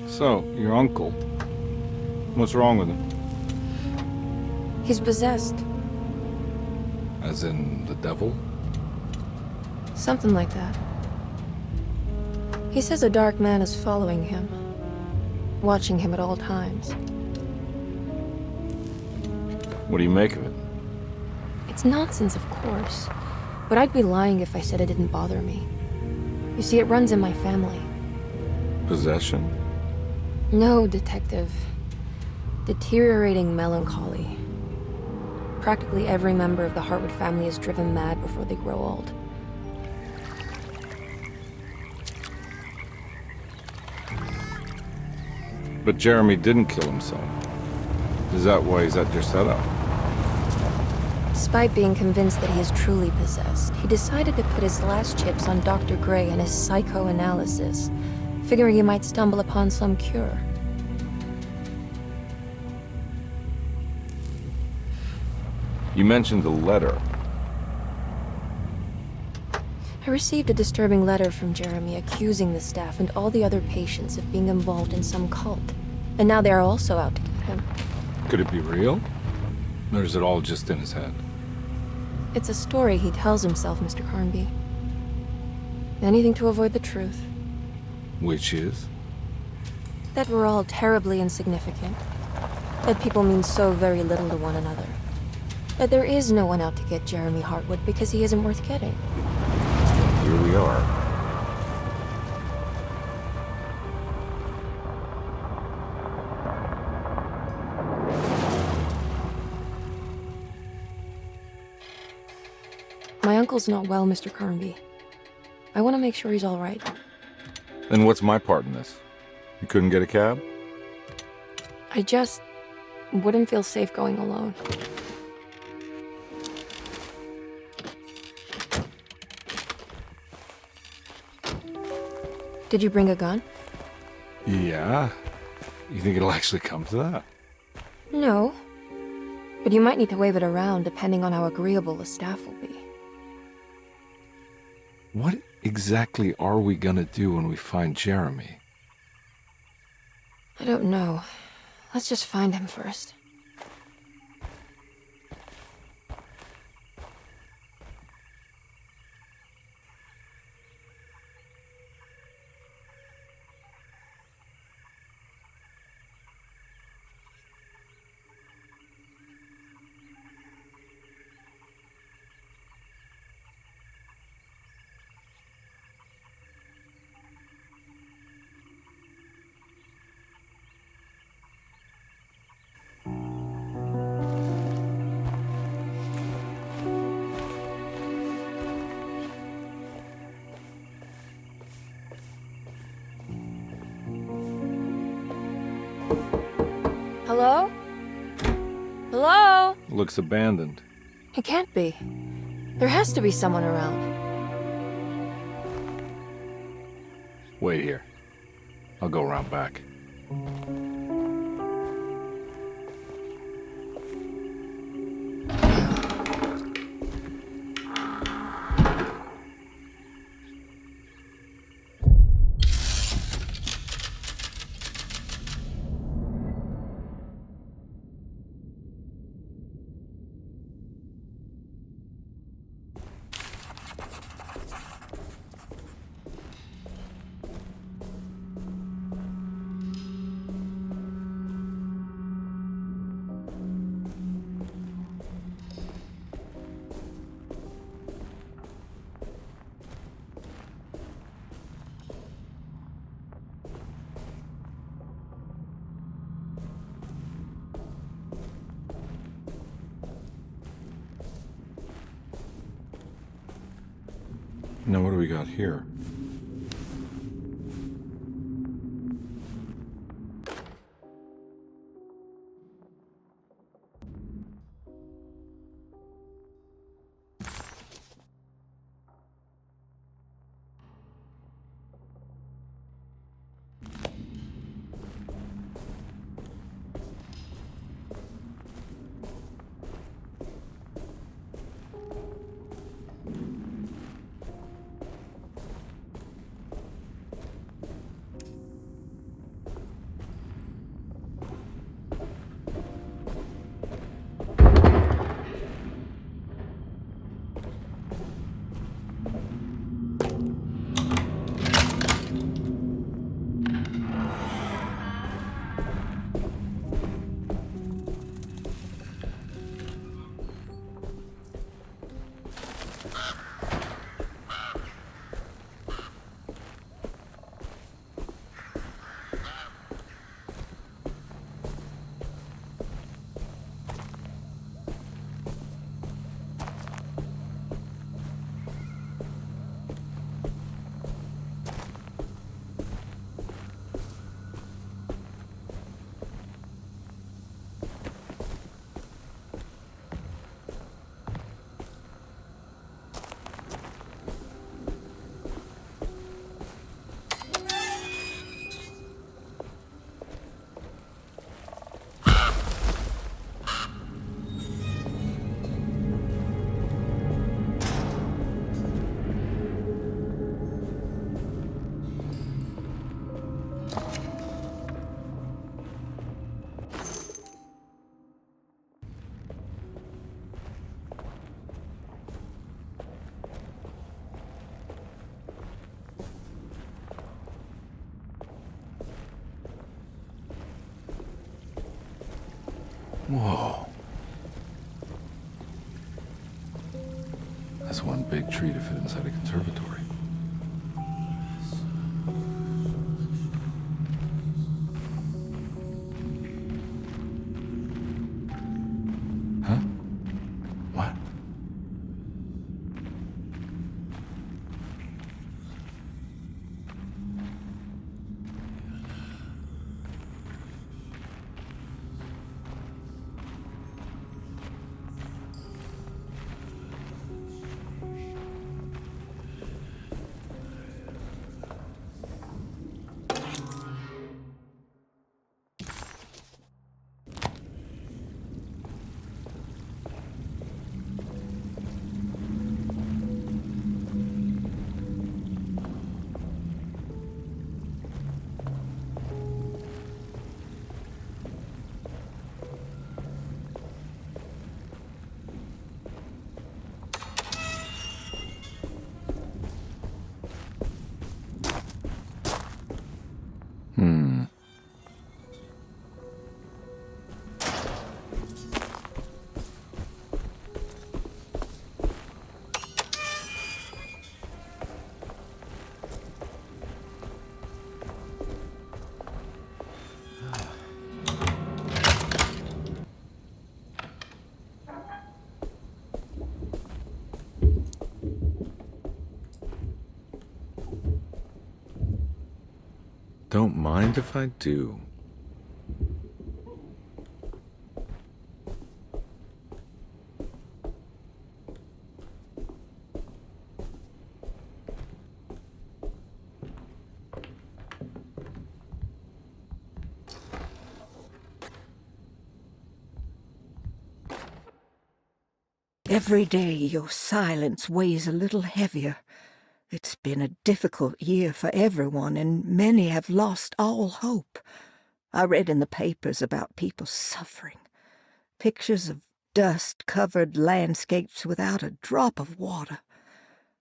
So, your uncle. What's wrong with him? He's possessed. As in the devil? Something like that. He says a dark man is following him, watching him at all times. What do you make of it? It's nonsense, of course, but I'd be lying if I said it didn't bother me. You see, it runs in my family. Possession? No, Detective. Deteriorating melancholy. Practically every member of the Hartwood family is driven mad before they grow old. But Jeremy didn't kill himself. Is that why he's at Derceto? Despite being convinced that he is truly possessed, he decided to put his last chips on Dr. Gray and his psychoanalysis, figuring he might stumble upon some cure. You mentioned the letter. I received a disturbing letter from Jeremy accusing the staff and all the other patients of being involved in some cult. And now they are also out to get him. Could it be real? Or is it all just in his head? It's a story he tells himself, Mr. Carnby. Anything to avoid the truth. Which is? That we're all terribly insignificant. That people mean so very little to one another. That there is no one out to get Jeremy Hartwood because he isn't worth getting. Here we are. My uncle's not well, Mr. Carnby. I want to make sure he's all right. Then what's my part in this? You couldn't get a cab? I just wouldn't feel safe going alone. Did you bring a gun? Yeah. You think it'll actually come to that? No. But you might need to wave it around depending on how agreeable the staff will be. What exactly are we gonna do when we find Jeremy? I don't know. Let's just find him first. Hello? Hello? Looks abandoned. It can't be. There has to be someone around. Wait here. I'll go around back. Now what do we got here? Whoa. That's one big tree to fit inside a conservatory. Huh? What? Don't mind if I do. Every day your silence weighs a little heavier. It's been a difficult year for everyone, and many have lost all hope. I read in the papers about people suffering. Pictures of dust-covered landscapes without a drop of water.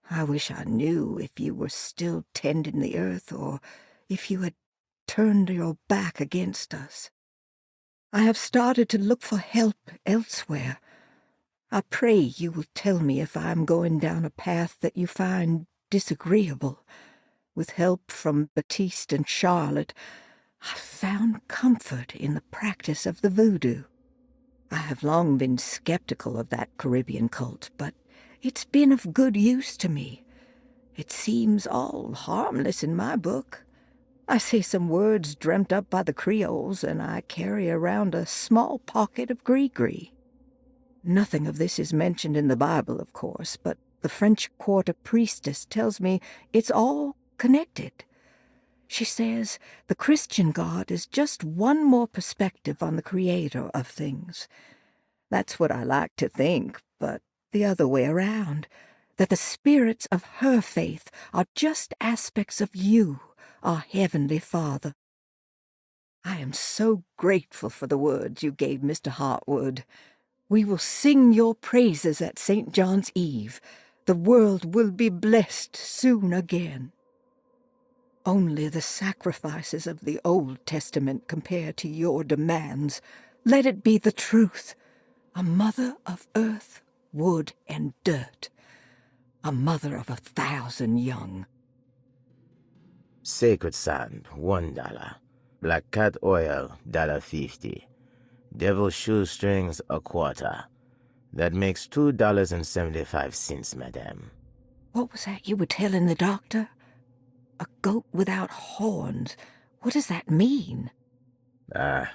I wish I knew if you were still tending the earth or if you had turned your back against us. I have started to look for help elsewhere. I pray you will tell me if I am going down a path that you find disagreeable. With help from Baptiste and Charlotte, I found comfort in the practice of the voodoo. I have long been skeptical of that Caribbean cult, but it's been of good use to me. It seems all harmless in my book. I say some words dreamt up by the Creoles, and I carry around a small pocket of gree-gree. Nothing of this is mentioned in the Bible, of course, but the French Quarter priestess tells me it's all connected. She says the Christian God is just one more perspective on the creator of things. That's what I like to think, but the other way around, that the spirits of her faith are just aspects of you, our Heavenly Father. I am so grateful for the words you gave Mr. Hartwood. We will sing your praises at St. John's Eve. The world will be blessed soon again. Only the sacrifices of the Old Testament compare to your demands. Let it be the truth. A mother of earth, wood, and dirt. A mother of 1,000 young. Sacred sand, $1. Black cat oil, $1.50. Devil shoestrings, a quarter. That makes $2.75, madame. What was that you were telling the doctor? A goat without horns. What does that mean? Ah,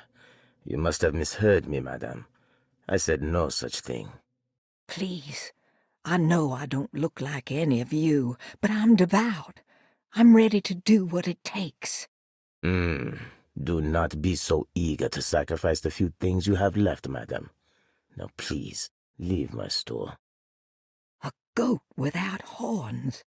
you must have misheard me, madame. I said no such thing. Please, I know I don't look like any of you, but I'm devout. I'm ready to do what it takes. Do not be so eager to sacrifice the few things you have left, madame. Now please, leave my store. A goat without horns.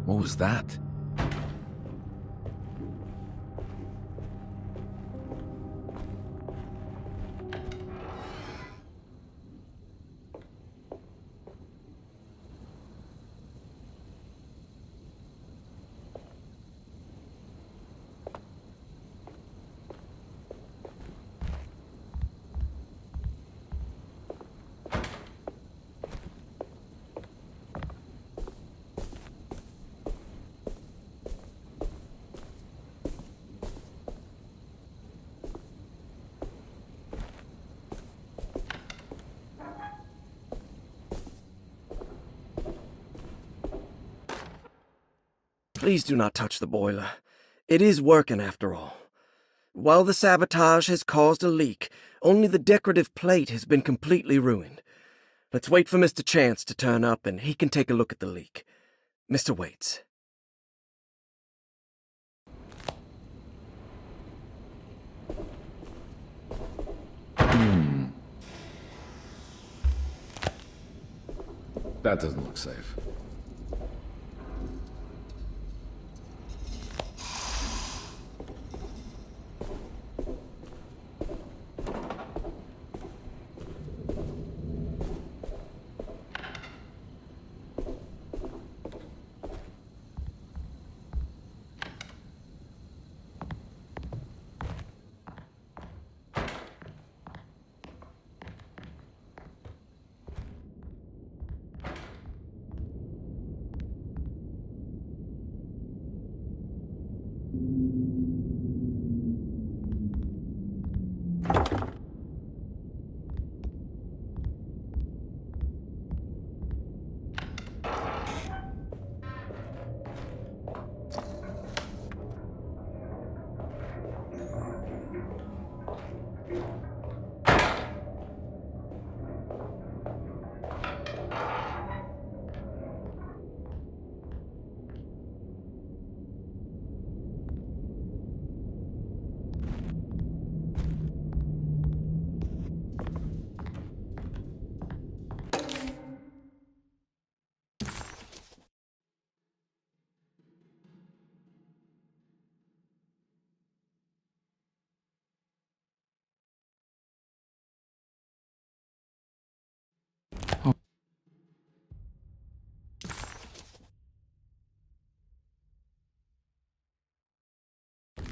What was that? Please do not touch the boiler. It is working after all. While the sabotage has caused a leak, only the decorative plate has been completely ruined. Let's wait for Mr. Chance to turn up and he can take a look at the leak. Mr. Waits. That doesn't look safe.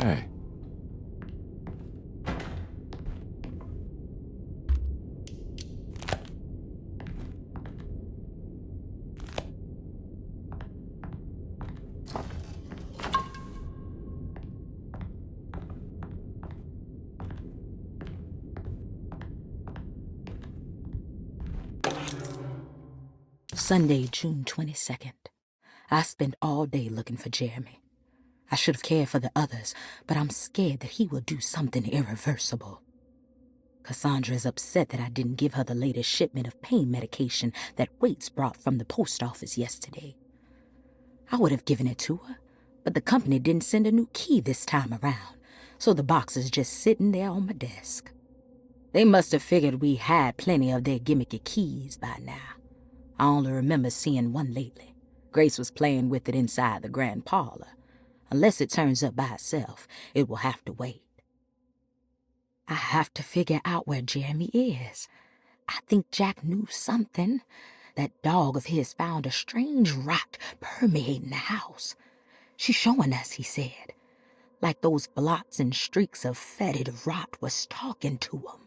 Hey. Sunday, June 22nd. I spent all day looking for Jeremy. I should have cared for the others, but I'm scared that he will do something irreversible. Cassandra is upset that I didn't give her the latest shipment of pain medication that Waits brought from the post office yesterday. I would have given it to her, but the company didn't send a new key this time around, so the box is just sitting there on my desk. They must have figured we had plenty of their gimmicky keys by now. I only remember seeing one lately. Grace was playing with it inside the grand parlor. Unless it turns up by itself, it will have to wait. I have to figure out where Jeremy is. I think Jack knew something. That dog of his found a strange rot permeating the house. She's showing us, he said. Like those blots and streaks of fetid rot was talking to him.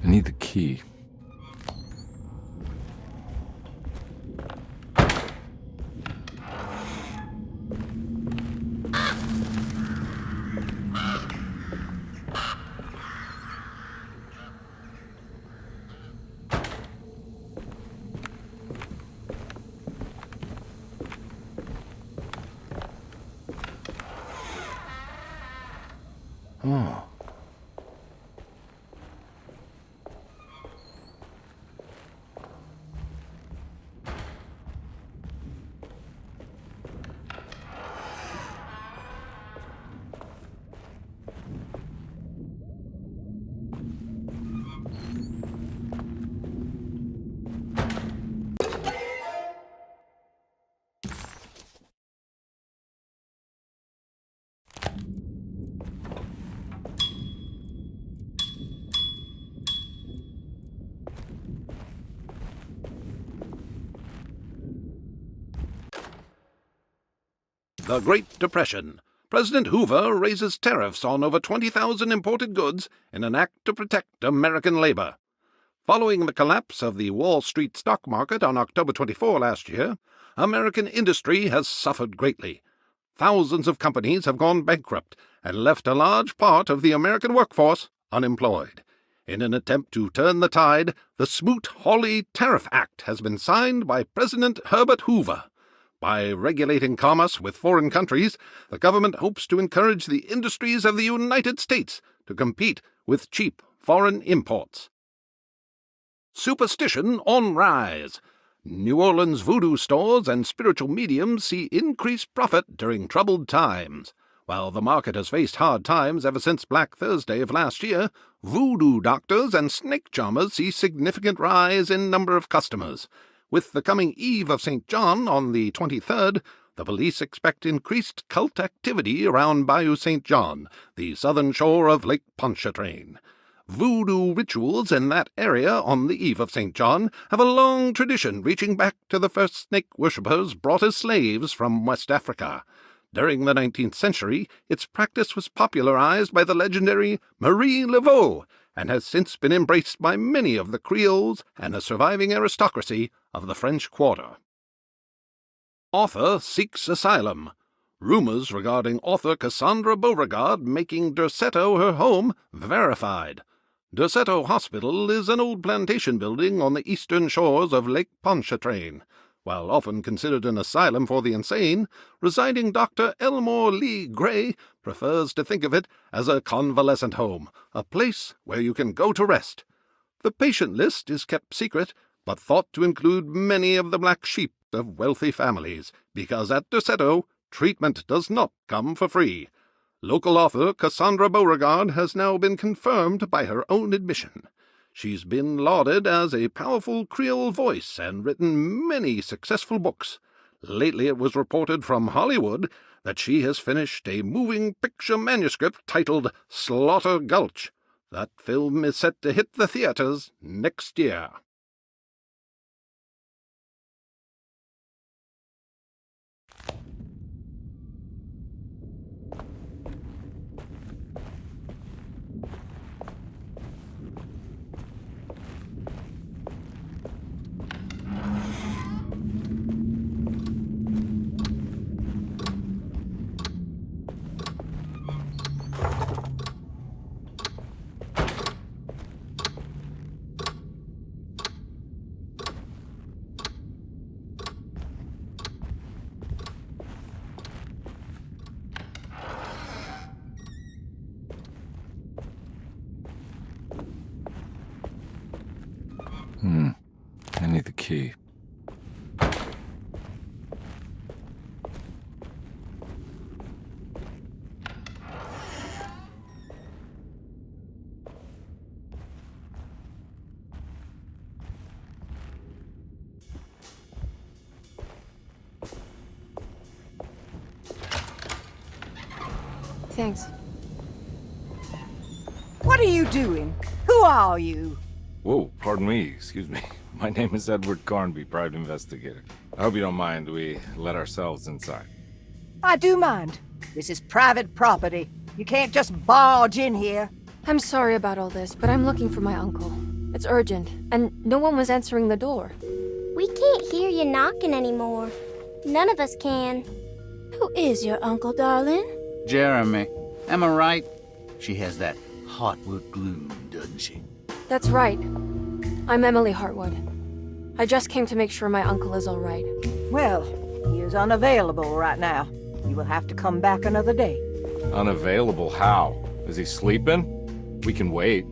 I need the key. Oh. The Great Depression. President Hoover raises tariffs on over 20,000 imported goods in an act to protect American labor. Following the collapse of the Wall Street stock market on October 24 last year, American industry has suffered greatly. Thousands of companies have gone bankrupt and left a large part of the American workforce unemployed. In an attempt to turn the tide, the Smoot-Hawley Tariff Act has been signed by President Herbert Hoover. By regulating commerce with foreign countries, the government hopes to encourage the industries of the United States to compete with cheap foreign imports. Superstition on rise. New Orleans voodoo stores and spiritual mediums see increased profit during troubled times. While the market has faced hard times ever since Black Thursday of last year, voodoo doctors and snake charmers see significant rise in number of customers. With the coming Eve of St. John on the 23rd, the police expect increased cult activity around Bayou St. John, the southern shore of Lake Pontchartrain. Voodoo rituals in that area on the Eve of St. John have a long tradition reaching back to the first snake worshippers brought as slaves from West Africa. During the 19th century, its practice was popularized by the legendary Marie Laveau, and has since been embraced by many of the Creoles and the surviving aristocracy of the French Quarter. Author seeks asylum. Rumors regarding author Cassandra Beauregard making Derceto her home verified. Derceto Hospital is an old plantation building on the eastern shores of Lake Pontchartrain. While often considered an asylum for the insane, residing Dr. Elmore Lee Gray prefers to think of it as a convalescent home, a place where you can go to rest. The patient list is kept secret, but thought to include many of the black sheep of wealthy families, because at Derceto, treatment does not come for free. Local author Cassandra Beauregard has now been confirmed by her own admission. She's been lauded as a powerful Creole voice and written many successful books. Lately it was reported from Hollywood that she has finished a moving picture manuscript titled Slaughter Gulch. That film is set to hit the theaters next year. I need the key. Thanks. What are you doing? Who are you? Whoa, pardon me, excuse me. My name is Edward Carnby, private investigator. I hope you don't mind we let ourselves inside. I do mind. This is private property. You can't just barge in here. I'm sorry about all this, but I'm looking for my uncle. It's urgent, and no one was answering the door. We can't hear you knocking anymore. None of us can. Who is your uncle, darling? Jeremy. Am I right? She has that Hartwood gloom, doesn't she? That's right. I'm Emily Hartwood. I just came to make sure my uncle is all right. Well, he is unavailable right now. You will have to come back another day. Unavailable how? Is he sleeping? We can wait.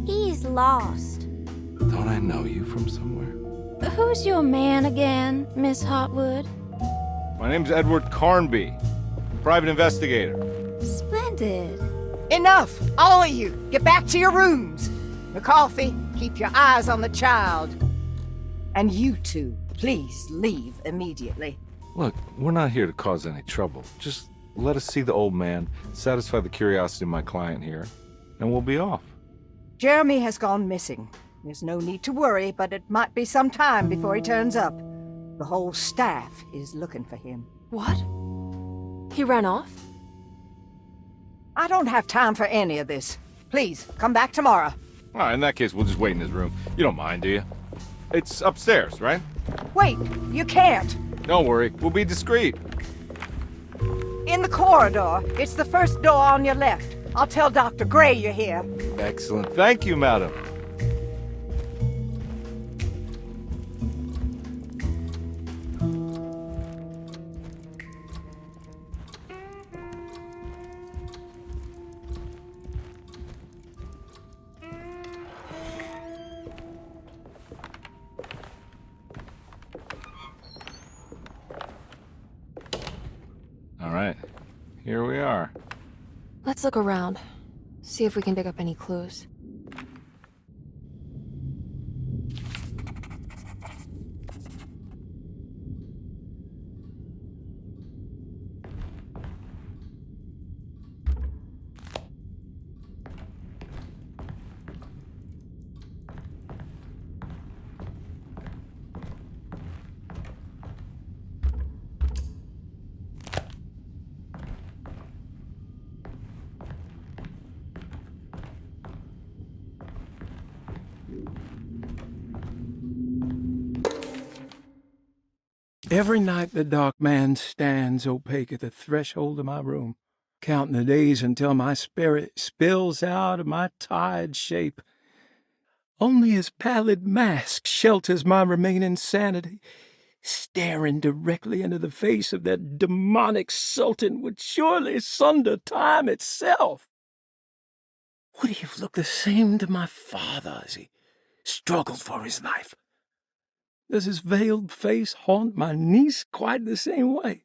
He's lost. Don't I know you from somewhere? Who's your man again, Miss Hartwood? My name's Edward Carnby, private investigator. Splendid. Enough! All of you! Get back to your rooms! McCarthy, keep your eyes on the child. And you two, please leave immediately. Look, we're not here to cause any trouble. Just let us see the old man, satisfy the curiosity of my client here, and we'll be off. Jeremy has gone missing. There's no need to worry, but it might be some time before he turns up. The whole staff is looking for him. What? He ran off? I don't have time for any of this. Please, come back tomorrow. All right, in that case, we'll just wait in his room. You don't mind, do you? It's upstairs, right? Wait, you can't. Don't worry, we'll be discreet. In the corridor. It's the first door on your left. I'll tell Dr. Gray you're here. Excellent. Thank you, madam. All right, here we are. Let's look around. See if we can pick up any clues. Every night the dark man stands opaque at the threshold of my room, counting the days until my spirit spills out of my tired shape. Only his pallid mask shelters my remaining sanity. Staring directly into the face of that demonic sultan would surely sunder time itself. Would he have looked the same to my father as he struggled for his life? Does his veiled face haunt my niece quite the same way?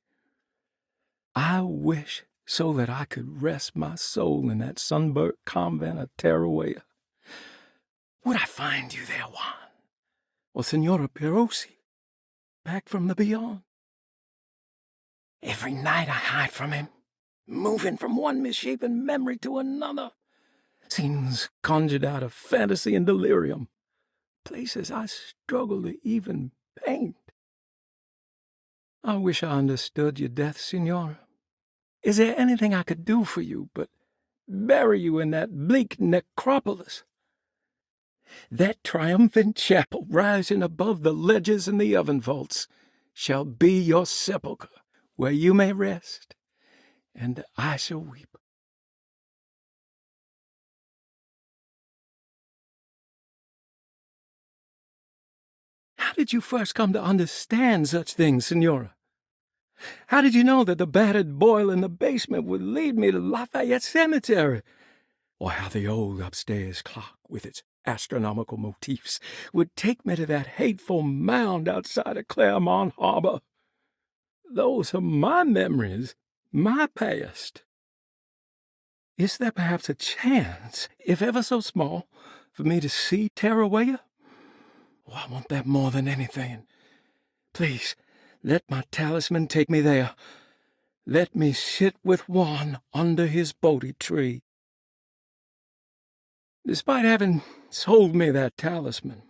I wish so that I could rest my soul in that sunburnt convent of Teroa. Would I find you there, Juan? Or Senora Perosi, back from the beyond? Every night I hide from him, moving from one misshapen memory to another. Scenes conjured out of fantasy and delirium. Places I struggle to even paint. I wish I understood your death, Signora. Is there anything I could do for you but bury you in that bleak necropolis? That triumphant chapel rising above the ledges and the oven vaults shall be your sepulchre, where you may rest, and I shall weep. How did you first come to understand such things, Senora? How did you know that the battered boiler in the basement would lead me to Lafayette Cemetery? Or how the old upstairs clock, with its astronomical motifs, would take me to that hateful mound outside of Claremont Harbor? Those are my memories, my past. Is there perhaps a chance, if ever so small, for me to see Teroa? Oh, I want that more than anything. Please, let my talisman take me there. Let me sit with Juan under his Bodhi tree. Despite having sold me that talisman,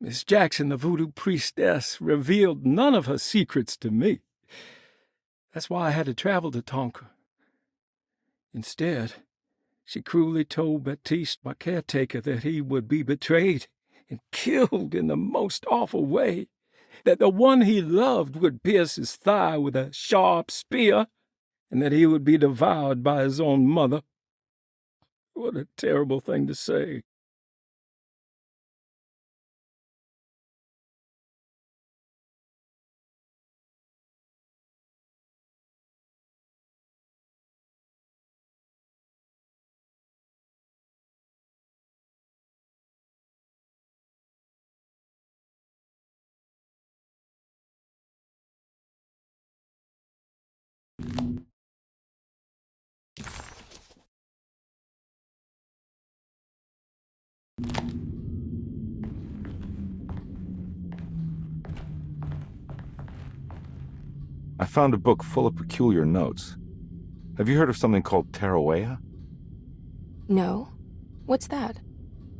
Miss Jackson, the voodoo priestess, revealed none of her secrets to me. That's why I had to travel to Tonka. Instead, she cruelly told Baptiste, my caretaker, that he would be betrayed and killed in the most awful way, that the one he loved would pierce his thigh with a sharp spear, and that he would be devoured by his own mother. What a terrible thing to say. I found a book full of peculiar notes. Have you heard of something called Teroa? No? What's that?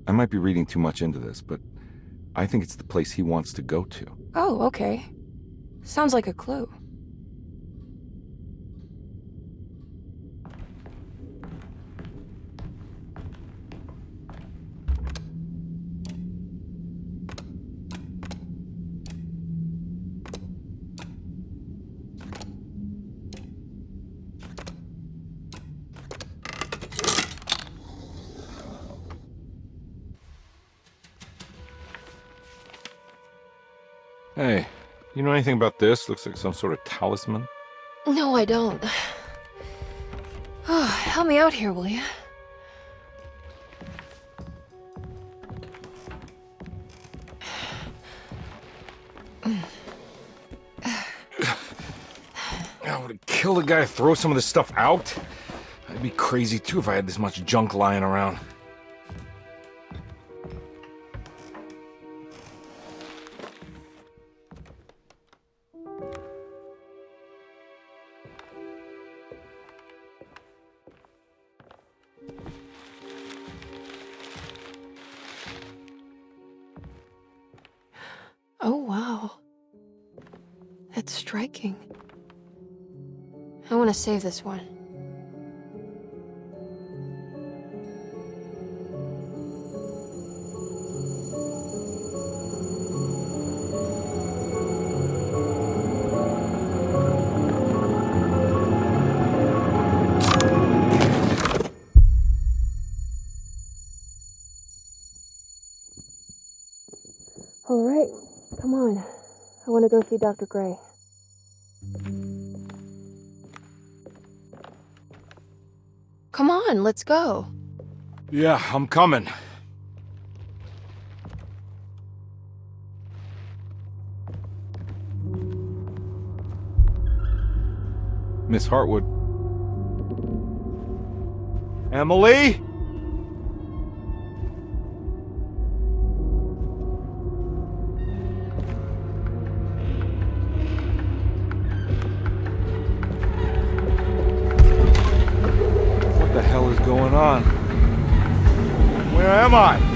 I might be reading too much into this, but I think it's the place he wants to go to. Oh, okay. Sounds like a clue. Hey, you know anything about this? Looks like some sort of talisman. No, I don't. Oh, help me out here, will you? I would kill the guy to throw some of this stuff out. I'd be crazy too if I had this much junk lying around. Oh, wow. That's striking. I want to save this one. All right, come on. I want to go see Dr. Gray. Come on, let's go. Yeah, I'm coming. Miss Hartwood. Emily? What the hell is going on? Where am I?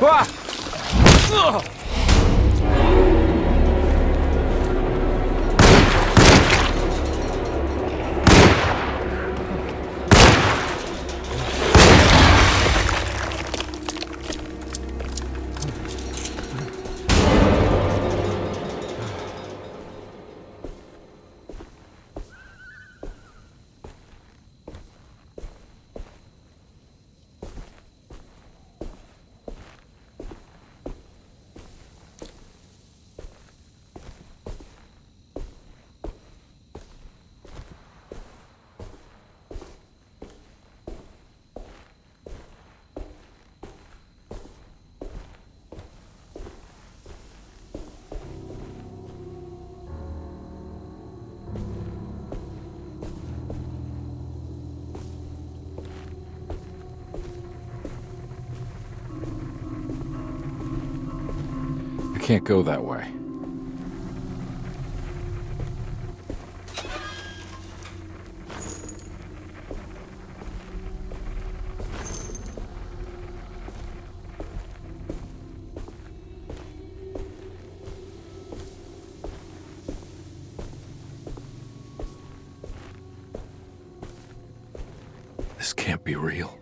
Ah! Ugh! can't go that way. This can't be real.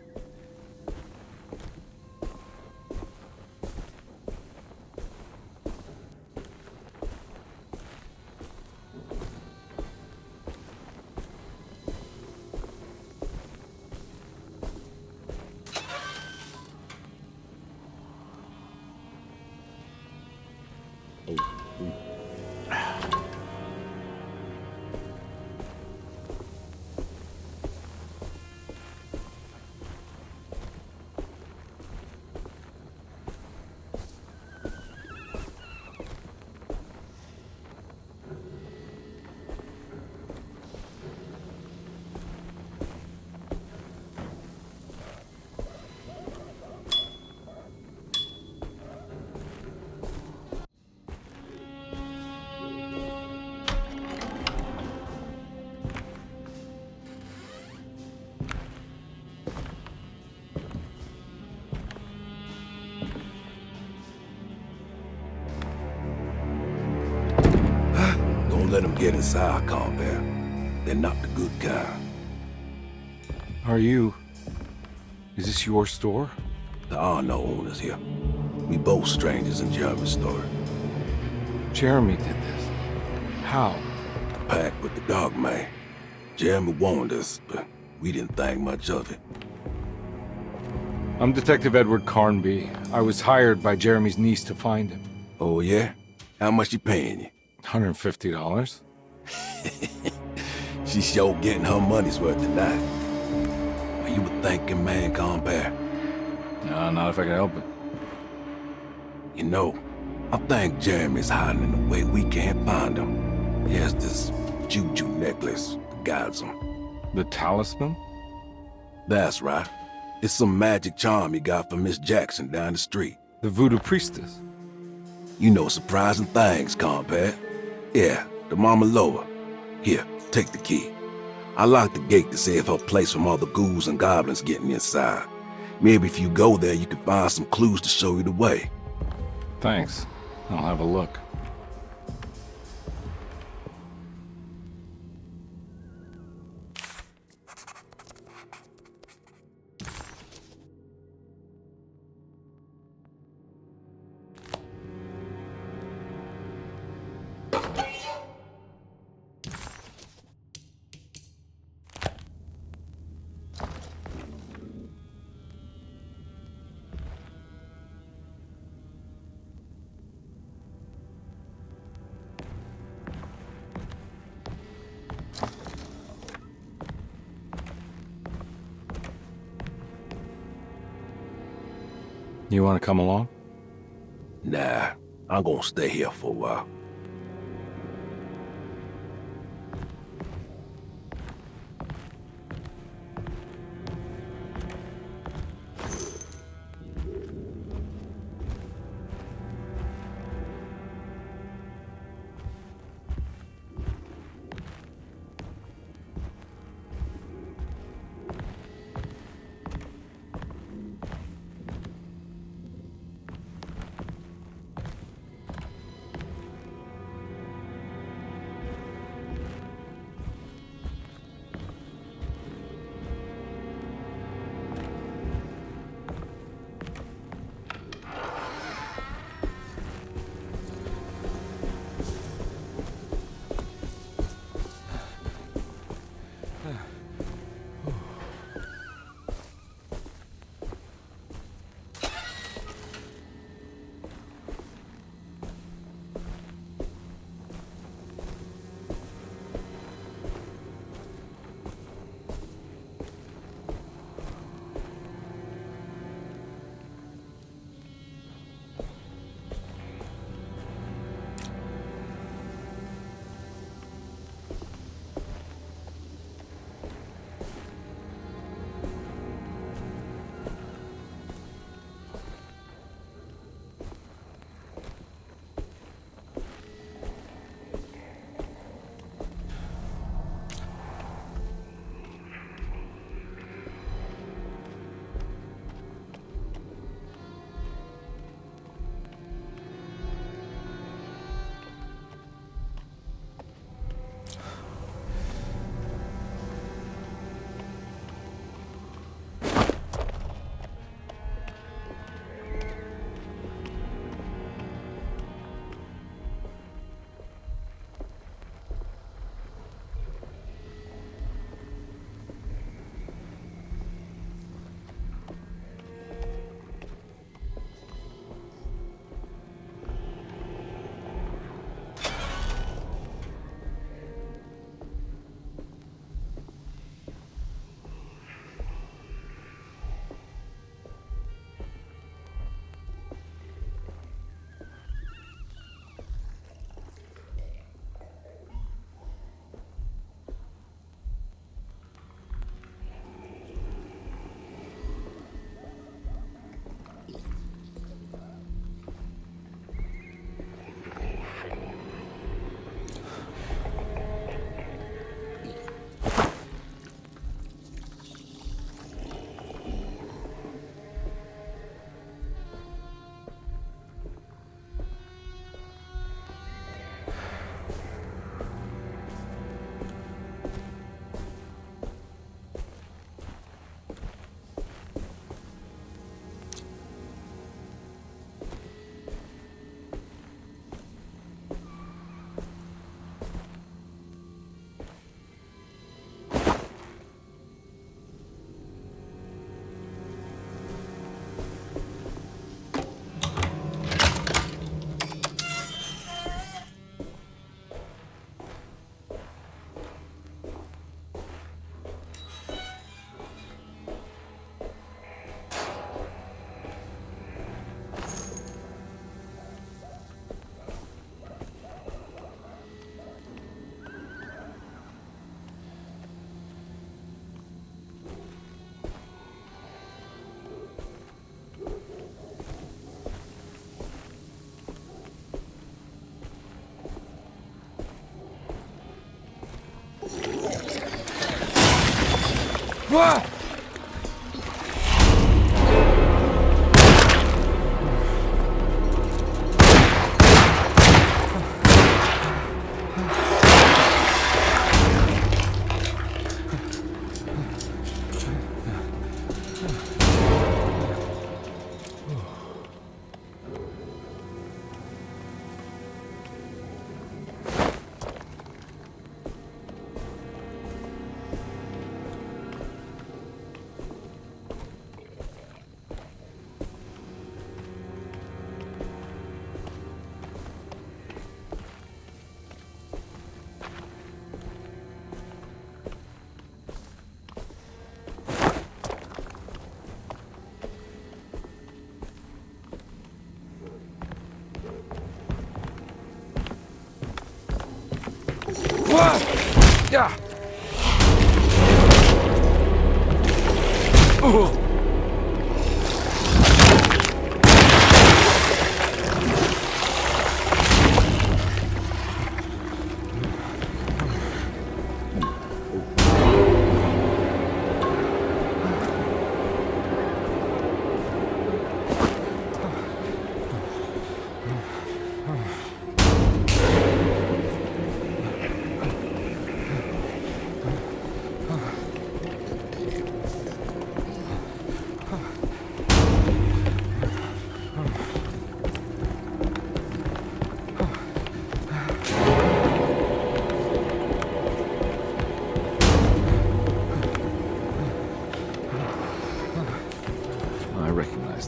Let them get inside, Carnby. They're not the good kind. Is this your store? There are no owners here. We both strangers in Jeremy's store. Jeremy did this. How? Pact with the dog man. Jeremy warned us, but we didn't think much of it. I'm Detective Edward Carnby. I was hired by Jeremy's niece to find him. Oh, yeah? How much she paying you? $150. She's sure getting her money's worth tonight. Are you a thinking man, Carnby? No, not if I can help it. You know, I think Jeremy's hiding in a way we can't find him. He has this juju necklace that guides him. The talisman? That's right. It's some magic charm he got from Miss Jackson down the street. The voodoo priestess? You know surprising things, Carnby. Yeah, the Mama Loa. Here, take the key. I locked the gate to save her place from all the ghouls and goblins getting inside. Maybe if you go there, you can find some clues to show you the way. Thanks. I'll have a look. You want to come along? Nah, I'm gonna stay here for a while. Yeah.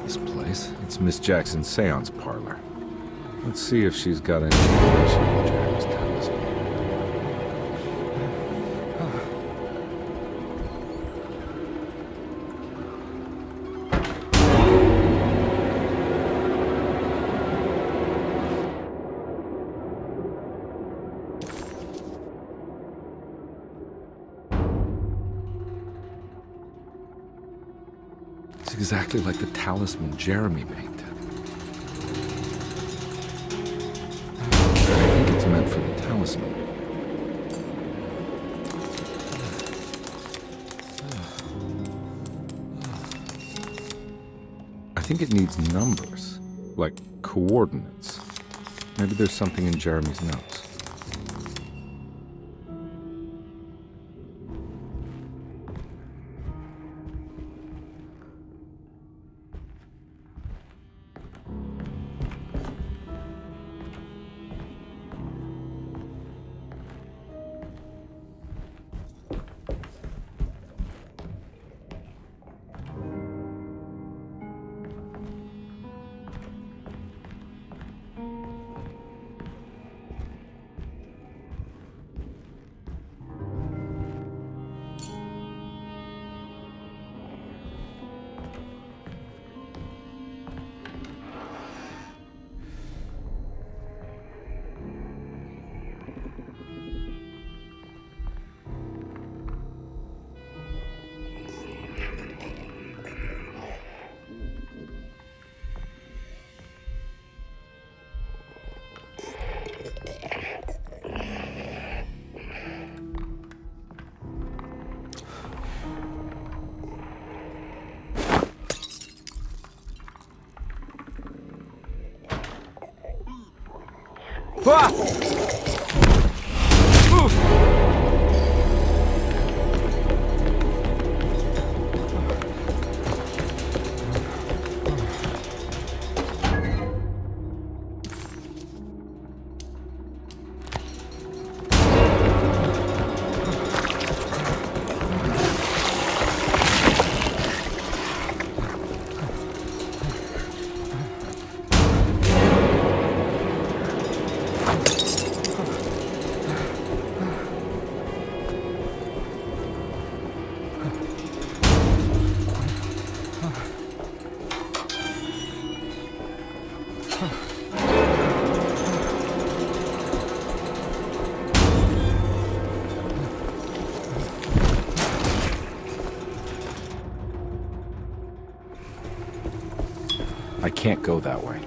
This place. It's Miss Jackson's seance parlor. Let's see if she's got any information on Jeremy's talisman. It's exactly like the talisman Jeremy made. I think it's meant for the talisman. I think it needs numbers, like coordinates. Maybe there's something in Jeremy's notes. Ah! I can't go that way.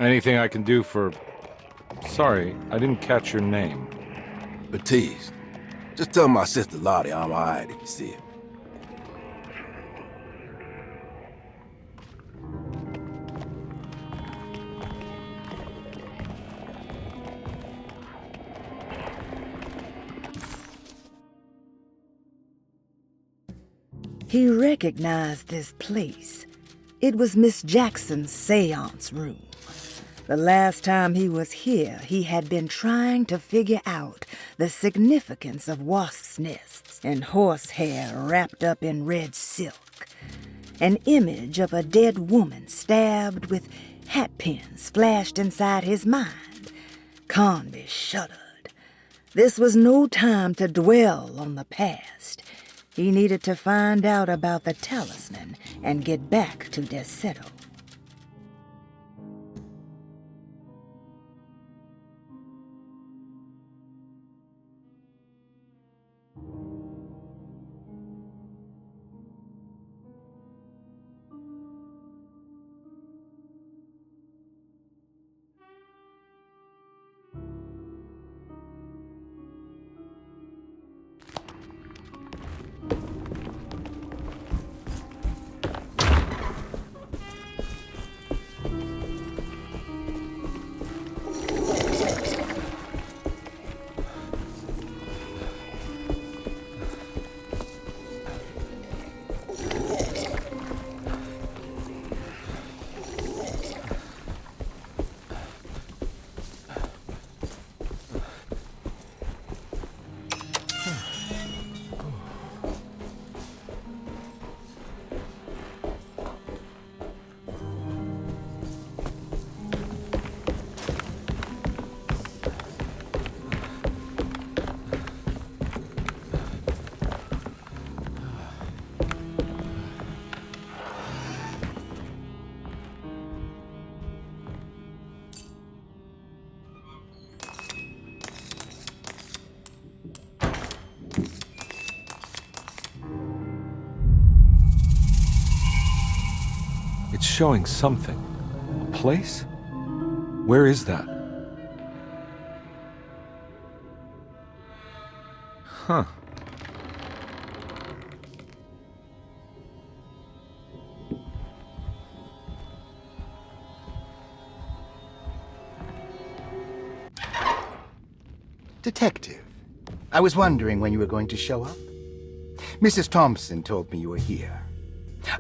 Anything I can do for... Sorry, I didn't catch your name. Baptiste. Just tell my sister Lottie I'm alright if you see her. He recognized this place. It was Miss Jackson's seance room. The last time he was here, he had been trying to figure out the significance of wasps' nests and horsehair wrapped up in red silk. An image of a dead woman stabbed with hatpins flashed inside his mind. Carnby shuddered. This was no time to dwell on the past. He needed to find out about the talisman and get back to Derceto. It's showing something. A place? Where is that? Huh. Detective, I was wondering when you were going to show up. Mrs. Thompson told me you were here.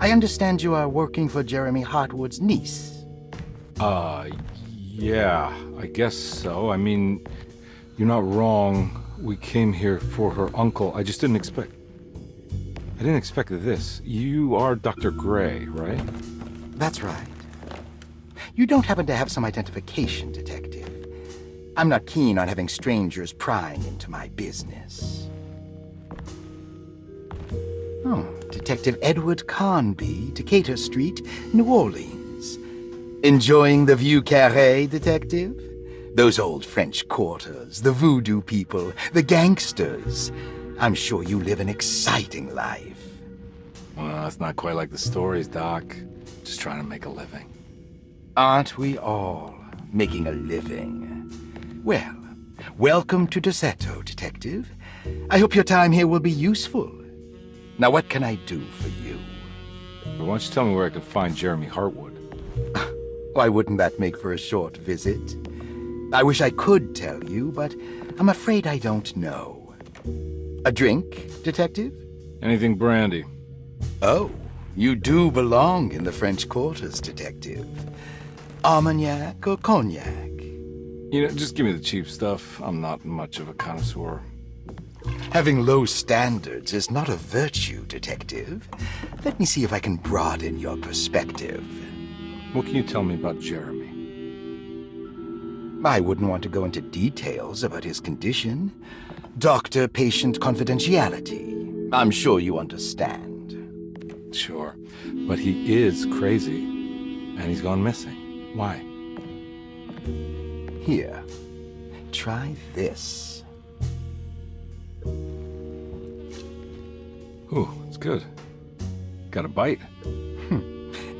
I understand you are working for Jeremy Hartwood's niece. Yeah, I guess so. I mean, you're not wrong. We came here for her uncle. I just didn't expect... I didn't expect this. You are Dr. Gray, right? That's right. You don't happen to have some identification, Detective. I'm not keen on having strangers prying into my business. Oh, Detective Edward Carnby, Decatur Street, New Orleans. Enjoying the Vieux Carré, Detective? Those old French quarters, the voodoo people, the gangsters. I'm sure you live an exciting life. Well, it's not quite like the stories, Doc. Just trying to make a living. Aren't we all making a living? Well, welcome to Derceto, Detective. I hope your time here will be useful. Now, what can I do for you? Why don't you tell me where I can find Jeremy Hartwood? Why wouldn't that make for a short visit? I wish I could tell you, but I'm afraid I don't know. A drink, Detective? Anything brandy. Oh, you do belong in the French quarters, Detective. Armagnac or cognac? You know, just give me the cheap stuff. I'm not much of a connoisseur. Having low standards is not a virtue, Detective. Let me see if I can broaden your perspective. What can you tell me about Jeremy? I wouldn't want to go into details about his condition. Doctor-patient confidentiality. I'm sure you understand. Sure, but he is crazy, and he's gone missing. Why? Here, try this. Ooh, it's good. Got a bite?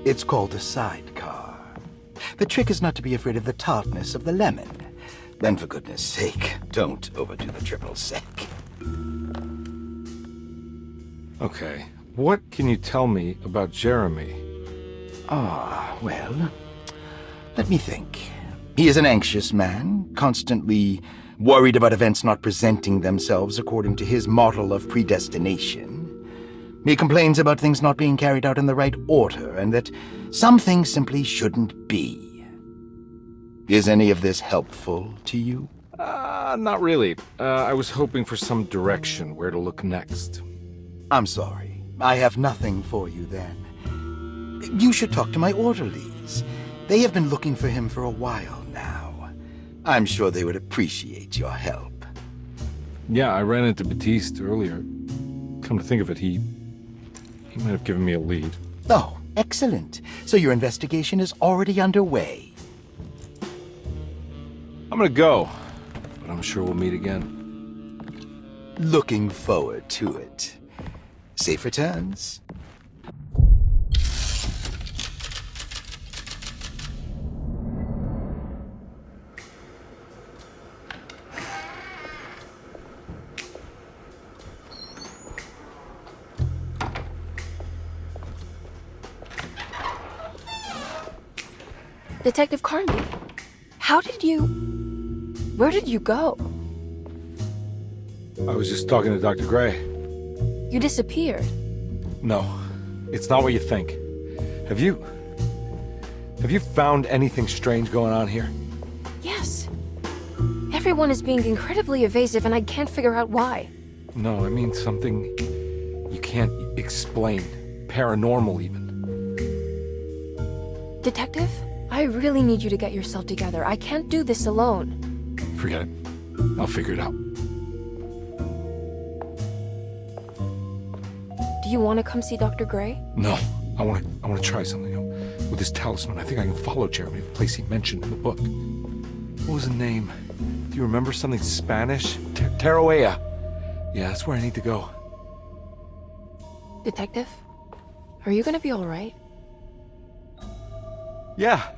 It's called a sidecar. The trick is not to be afraid of the tartness of the lemon. Then, for goodness sake, don't overdo the triple sec. Okay, what can you tell me about Jeremy? Well, let me think. He is an anxious man, constantly worried about events not presenting themselves according to his model of predestination. He complains about things not being carried out in the right order, and that some things simply shouldn't be. Is any of this helpful to you? Not really. I was hoping for some direction where to look next. I'm sorry. I have nothing for you then. You should talk to my orderlies. They have been looking for him for a while now. I'm sure they would appreciate your help. Yeah, I ran into Batiste earlier. Come to think of it, he might have given me a lead. Oh, excellent. So your investigation is already underway. I'm gonna go, but I'm sure we'll meet again. Looking forward to it. Safe returns. Detective Carnby, where did you go? I was just talking to Dr. Gray. You disappeared. No, it's not what you think. Have you found anything strange going on here? Yes. Everyone is being incredibly evasive and I can't figure out why. No, I mean something you can't explain. Paranormal, even. Detective, I really need you to get yourself together. I can't do this alone. Forget it. I'll figure it out. Do you want to come see Dr. Gray? No, I want to try something. With this talisman, I think I can follow Jeremy to the place he mentioned in the book. What was the name? Do you remember something Spanish? Teroa. Yeah, that's where I need to go. Detective, are you gonna be all right? Yeah,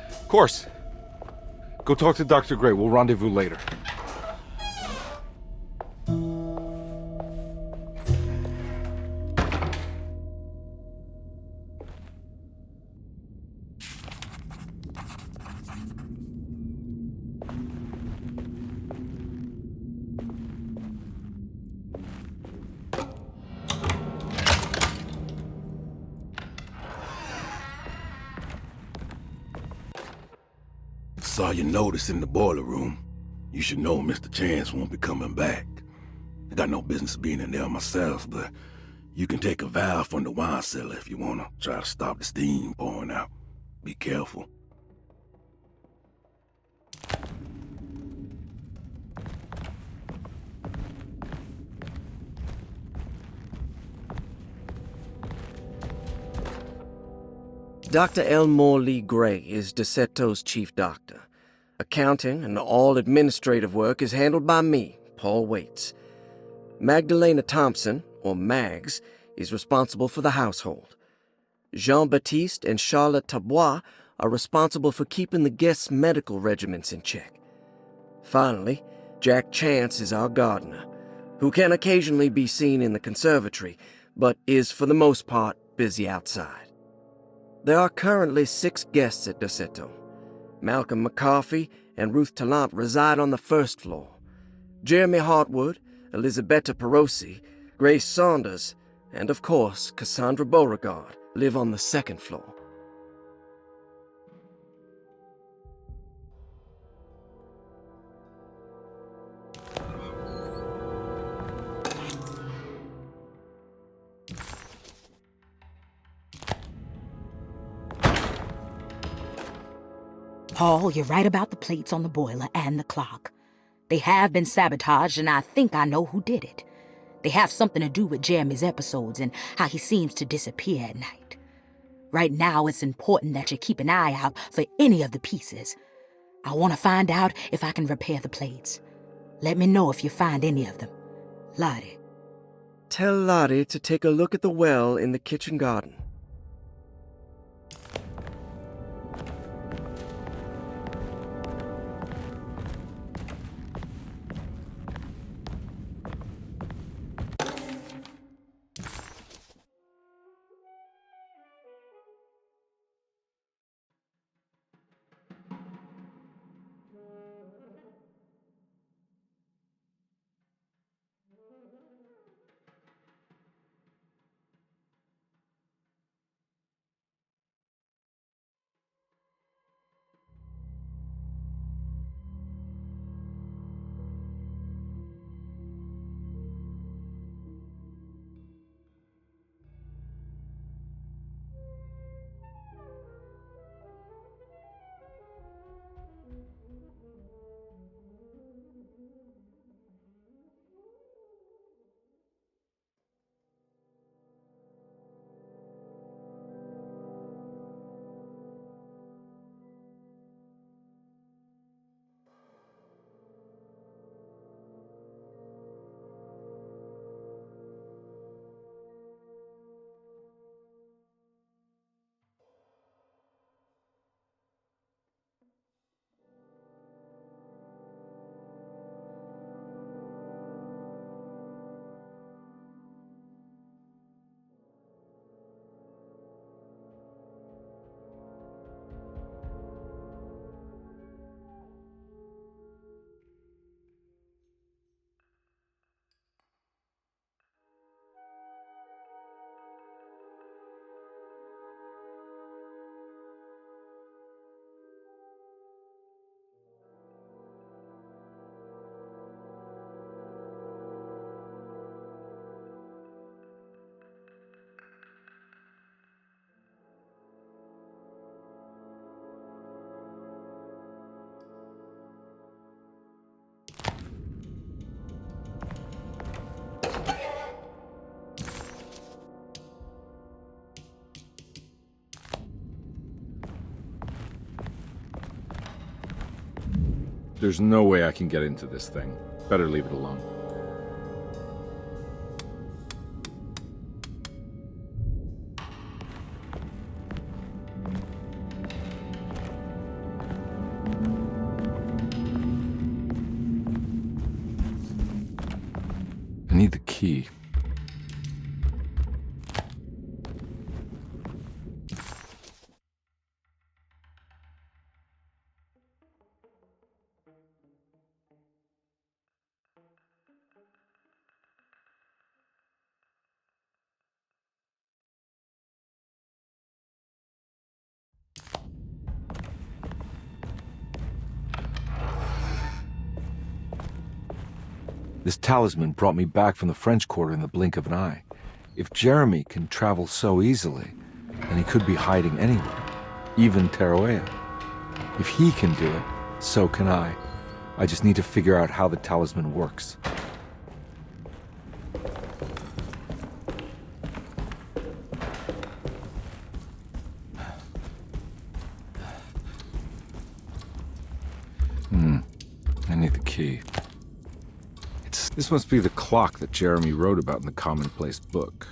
of course. Go talk to Dr. Gray. We'll rendezvous later. Saw your notice in the boiler room. You should know Mr. Chance won't be coming back. I got no business being in there myself, but you can take a valve from the wine cellar if you want to try to stop the steam pouring out. Be careful. Dr. Elmore Lee Gray is Derceto's chief doctor. Accounting and all administrative work is handled by me, Paul Waits. Magdalena Thompson, or Mags, is responsible for the household. Jean-Baptiste and Charlotte Tabois are responsible for keeping the guests' medical regimens in check. Finally, Jack Chance is our gardener, who can occasionally be seen in the conservatory, but is for the most part busy outside. There are currently 6 guests at Derceto. Malcolm McCarthy and Ruth Tallant reside on the first floor. Jeremy Hartwood, Elisabetta Perosi, Grace Saunders, and of course Cassandra Beauregard live on the second floor. Paul, you're right about the plates on the boiler and the clock. They have been sabotaged, and I think I know who did it. They have something to do with Jeremy's episodes and how he seems to disappear at night. Right now, it's important that you keep an eye out for any of the pieces. I want to find out if I can repair the plates. Let me know if you find any of them. Lottie. Tell Lottie to take a look at the well in the kitchen garden. There's no way I can get into this thing. Better leave it alone. I need the key. This talisman brought me back from the French Quarter in the blink of an eye. If Jeremy can travel so easily, then he could be hiding anywhere, even Teroa. If he can do it, so can I. I just need to figure out how the talisman works. I need the key. This must be the clock that Jeremy wrote about in the commonplace book.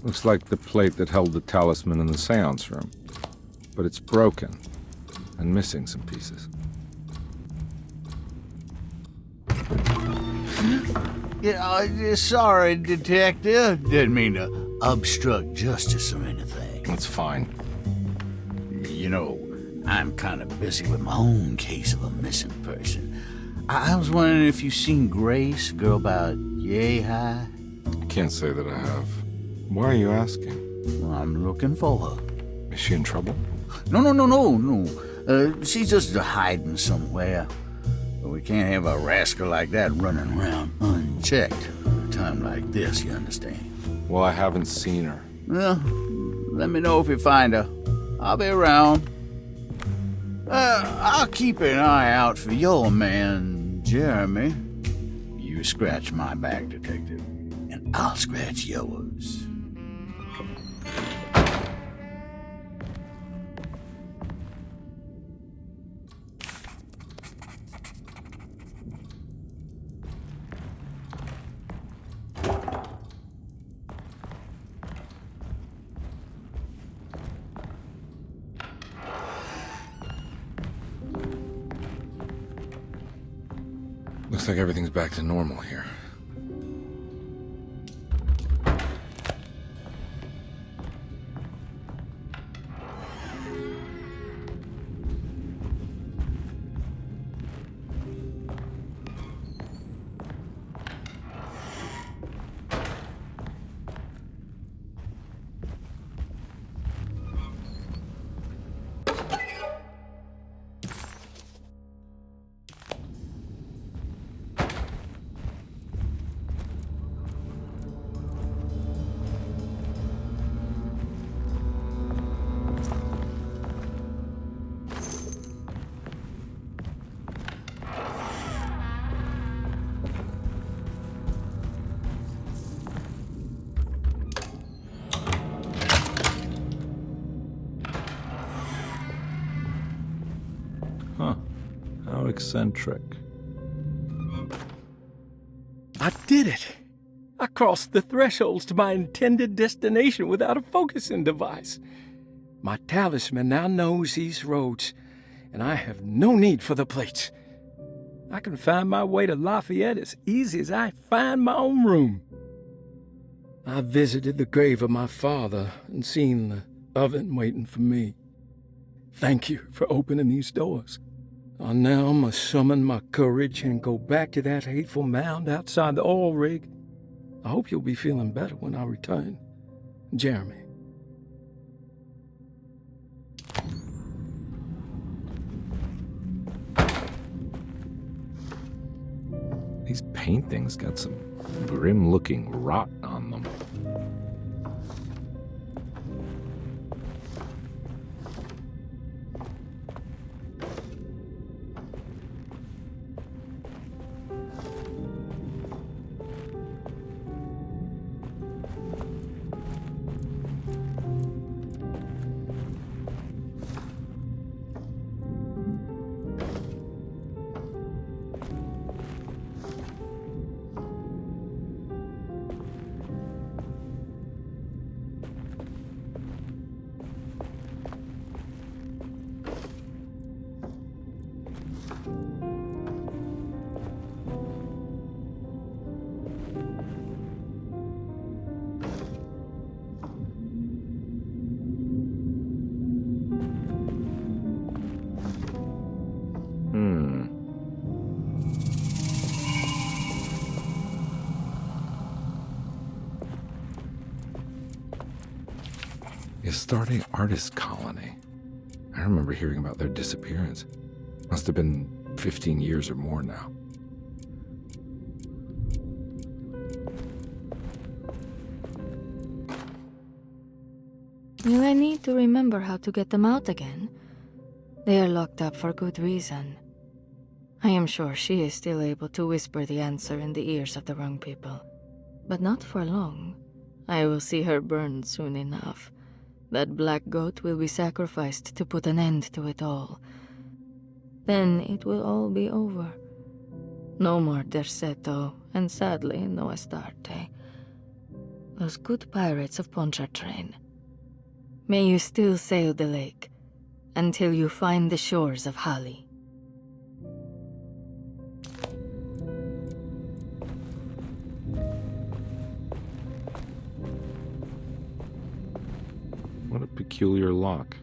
Looks like the plate that held the talisman in the seance room. But it's broken and missing some pieces. Yeah, sorry, Detective. Didn't mean to obstruct justice or anything. It's fine. You know, I'm kind of busy with my own case of a missing person. I was wondering if you've seen Grace, a girl about yay high? I can't say that I have. Why are you asking? Well, I'm looking for her. Is she in trouble? No. She's just hiding somewhere. But we can't have a rascal like that running around unchecked at a time like this, you understand? Well, I haven't seen her. Well, let me know if you find her. I'll be around. I'll keep an eye out for your man, Jeremy. You scratch my back, Detective, and I'll scratch yours. Looks like everything's back to normal here. How eccentric. I did it! I crossed the thresholds to my intended destination without a focusing device. My talisman now knows these roads, and I have no need for the plates. I can find my way to Lafayette as easy as I find my own room. I visited the grave of my father and seen the oven waiting for me. Thank you for opening these doors. I now must summon my courage and go back to that hateful mound outside the oil rig. I hope you'll be feeling better when I return. Jeremy. These paintings got some grim-looking rot on them. Astarte Artist Colony. I remember hearing about their disappearance. Must have been 15 years or more now. Will I need to remember how to get them out again? They are locked up for good reason. I am sure she is still able to whisper the answer in the ears of the wrong people. But not for long. I will see her burned soon enough. That black goat will be sacrificed to put an end to it all. Then it will all be over. No more Derceto, and sadly, no Astarte. Those good pirates of Pontchartrain. May you still sail the lake, until you find the shores of Hali. What a peculiar lock.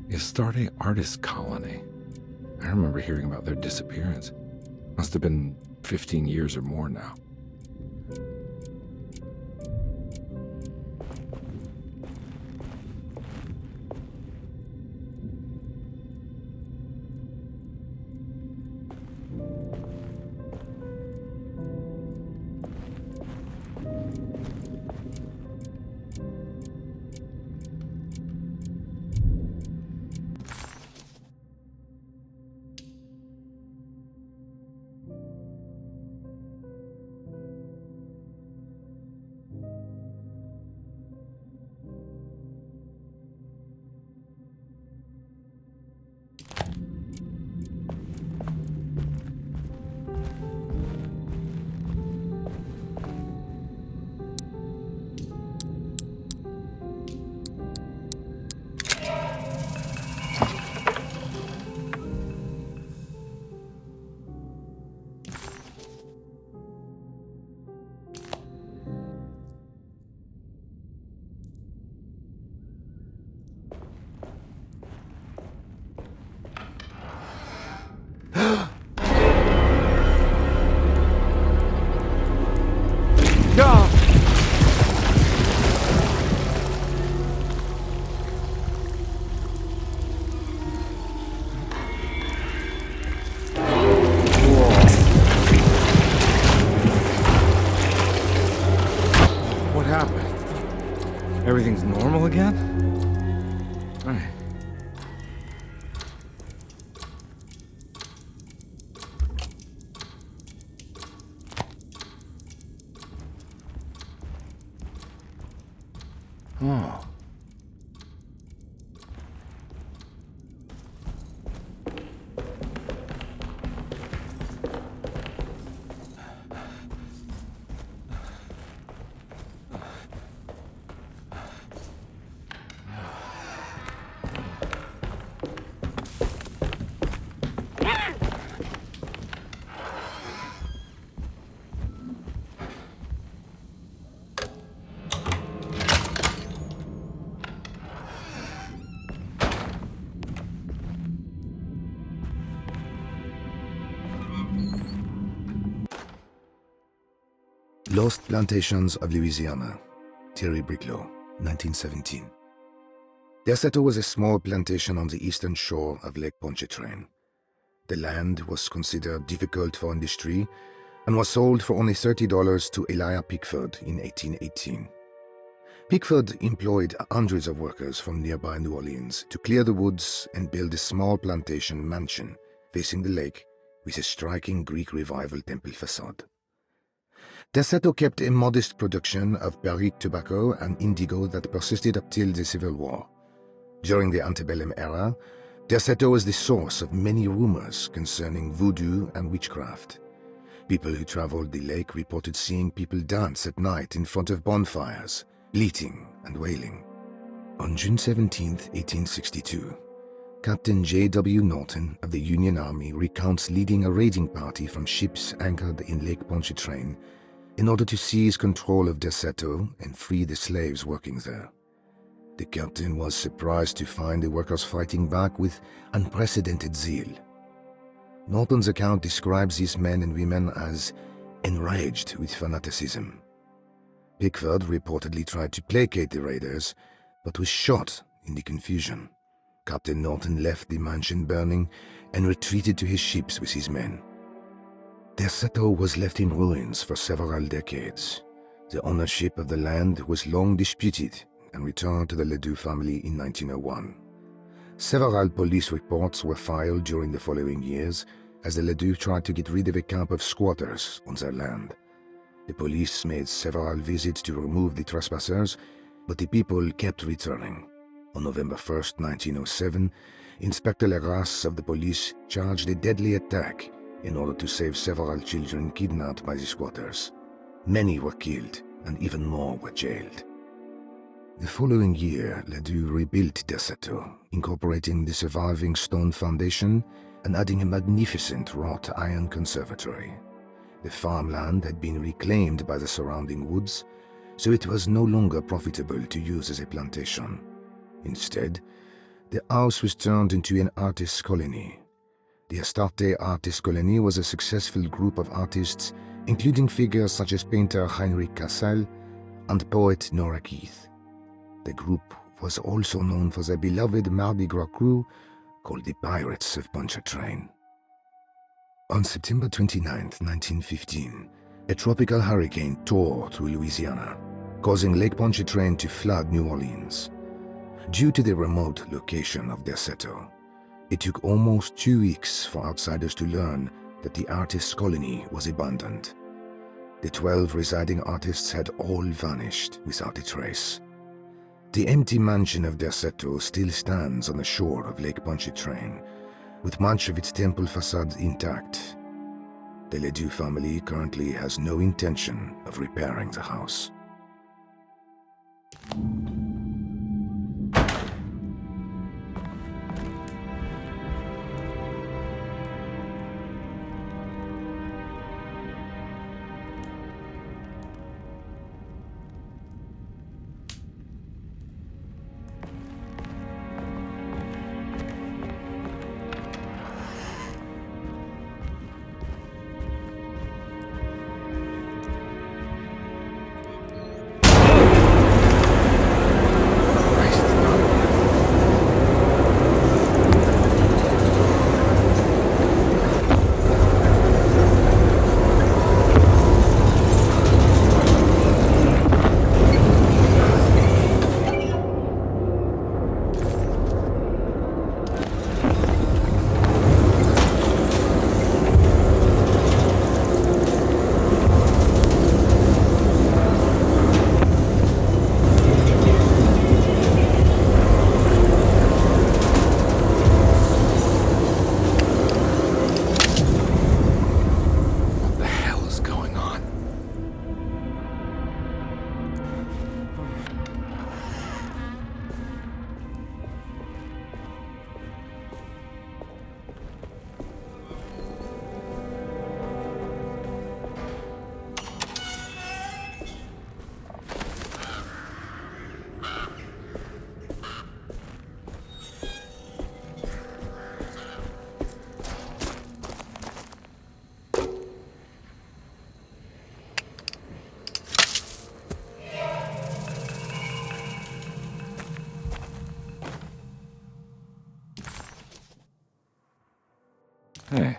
Astarte Artist Colony. I remember hearing about their disappearance. Must have been 15 years or more now. Everything's normal again? Right. Oh. Lost Plantations of Louisiana, Thierry Briclot, 1917. Derceto was a small plantation on the eastern shore of Lake Pontchartrain. The land was considered difficult for industry and was sold for only $30 to Elijah Pickford in 1818. Pickford employed hundreds of workers from nearby New Orleans to clear the woods and build a small plantation mansion facing the lake with a striking Greek Revival temple facade. Derceto kept a modest production of barrique tobacco and indigo that persisted up till the Civil War. During the antebellum era, Derceto was the source of many rumors concerning voodoo and witchcraft. People who traveled the lake reported seeing people dance at night in front of bonfires, bleating and wailing. On June 17, 1862, Captain J.W. Norton of the Union Army recounts leading a raiding party from ships anchored in Lake Pontchartrain in order to seize control of Derceto and free the slaves working there. The captain was surprised to find the workers fighting back with unprecedented zeal. Norton's account describes these men and women as enraged with fanaticism. Pickford reportedly tried to placate the raiders, but was shot in the confusion. Captain Norton left the mansion burning and retreated to his ships with his men. Derceto was left in ruins for several decades. The ownership of the land was long disputed and returned to the Ledoux family in 1901. Several police reports were filed during the following years as the Ledoux tried to get rid of a camp of squatters on their land. The police made several visits to remove the trespassers, but the people kept returning. On November 1, 1907, Inspector Legras of the police charged a deadly attack in order to save several children kidnapped by the squatters. Many were killed and even more were jailed. The following year, Ledoux rebuilt Derceto, incorporating the surviving stone foundation and adding a magnificent wrought iron conservatory. The farmland had been reclaimed by the surrounding woods, so it was no longer profitable to use as a plantation. Instead, the house was turned into an artist's colony. The Astarte Artist Colony was a successful group of artists, including figures such as painter Heinrich Cassel and poet Nora Keith. The group was also known for their beloved Mardi Gras crew called the Pirates of Pontchartrain. On September 29, 1915, a tropical hurricane tore through Louisiana, causing Lake Pontchartrain to flood New Orleans. Due to the remote location of Derceto, it took almost 2 weeks for outsiders to learn that the artist's colony was abandoned. The 12 residing artists had all vanished without a trace. The empty mansion of Derceto still stands on the shore of Lake Pontchartrain, with much of its temple facade intact. The Ledoux family currently has no intention of repairing the house. Hey.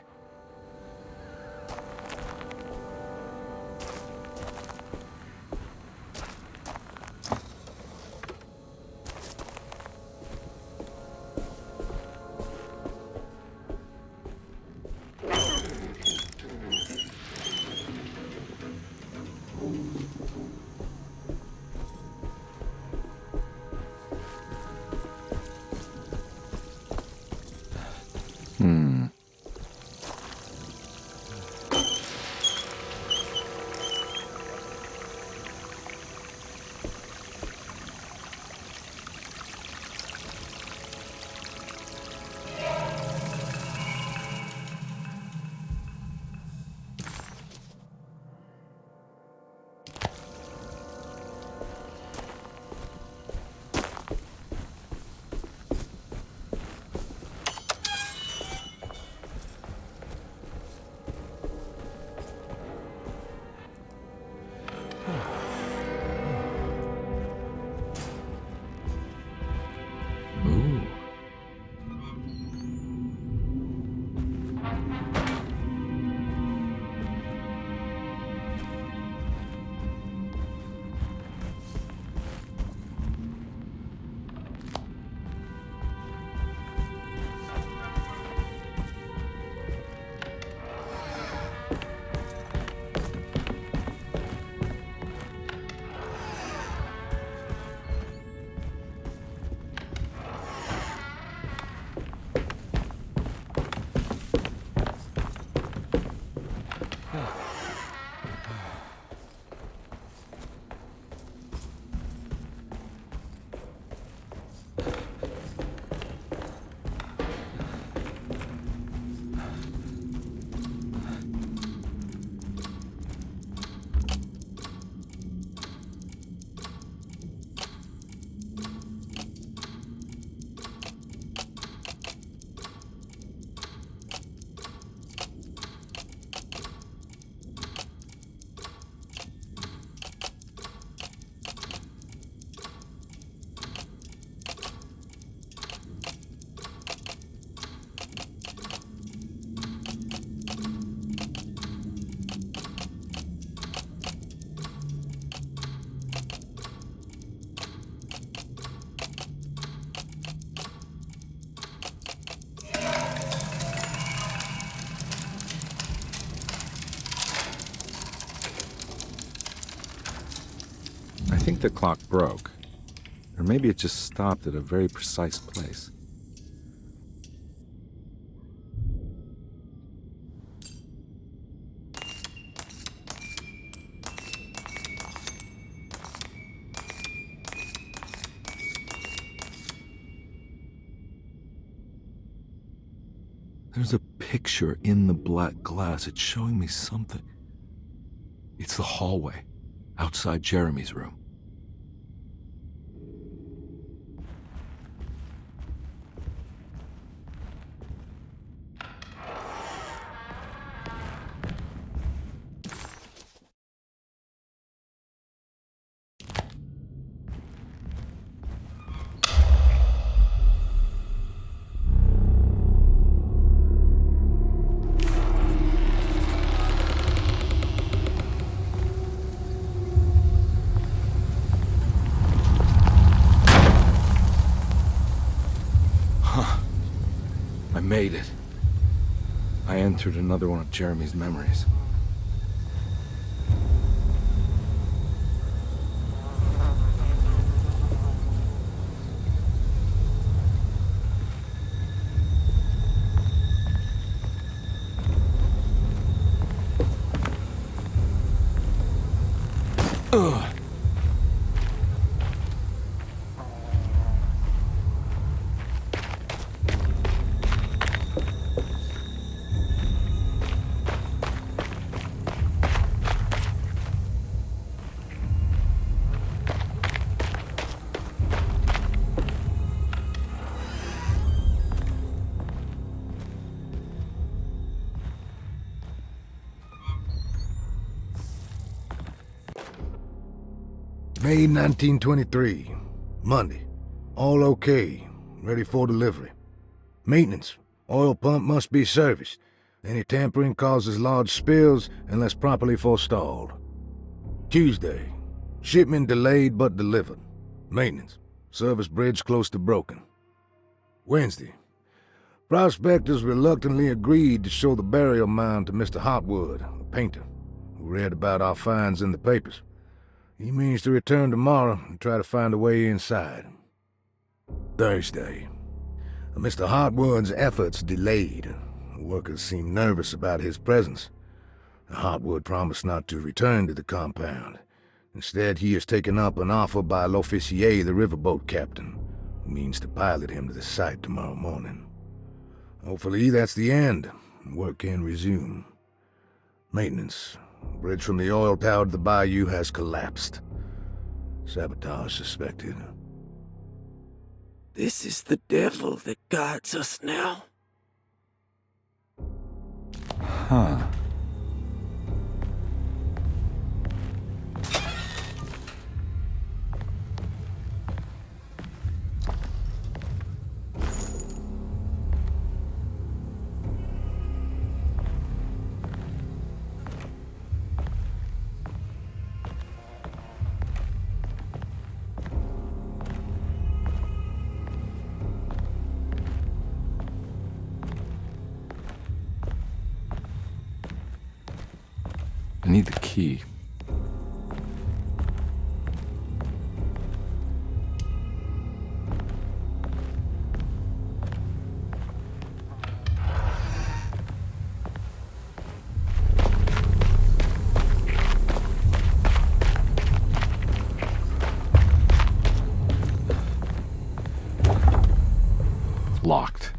think the clock broke. Or maybe it just stopped at a very precise place. There's a picture in the black glass. It's showing me something. It's the hallway outside Jeremy's room. I made it. I entered another one of Jeremy's memories. Ugh. May 1923. Monday. All okay. Ready for delivery. Maintenance. Oil pump must be serviced. Any tampering causes large spills unless properly forestalled. Tuesday. Shipment delayed but delivered. Maintenance. Service bridge close to broken. Wednesday. Prospectors reluctantly agreed to show the burial mound to Mr. Hartwood, a painter, who read about our finds in the papers. He means to return tomorrow and try to find a way inside. Thursday. Mr. Hartwood's efforts delayed. The workers seemed nervous about his presence. Hartwood promised not to return to the compound. Instead, he has taken up an offer by L'Officier, the riverboat captain, who means to pilot him to the site tomorrow morning. Hopefully that's the end. Work can resume. Maintenance. Bridge from the oil tower to the bayou has collapsed. Sabotage suspected. This is the devil that guides us now. Huh. I need the key. Locked.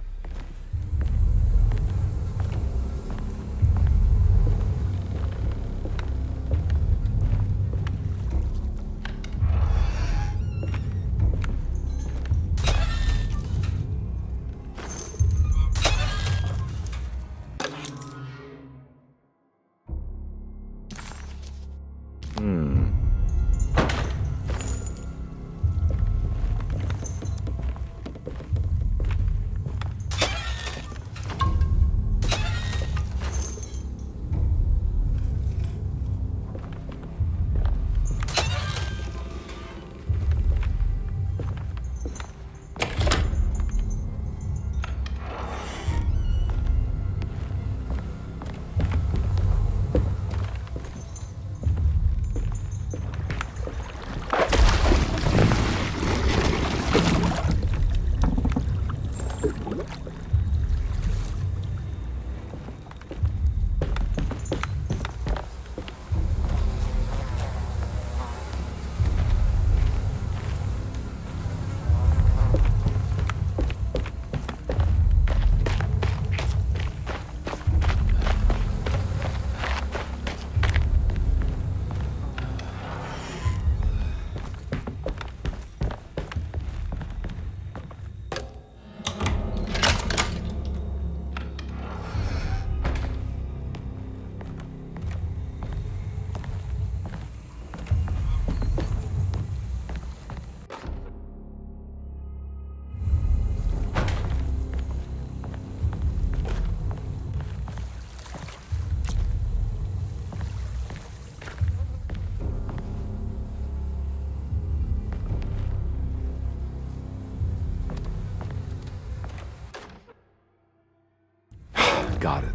Got it.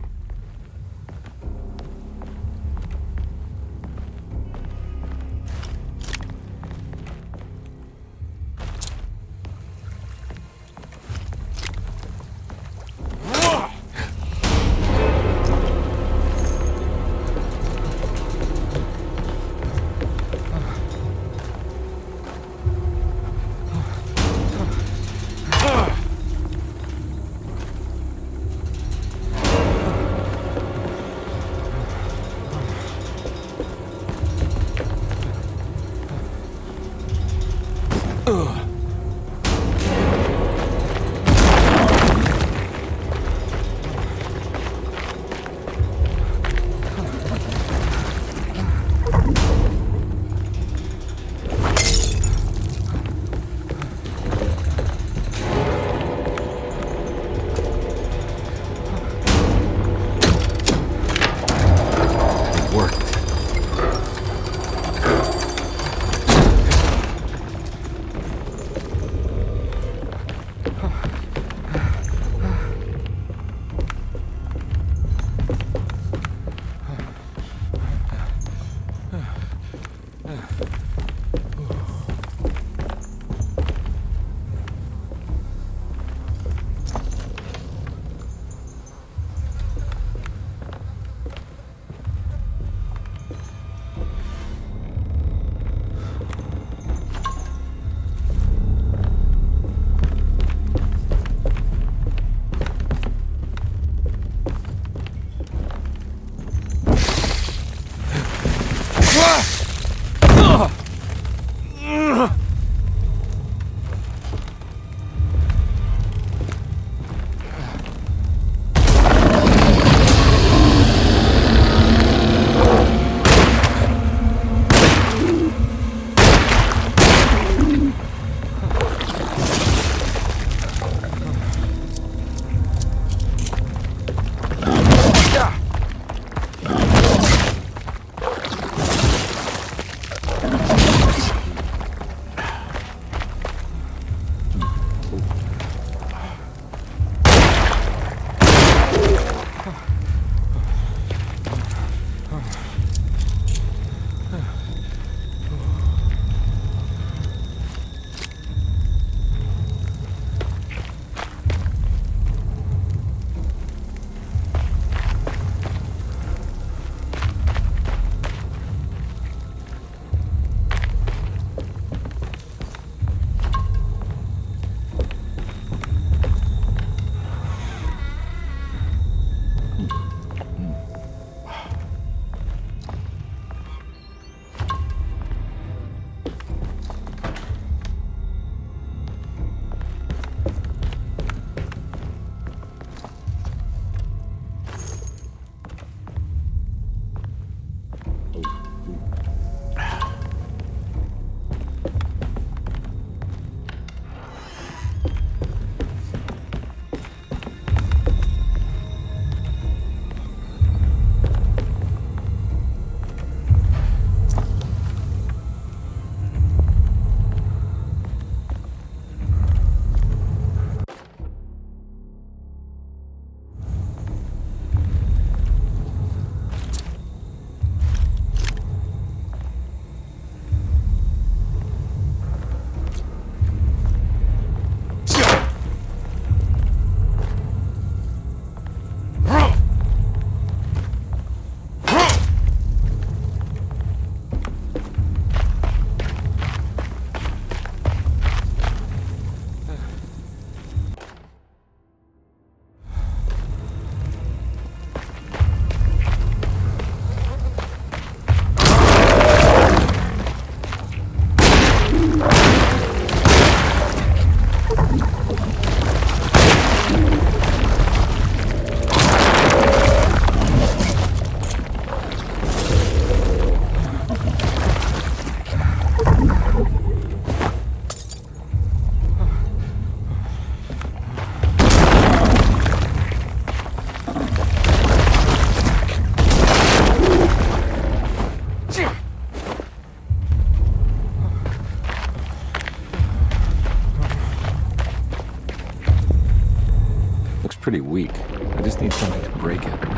pretty weak. I just need something to break it.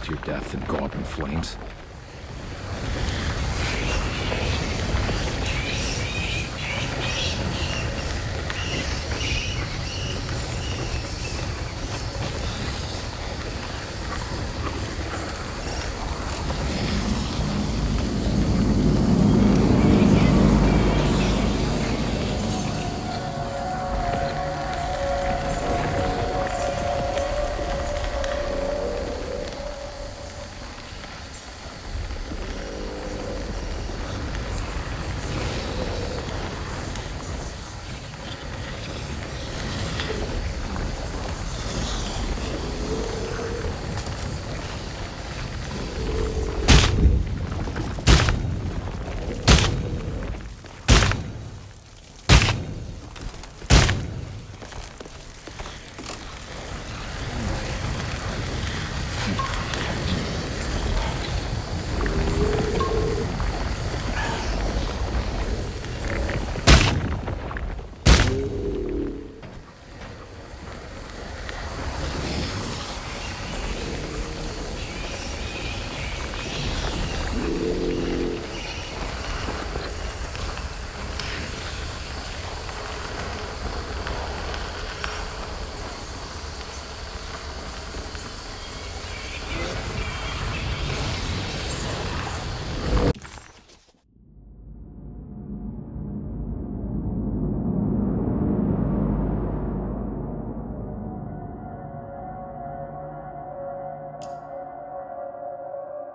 to your death and go up in flames.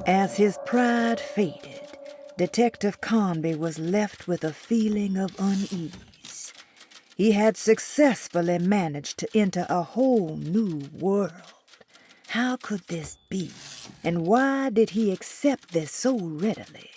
As his pride faded, Detective Carnby was left with a feeling of unease. He had successfully managed to enter a whole new world. How could this be? And why did he accept this so readily?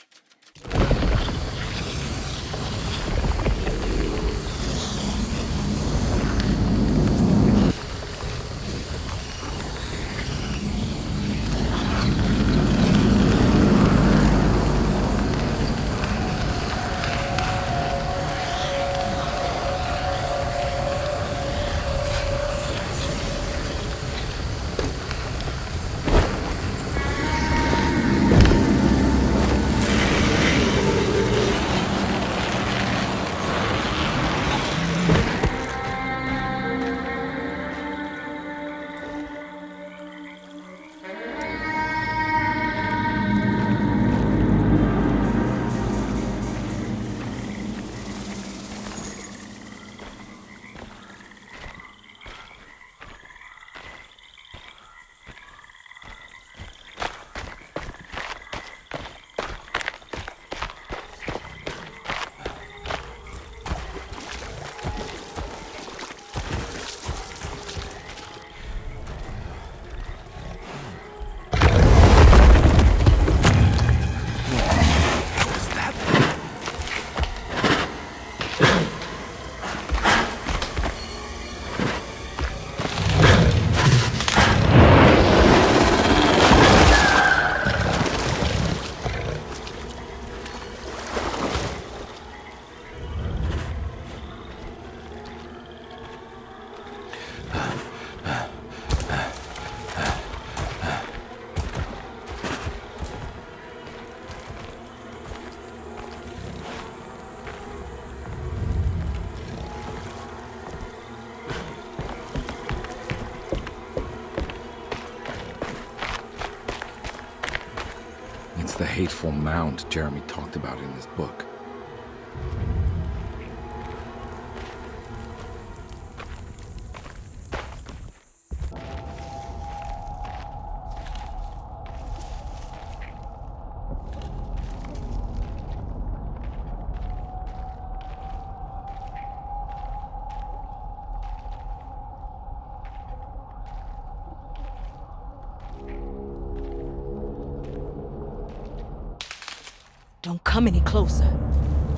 The hateful mound Jeremy talked about in his book. Don't come any closer.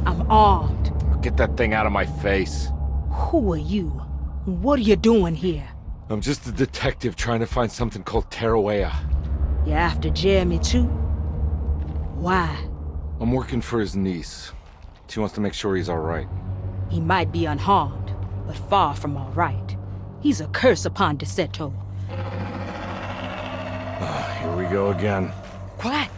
I'm armed. Get that thing out of my face. Who are you? What are you doing here? I'm just a detective trying to find something called Teroa. You're after Jeremy too? Why? I'm working for his niece. She wants to make sure he's alright. He might be unharmed, but far from alright. He's a curse upon Derceto. Here we go again. Quiet!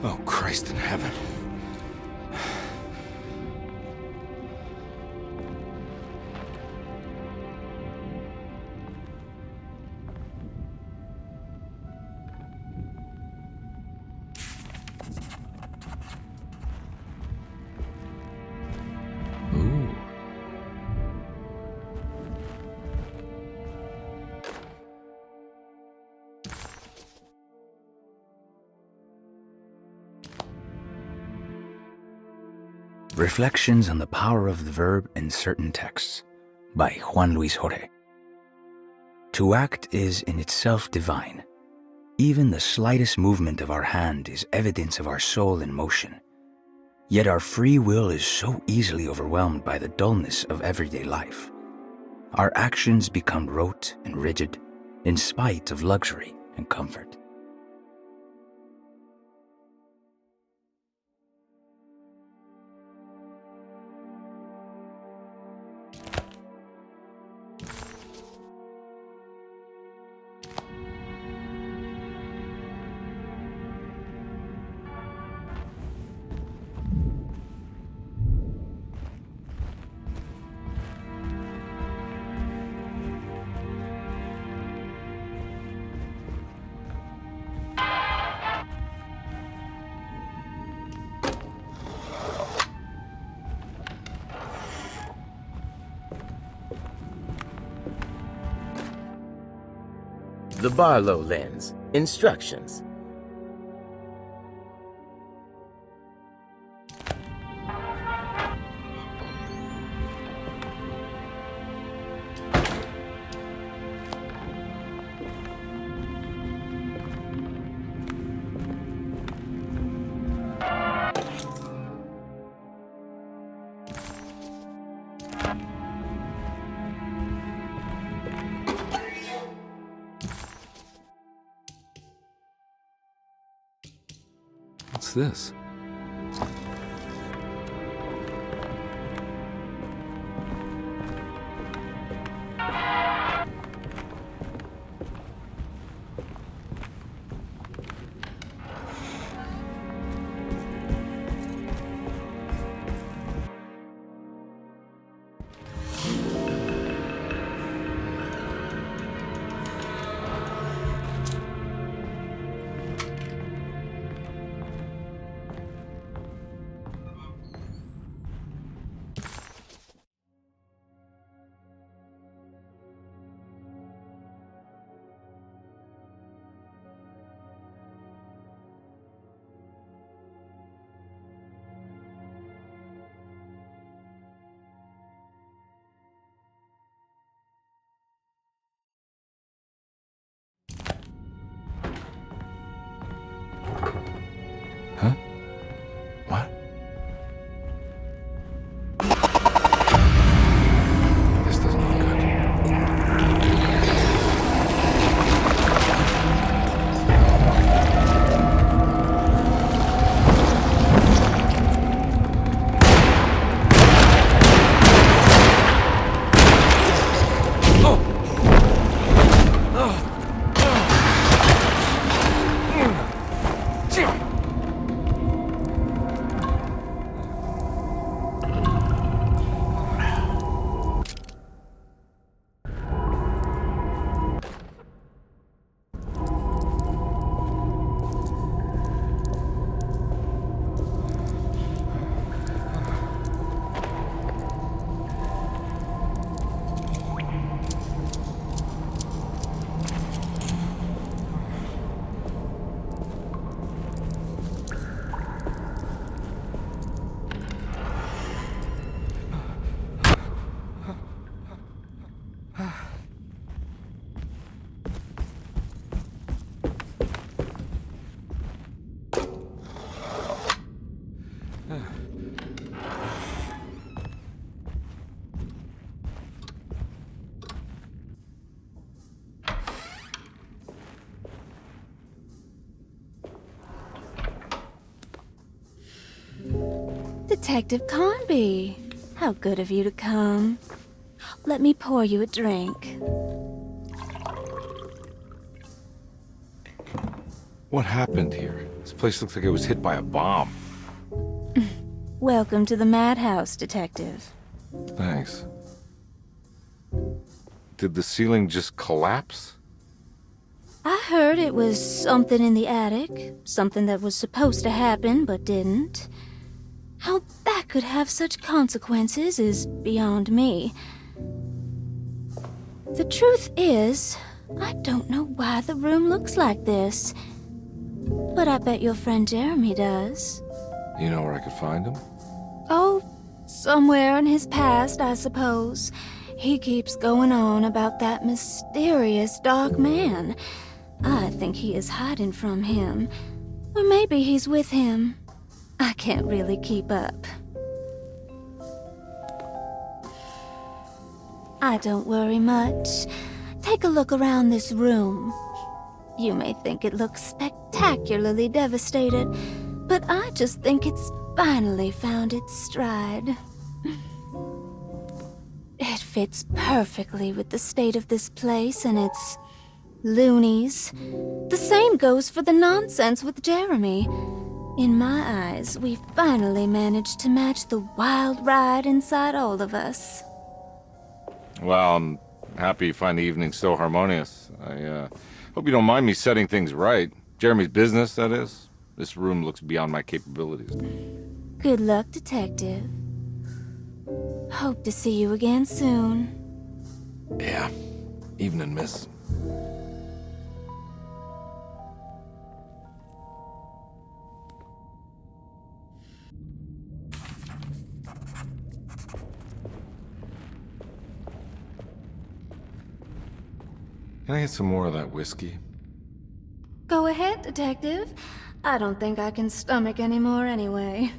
Oh, Christ in heaven. Ooh. Reflections on the Power of the Verb in Certain Texts by Juan Luis Jorge. To act is in itself divine. Even the slightest movement of our hand is evidence of our soul in motion. Yet our free will is so easily overwhelmed by the dullness of everyday life. Our actions become rote and rigid, in spite of luxury and comfort. The Barlow lens. Instructions. What's this? Detective Carnby. How good of you to come. Let me pour you a drink. What happened here? This place looks like it was hit by a bomb. Welcome to the madhouse, Detective. Thanks. Did the ceiling just collapse? I heard it was something in the attic. Something that was supposed to happen, but didn't. How that could have such consequences is beyond me. The truth is, I don't know why the room looks like this. But I bet your friend Jeremy does. You know where I could find him? Oh, somewhere in his past, I suppose. He keeps going on about that mysterious dark man. I think he is hiding from him. Or maybe he's with him. I can't really keep up. I don't worry much. Take a look around this room. You may think it looks spectacularly devastated, but I just think it's finally found its stride. It fits perfectly with the state of this place and its loonies. The same goes for the nonsense with Jeremy. In my eyes, we've finally managed to match the wild ride inside all of us. Well, I'm happy you find the evening so harmonious. I hope you don't mind me setting things right. Jeremy's business, that is. This room looks beyond my capabilities. Good luck, Detective. Hope to see you again soon. Yeah. Evening, miss. Can I get some more of that whiskey? Go ahead, Detective. I don't think I can stomach any more anyway.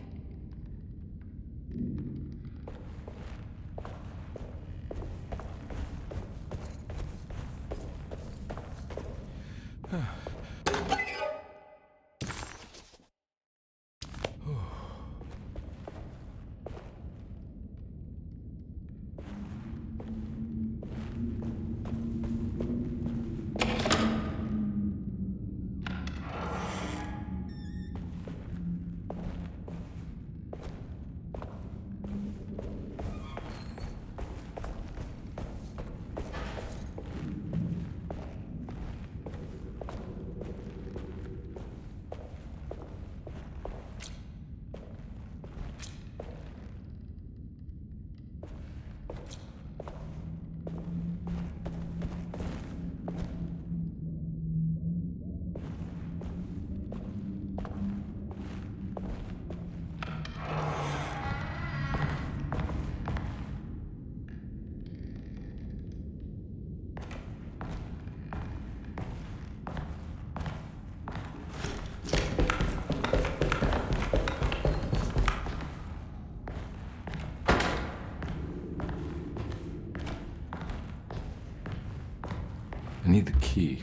I need the key.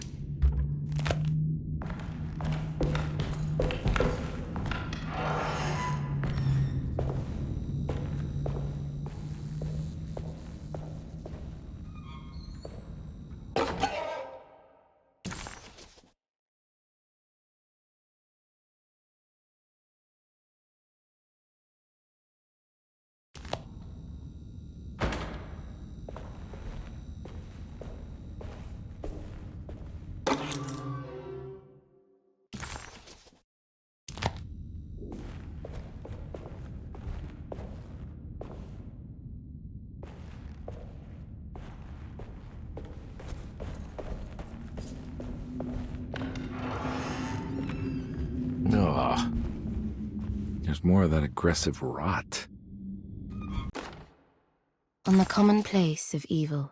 Ugh. There's more of that aggressive rot. On the commonplace of evil.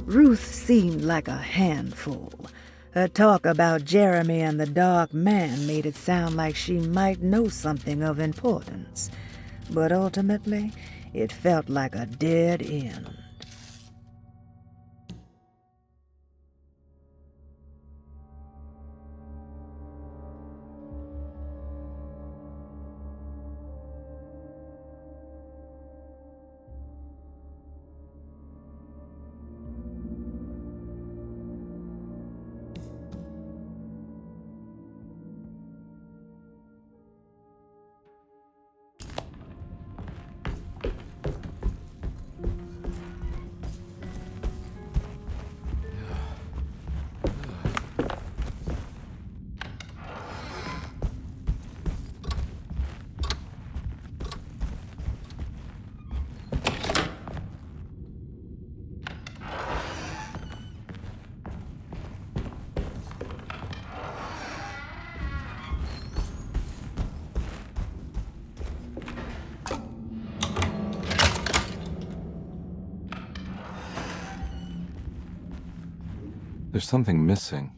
Ruth seemed like a handful. Her talk about Jeremy and the Dark Man made it sound like she might know something of importance. But ultimately, it felt like a dead end. There's something missing.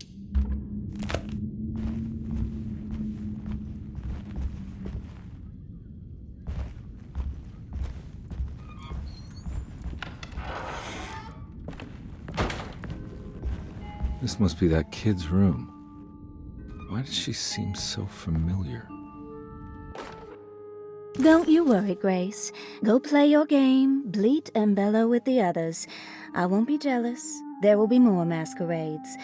This must be that kid's room. Why does she seem so familiar? Don't you worry, Grace. Go play your game, bleat and bellow with the others. I won't be jealous. There will be more masquerades.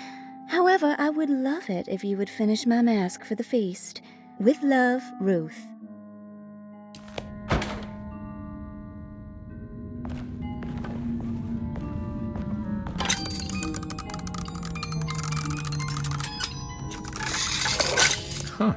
However, I would love it if you would finish my mask for the feast. With love, Ruth. Huh.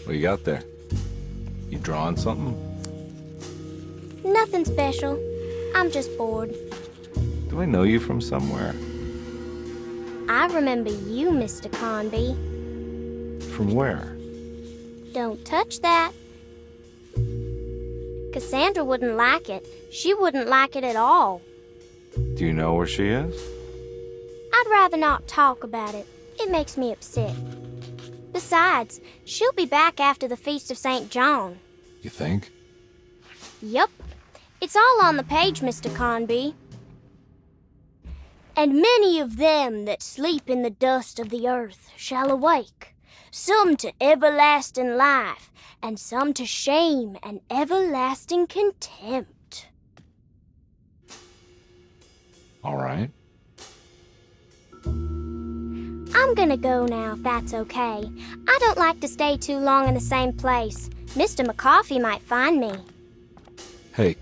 What you got there? You drawing something? Nothing special. I'm just bored. Do I know you from somewhere? I remember you, Mr. Carnby. From where? Don't touch that. Cassandra wouldn't like it. She wouldn't like it at all. Do you know where she is? I'd rather not talk about it. It makes me upset. Besides, she'll be back after the Feast of St. John. You think? Yup. It's all on the page, Mr. Carnby. And many of them that sleep in the dust of the earth shall awake, some to everlasting life, and some to shame and everlasting contempt. All right. I'm gonna go now, if that's okay. I don't like to stay too long in the same place. Mr. McCoffey might find me. Hey.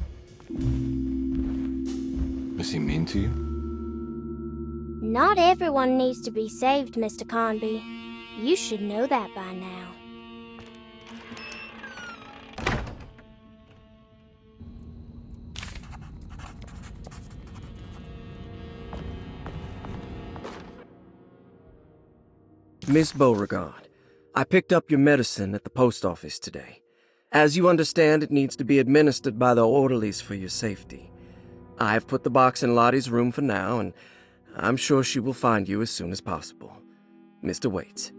Is he mean to you? Not everyone needs to be saved, Mr. Carnby. You should know that by now. Miss Beauregard, I picked up your medicine at the post office today. As you understand, it needs to be administered by the orderlies for your safety. I have put the box in Lottie's room for now, and I'm sure she will find you as soon as possible. Mr. Waits.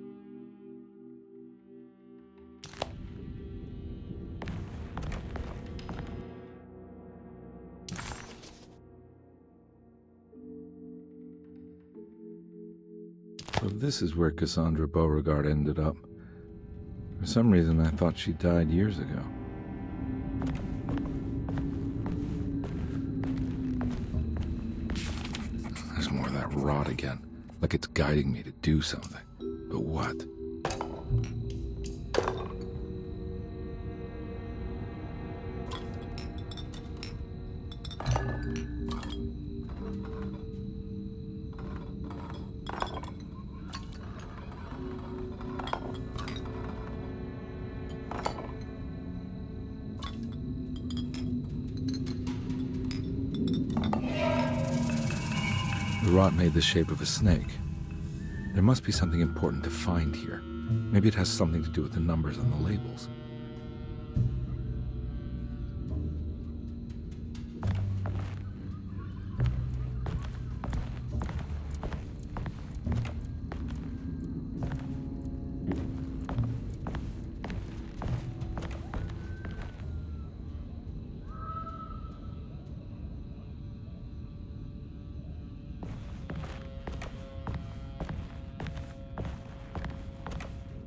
So this is where Cassandra Beauregard ended up. For some reason, I thought she died years ago. There's more of that rot again. Like it's guiding me to do something. But what? The rot made the shape of a snake. There must be something important to find here. Maybe it has something to do with the numbers on the labels.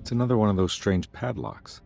It's another one of those strange padlocks.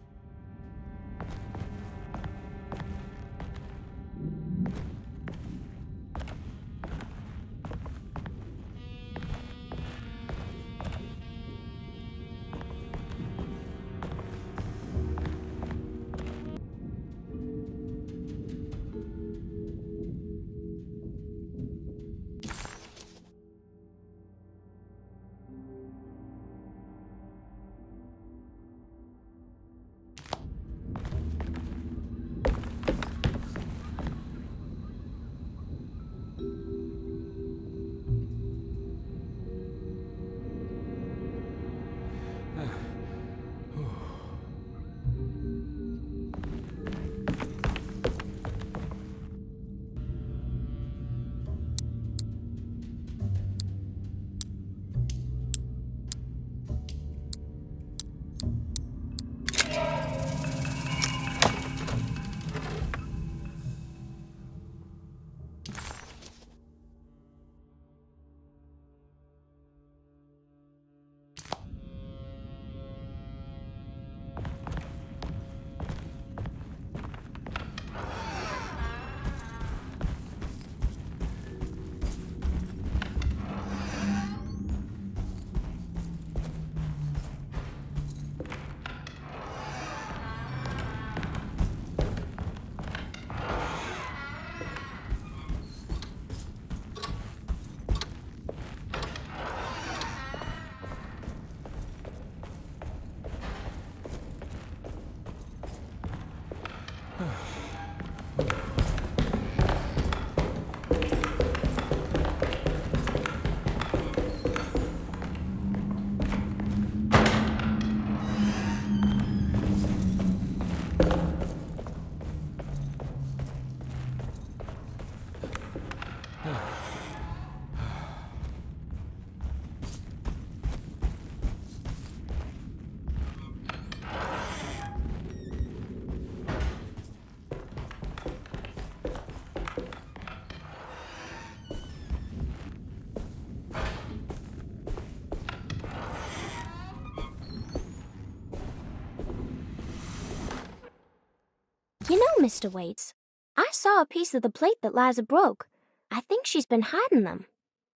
You know, Mr. Waits, I saw a piece of the plate that Liza broke. I think she's been hiding them.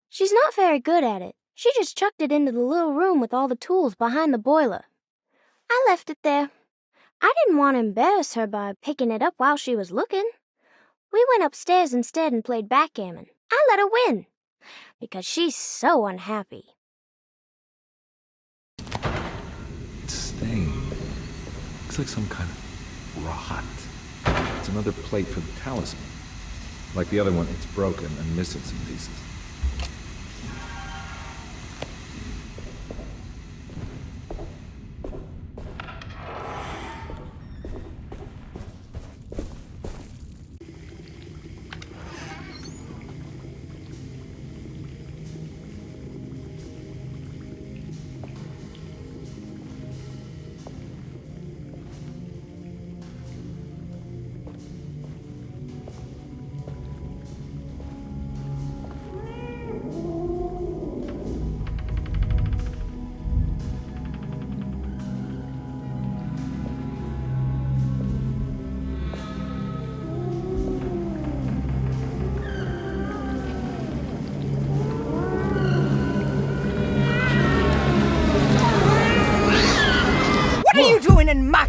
She's not very good at it. She just chucked it into the little room with all the tools behind the boiler. I left it there. I didn't want to embarrass her by picking it up while she was looking. We went upstairs instead and played backgammon. I let her win, because she's so unhappy. It's stained. Looks like some kind of rot. It's another plate for the talisman. Like the other one, it's broken and missing some pieces.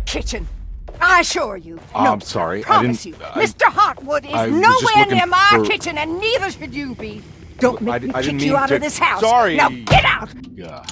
kitchen. I assure you. No, I'm sorry. Promise you. Mr. Hartwood is I was just nowhere looking near my for- kitchen, and neither should you be. Don't make me I didn't kick you mean out to- of this house. Sorry. Now get out! Yeah.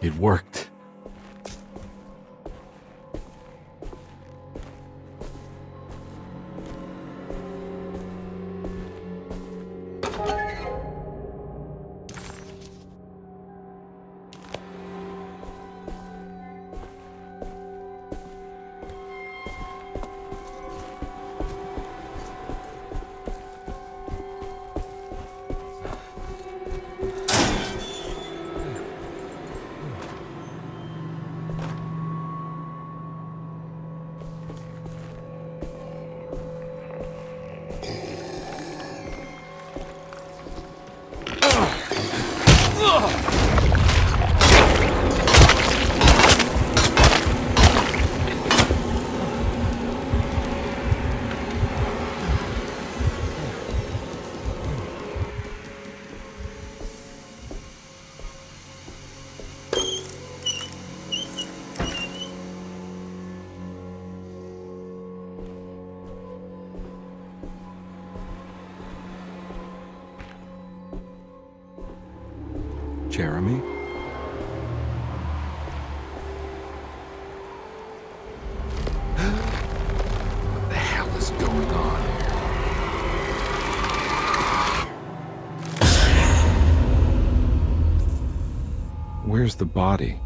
It worked. Jeremy? What the hell is going on here? Where's the body?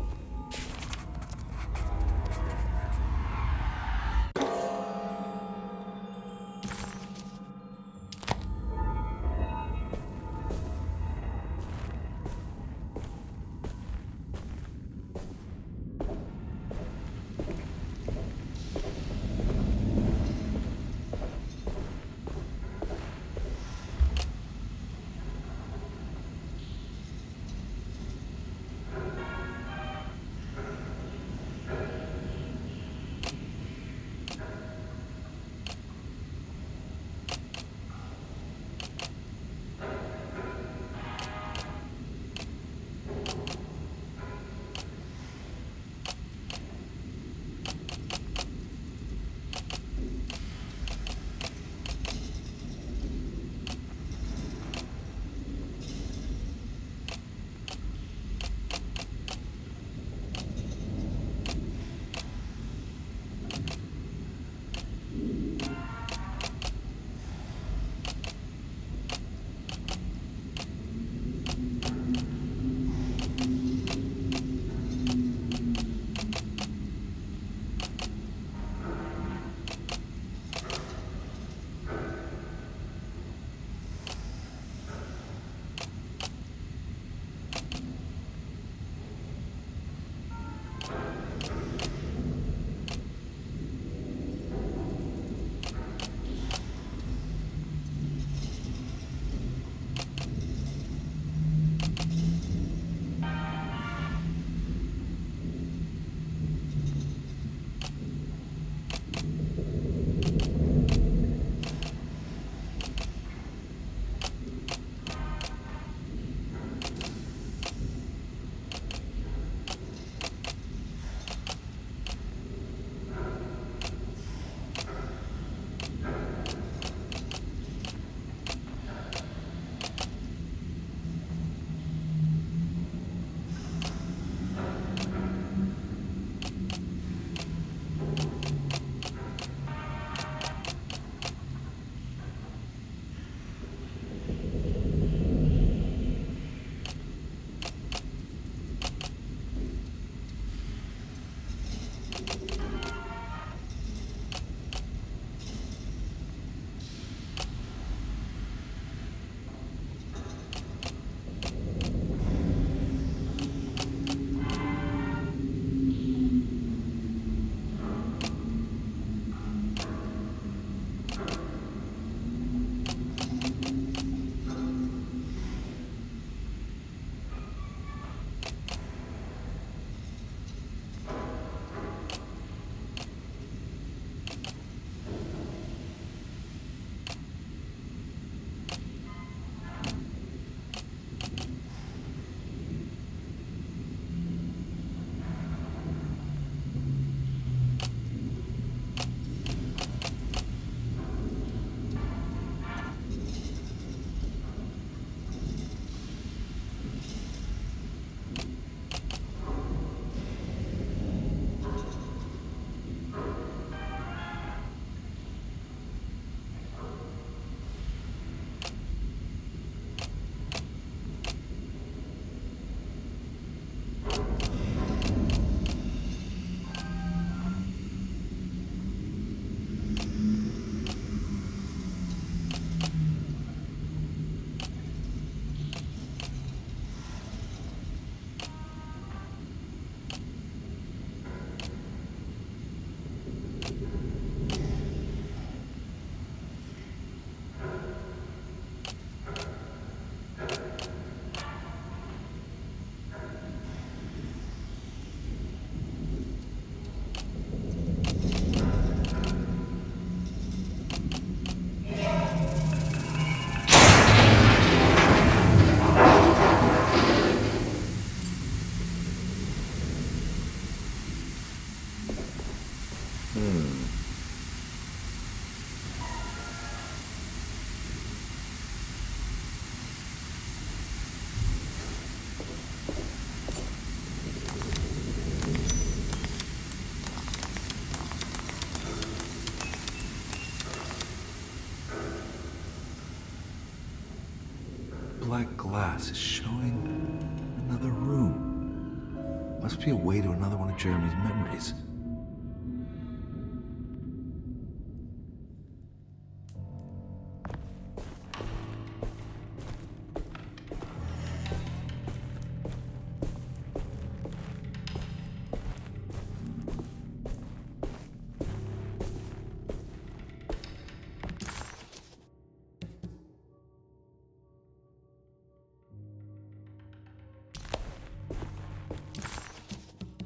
black glass is showing another room. Must be a way to another one of Jeremy's memories.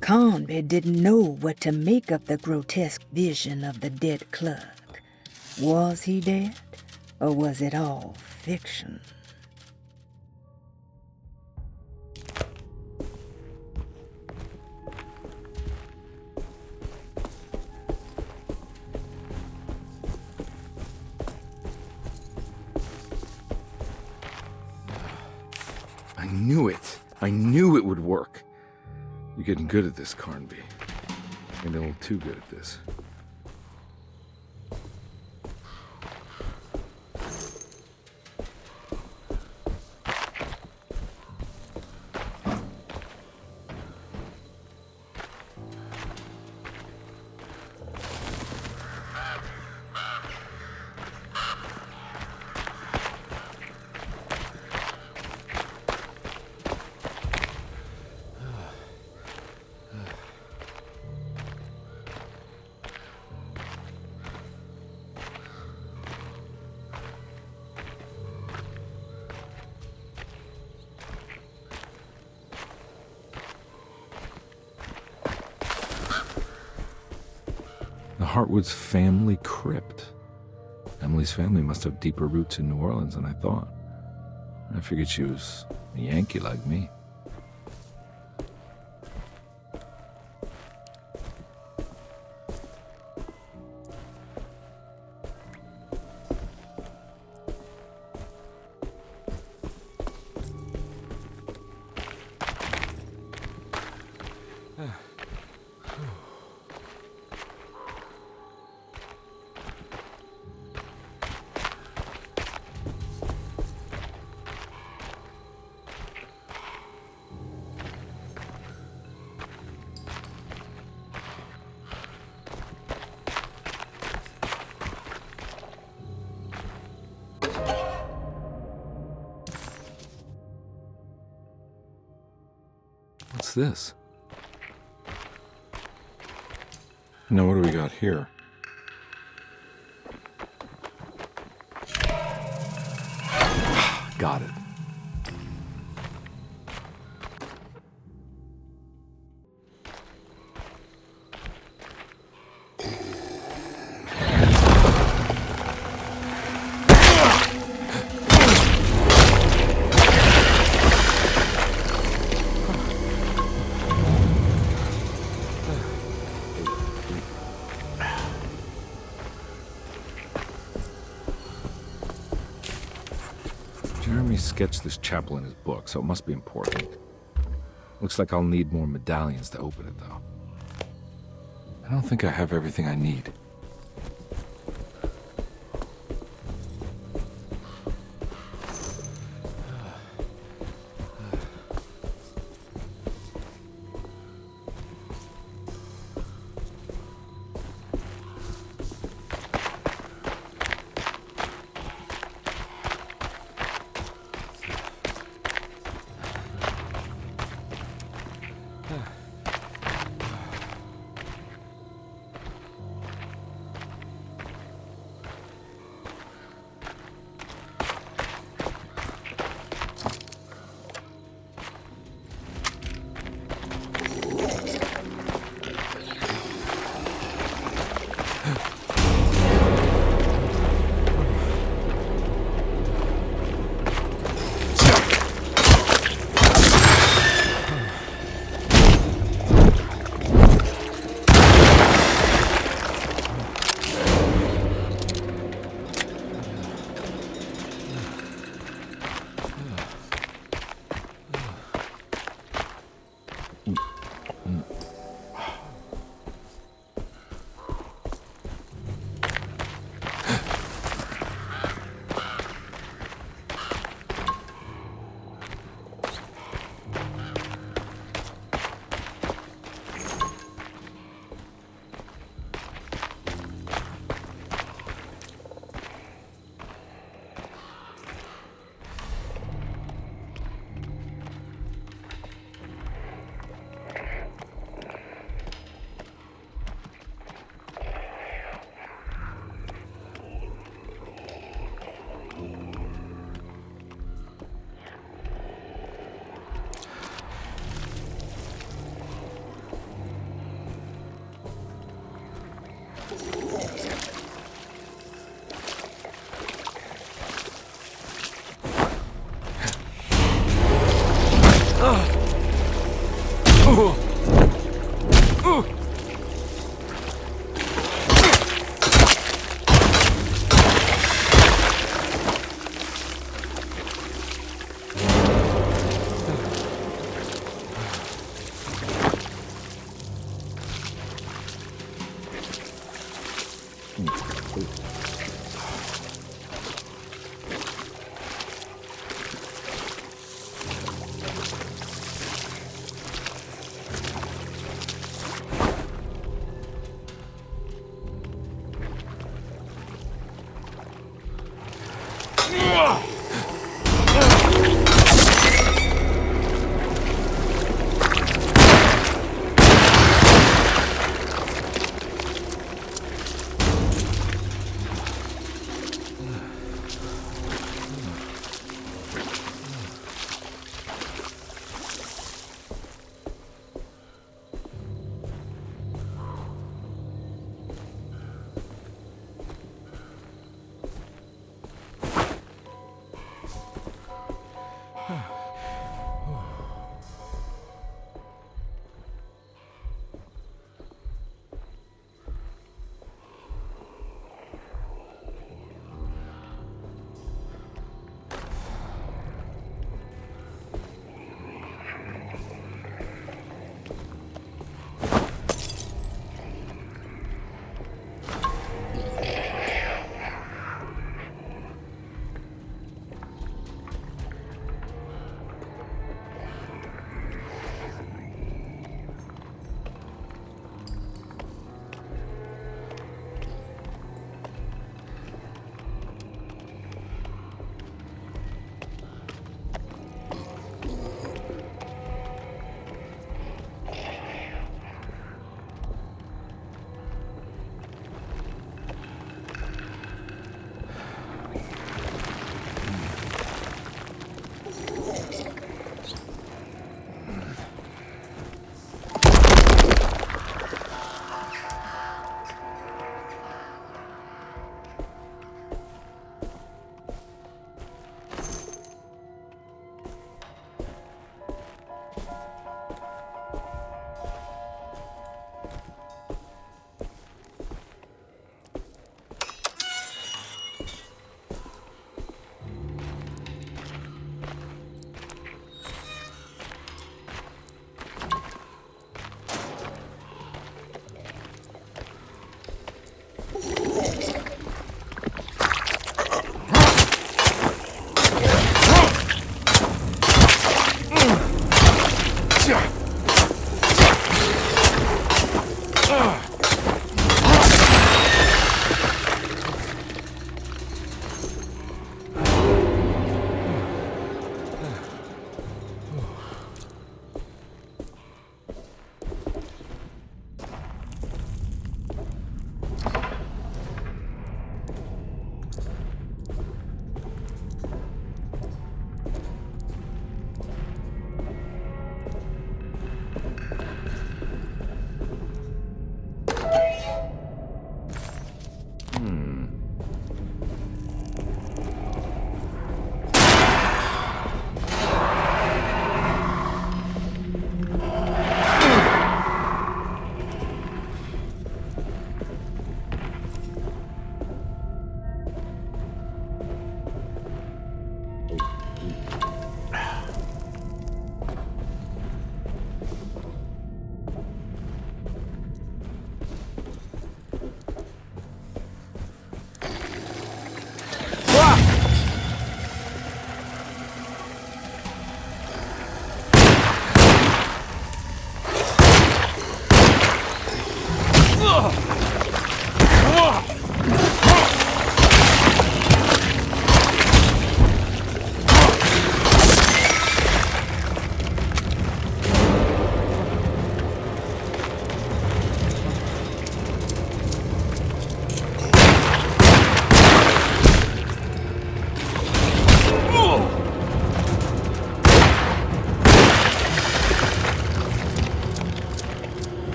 Carnby didn't know what to make of the grotesque vision of the dead clerk. Was he dead, or was it all fiction? I knew it. I knew it would work. You're getting good at this, Carnby. Maybe a little too good at this. The Hartwood's family crypt. Emily's family must have deeper roots in New Orleans than I thought. I figured she was a Yankee like me. What's this? Now, what do we got here? Got it. Jeremy sketched this chapel in his book, so it must be important. Looks like I'll need more medallions to open it, though. I don't think I have everything I need.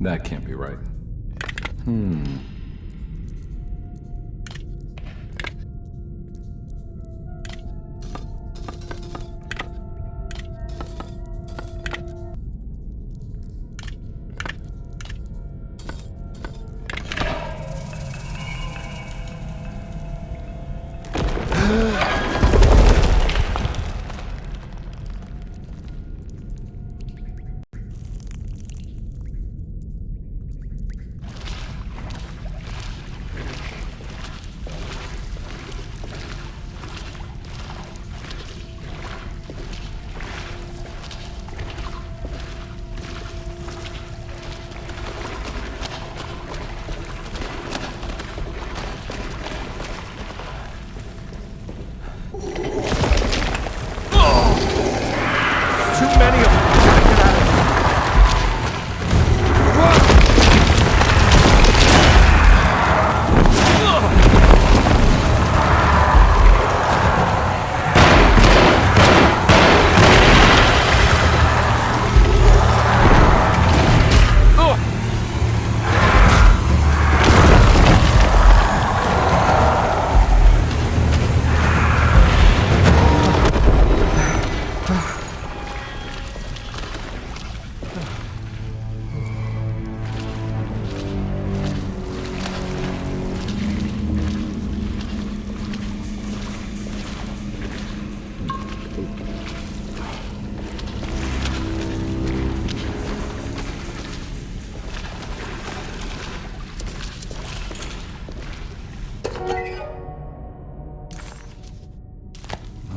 That can't be right.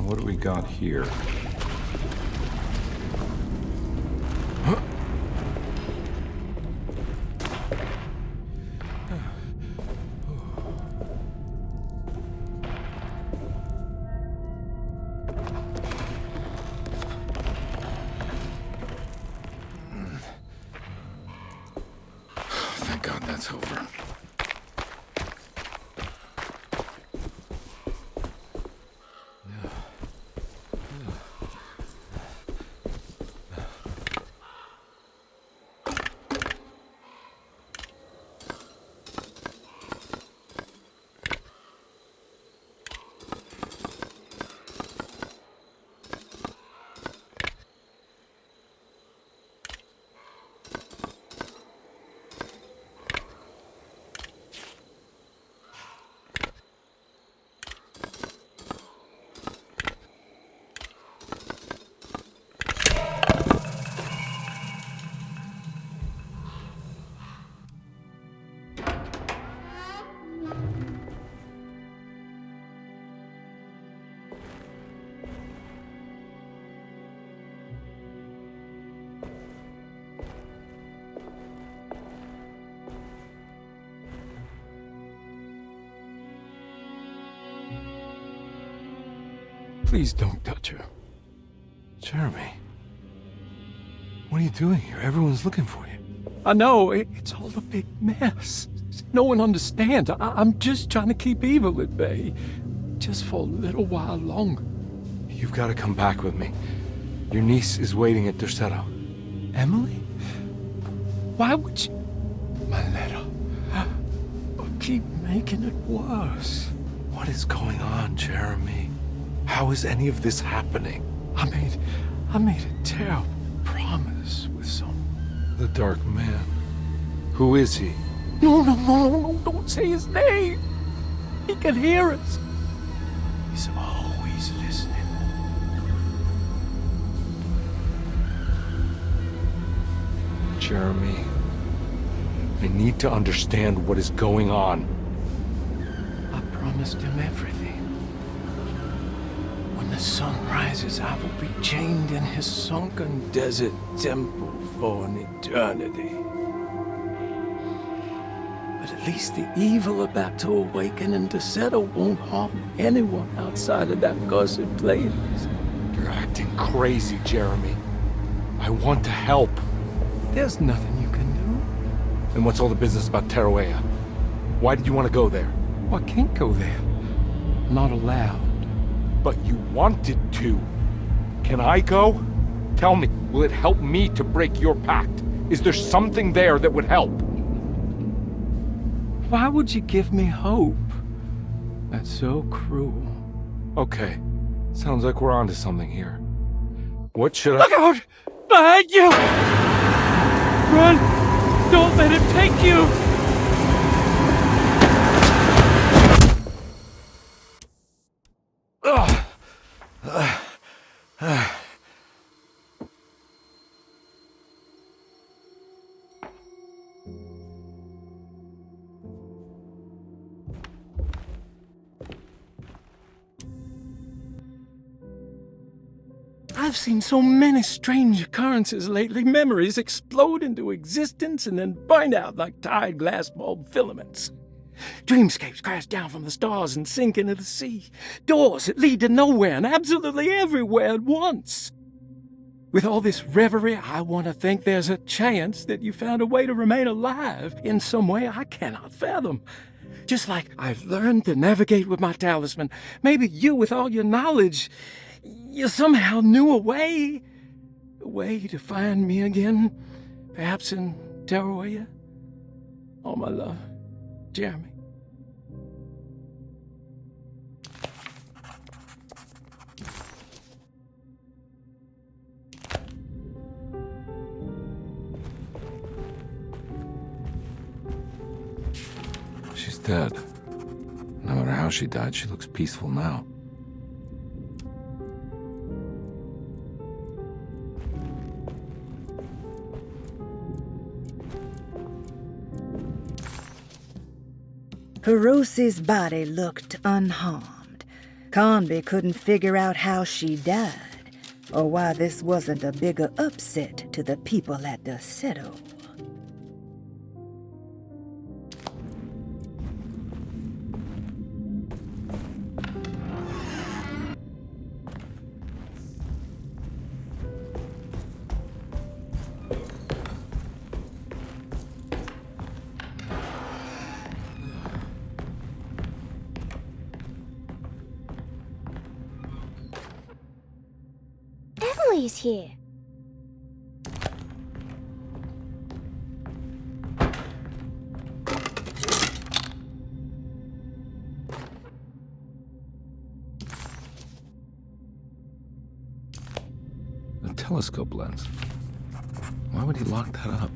What do we got here? Thank God that's over. Please don't touch her. Jeremy. What are you doing here? Everyone's looking for you. I know, it's all a big mess. No one understands. I'm just trying to keep evil at bay. just for a little while longer. You've got to come back with me. Your niece is waiting at Derceto. Emily? Why would you... My letter. Keep making it worse. What is going on, Jeremy? How is any of this happening? I made a terrible promise with someone. The Dark Man. Who is he? No, don't say his name. He can hear us. He's always listening. Jeremy, I need to understand what is going on. I promised him everything. When the sun rises, I will be chained in his sunken desert temple for an eternity. But at least the evil about to awaken in Derceto won't harm anyone outside of that cursed place. You're acting crazy, Jeremy. I want to help. There's nothing you can do. And what's all the business about Teroa? Why did you want to go there? Well, I can't go there. I'm not allowed. But you wanted to. Can I go? Tell me, will it help me to break your pact? Is there something there that would help? Why would you give me hope? That's so cruel. Okay. Sounds like we're onto something here. What should I... Look out! Behind you! Run! Don't let him take you! I've seen so many strange occurrences lately. Memories explode into existence and then burn out like tired glass bulb filaments. Dreamscapes crash down from the stars and sink into the sea. Doors that lead to nowhere and absolutely everywhere at once. With all this reverie, I want to think there's a chance that you found a way to remain alive in some way I cannot fathom. Just like I've learned to navigate with my talisman. Maybe you, with all your knowledge, you somehow knew a way to find me again, perhaps in Teroa. All my love, Jeremy. She's dead. No matter how she died, she looks peaceful now. Hirosi's body looked unharmed. Carnby couldn't figure out how she died, or why this wasn't a bigger upset to the people at Derceto. Emily's here. A telescope lens. Why would he lock that up?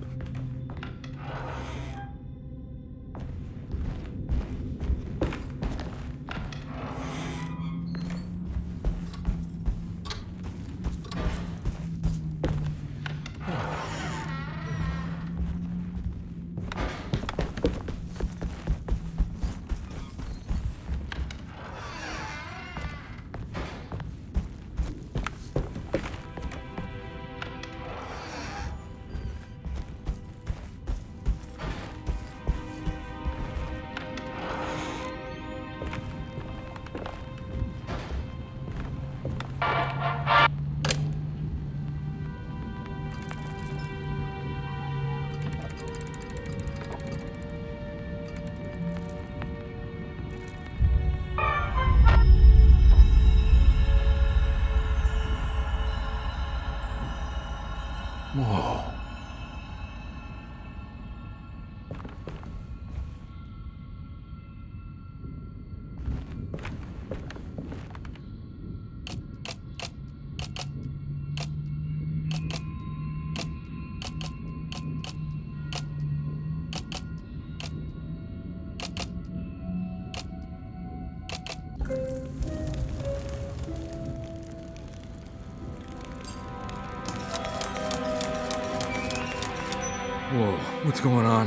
Whoa, what's going on?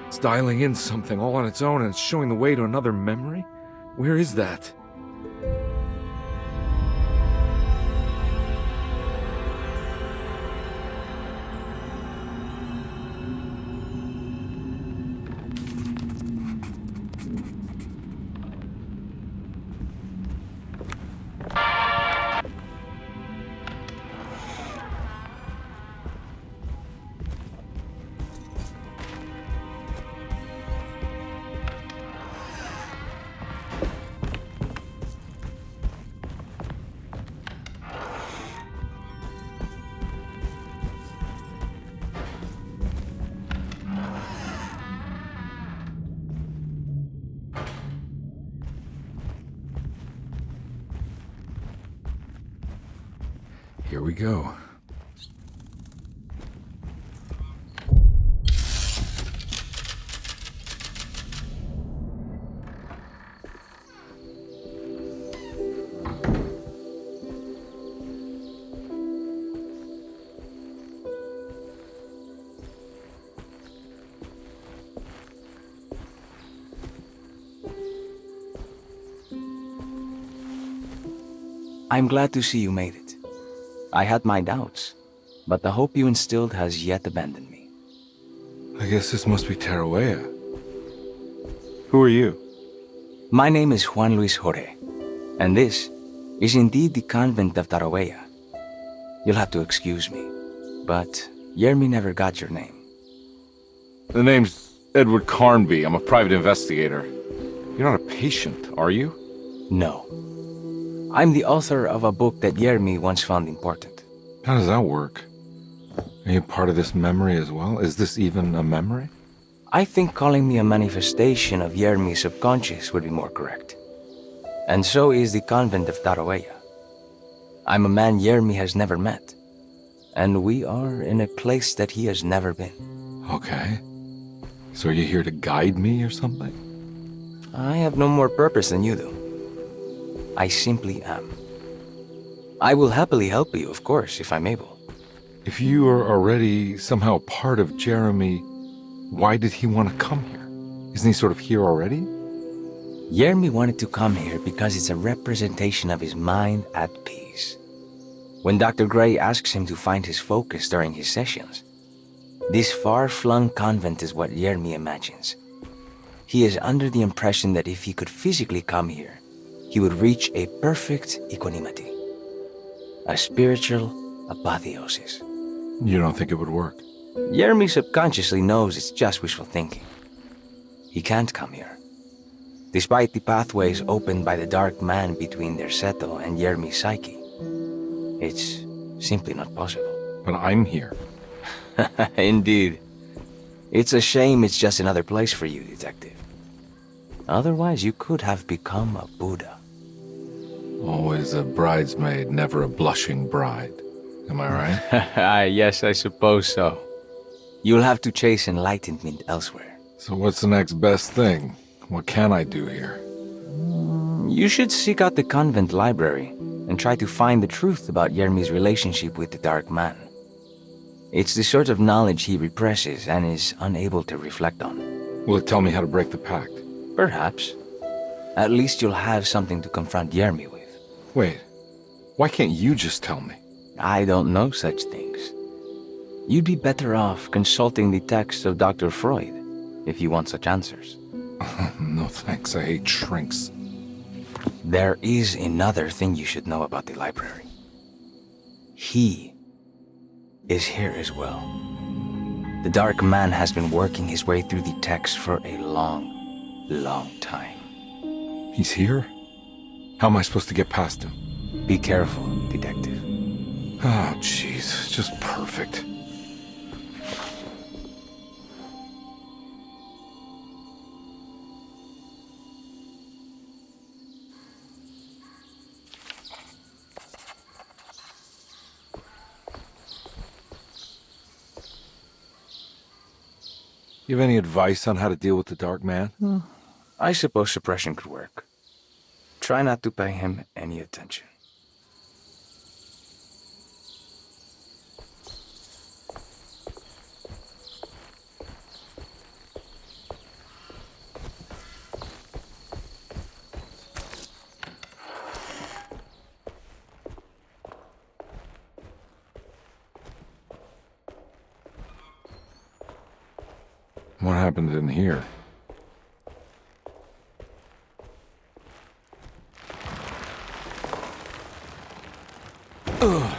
It's dialing in something all on its own and it's showing the way to another memory? Where is that? Here we go. I'm glad to see you made it. I had my doubts, but the hope you instilled has yet abandoned me. I guess this must be Teroa. Who are you? My name is Juan Luis Jorge, and this is indeed the convent of Teroa. You'll have to excuse me, but Yermi never got your name. The name's Edward Carnby. I'm a private investigator. You're not a patient, are you? No. I'm the author of a book that Yermi once found important. How does that work? Are you part of this memory as well? Is this even a memory? I think calling me a manifestation of Yermi's subconscious would be more correct. And so is the convent of Teroa. I'm a man Yermi has never met, and we are in a place that he has never been. Okay. So are you here to guide me or something? I have no more purpose than you do. I simply am. I will happily help you, of course, if I'm able. If you are already somehow part of Jeremy, why did he want to come here? Isn't he sort of here already? Yermi wanted to come here because it's a representation of his mind at peace. When Dr. Gray asks him to find his focus during his sessions, this far-flung convent is what Yermi imagines. He is under the impression that if he could physically come here, he would reach a perfect equanimity, a spiritual apotheosis. You don't think it would work? Yermi subconsciously knows it's just wishful thinking. He can't come here. Despite the pathways opened by the dark man between Derceto and Yermi's psyche, it's simply not possible. But I'm here. Indeed. It's a shame it's just another place for you, Detective. Otherwise, you could have become a Buddha. Always a bridesmaid, never a blushing bride. Am I right? Yes, I suppose so. You'll have to chase enlightenment elsewhere. So what's the next best thing? What can I do here? You should seek out the convent library and try to find the truth about Yermi's relationship with the Dark Man. It's the sort of knowledge he represses and is unable to reflect on. Will it tell me how to break the pact? Perhaps. At least you'll have something to confront Yermi with. Wait, why can't you just tell me? I don't know such things. You'd be better off consulting the text of Dr. Freud if you want such answers. No thanks, I hate shrinks. There is another thing you should know about the library. He is here as well. The Dark Man has been working his way through the text for a long time. He's here? How am I supposed to get past him? Be careful, Detective. Oh, jeez, just perfect. You have any advice on how to deal with the Dark Man? I suppose suppression could work. Try not to pay him any attention. What happened in here? Ugh.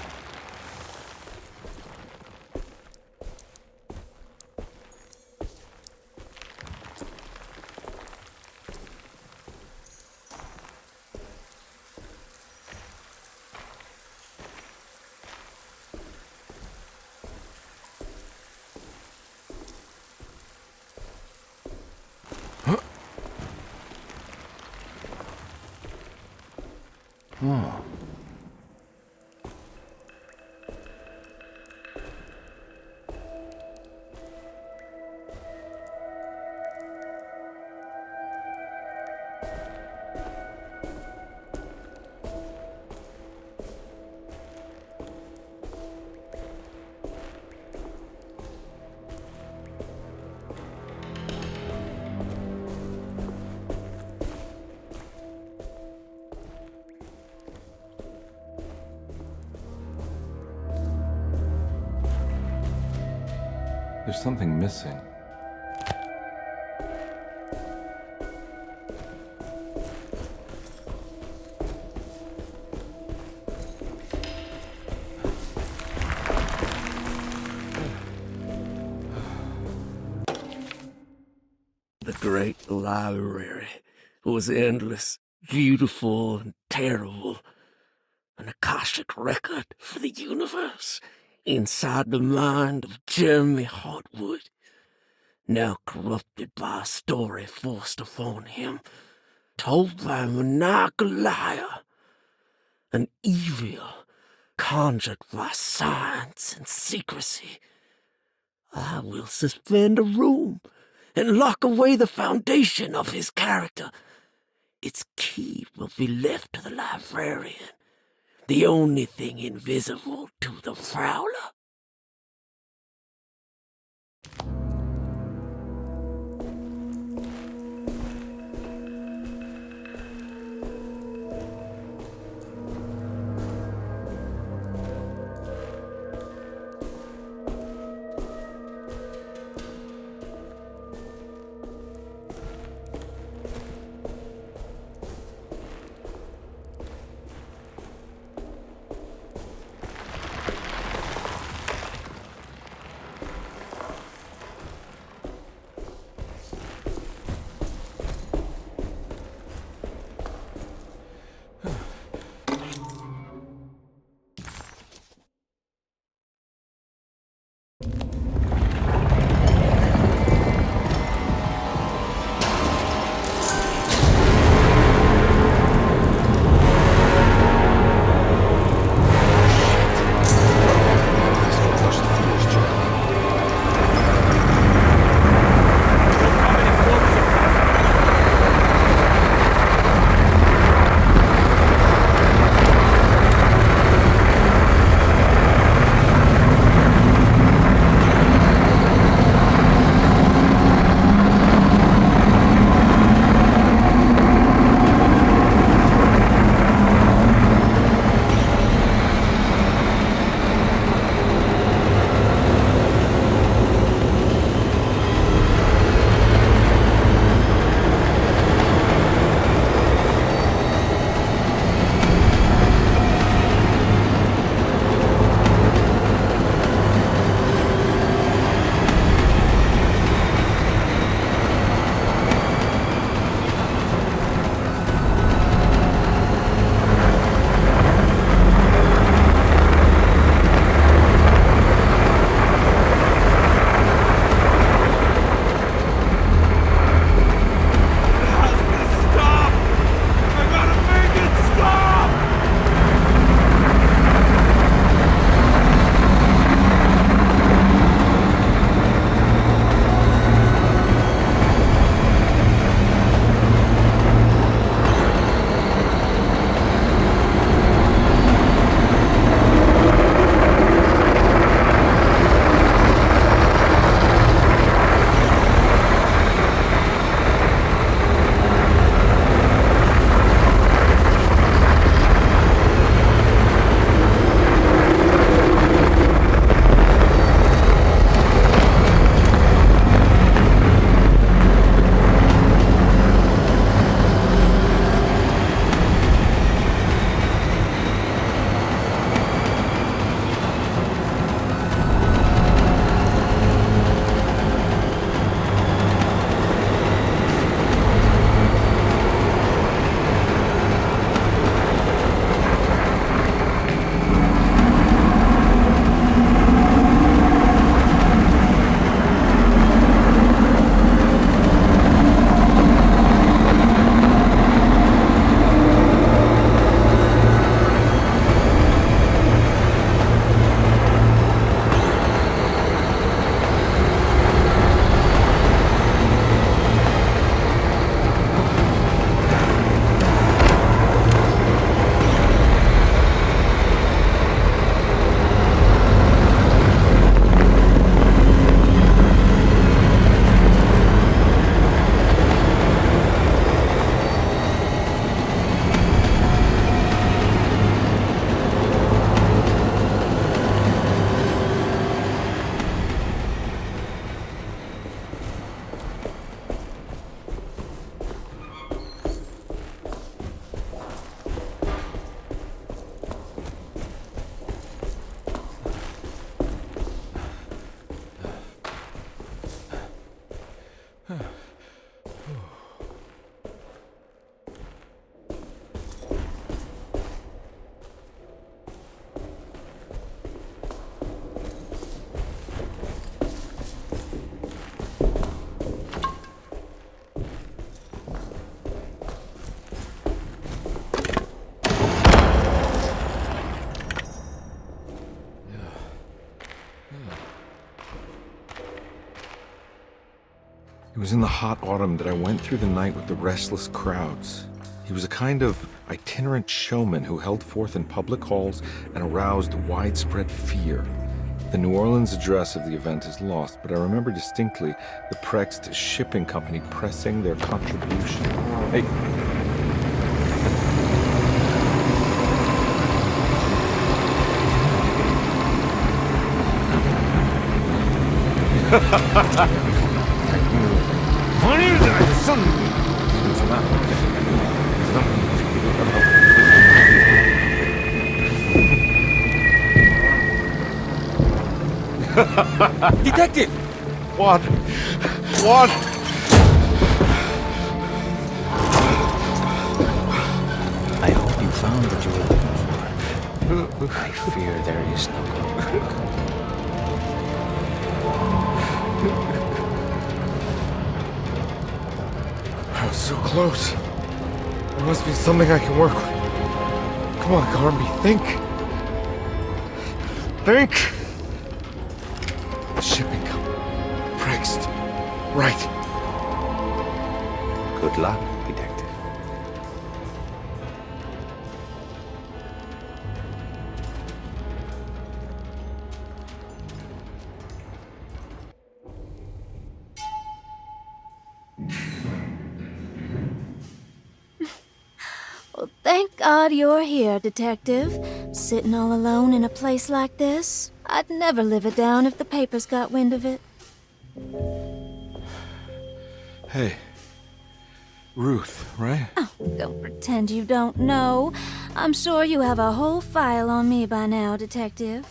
Oh. There's something missing. The great library was endless, beautiful, and terrible. An Akashic record for the universe inside the mind of Jeremy Hartwood, now corrupted by a story forced upon him, told by a maniacal liar, an evil conjured by science and secrecy. I will suspend a room and lock away the foundation of his character. Its key will be left to the librarian, the only thing invisible to the prowler. was in the hot autumn that I went through the night with the restless crowds. He was a kind of itinerant showman who held forth in public halls and aroused widespread fear. The New Orleans address of the event is lost, but I remember distinctly the Prext Shipping Company pressing their contribution. Hey. Detective! What? I hope you found what you were looking for. I fear there is no going back. I was so close. There must be something I can work with. Come on, Carnby, think. Think! Shipping company. Prext. Right. Good luck, detective. Well, thank God you're here, Detective. Sitting all alone in a place like this. I'd never live it down if the papers got wind of it. Hey. Ruth, right? Oh, don't pretend you don't know. I'm sure you have a whole file on me by now, Detective.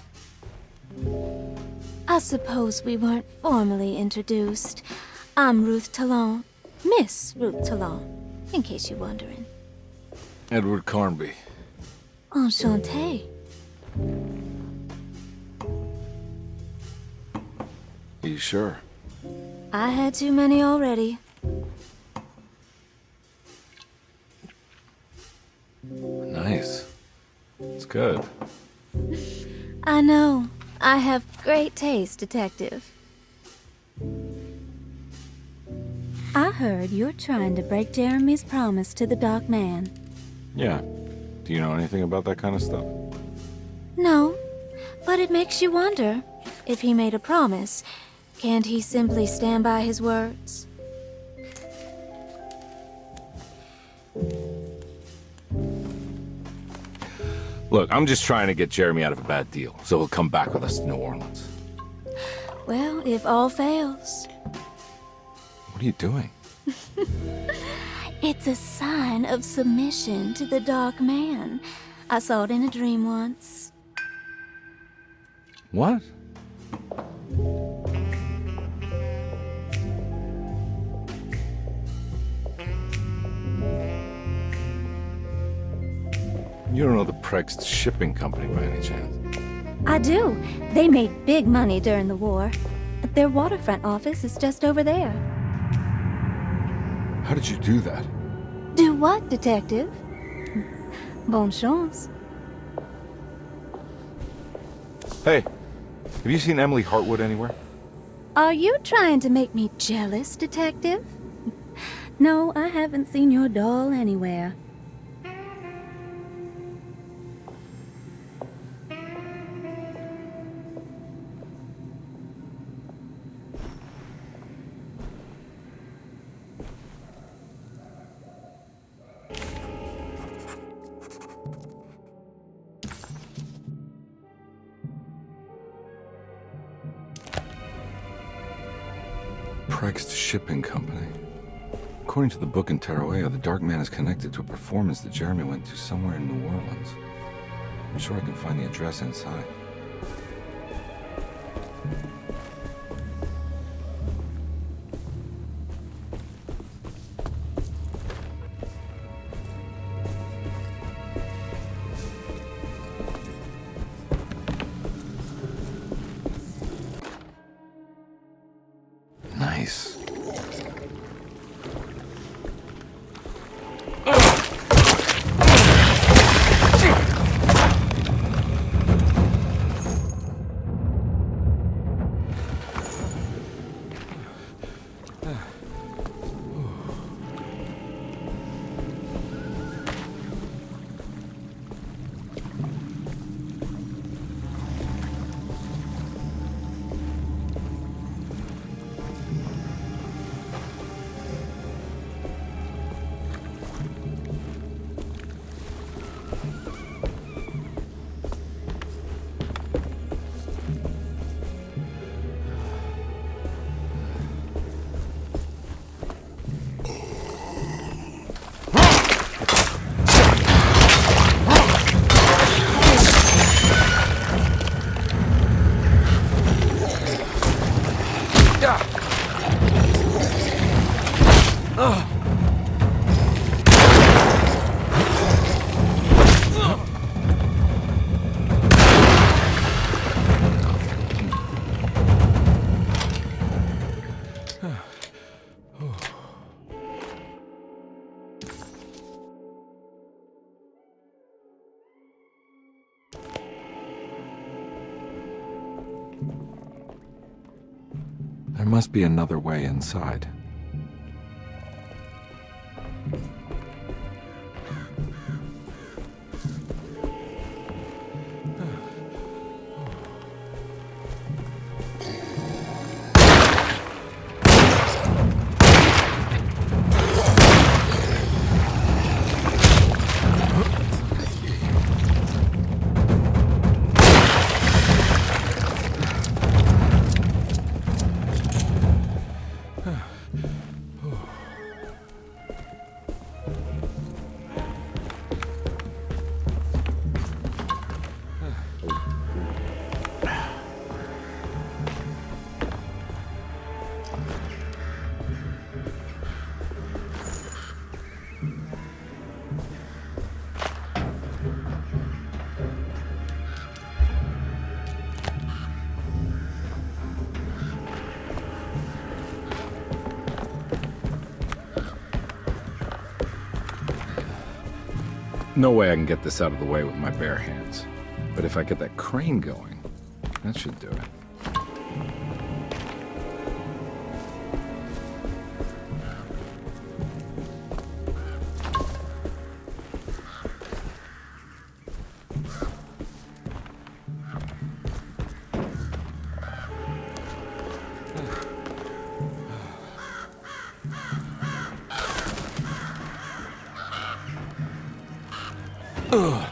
I suppose we weren't formally introduced. I'm Ruth Talon. Miss Ruth Talon, in case you're wondering. Edward Carnby. Enchanté. Are you sure? I had too many already. Nice. It's good. I know. I have great taste, Detective. I heard you're trying to break Jeremy's promise to the Dark Man. Yeah. Do you know anything about that kind of stuff? No, but it makes you wonder. If he made a promise, can't he simply stand by his words? Look, I'm just trying to get Jeremy out of a bad deal, so he'll come back with us to New Orleans. Well, if all fails. What are you doing? It's a sign of submission to the Dark Man. I saw it in a dream once. What? You don't know the Prext Shipping Company by any chance? I do. They made big money during the war. Their waterfront office is just over there. How did you do that? Do what, Detective? Bonne chance. Hey, have you seen Emily Hartwood anywhere? Are you trying to make me jealous, Detective? No, I haven't seen your doll anywhere. Prext Shipping Company. According to the book in Teroa, the Dark Man is connected to a performance that Jeremy went to somewhere in New Orleans. I'm sure I can find the address inside. Nice. There must be another way inside. No way I can get this out of the way with my bare hands. But if I get that crane going, that should do it. Ugh.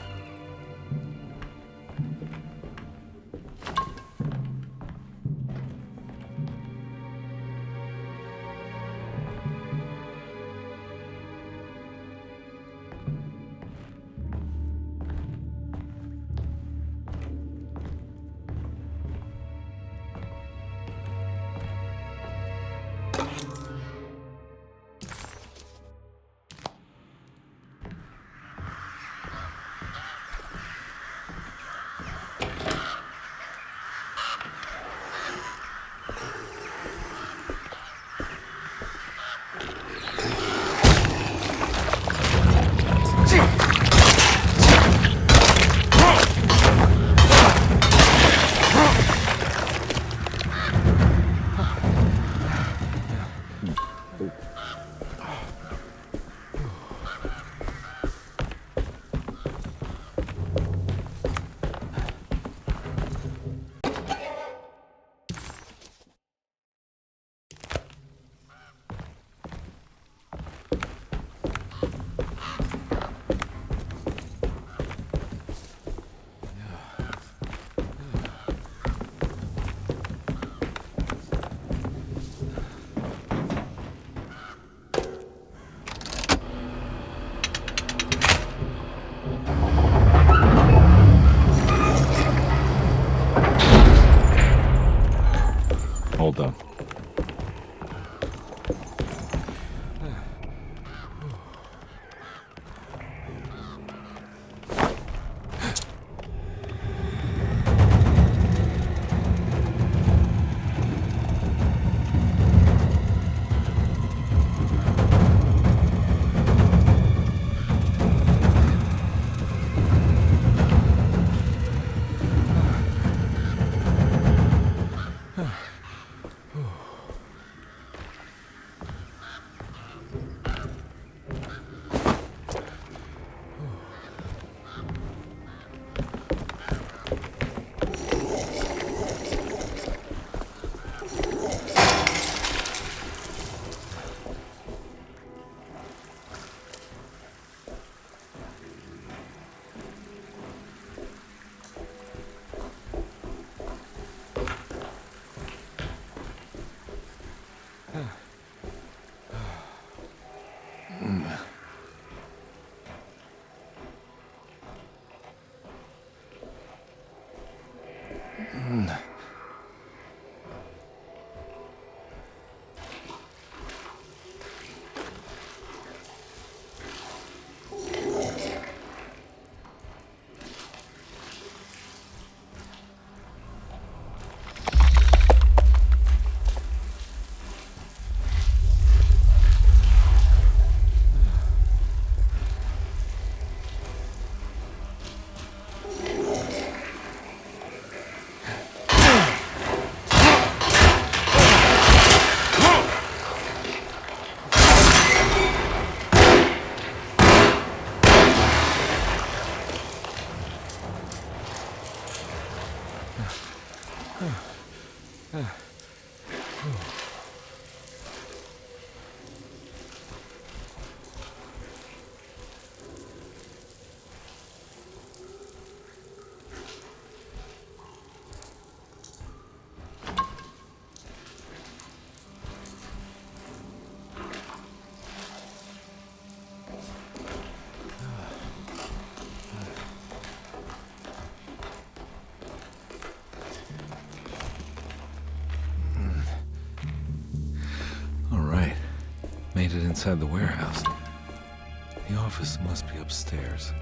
Hold on. All right. Made it inside the warehouse. The office must be upstairs.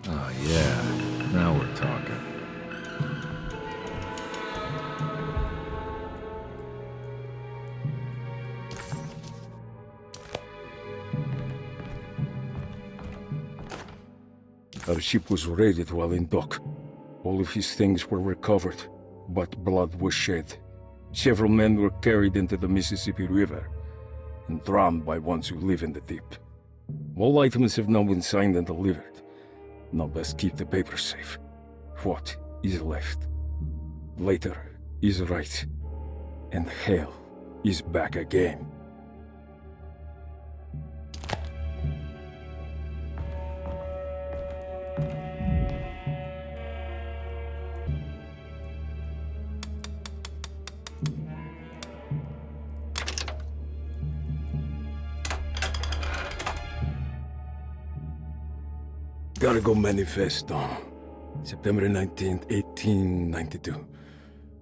Oh, yeah. Now we're talking. Our ship was raided while in dock. All of his things were recovered, but blood was shed. Several men were carried into the Mississippi River and drowned by ones who live in the deep. All items have now been signed and delivered. Now best keep the papers safe. What is left? Later is right, and hell is back again. Cargo Manifesto, September 19th, 1892.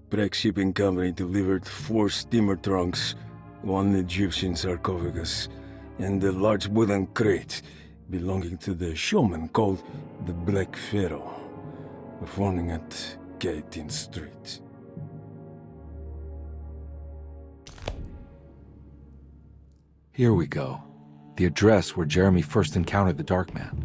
Breck Shipping Company delivered 4 steamer trunks, 1 Egyptian sarcophagus, and a large wooden crate belonging to the showman called the Black Pharaoh, performing at K18th Street. Here we go. The address where Jeremy first encountered the Dark Man.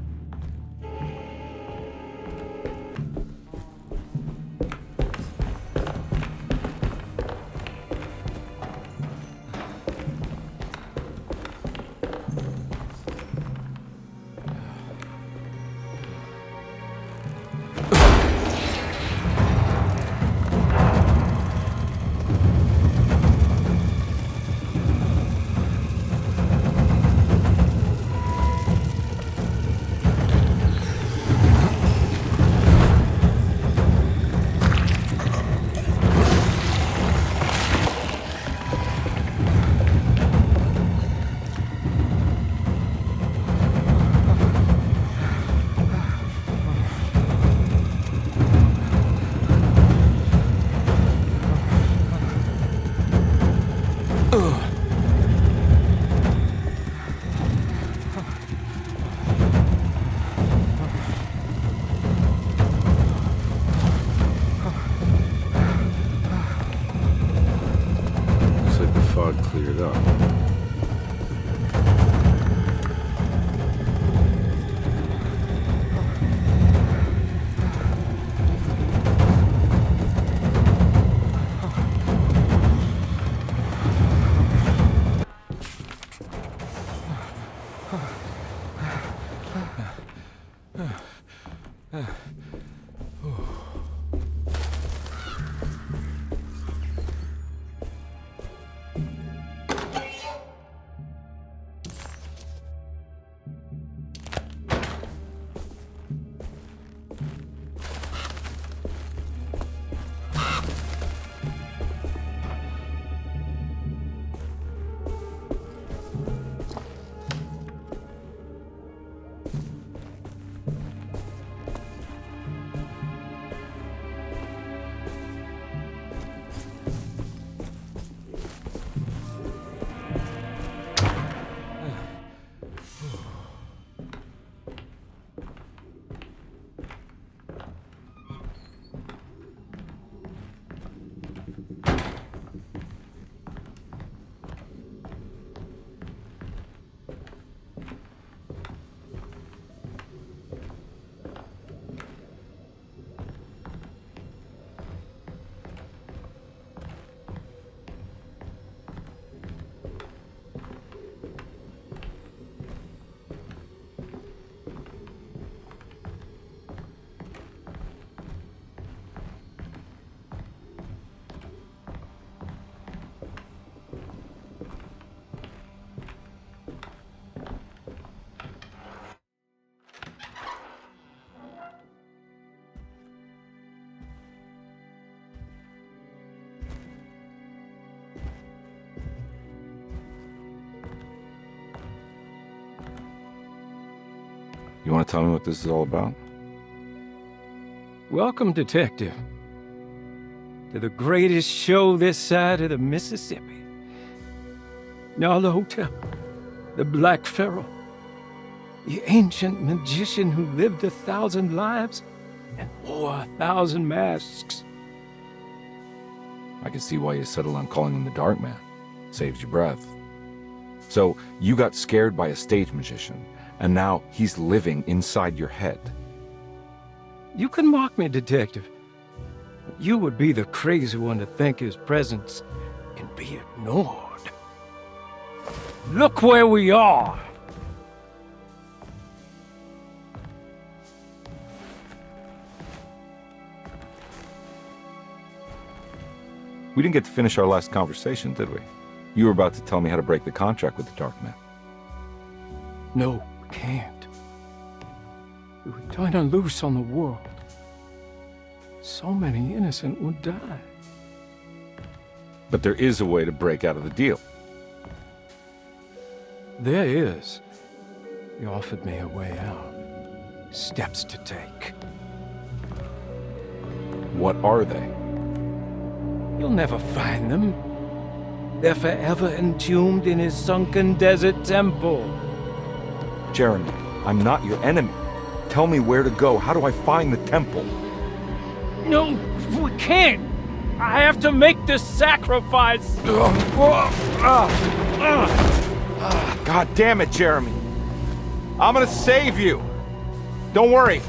Cleared up. You want to tell me what this is all about? Welcome, Detective, to the greatest show this side of the Mississippi. Now the hotel, the Black Pharaoh, the ancient magician who lived 1,000 lives and wore 1,000 masks. I can see why you settled on calling him the Dark Man. Saves your breath. So, you got scared by a stage magician, and now he's living inside your head. You can mock me, Detective. But you would be the crazy one to think his presence can be ignored. Look where we are! We didn't get to finish our last conversation, did we? You were about to tell me how to break the contract with the Dark Man. No, we can't. We would turn her loose on the world. So many innocent would die. But there is a way to break out of the deal. There is. He offered me a way out. Steps to take. What are they? You'll never find them. They're forever entombed in his sunken desert temple. Jeremy, I'm not your enemy. Tell me where to go. How do I find the temple? No, we can't. I have to make this sacrifice. God damn it, Jeremy. I'm gonna save you. Don't worry.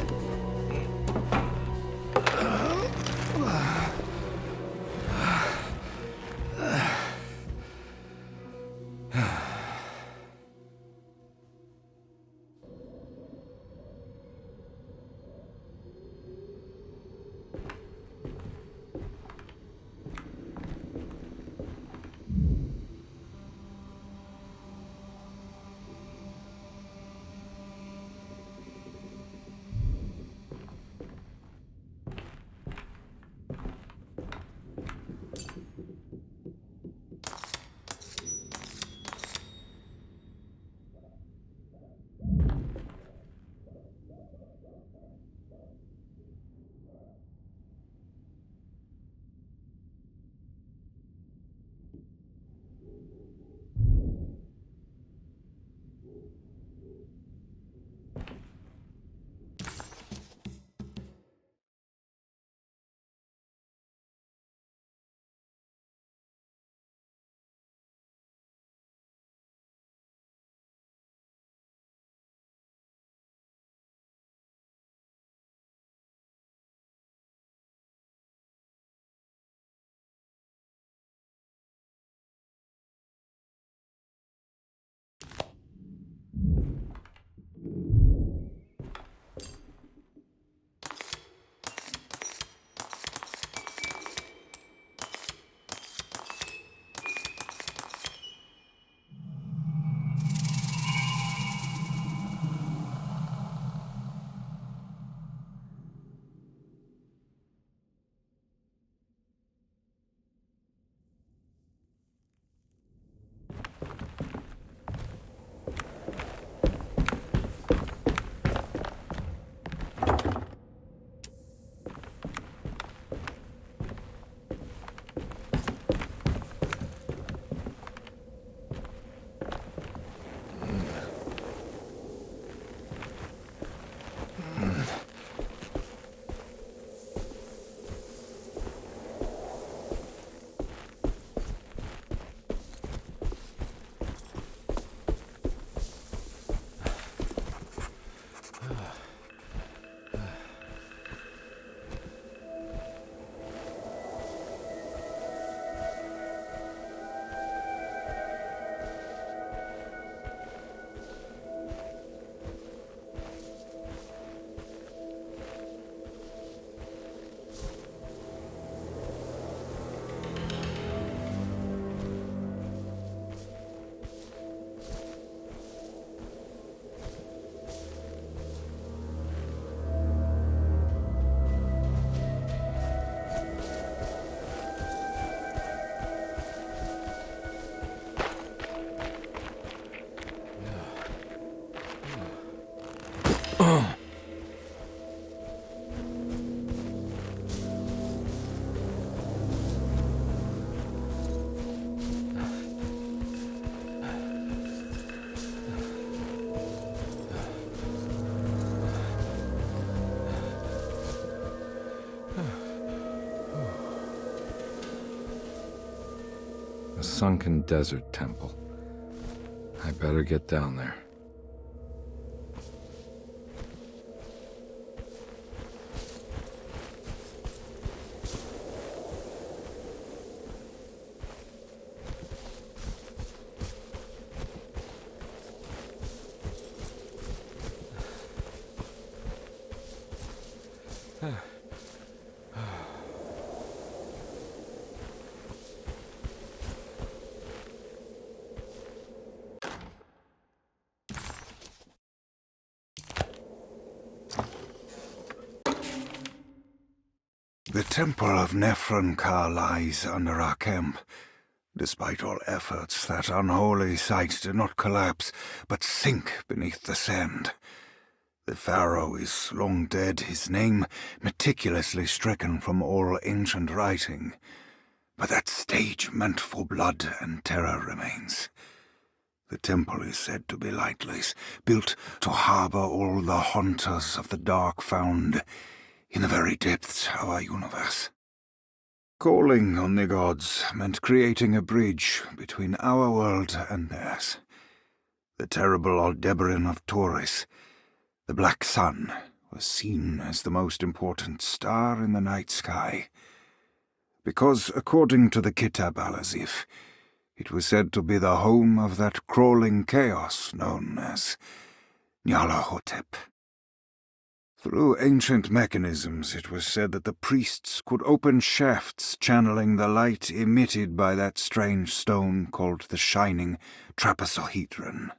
A sunken desert temple. I better get down there. The Temple of Nephron-Ka lies under our camp. Despite all efforts, that unholy site did not collapse, but sink beneath the sand. The pharaoh is long dead, his name meticulously stricken from all ancient writing. But that stage meant for blood and terror remains. The temple is said to be lightless, built to harbor all the haunters of the dark found in the very depths of our universe. Calling on the gods meant creating a bridge between our world and theirs. The terrible Aldebaran of Taurus, the Black Sun, was seen as the most important star in the night sky, because, according to the Kitab al-Azif, it was said to be the home of that crawling chaos known as Nyarlathotep. Through ancient mechanisms, it was said that the priests could open shafts channeling the light emitted by that strange stone called the Shining Trapezohedron.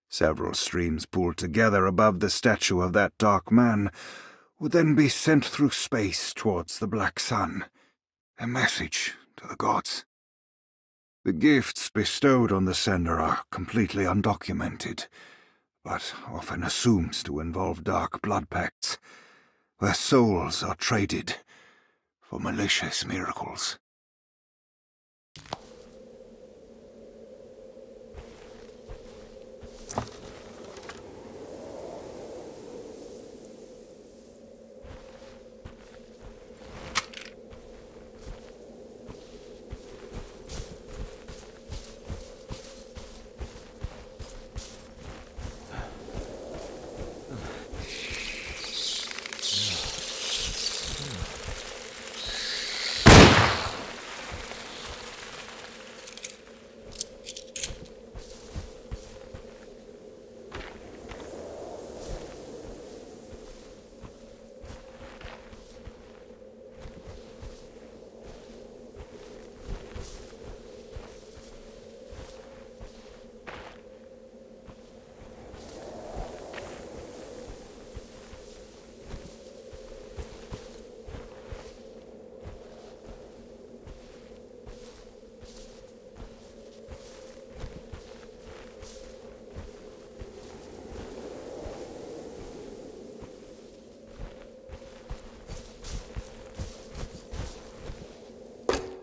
Several streams pooled together above the statue of that dark man would then be sent through space towards the Black Sun, a message to the gods. The gifts bestowed on the sender are completely undocumented, but often assumed to involve dark blood pacts, where souls are traded for malicious miracles.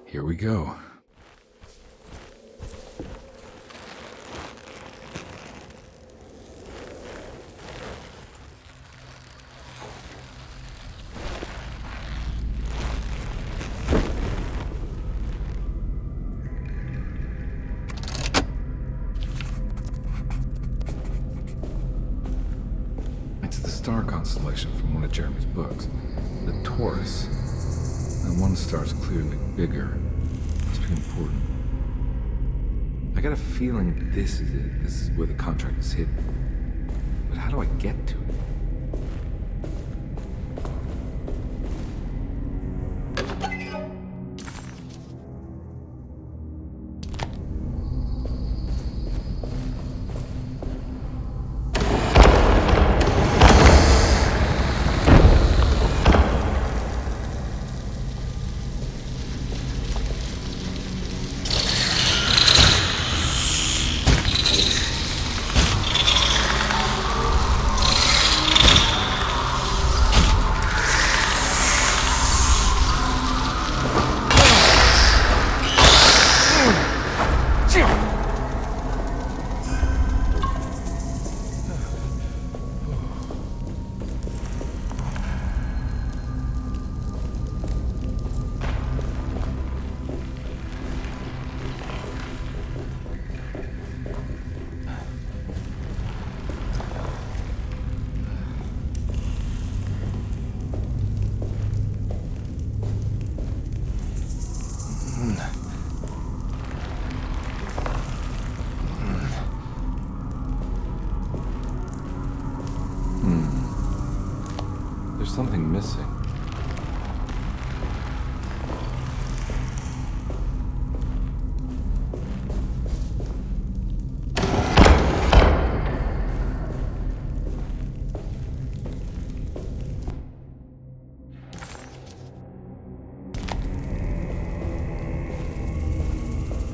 Here we go. It's the star constellation from one of Jeremy's books. The Taurus. And one star's clearly bigger. Must be important. I got a feeling this is it. This is where the contract is hidden. But how do I get to it?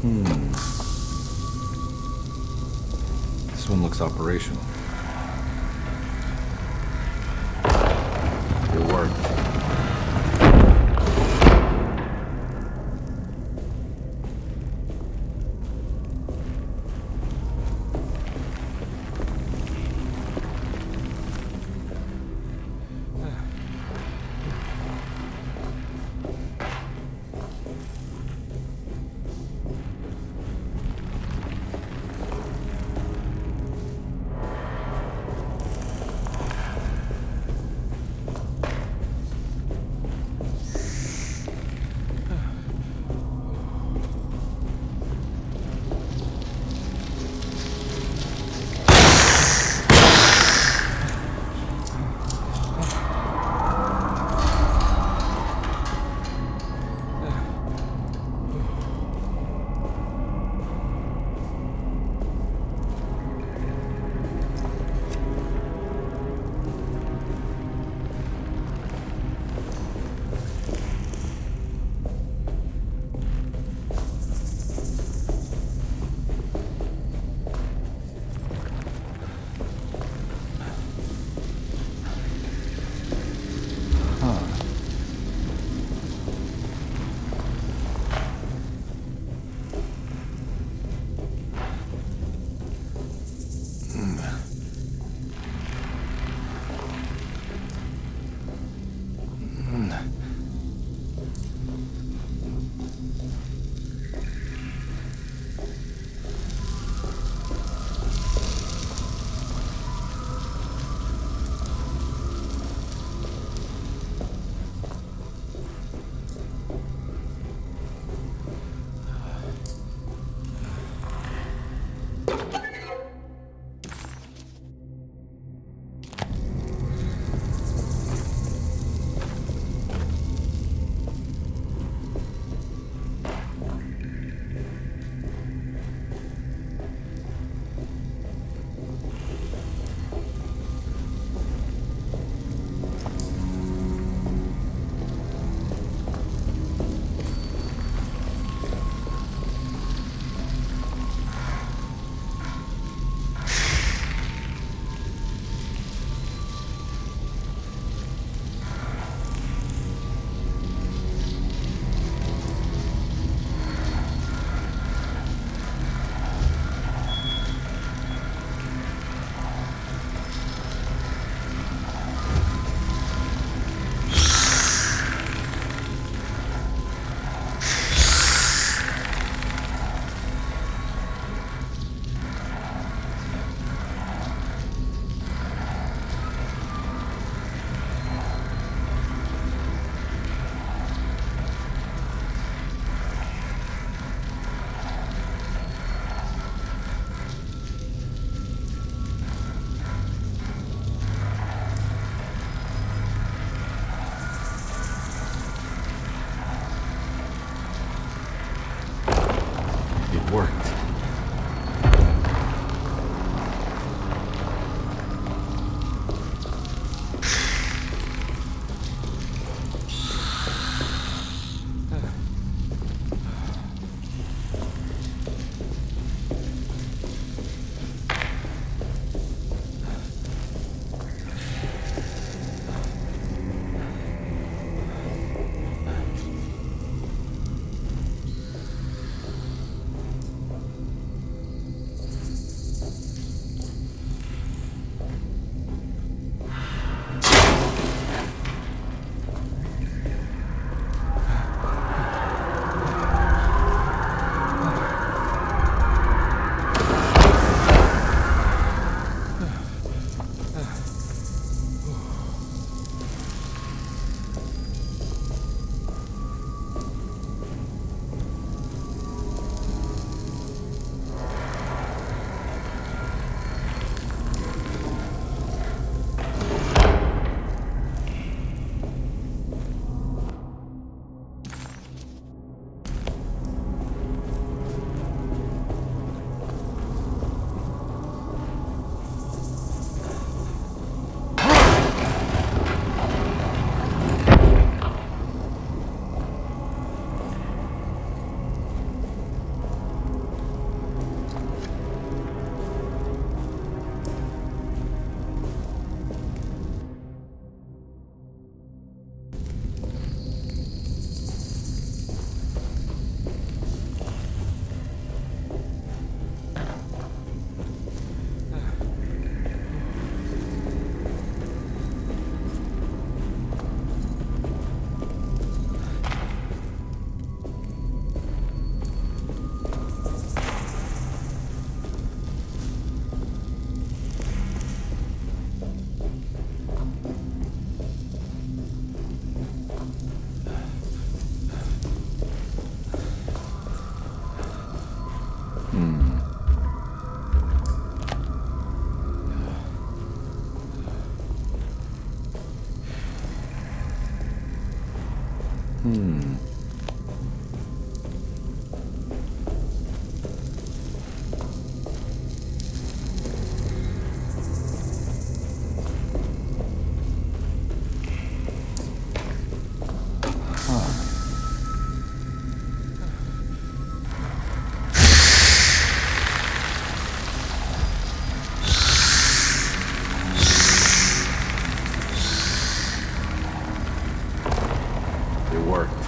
This one looks operational. It worked. It worked.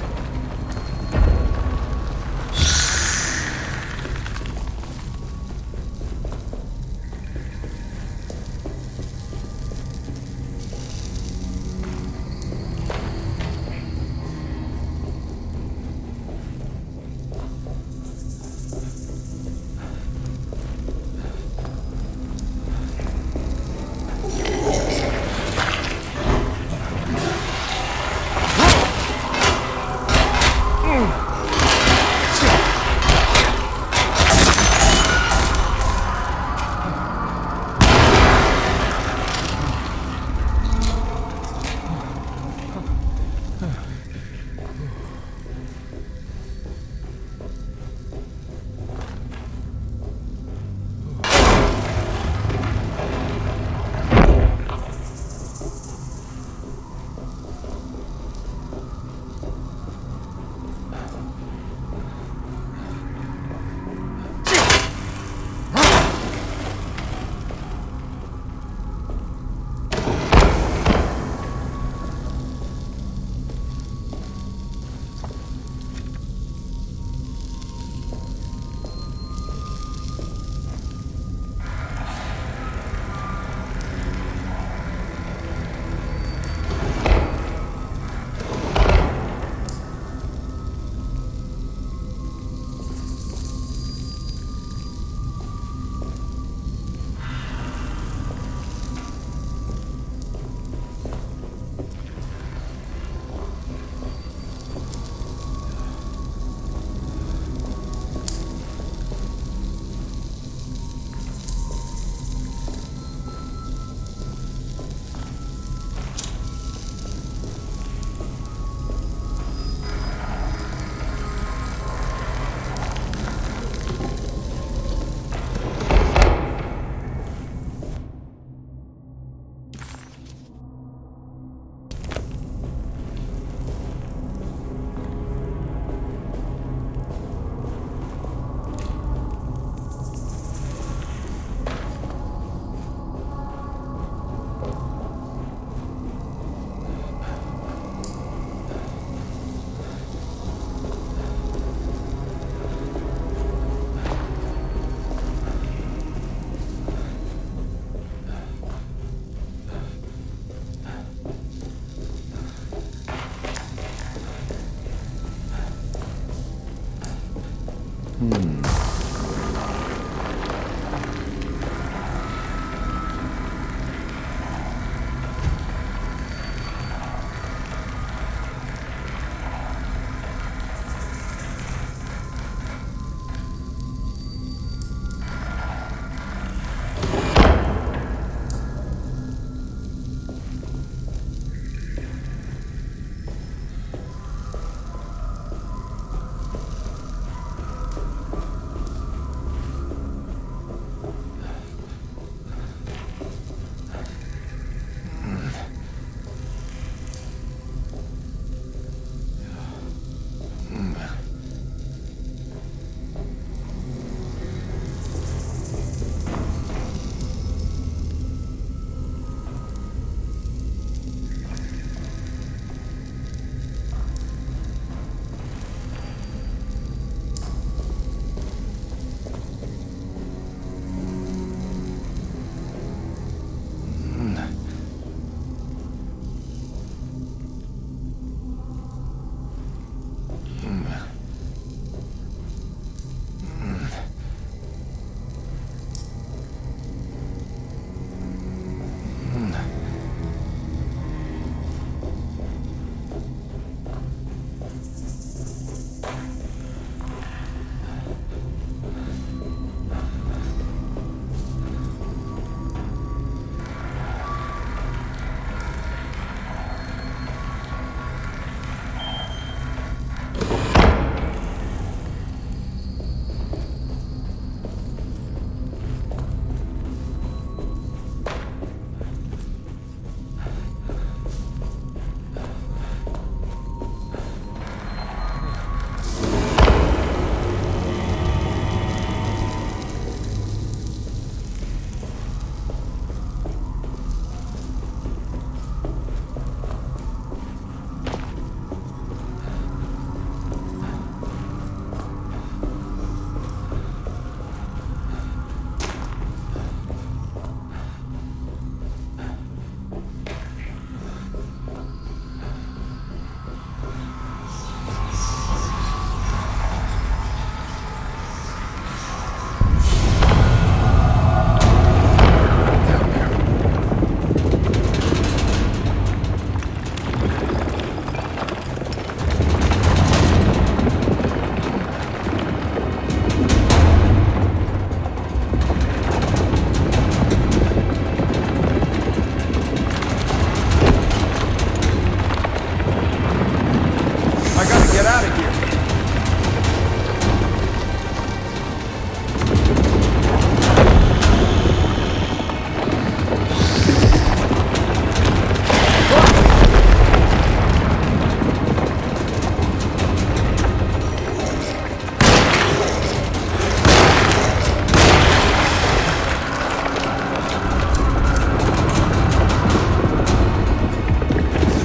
get out of here.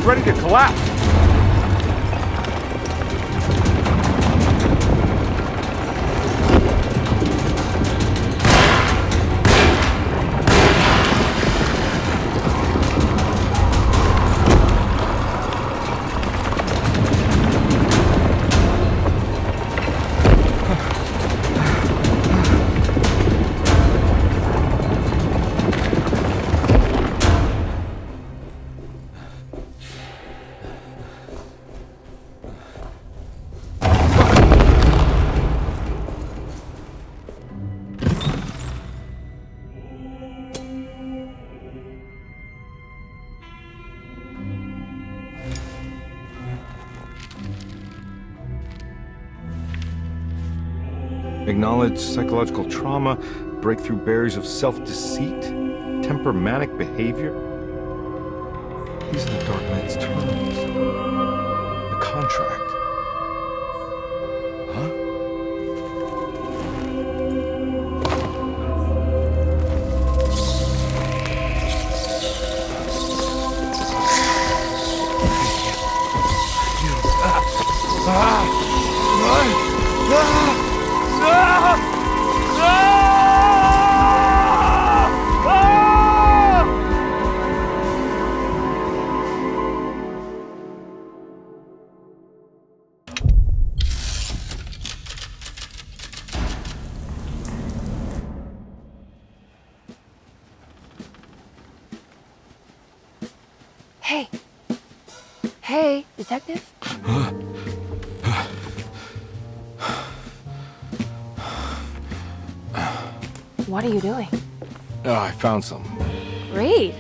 Ready to collapse. Acknowledge psychological trauma, break through barriers of self-deceit, temper manic behavior. These are the Dark Man's terms. The contract. Huh? Hey. Hey, detective? What are you doing? Oh, I found some. Great.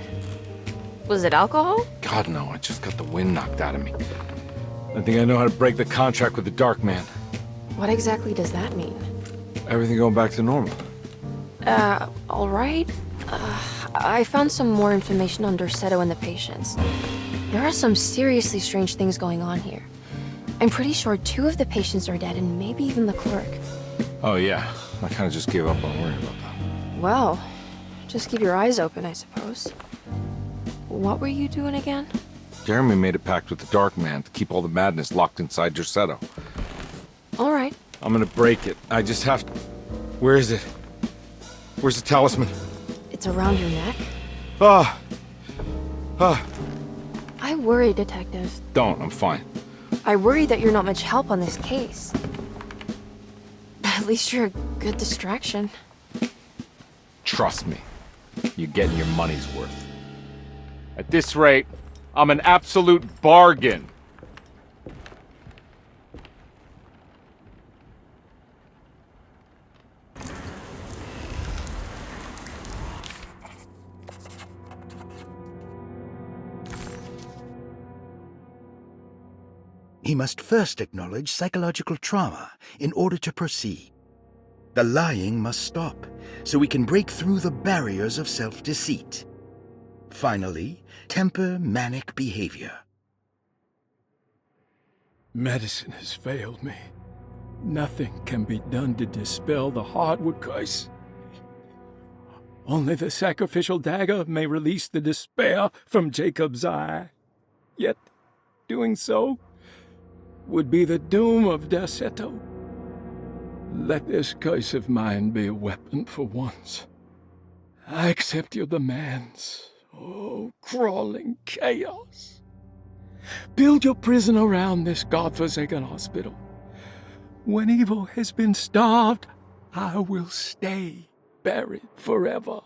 Was it alcohol? God, no, I just got the wind knocked out of me. I think I know how to break the contract with the Dark Man. What exactly does that mean? Everything going back to normal. All right. I found some more information on Derceto and the patients. There are some seriously strange things going on here. I'm pretty sure 2 of the patients are dead and maybe even the clerk. Oh, yeah. I kind of just gave up on worrying about that. Well, just keep your eyes open, I suppose. What were you doing again? Jeremy made a pact with the Dark Man to keep all the madness locked inside Derceto. All right. I'm gonna break it. I just have to... Where is it? Where's the talisman? It's around your neck? Ah! I worry, Detective. Don't, I'm fine. I worry that you're not much help on this case. At least you're a good distraction. Trust me. You're getting your money's worth. At this rate, I'm an absolute bargain. He must first acknowledge psychological trauma in order to proceed. The lying must stop, so we can break through the barriers of self-deceit. Finally, temper manic behavior. Medicine has failed me. Nothing can be done to dispel the Hartwood curse. Only the sacrificial dagger may release the despair from Jacob's eye. Yet, doing so would be the doom of Derceto. Let this curse of mine be a weapon for once. I accept your demands. Oh, crawling chaos. Build your prison around this godforsaken hospital. When evil has been starved, I will stay buried forever.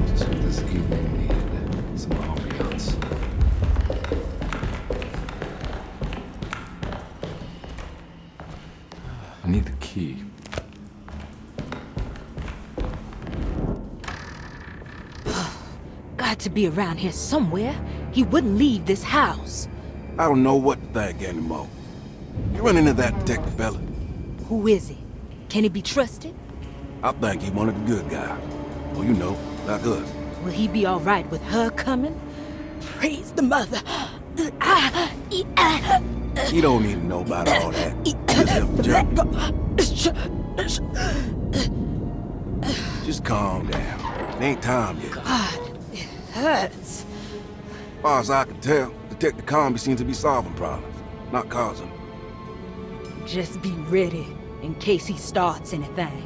Just what this evening needed. Some got to be around here somewhere. He wouldn't leave this house. I don't know what to think anymore. You run into that detective fella? Who is he? Can he be trusted? I think he one of the good guys. Well, you know, like us. Will he be all right with her coming? Praise the mother. You don't need to know about all that. Just help Just calm down. It ain't time yet. God, it hurts. As far as I can tell, Detective Carnby seems to be solving problems, not causing them. Just be ready in case he starts anything.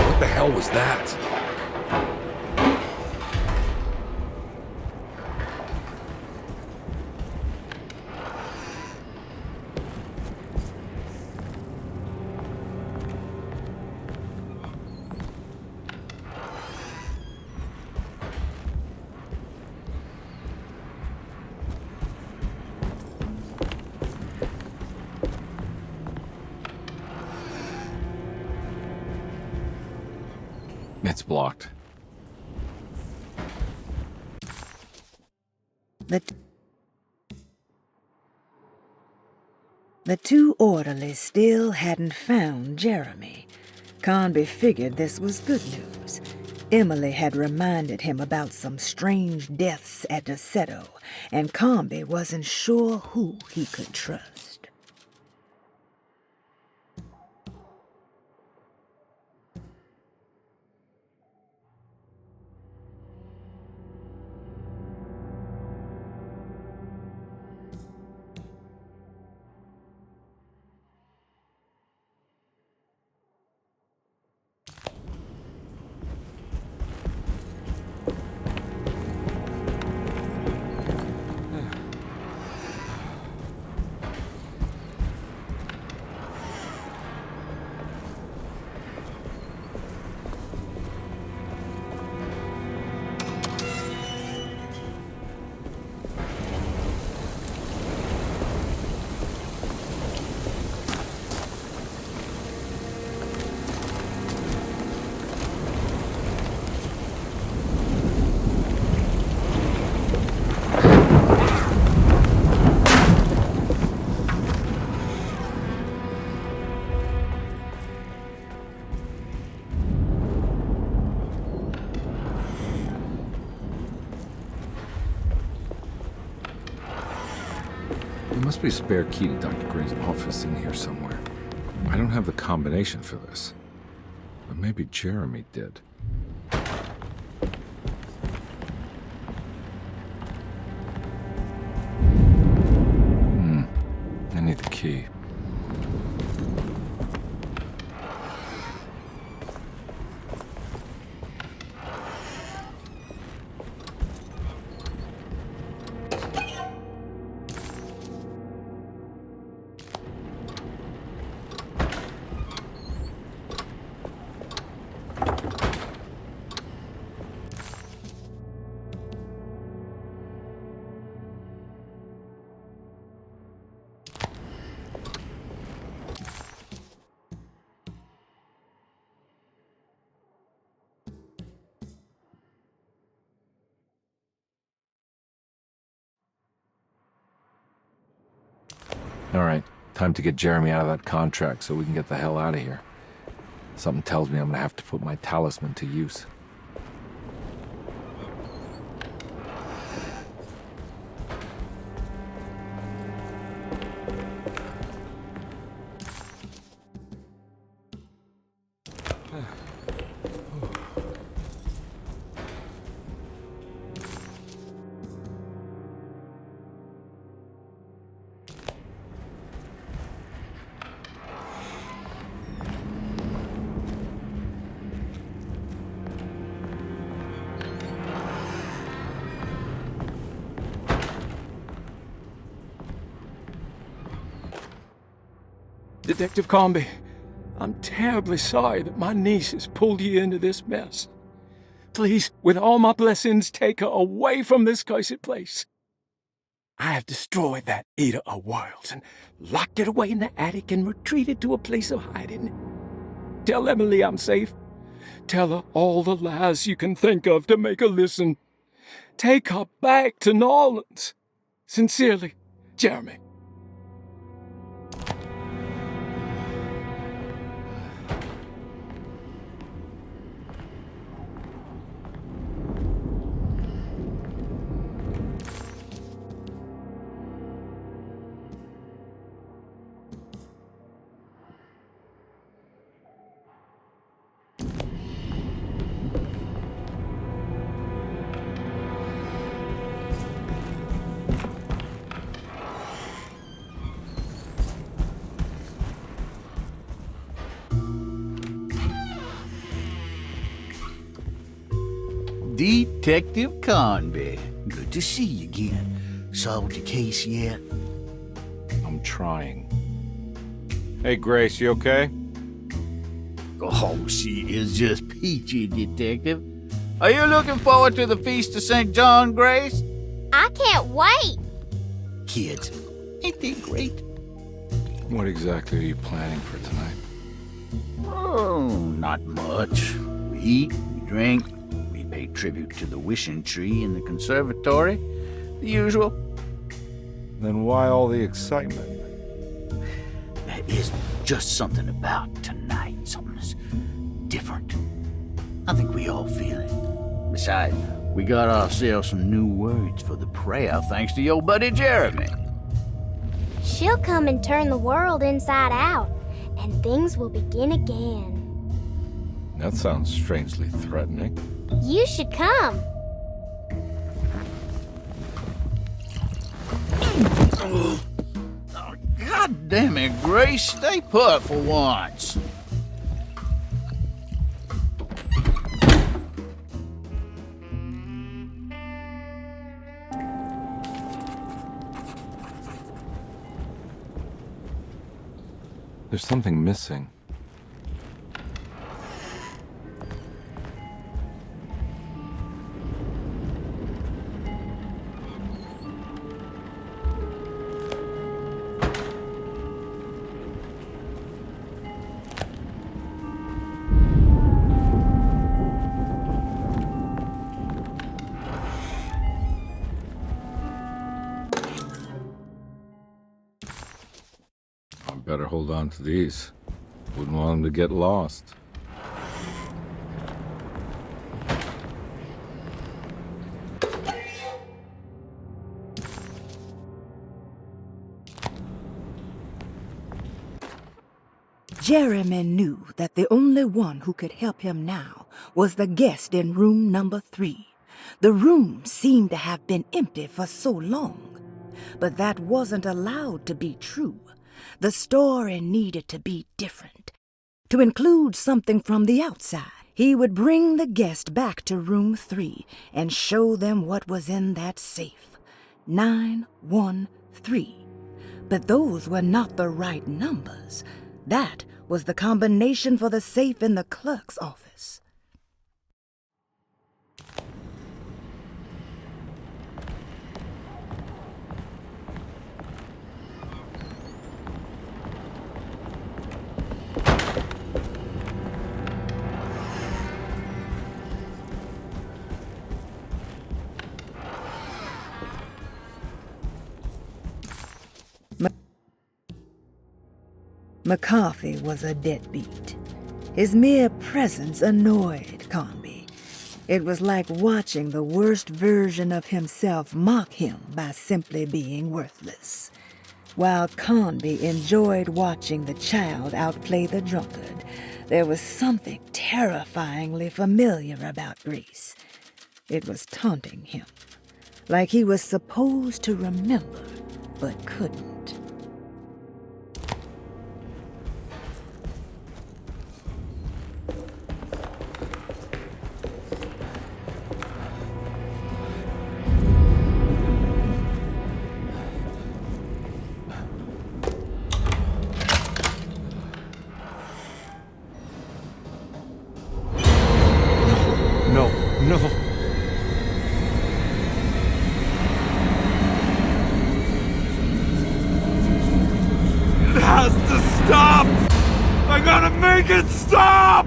What the hell was that? It's blocked. The two orderlies still hadn't found Jeremy. Carnby figured this was good news. Emily had reminded him about some strange deaths at Derceto, and Carnby wasn't sure who he could trust. There must be a spare key to Dr. Gray's office in here somewhere. I don't have the combination for this. But maybe Jeremy did. I need the key. All right, time to get Jeremy out of that contract so we can get the hell out of here. Something tells me I'm gonna have to put my talisman to use. Detective Carnby, I'm terribly sorry that my niece has pulled you into this mess. Please, with all my blessings, take her away from this cursed place. I have destroyed that eater of worlds and locked it away in the attic and retreated to a place of hiding. Tell Emily I'm safe. Tell her all the lies you can think of to make her listen. Take her back to New Orleans. Sincerely, Jeremy. Detective Carnby. Good to see you again. Solved your case yet? I'm trying. Hey, Grace, you okay? Oh, she is just peachy, Detective. Are you looking forward to the Feast of St. John, Grace? I can't wait. Kids, ain't they great? What exactly are you planning for tonight? Oh, not much. We eat, we drink, we pay tribute to the wishing tree in the conservatory. The usual. Then why all the excitement? There is just something about tonight. Something's different. I think we all feel it. Besides, we got ourselves some new words for the prayer thanks to your buddy Jeremy. She'll come and turn the world inside out, and things will begin again. That sounds strangely threatening. You should come. Oh, God damn it, Grace. Stay put for once. There's something missing. Better hold on to these. Wouldn't want them to get lost. Jeremy knew that the only one who could help him now was the guest in room number 3. The room seemed to have been empty for so long. But that wasn't allowed to be true. The story needed to be different. To include something from the outside, he would bring the guest back to room 3 and show them what was in that safe. 913. But those were not the right numbers. That was the combination for the safe in the clerk's office. McCarthy was a deadbeat. His mere presence annoyed Carnby. It was like watching the worst version of himself mock him by simply being worthless. While Carnby enjoyed watching the child outplay the drunkard, there was something terrifyingly familiar about Grace. It was taunting him, like he was supposed to remember, but couldn't. No. It has to stop! I gotta make it stop!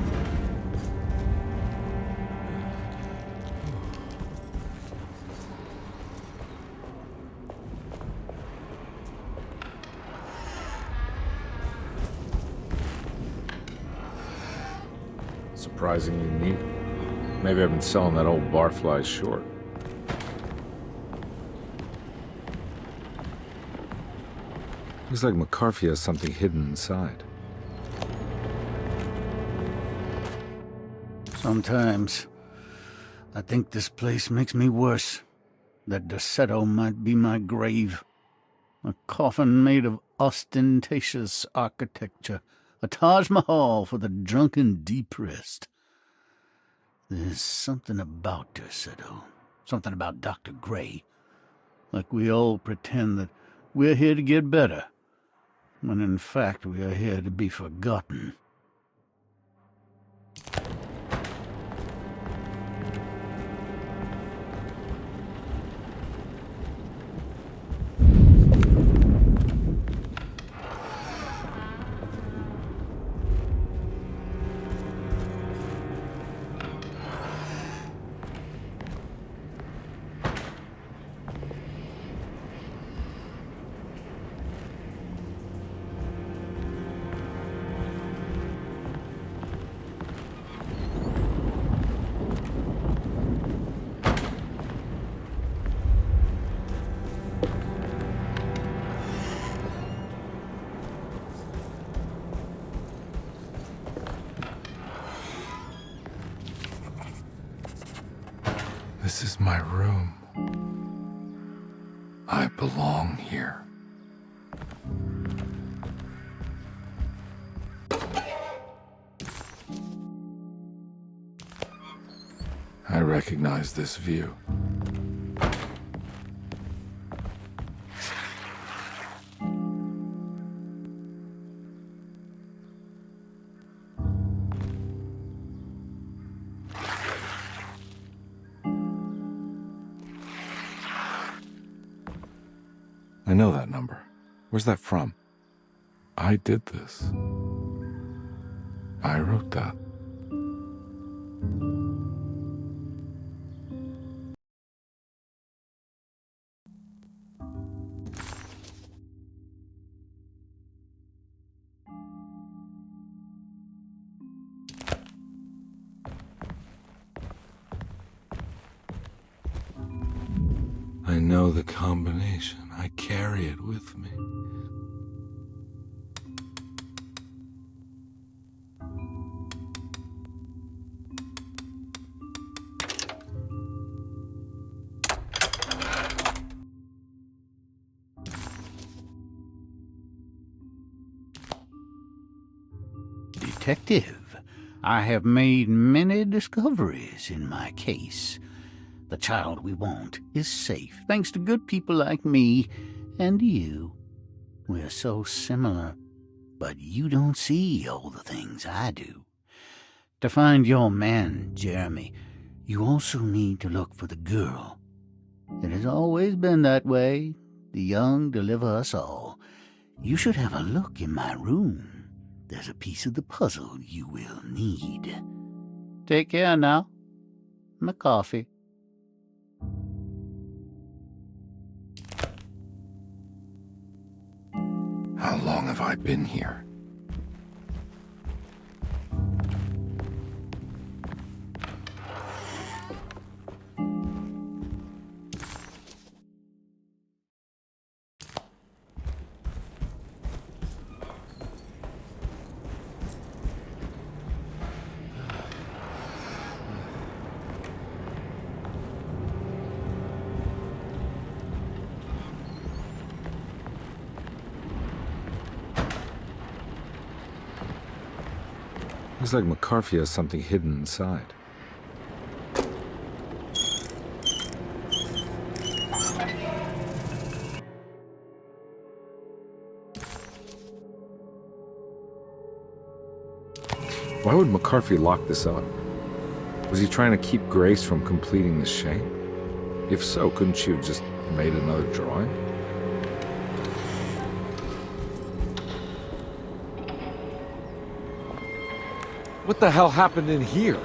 Surprisingly neat. Maybe I've been selling that old barfly short. Looks like McCarthy has something hidden inside. Sometimes I think this place makes me worse. That Derceto might be my grave. A coffin made of ostentatious architecture. A Taj Mahal for the drunken depressed. There's something about Derceto. Something about Dr. Gray. Like we all pretend that we're here to get better, when in fact we are here to be forgotten. This is my room. I belong here. I recognize this view. I know that number. Where's that from? I did this. I wrote that. I know the combination. I carry it with me. Detective, I have made many discoveries in my case. The child we want is safe, thanks to good people like me and you. We're so similar, but you don't see all the things I do. To find your man, Jeremy, you also need to look for the girl. It has always been that way. The young deliver us all. You should have a look in my room. There's a piece of the puzzle you will need. Take care now. My coffee. How long have I been here? Looks like McCarthy has something hidden inside. Why would McCarthy lock this up? Was he trying to keep Grace from completing the shape? If so, couldn't she have just made another drawing? What the hell happened in here?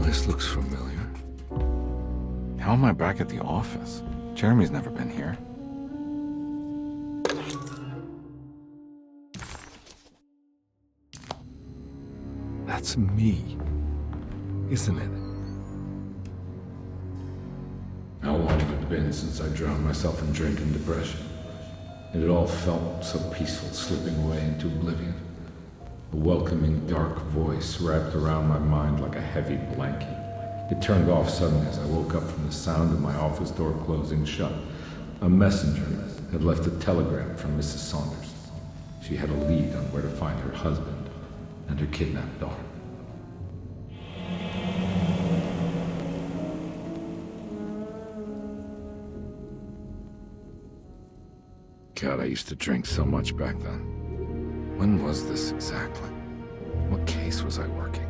This looks familiar. How am I back at the office? Jeremy's never been here. That's me, isn't it? How long had it been since I drowned myself in drink and depression? It had all felt so peaceful, slipping away into oblivion. A welcoming, dark voice wrapped around my mind like a heavy blanket. It turned off suddenly as I woke up from the sound of my office door closing shut. A messenger had left a telegram from Mrs. Saunders. She had a lead on where to find her husband and her kidnapped daughter. God, I used to drink so much back then. When was this exactly? What case was I working?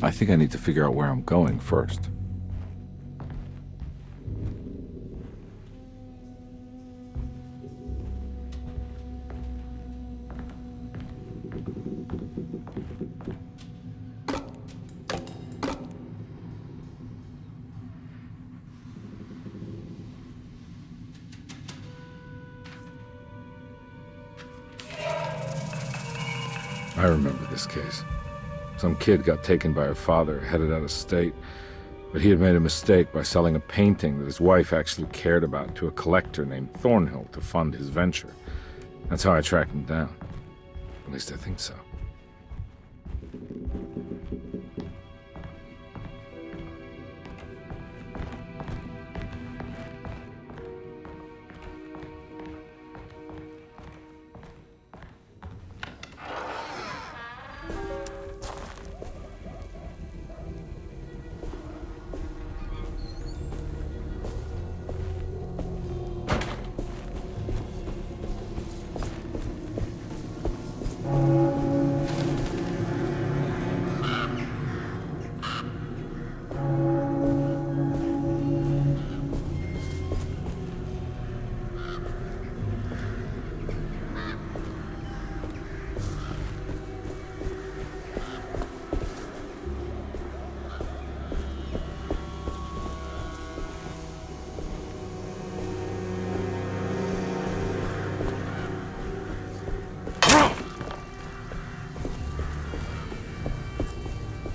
I think I need to figure out where I'm going first. I remember this case. Some kid got taken by her father, headed out of state, but he had made a mistake by selling a painting that his wife actually cared about to a collector named Thornhill to fund his venture. That's how I tracked him down. At least I think so.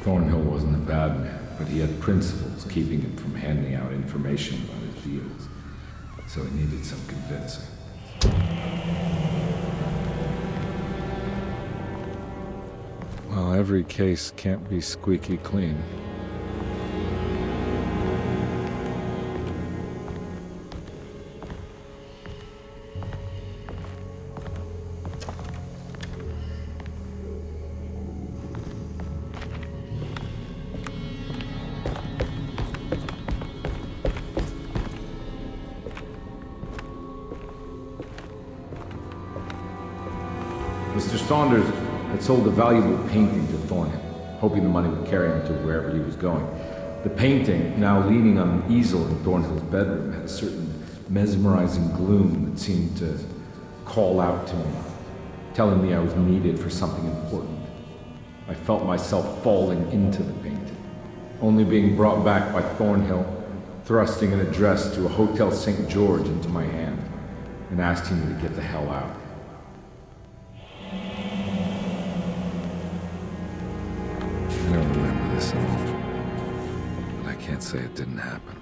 Thornhill wasn't a bad man, but he had principles keeping him from handing out information about his deals. So it needed some convincing. Well, every case can't be squeaky clean. Mr. Saunders had sold a valuable painting to Thornhill, hoping the money would carry him to wherever he was going. The painting, now leaning on an easel in Thornhill's bedroom, had a certain mesmerizing gloom that seemed to call out to me, telling me I was needed for something important. I felt myself falling into the painting, only being brought back by Thornhill, thrusting an address to a Hotel St. George into my hand and asking me to get the hell out. I don't remember this at all, but I can't say it didn't happen.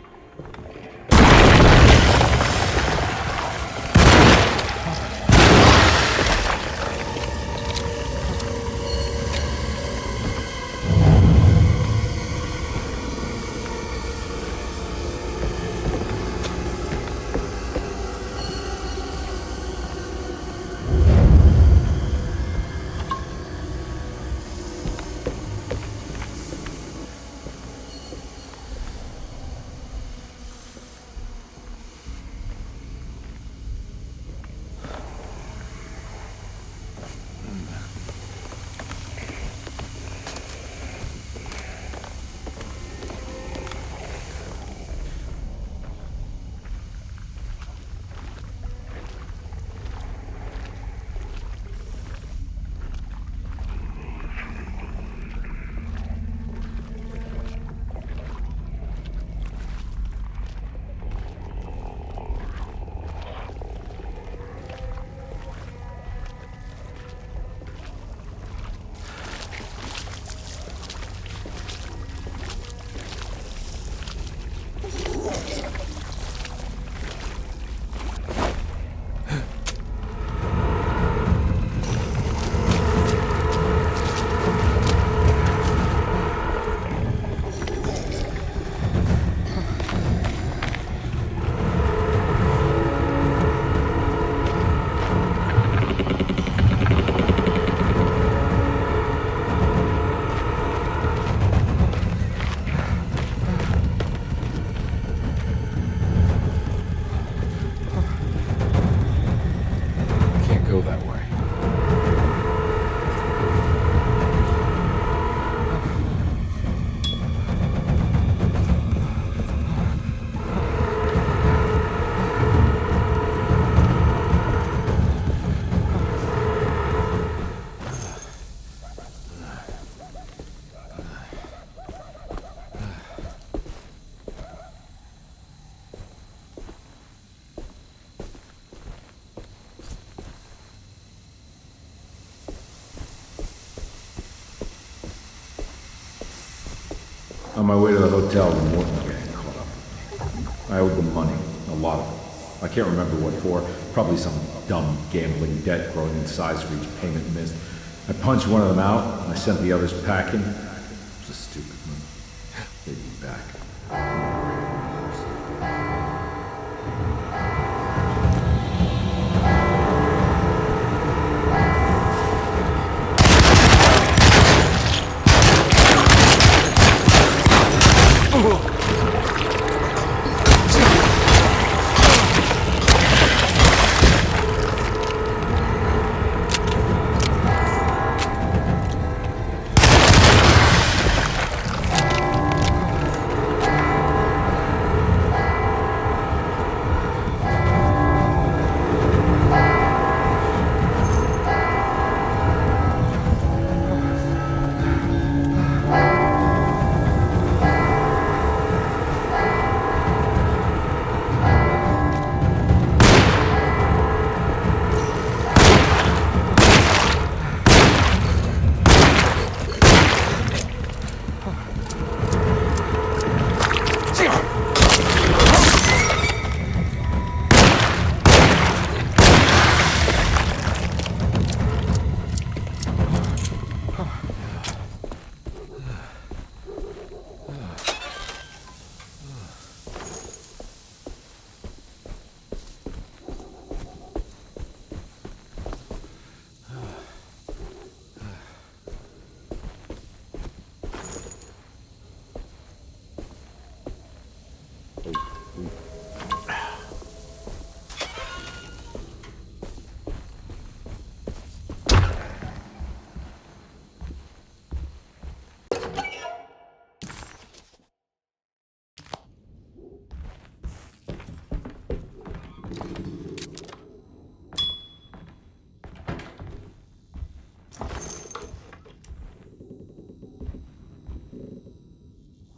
On my way to the hotel, the Morton gang caught up. I owed them money, a lot of it. I can't remember what for. Probably some dumb gambling debt growing in size for each payment missed. I punched one of them out, and I sent the others packing. It was a stupid move. They'd be back.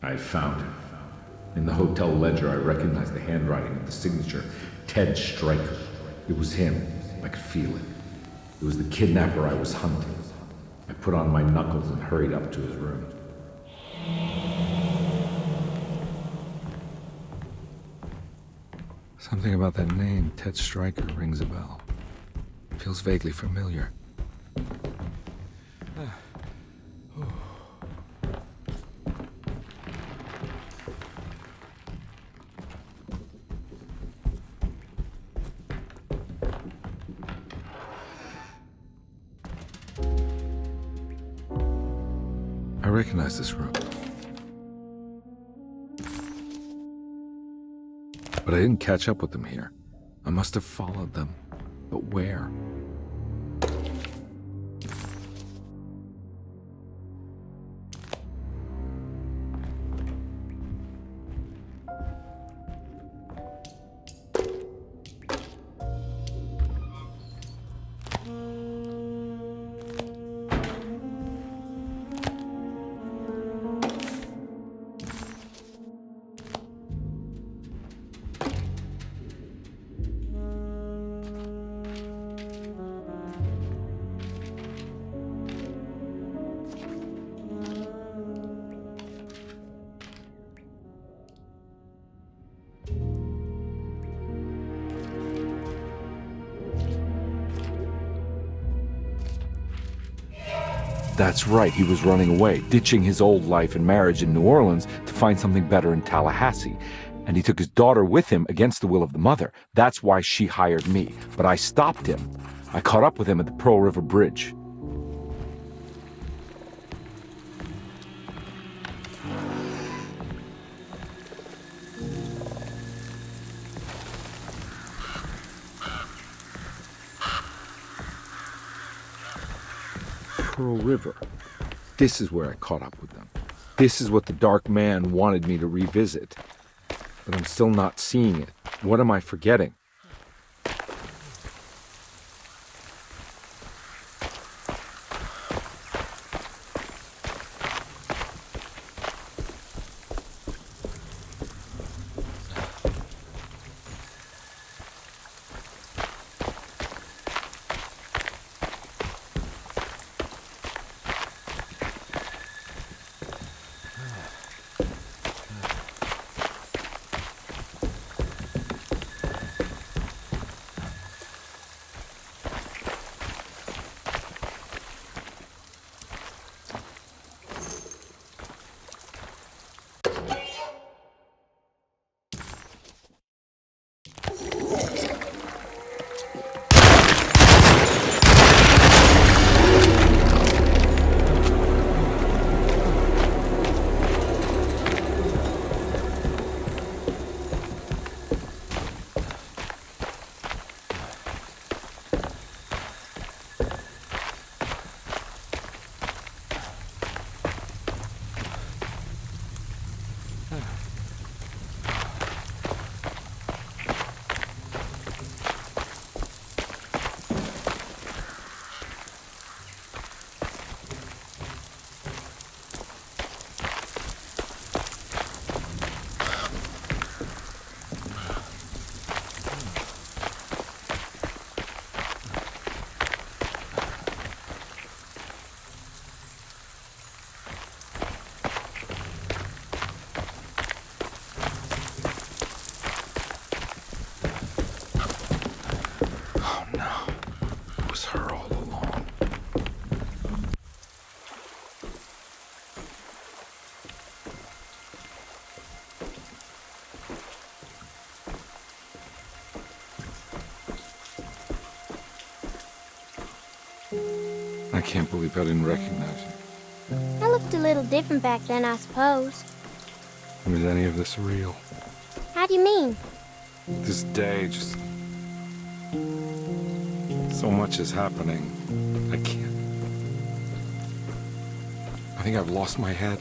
I found it. In the hotel ledger, I recognized the handwriting of the signature, Ted Stryker. It was him. I could feel it. It was the kidnapper I was hunting. I put on my knuckles and hurried up to his room. Something about that name, Ted Stryker, rings a bell. Feels vaguely familiar. I recognize this room. But I didn't catch up with them here. I must have followed them. But where? That's right, he was running away, ditching his old life and marriage in New Orleans to find something better in Tallahassee. And he took his daughter with him against the will of the mother. That's why she hired me. But I stopped him. I caught up with him at the Pearl River Bridge. Pearl River. This is where I caught up with them. This is what the Dark Man wanted me to revisit. But I'm still not seeing it. What am I forgetting? I can't believe I didn't recognize you. I looked a little different back then, I suppose. Is any of this real? How do you mean? This day, just... so much is happening. I can't... I think I've lost my head.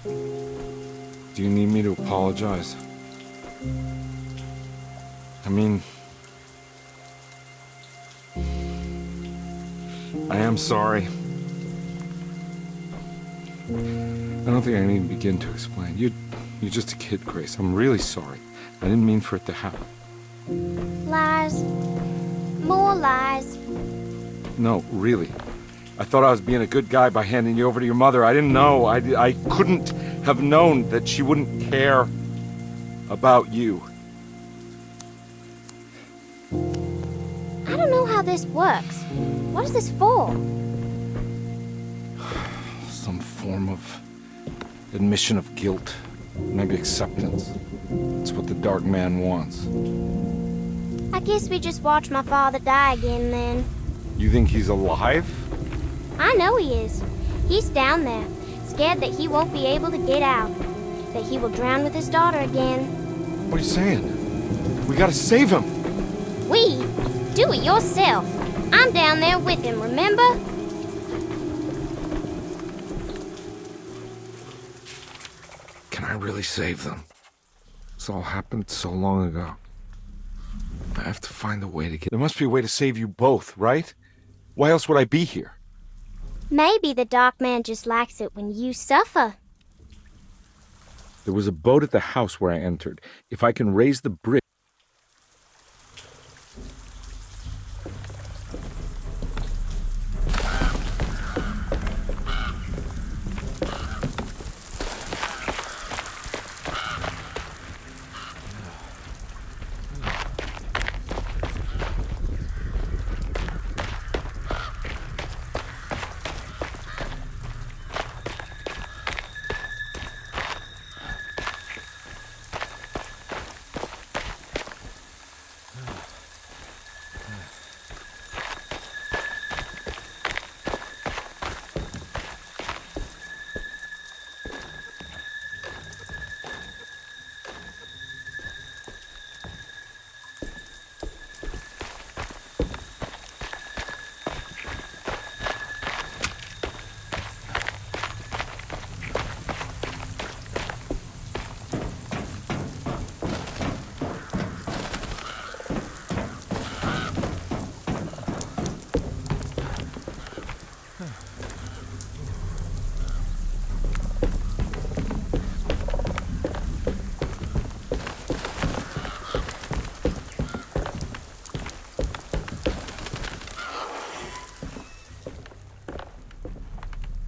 Do you need me to apologize? I mean... I am sorry. I don't think I need to begin to explain. You're just a kid, Grace. I'm really sorry. I didn't mean for it to happen. Lies. More lies. No, really. I thought I was being a good guy by handing you over to your mother. I didn't know. I couldn't have known that she wouldn't care about you. I don't know how this works. What is this for? Some form of admission of guilt. Maybe acceptance. It's what the Dark Man wants. I guess we just watched my father die again then. You think he's alive? I know he is. He's down there, scared that he won't be able to get out. That he will drown with his daughter again. What are you saying? We gotta save him! We? Do it yourself. I'm down there with him, remember? Can I really save them? This all happened so long ago. I have to find a way to get... There must be a way to save you both, right? Why else would I be here? Maybe the Dark Man just likes it when you suffer. There was a boat at the house where I entered. If I can raise the bridge...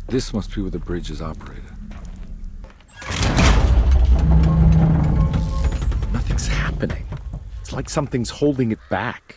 This must be where the bridge is operated. Nothing's happening. It's like something's holding it back.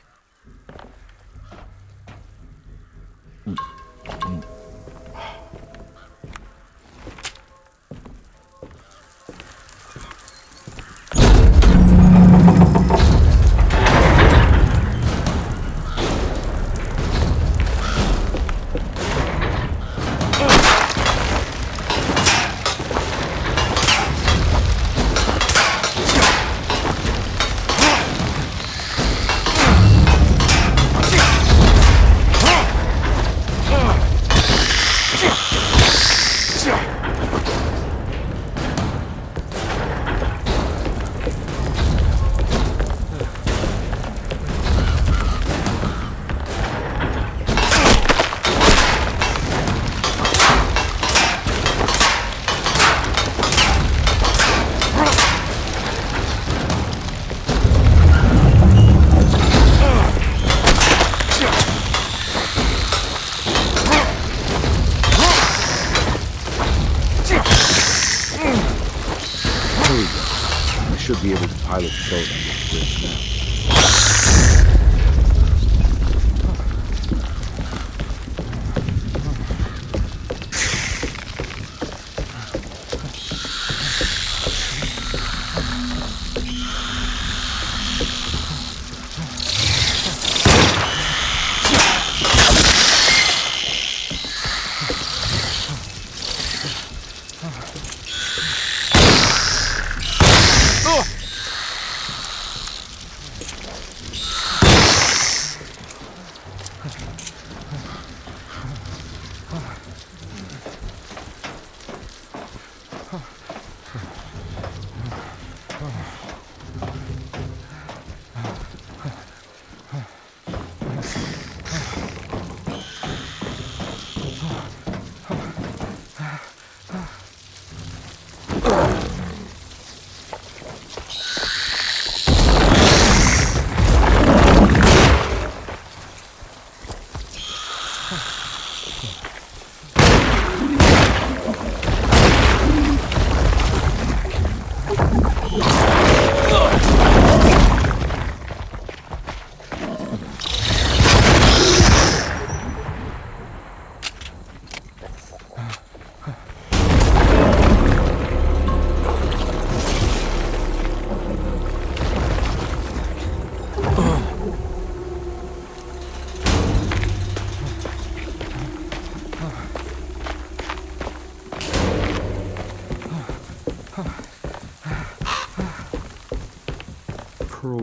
Should be able to pilot the boat on this bridge now.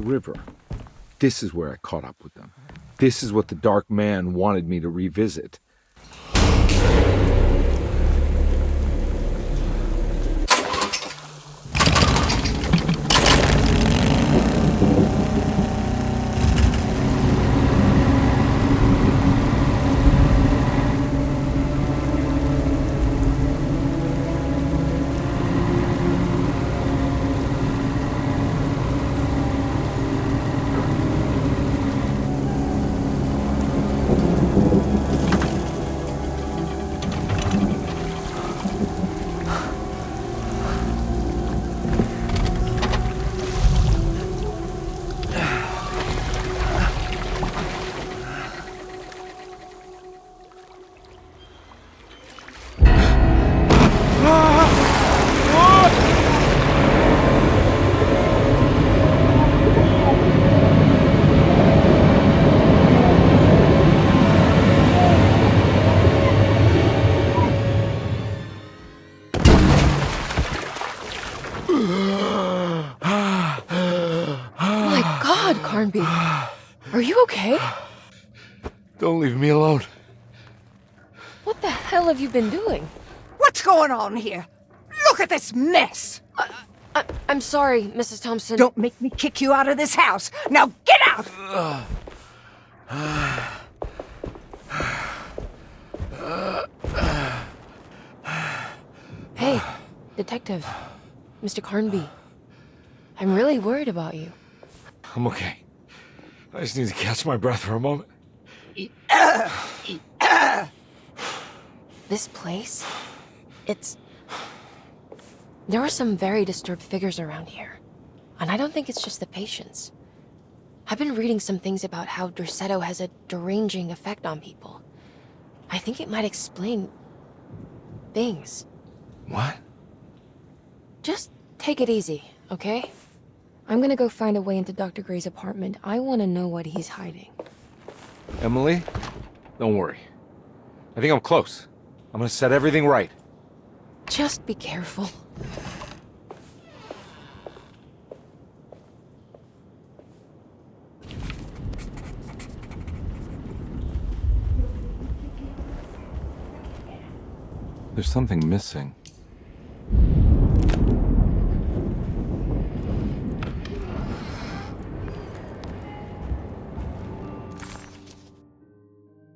River. This is where I caught up with them. This is what the Dark Man wanted me to revisit. Carnby, are you okay? Don't leave me alone. What the hell have you been doing? What's going on here? Look at this mess! I'm sorry, Mrs. Thompson. Don't make me kick you out of this house. Now get out! Hey, Detective. Mr. Carnby. I'm really worried about you. I'm okay. I just need to catch my breath for a moment. This place? There are some very disturbed figures around here. And I don't think it's just the patients. I've been reading some things about how Derceto has a deranging effect on people. I think it might explain things. What? Just take it easy, okay? I'm gonna go find a way into Dr. Gray's apartment. I want to know what he's hiding. Emily, don't worry. I think I'm close. I'm gonna set everything right. Just be careful. There's something missing.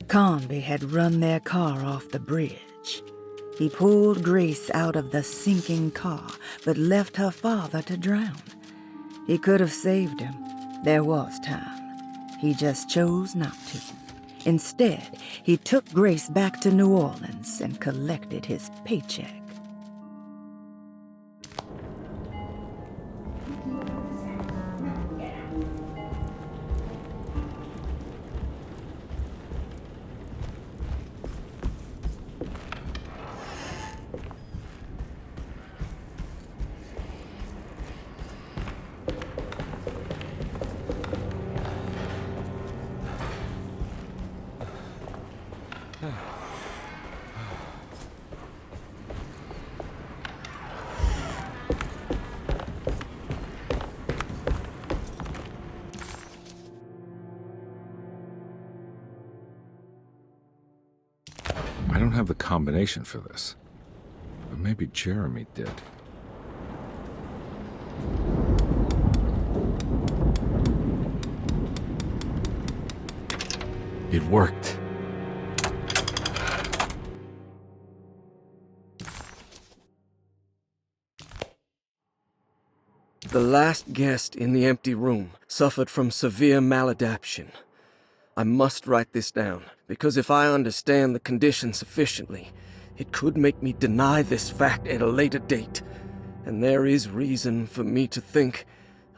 Carnby had run their car off the bridge. He pulled Grace out of the sinking car, but left her father to drown. He could have saved him. There was time. He just chose not to. Instead, he took Grace back to New Orleans and collected his paycheck. I don't have the combination for this. But maybe Jeremy did. It worked. The last guest in the empty room suffered from severe maladaptation. I must write this down, because if I understand the condition sufficiently, it could make me deny this fact at a later date, and there is reason for me to think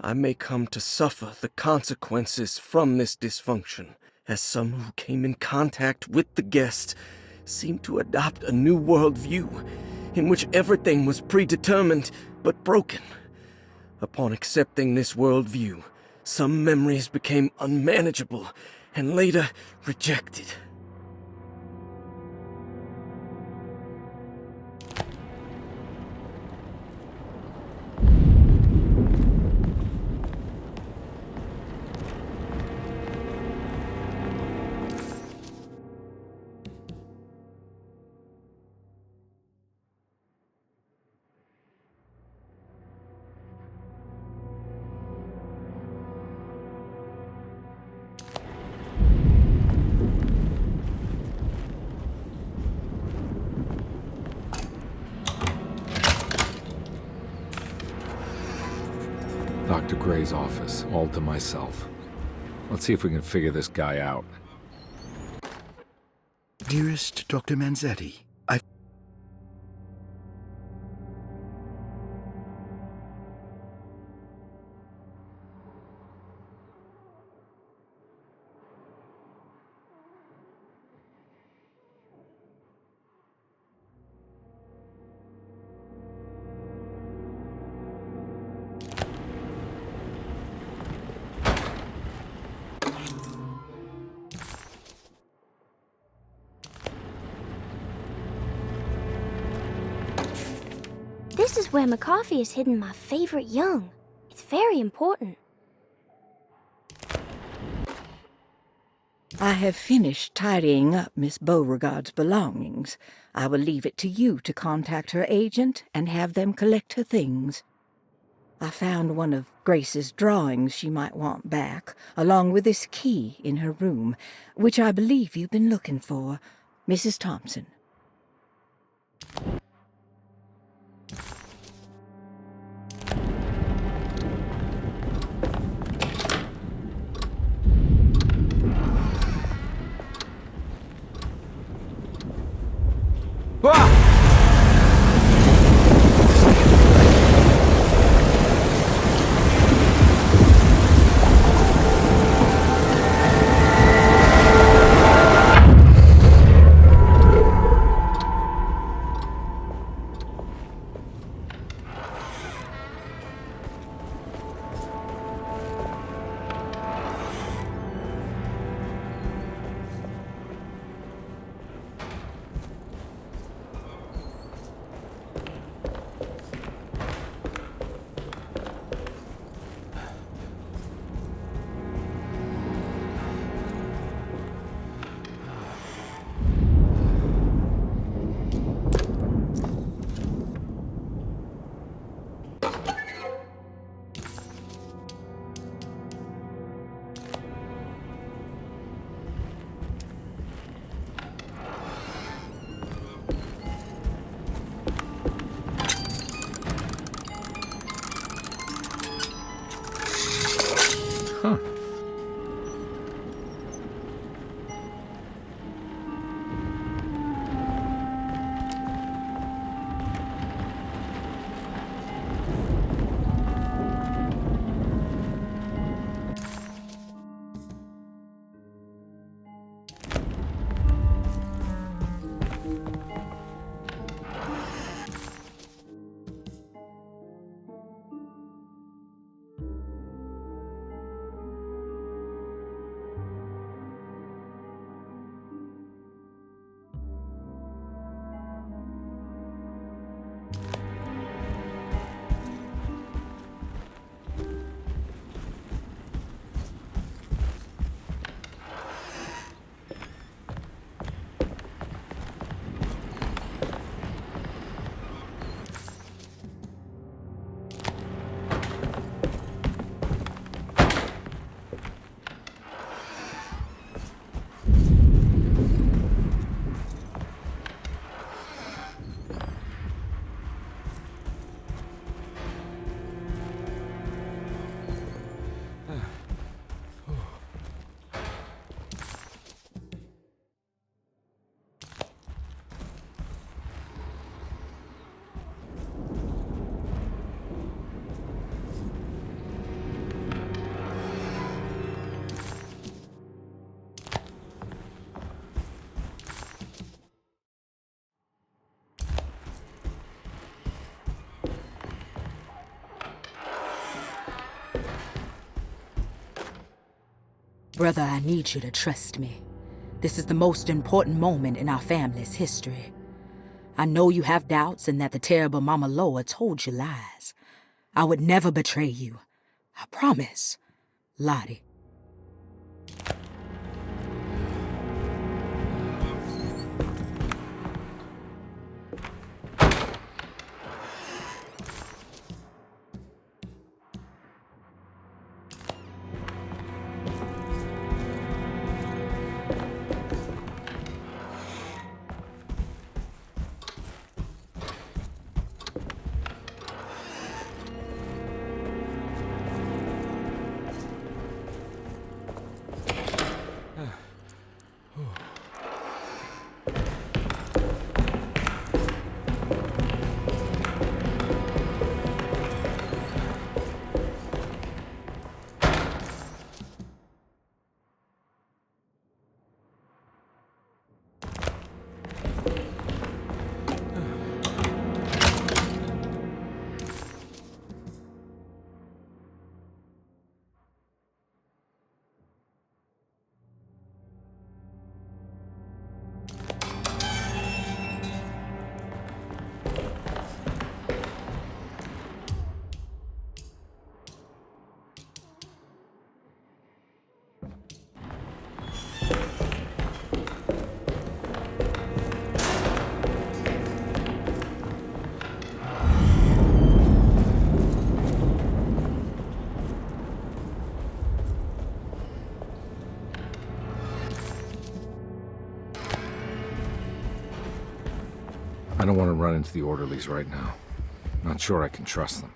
I may come to suffer the consequences from this dysfunction, as some who came in contact with the guest seemed to adopt a new worldview in which everything was predetermined but broken. Upon accepting this worldview, some memories became unmanageable and later rejected. Gray's office, all to myself. Let's see if we can figure this guy out. Dearest Dr. Manzetti, This is where McCoffey has hidden my favorite young. It's very important. I have finished tidying up Miss Beauregard's belongings. I will leave it to you to contact her agent and have them collect her things. I found one of Grace's drawings she might want back, along with this key in her room, which I believe you've been looking for, Mrs. Thompson. Brother, I need you to trust me. This is the most important moment in our family's history. I know you have doubts and that the terrible Mama Loa told you lies. I would never betray you. I promise. Lottie. I don't want to run into the orderlies right now. Not sure I can trust them.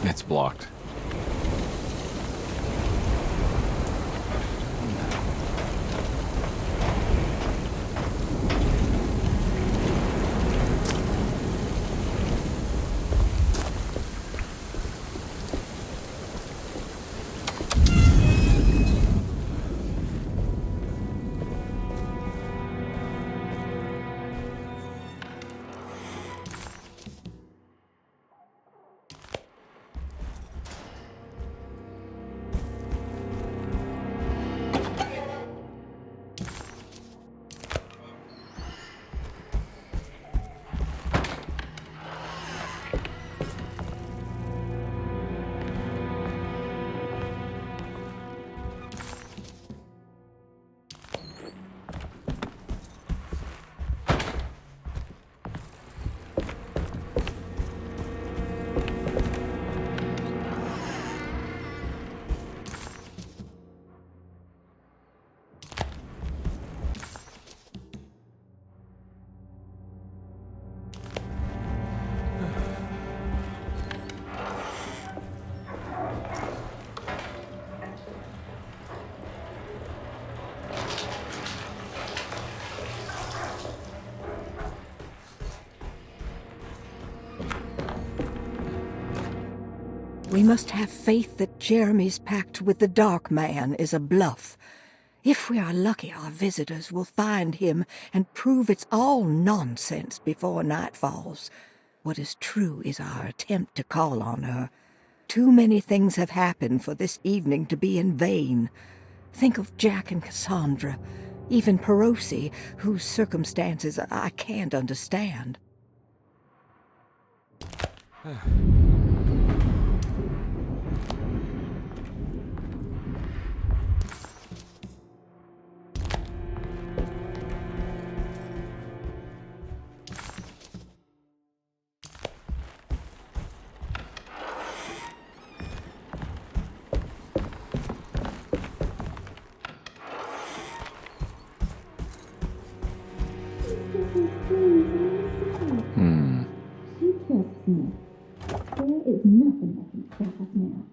It's blocked. We must have faith that Jeremy's pact with the Dark Man is a bluff. If we are lucky, our visitors will find him and prove it's all nonsense before night falls. What is true is our attempt to call on her. Too many things have happened for this evening to be in vain. Think of Jack and Cassandra, even Perosi, whose circumstances I can't understand. Trust me. There is nothing that can stop us now.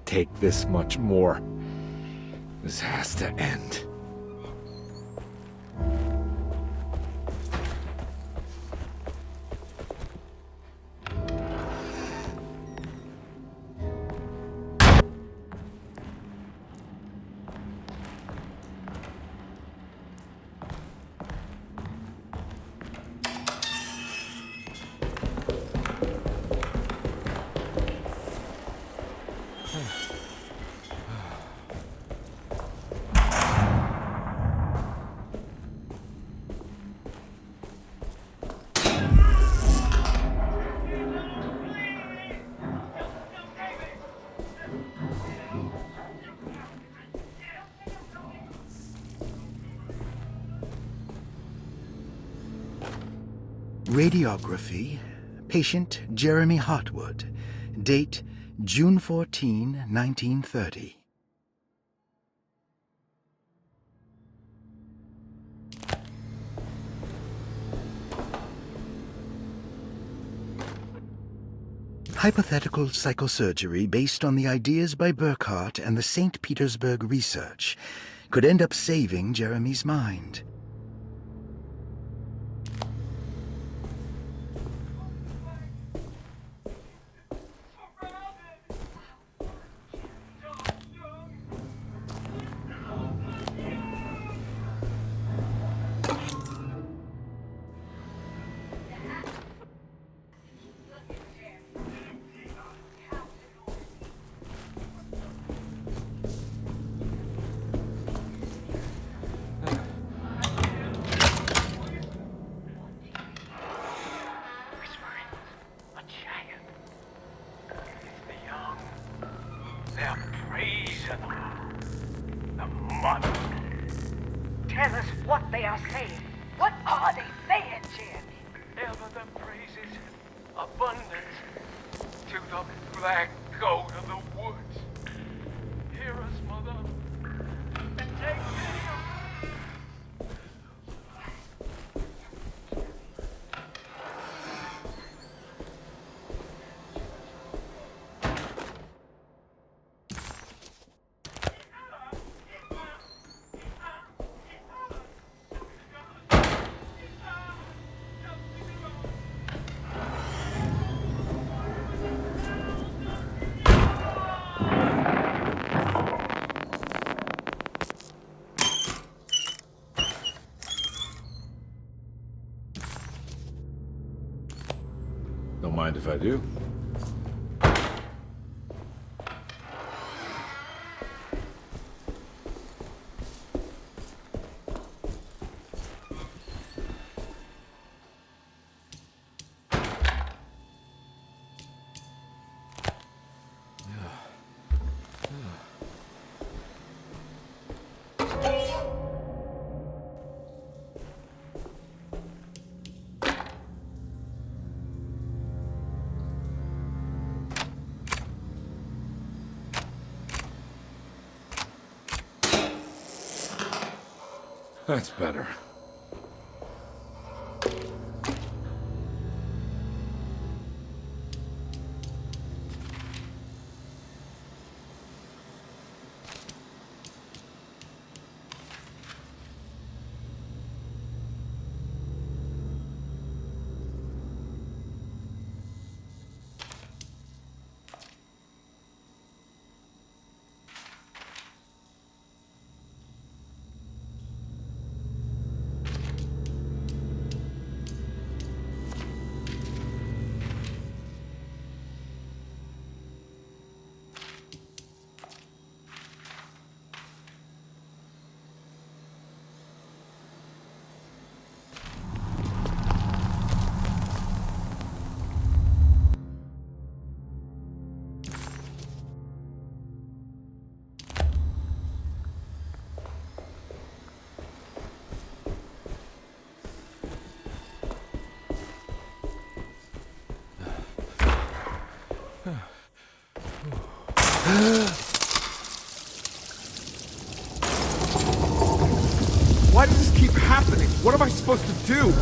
Take this much more. This has to end. Radiography. Patient Jeremy Hartwood. Date June 14, 1930. Hypothetical psychosurgery based on the ideas by Burckhardt and the St. Petersburg research could end up saving Jeremy's mind. Tell us what they are saying. What are they saying, Jeremy? Ever the praises, abundance, to the black goat of the woods. Hear us, Mother, and take pity. Don't mind if I do. That's better. Why does this keep happening? What am I supposed to do?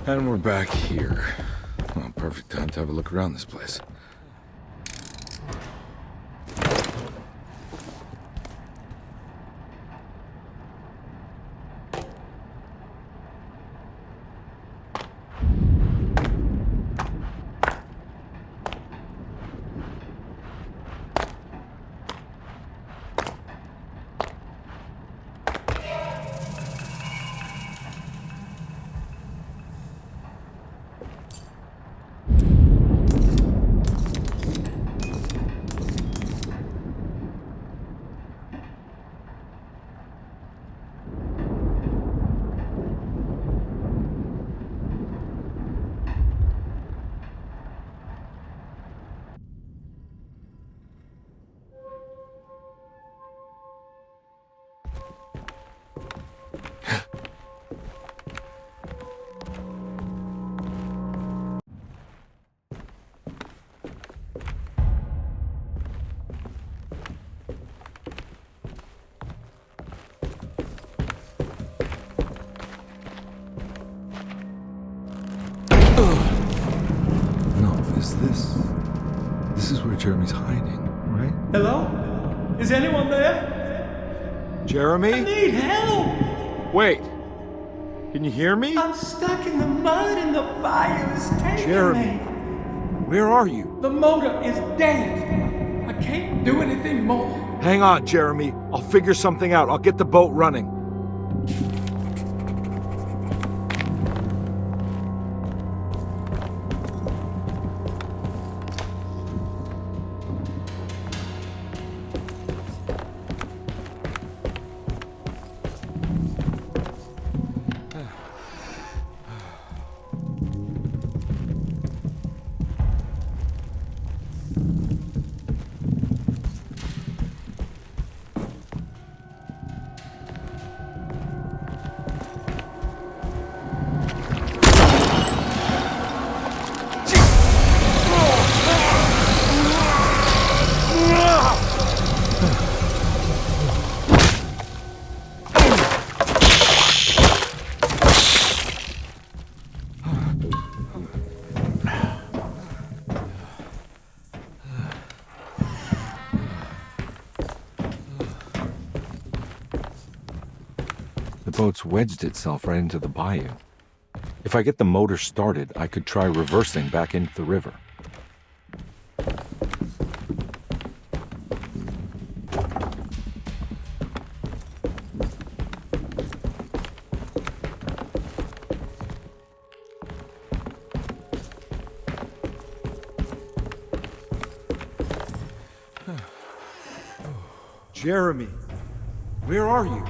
And we're back here. Well, perfect time to have a look around this place. This is where Jeremy's hiding, right? Hello? Is anyone there? Jeremy? I need help! Wait! Can you hear me? I'm stuck in the mud and the fire is taking Jeremy! me. Where are you? The motor is dead. I can't do anything more. Hang on, Jeremy. I'll figure something out. I'll get the boat running. The boat's wedged itself right into the bayou. If I get the motor started, I could try reversing back into the river. Jeremy, where are you?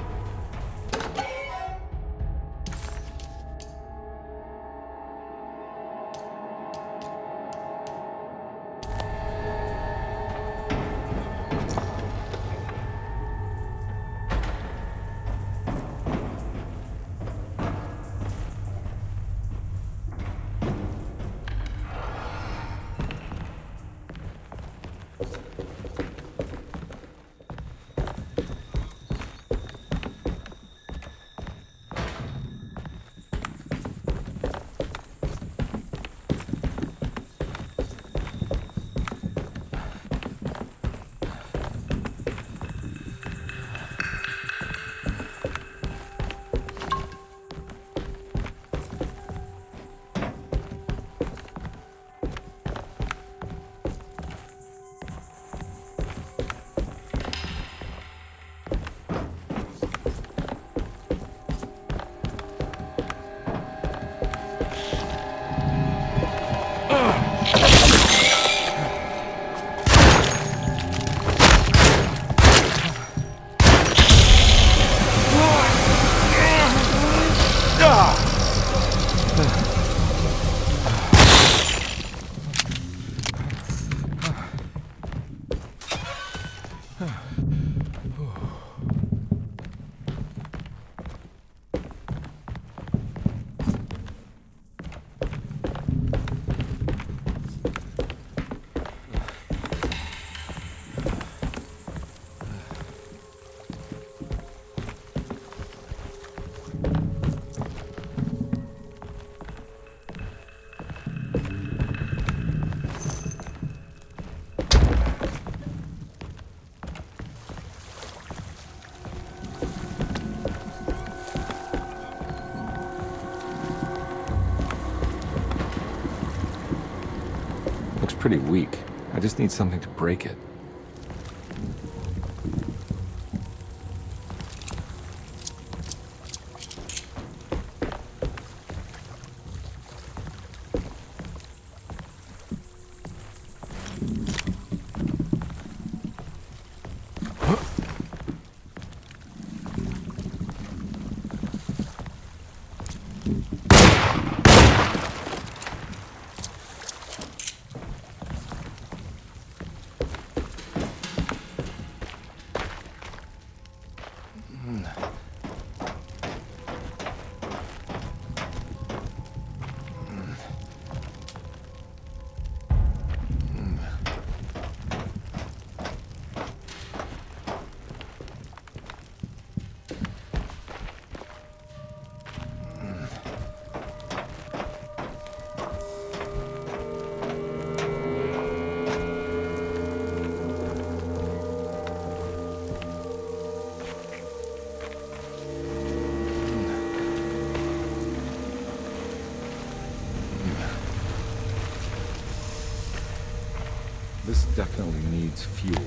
Looks pretty weak. I just need something to break it. This definitely needs fuel.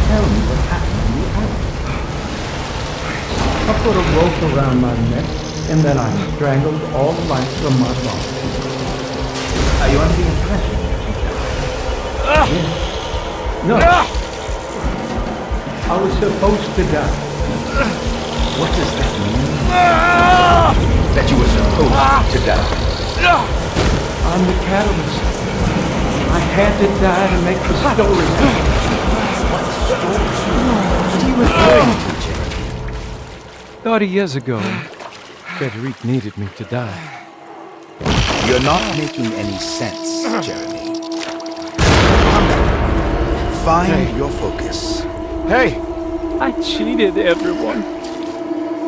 tell me what happened in the alley. I put a rope around my neck, and then I strangled all the life from my body. Are you under the impression that you died? Yes. No. I was supposed to die. What does that mean? That you were supposed to die? I'm the catalyst. I had to die to make the story. What story? What are you referring to, Jeremy? 30 years ago, Frederic needed me to die. You're not making any sense, Jeremy. Calm down. Find your focus. Hey! I cheated everyone.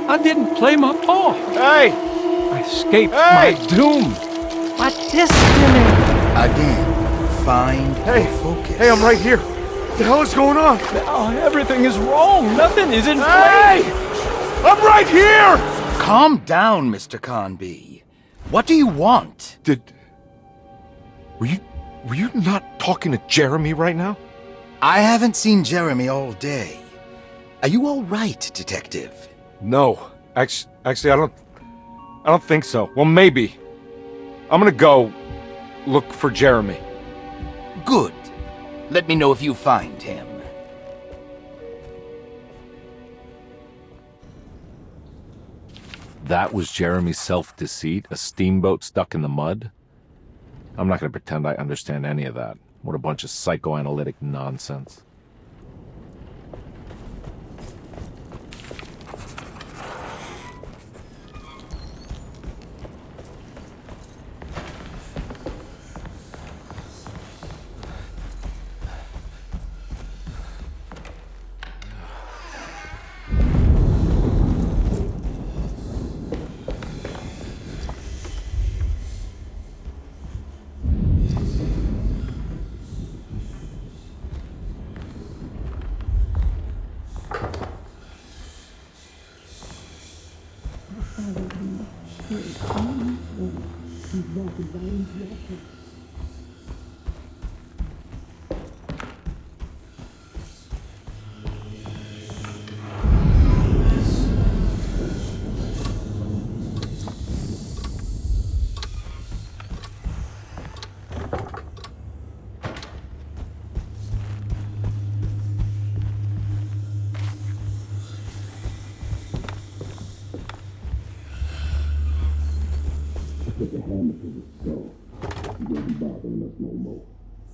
I didn't play my part. Hey! I escaped my doom. My destiny. Again, find your focus. Hey, I'm right here. What the hell is going on? Now everything is wrong. Nothing is in Hey! place. I'm right here! Calm down, Mr. Carnby. What do you want? Were you not talking to Jeremy right now? I haven't seen Jeremy all day. Are you all right, Detective? No. Actually, I don't think so. Well, maybe. I'm gonna go look for Jeremy. Good. Let me know if you find him. That was Jeremy's self-deceit? A steamboat stuck in the mud? I'm not gonna pretend I understand any of that. What a bunch of psychoanalytic nonsense.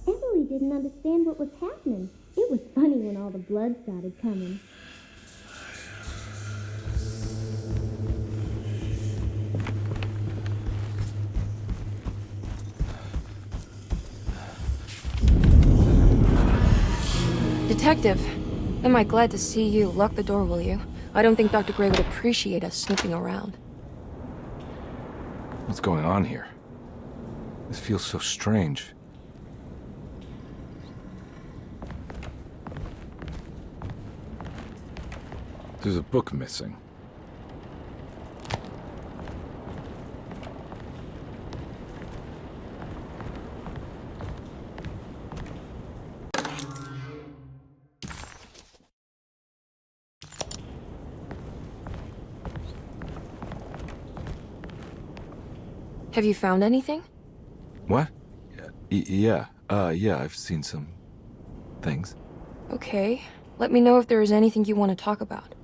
Emily didn't understand what was happening. It was funny when all the blood started coming. Detective, am I glad to see you. Lock the door, will you? I don't think Dr. Gray would appreciate us snooping around. What's going on here? This feels so strange. There's a book missing. Have you found anything? What? Yeah, I've seen some things. Okay. Let me know if there is anything you want to talk about.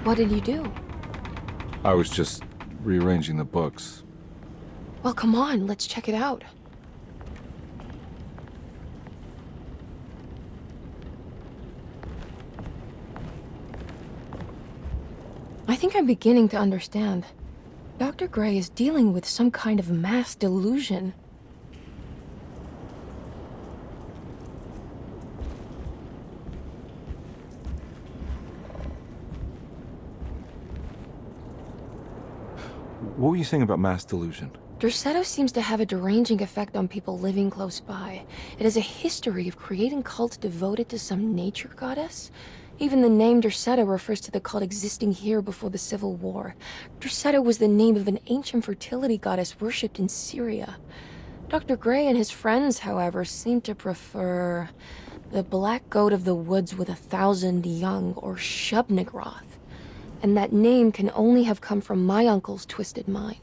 What did you do? I was just rearranging the books. Well, come on, let's check it out. I think I'm beginning to understand. Dr. Gray is dealing with some kind of mass delusion. What were you saying about mass delusion? Derceto seems to have a deranging effect on people living close by. It has a history of creating cults devoted to some nature goddess. Even the name Derceto refers to the cult existing here before the Civil War. Derceto was the name of an ancient fertility goddess worshipped in Syria. Dr. Gray and his friends, however, seem to prefer the black goat of the woods with 1,000 young, or Shub-Nigroth. And that name can only have come from my uncle's twisted mind.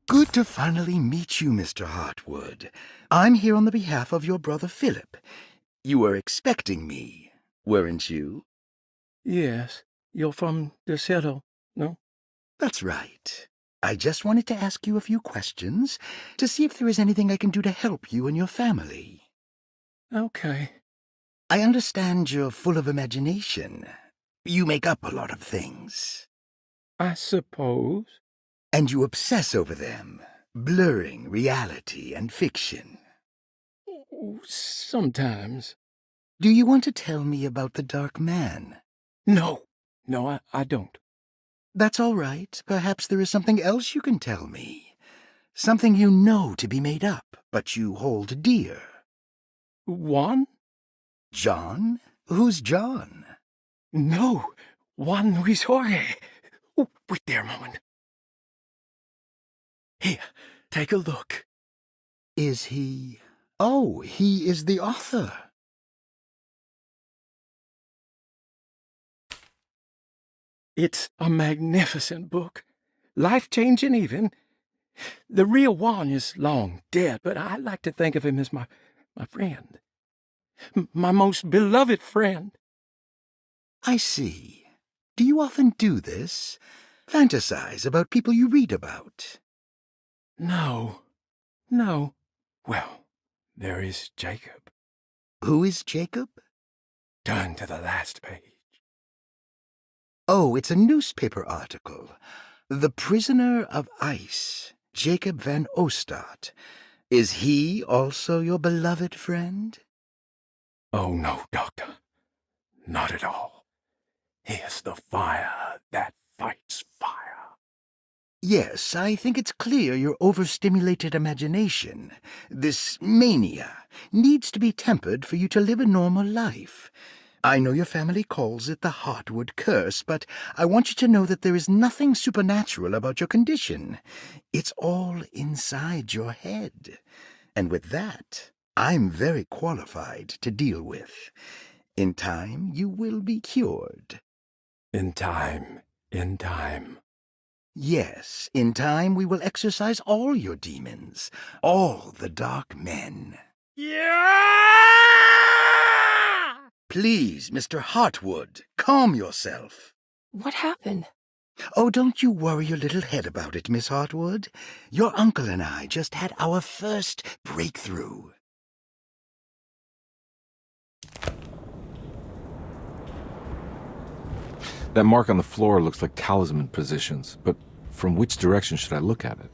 Good to finally meet you, Mr. Hartwood. I'm here on the behalf of your brother Philip. You were expecting me, weren't you? Yes. You're from Derceto, no? That's right. I just wanted to ask you a few questions to see if there is anything I can do to help you and your family. Okay. I understand you're full of imagination. You make up a lot of things. I suppose. And you obsess over them, blurring reality and fiction. Sometimes. Do you want to tell me about the Dark Man? No. No, I don't. That's all right. Perhaps there is something else you can tell me. Something you know to be made up, but you hold dear. Juan? John? Who's John? No. Juan Luis Jorge. Oh, wait there a moment. Here, take a look. Is he... Oh, he is the author. It's a magnificent book. Life-changing even. The real Juan is long dead, but I like to think of him as my friend. My most beloved friend. I see. Do you often do this? Fantasize about people you read about? No. Well, there is Jacob. Who is Jacob? Turn to the last page. Oh, it's a newspaper article. The Prisoner of Ice, Jacob van Ostad. Is he also your beloved friend? Oh, no, Doctor. Not at all. He is the fire that fights fire. Yes, I think it's clear your overstimulated imagination, this mania, needs to be tempered for you to live a normal life. I know your family calls it the Hartwood curse, but I want you to know that there is nothing supernatural about your condition. It's all inside your head. And with that, I'm very qualified to deal with. In time, you will be cured. In time. Yes, in time we will exorcise all your demons, all the dark men. Yeah! Please, Mr. Hartwood, calm yourself. What happened? Oh, don't you worry your little head about it, Miss Hartwood. Your uncle and I just had our first breakthrough. That mark on the floor looks like talisman positions, but from which direction should I look at it?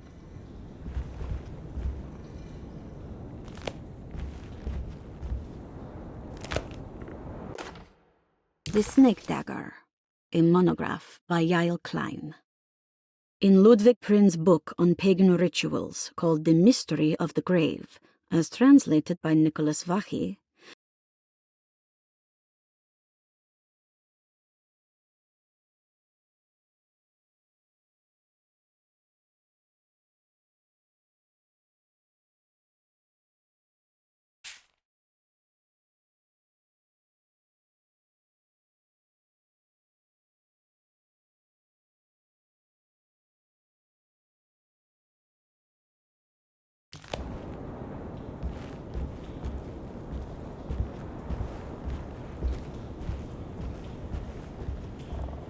The Snake Dagger, a monograph by Yael Klein. In Ludwig Prin's book on pagan rituals called The Mystery of the Grave, as translated by Nicholas Vachy,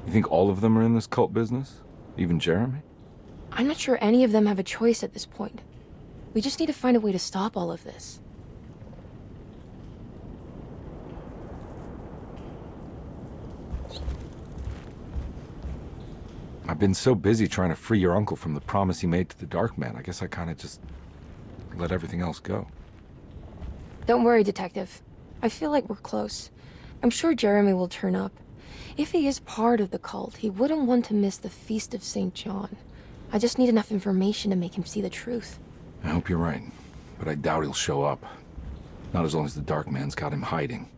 You think all of them are in this cult business? Even Jeremy? I'm not sure any of them have a choice at this point. We just need to find a way to stop all of this. I've been so busy trying to free your uncle from the promise he made to the Dark Man, I guess I kind of just let everything else go. Don't worry, Detective. I feel like we're close. I'm sure Jeremy will turn up. If he is part of the cult, he wouldn't want to miss the Feast of St. John. I just need enough information to make him see the truth. I hope you're right, but I doubt he'll show up. Not as long as the Dark Man's got him hiding.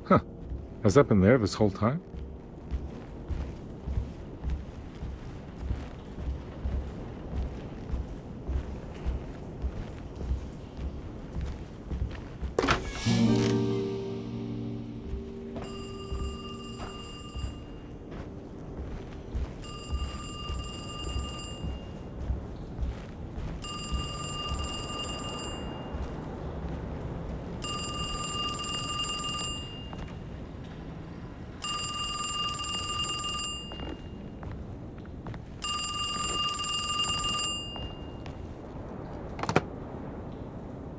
Huh. Has that been there this whole time?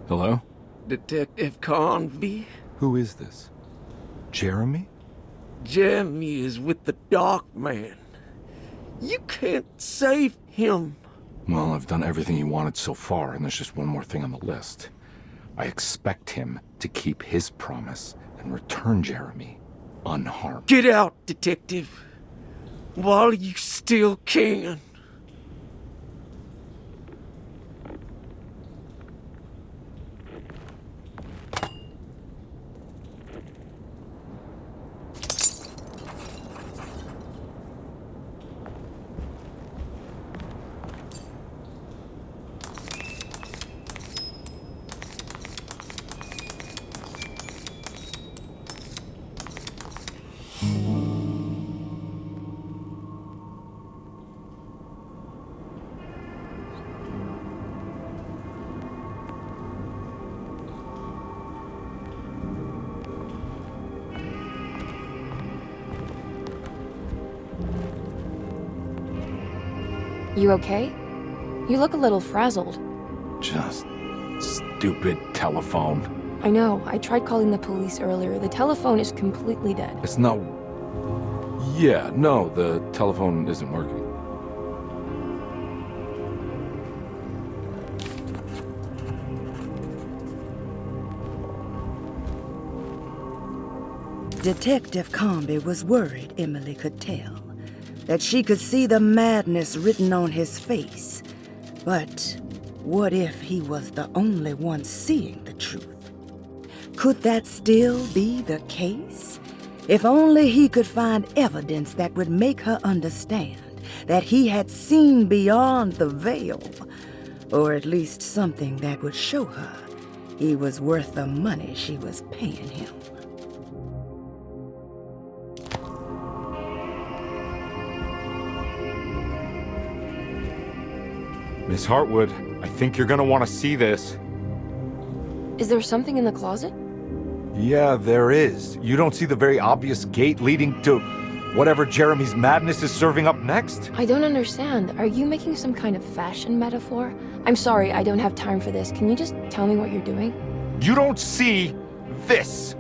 Hello? Detective Carnby? Who is this? Jeremy? Jeremy is with the Dark Man. You can't save him. Well, I've done everything he wanted so far, and there's just one more thing on the list. I expect him to keep his promise and return Jeremy unharmed. Get out, Detective, while you still can. You okay? You look a little frazzled. Just stupid telephone. I know. I tried calling the police earlier. The telephone is completely dead. It's not... Yeah, no, the telephone isn't working. Detective Carnby was worried Emily could tell, that she could see the madness written on his face. But what if he was the only one seeing the truth? Could that still be the case? If only he could find evidence that would make her understand that he had seen beyond the veil, or at least something that would show her he was worth the money she was paying him. Miss Hartwood, I think you're gonna want to see this. Is there something in the closet? Yeah, there is. You don't see the very obvious gate leading to whatever Jeremy's madness is serving up next? I don't understand. Are you making some kind of fashion metaphor? I'm sorry, I don't have time for this. Can you just tell me what you're doing? You don't see this!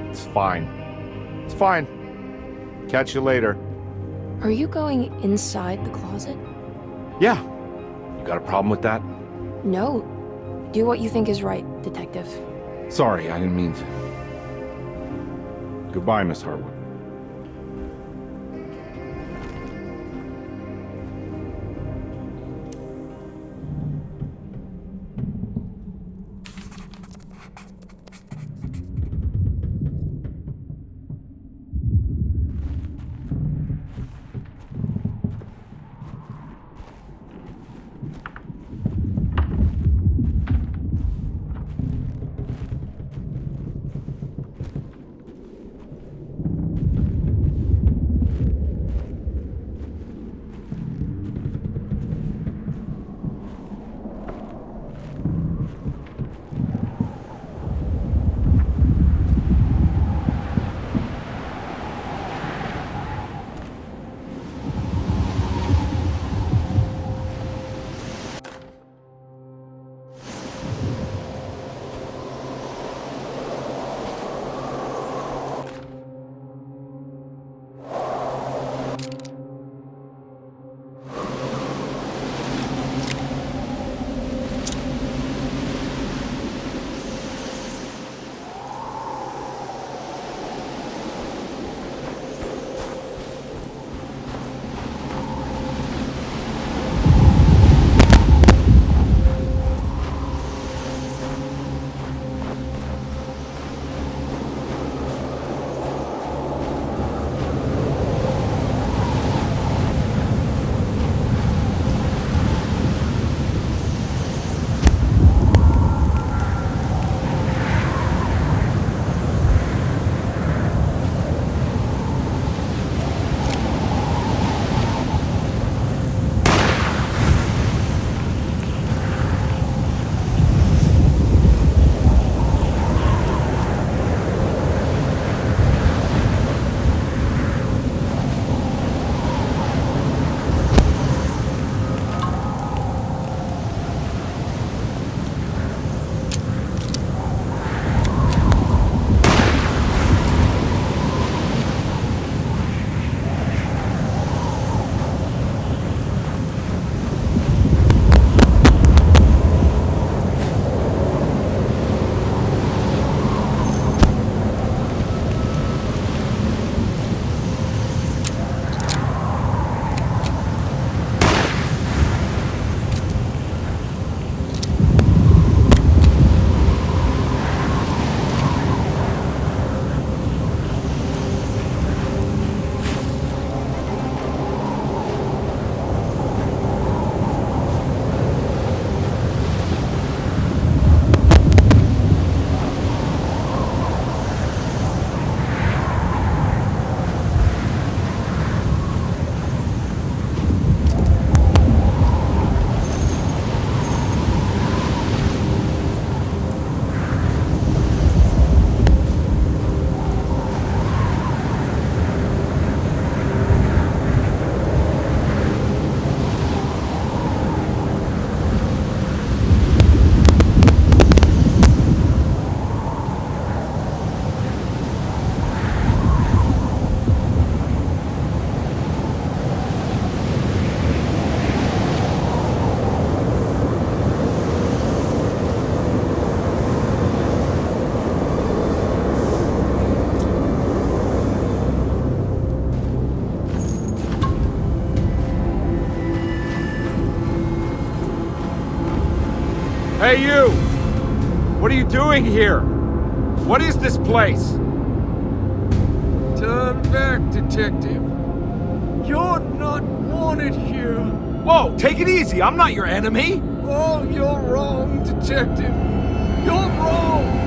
It's fine. It's fine. Catch you later. Are you going inside the closet? Yeah. You got a problem with that? No. Do what you think is right, Detective. Sorry, I didn't mean to. Goodbye, Miss Hartwood. Hey, you! What are you doing here? What is this place? Turn back, detective. You're not wanted here. Whoa, take it easy. I'm not your enemy. Oh, you're wrong, detective. You're wrong.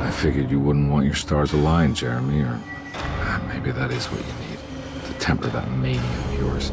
I figured you wouldn't want your stars aligned, Jeremy, or maybe that is what you need to temper that mania of yours.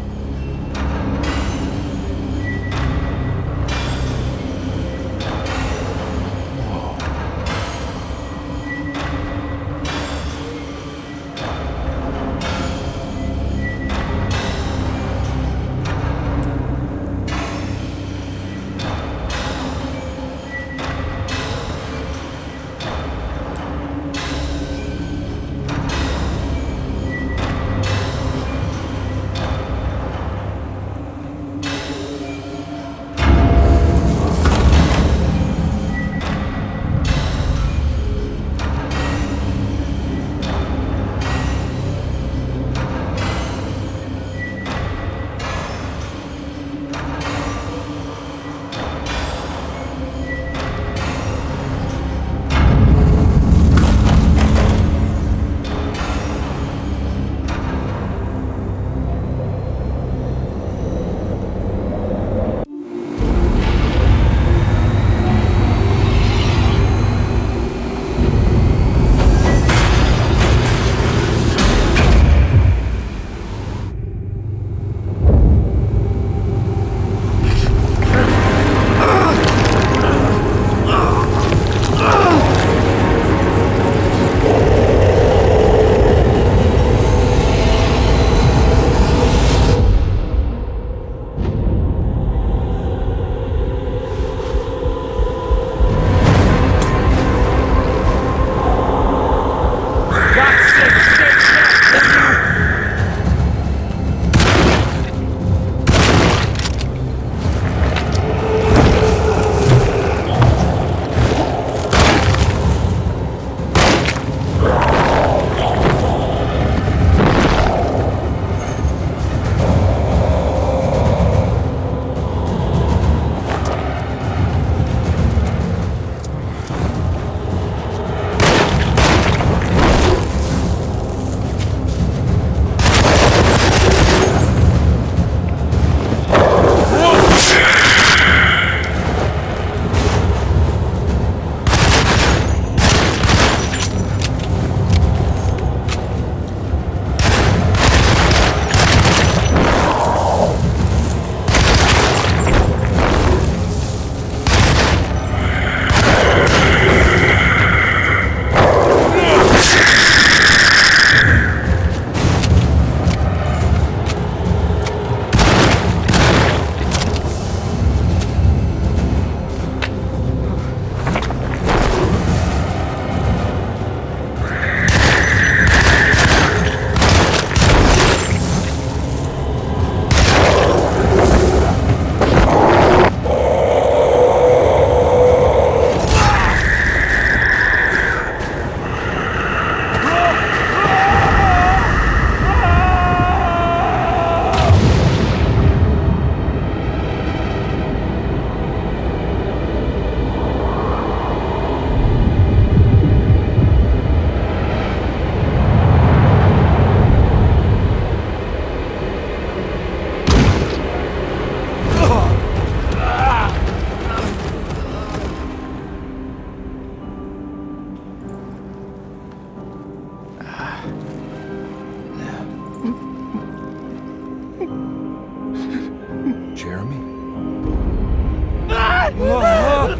I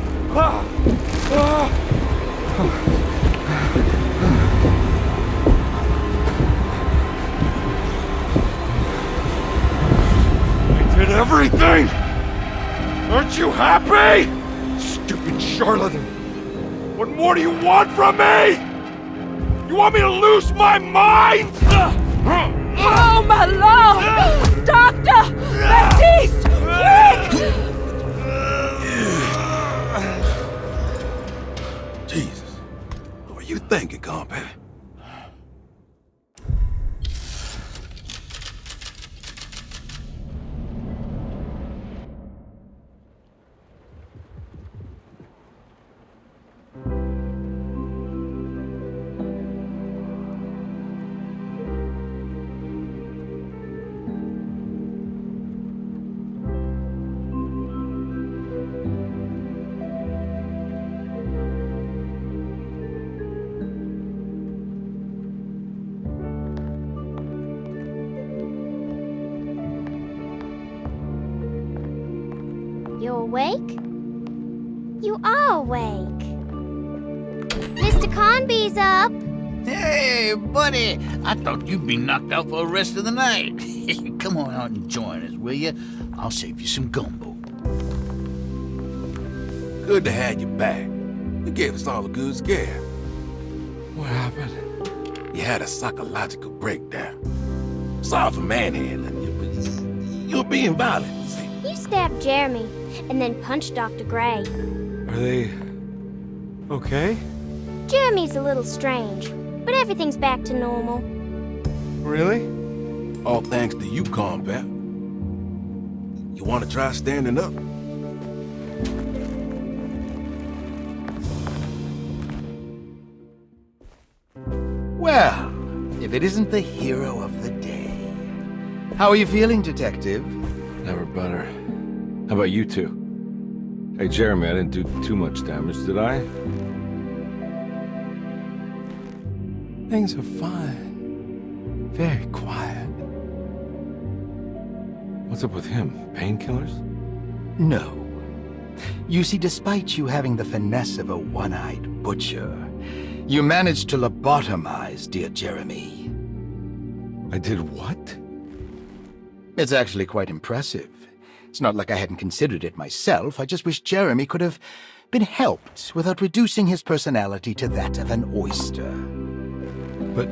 did everything! Aren't you happy? Stupid charlatan! What more do you want from me? You want me to lose my mind? Oh, my lord! Doctor! Baptiste! Quick! Jesus. What were you thinking, Carnby? You awake? You are awake. Mr. Carnby's up. Hey, buddy. I thought you'd be knocked out for the rest of the night. Come on out and join us, will you? I'll save you some gumbo. Good to have you back. You gave us all a good scare. What happened? You had a psychological breakdown. Sorry for manhandling you, but you're being violent, you see. You stabbed Jeremy and then punched Dr. Gray. Are they okay? Jeremy's a little strange, but everything's back to normal. Really? All thanks to you, Carnby. You want to try standing up? Well, if it isn't the hero of the day. How are you feeling, Detective? Never better. How about you two? Hey, Jeremy, I didn't do too much damage, did I? Things are fine. Very quiet. What's up with him? Painkillers? No. You see, despite you having the finesse of a one-eyed butcher, you managed to lobotomize dear Jeremy. I did what? It's actually quite impressive. It's not like I hadn't considered it myself. I just wish Jeremy could have been helped without reducing his personality to that of an oyster. But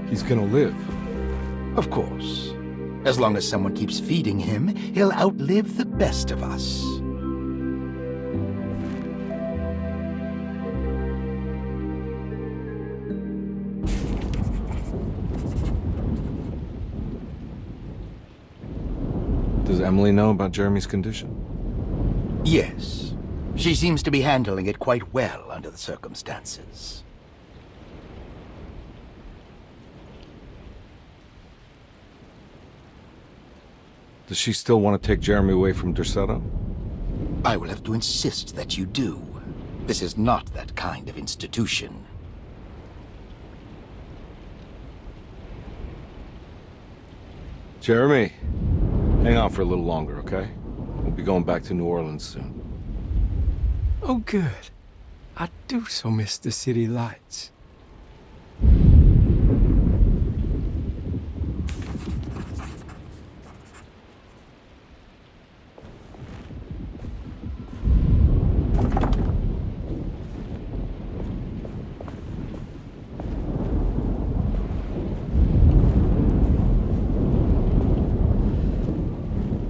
he's gonna live. Of course. As long as someone keeps feeding him, he'll outlive the best of us. Does Emily know about Jeremy's condition? Yes. She seems to be handling it quite well under the circumstances. Does she still want to take Jeremy away from Derceto? I will have to insist that you do. This is not that kind of institution. Jeremy, hang on for a little longer, okay? We'll be going back to New Orleans soon. Oh, good. I do so miss the city lights.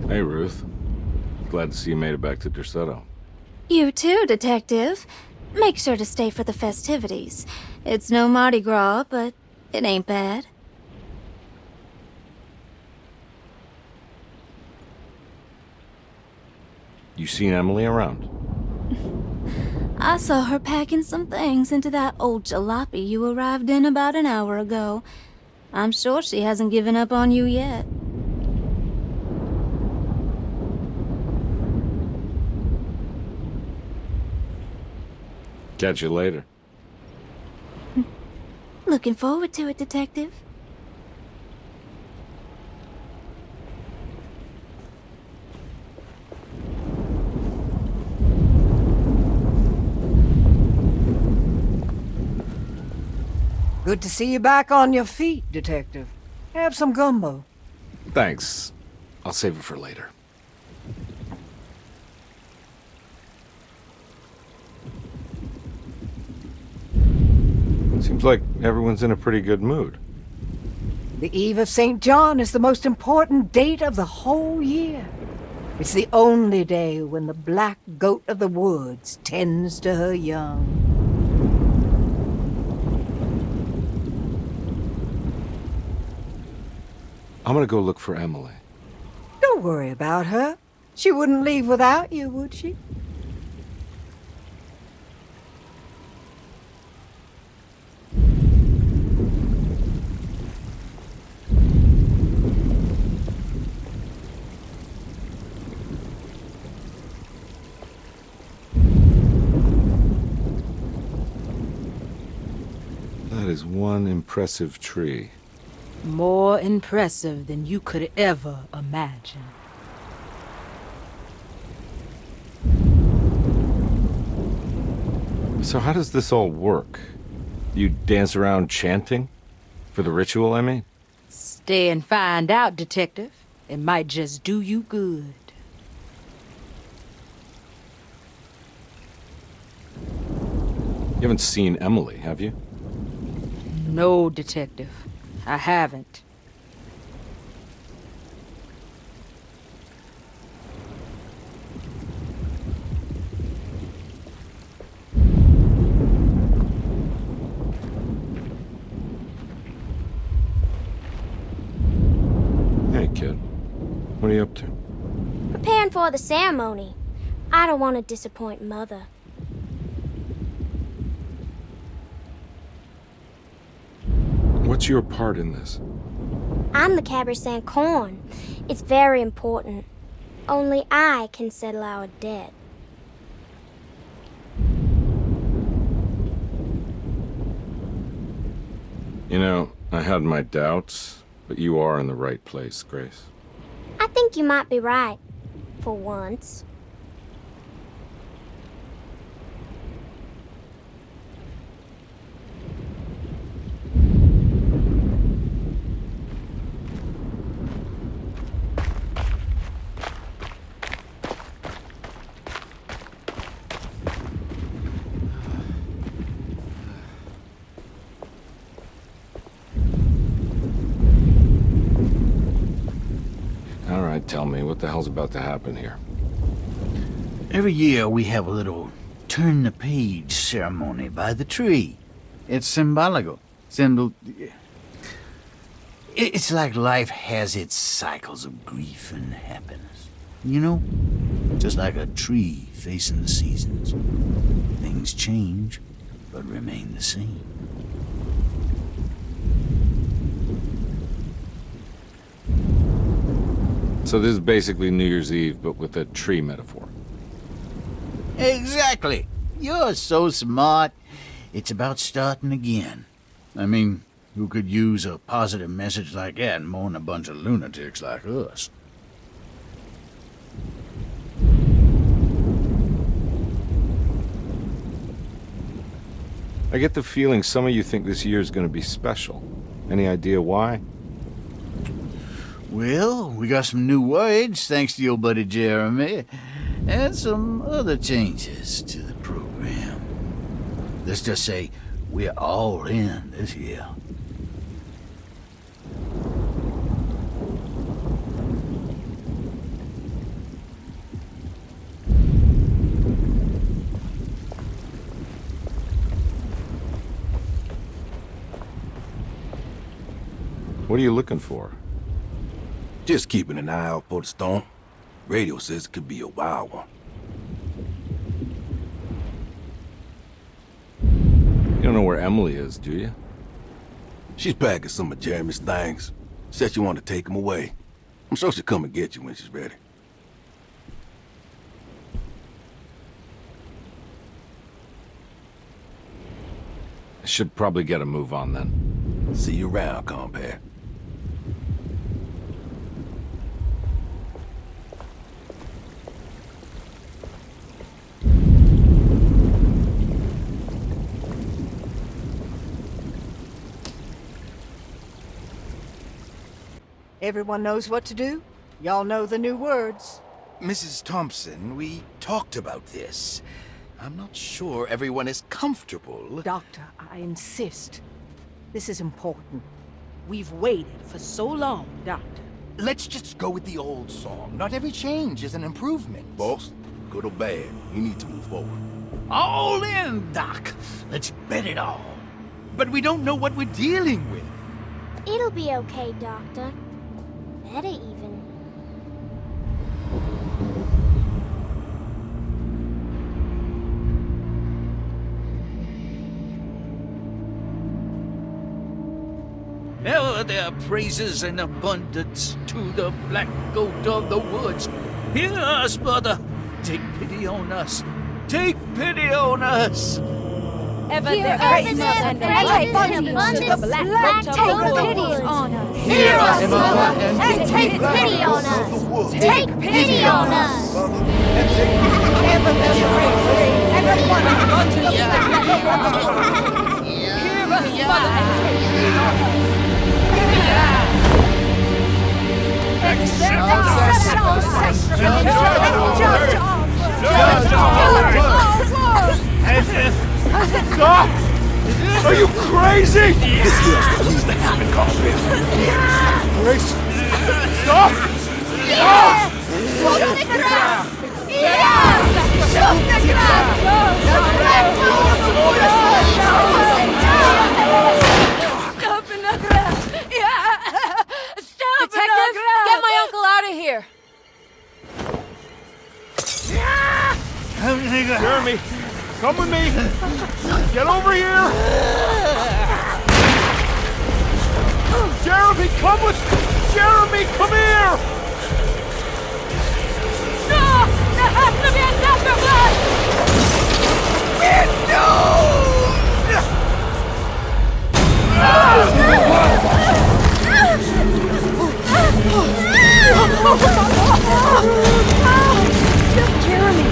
Hey, Ruth. Glad to see you made it back to Derceto. You too, Detective. Make sure to stay for the festivities. It's no Mardi Gras, but it ain't bad. You seen Emily around? I saw her packing some things into that old jalopy you arrived in about an hour ago. I'm sure she hasn't given up on you yet. Catch you later. Looking forward to it, Detective. Good to see you back on your feet, Detective. Have some gumbo. Thanks. I'll save it for later. Seems like everyone's in a pretty good mood. The Eve of St. John is the most important date of the whole year. It's the only day when the black goat of the woods tends to her young. I'm gonna go look for Emily. Don't worry about her. She wouldn't leave without you, would she? That is one impressive tree. More impressive than you could ever imagine. So how does this all work? You dance around chanting? For the ritual, I mean? Stay and find out, Detective. It might just do you good. You haven't seen Emily, have you? No, Detective. I haven't. Hey, kid. What are you up to? Preparing for the ceremony. I don't want to disappoint Mother. What's your part in this? I'm the Cabernet Corn. It's very important. Only I can settle our debt. You know, I had my doubts, but you are in the right place, Grace. I think you might be right. For once. All right, tell me, what the hell's about to happen here? Every year we have a little turn the page ceremony by the tree. It's symbolical. It's like life has its cycles of grief and happiness. You know? Just like a tree facing the seasons. Things change, but remain the same. So this is basically New Year's Eve, but with a tree metaphor. Exactly. You're so smart. It's about starting again. I mean, who could use a positive message like that more than a bunch of lunatics like us? I get the feeling some of you think this year is going to be special. Any idea why? Well, we got some new words, thanks to your buddy Jeremy, and some other changes to the program. Let's just say we're all in this year. What are you looking for? Just keeping an eye out for the storm. Radio says it could be a wild one. You don't know where Emily is, do you? She's packing some of Jeremy's things. Said she wanted to take them away. I'm sure she'll come and get you when she's ready. I should probably get a move on then. See you around, compare. Everyone knows what to do? Y'all know the new words. Mrs. Thompson, we talked about this. I'm not sure everyone is comfortable. Doctor, I insist. This is important. We've waited for so long, Doctor. Let's just go with the old song. Not every change is an improvement. Boss, good or bad, you need to move forward. All in, Doc. Let's bet it all. But we don't know what we're dealing with. It'll be okay, Doctor. Better even. Ever there praises in abundance to the black goat of the woods. Hear us, brother. Take pity on us. Take pity on us. Ever Hear there us, praises Mother, and praises abundance in to abundance the black black goat goat of of the the woods. woods. On us. Hear us, Mother, and take pity on us. Take pity on us. Ever there's praises, everyone to the black goat of the woods. Hear us, Mother, and take pity on us. Stop! Are you crazy? This here's what needs to happen, Carnby. Grace! Stop! Stop! Detective, get my uncle out of here. Jeremy, come with me! Get over here! Jeremy, come with... Jeremy, come here! No! There has to be a Dr. Blood! Jeremy!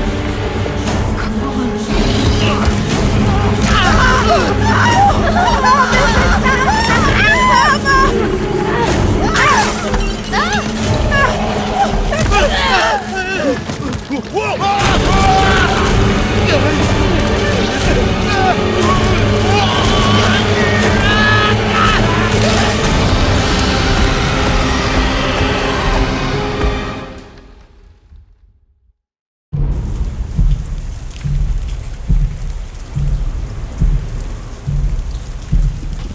Come on.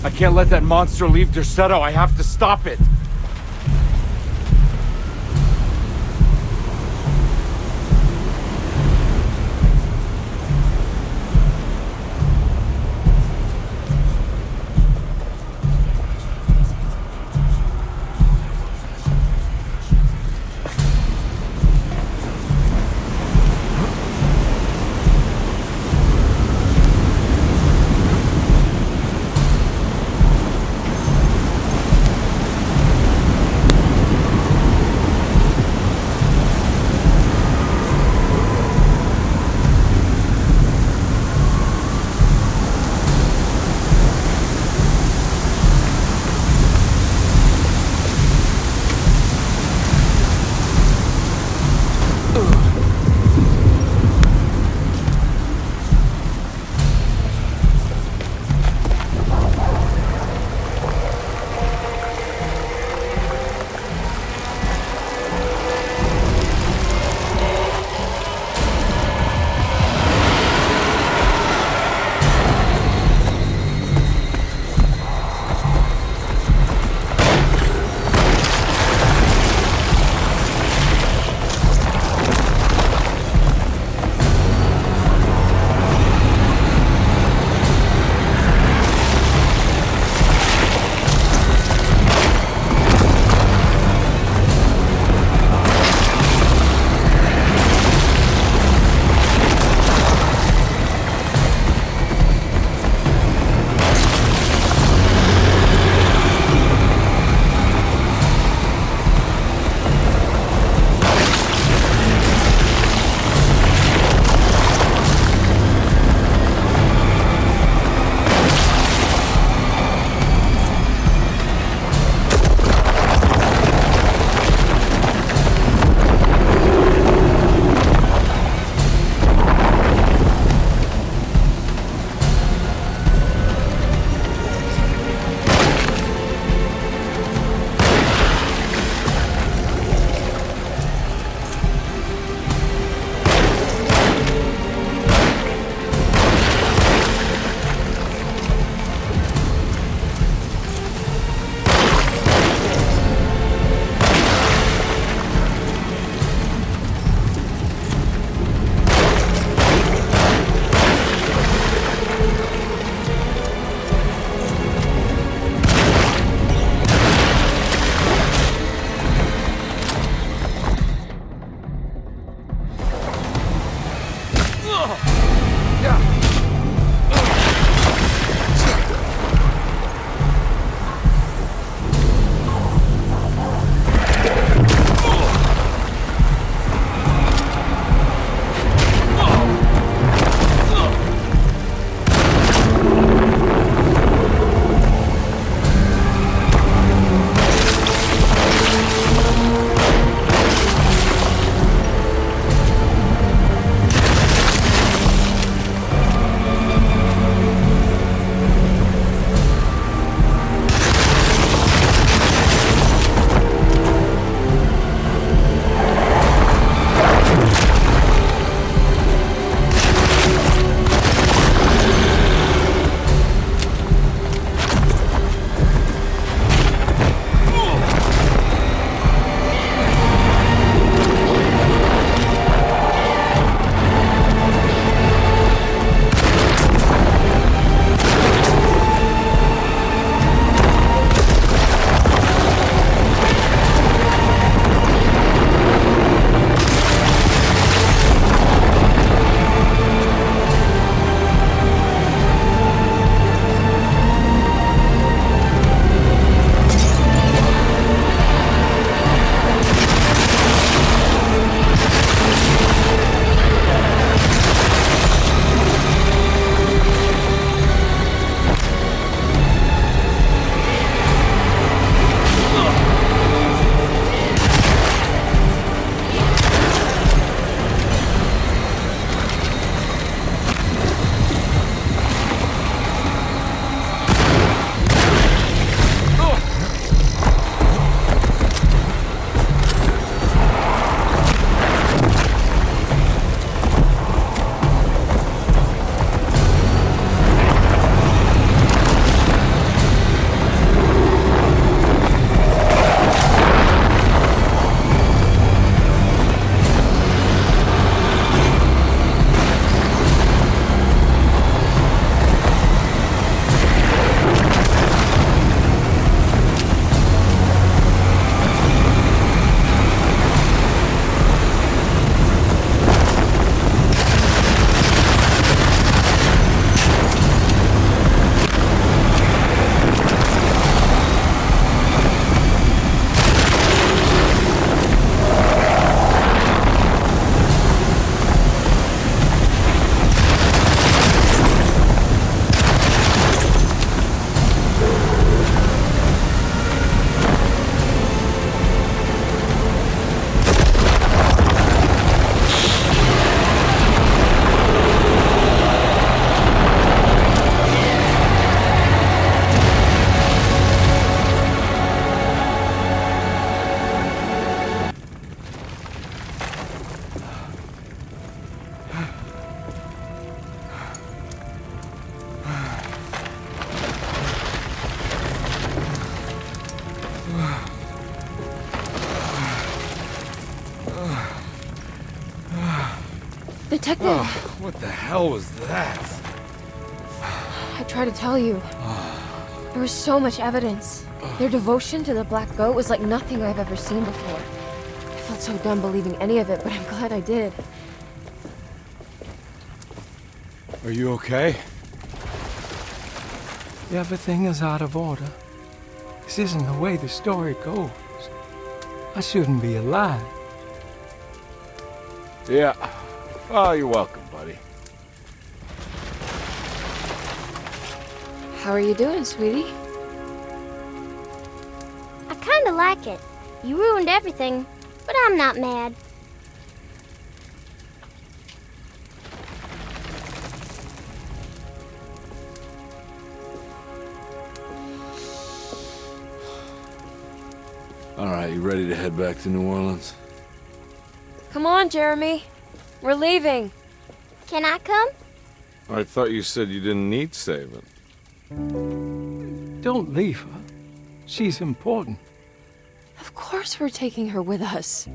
I can't let that monster leave Derceto. I have to stop it. Detective! Oh, what the hell was that? I tried to tell you. There was so much evidence. Their devotion to the black goat was like nothing I've ever seen before. I felt so dumb believing any of it, but I'm glad I did. Are you okay? Everything is out of order. This isn't the way the story goes. I shouldn't be alive. Yeah. Oh, you're welcome, buddy. How are you doing, sweetie? I kinda like it. You ruined everything, but I'm not mad. All right, you ready to head back to New Orleans? Come on, Jeremy. We're leaving. Can I come? I thought you said you didn't need saving. Don't leave her. She's important. Of course we're taking her with us.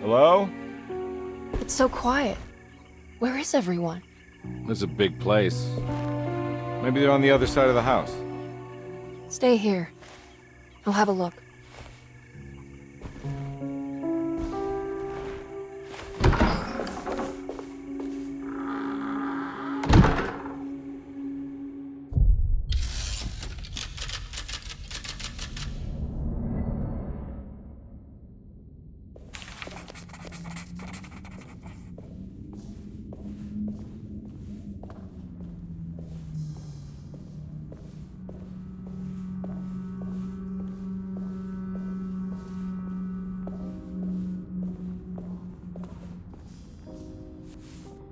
Hello? It's so quiet. Where is everyone? This is a big place. Maybe they're on the other side of the house. Stay here. I'll have a look.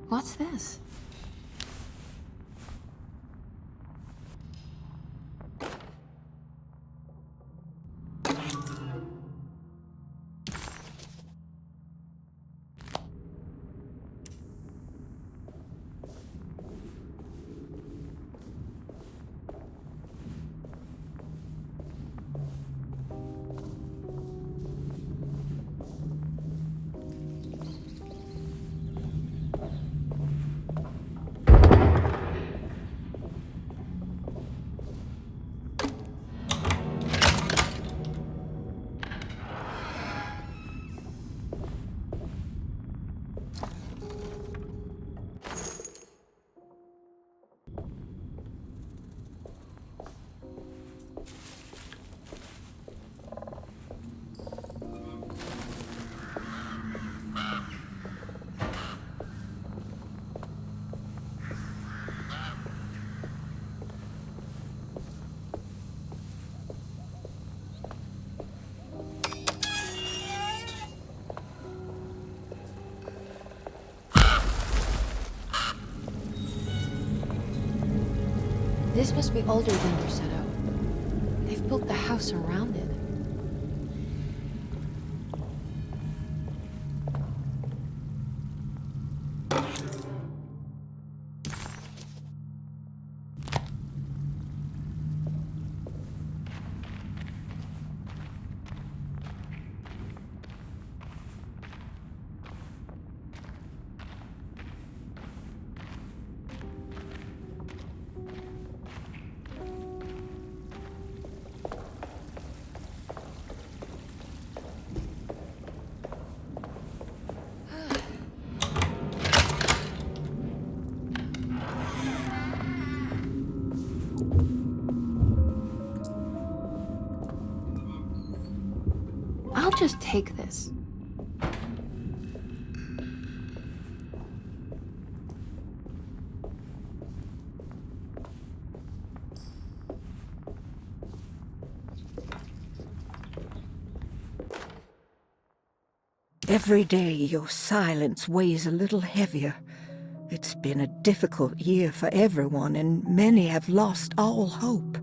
What's this? This must be older than Derceto. They've built the house around it. just take this? Every day your silence weighs a little heavier. It's been a difficult year for everyone, and many have lost all hope.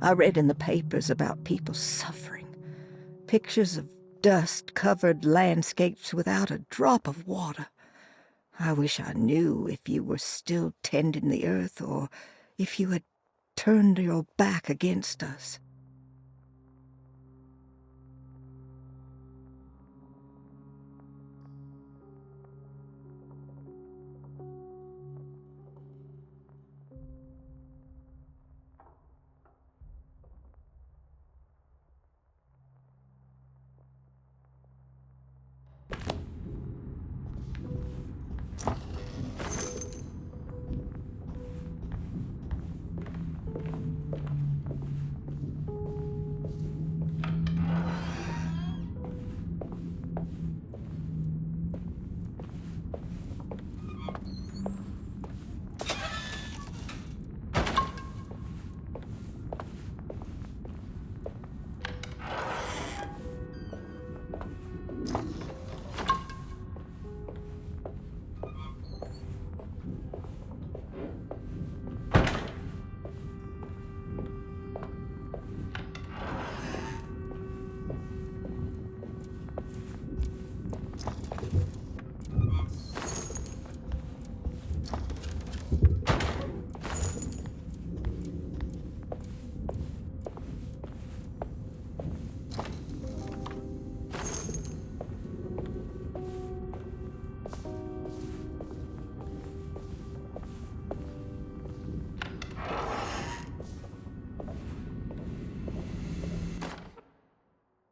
I read in the papers about people suffering. Pictures of dust-covered landscapes without a drop of water. I wish I knew if you were still tending the earth or if you had turned your back against us.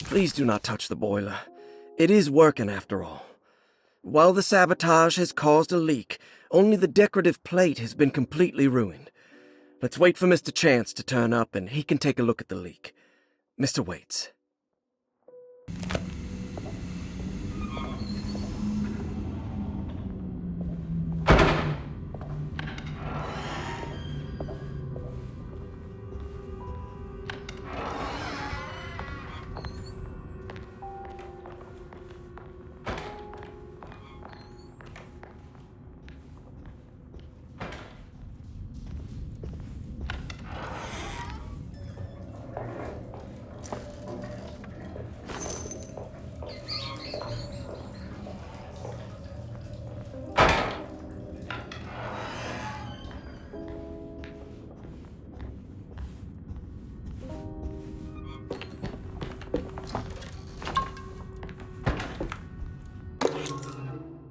Please do not touch the boiler. It is working after all. While the sabotage has caused a leak, only the decorative plate has been completely ruined. Let's wait for Mr. Chance to turn up and he can take a look at the leak. Mr. Waits.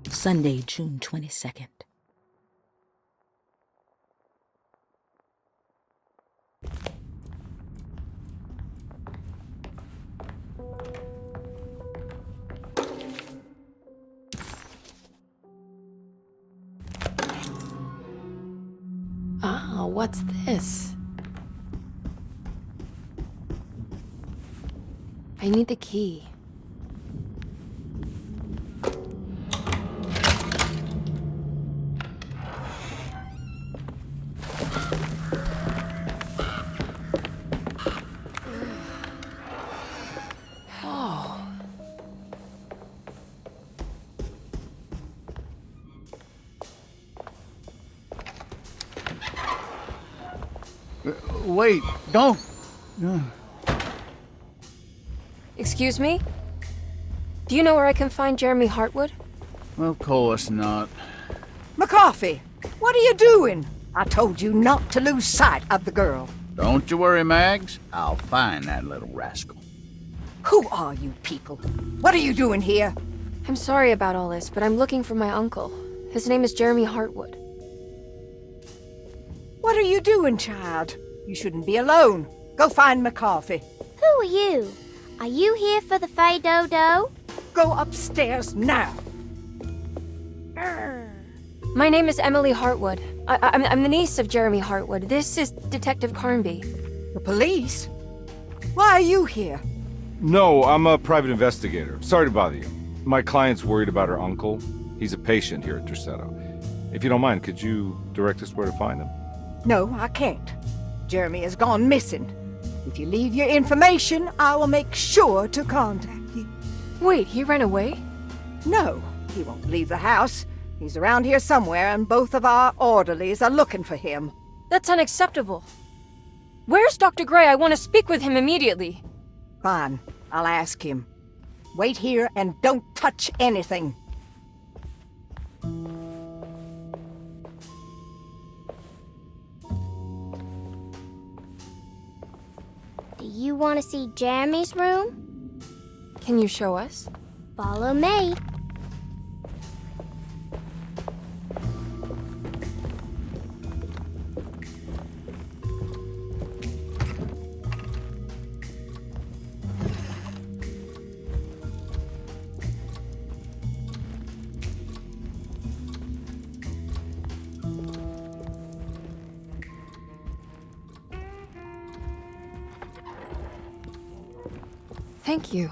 Sunday, June 22nd. Ah, what's this? I need the key. Wait, don't! Excuse me? Do you know where I can find Jeremy Hartwood? Of course not. McCarthy, what are you doing? I told you not to lose sight of the girl. Don't you worry, Mags. I'll find that little rascal. Who are you people? What are you doing here? I'm sorry about all this, but I'm looking for my uncle. His name is Jeremy Hartwood. What are you doing, child? You shouldn't be alone. Go find McCarthy. Who are you? Are you here for the Fay Dodo? Go upstairs now. My name is Emily Hartwood. I'm the niece of Jeremy Hartwood. This is Detective Carnby. The police? Why are you here? No, I'm a private investigator. Sorry to bother you. My client's worried about her uncle. He's a patient here at Derceto. If you don't mind, could you direct us where to find him? No, I can't. Jeremy has gone missing. If you leave your information, I will make sure to contact you. Wait, he ran away? No, he won't leave the house. He's around here somewhere, and both of our orderlies are looking for him. That's unacceptable. Where's Dr. Gray? I want to speak with him immediately. Fine, I'll ask him. Wait here and don't touch anything. Do you want to see Jeremy's room? Can you show us? Follow me. Thank you.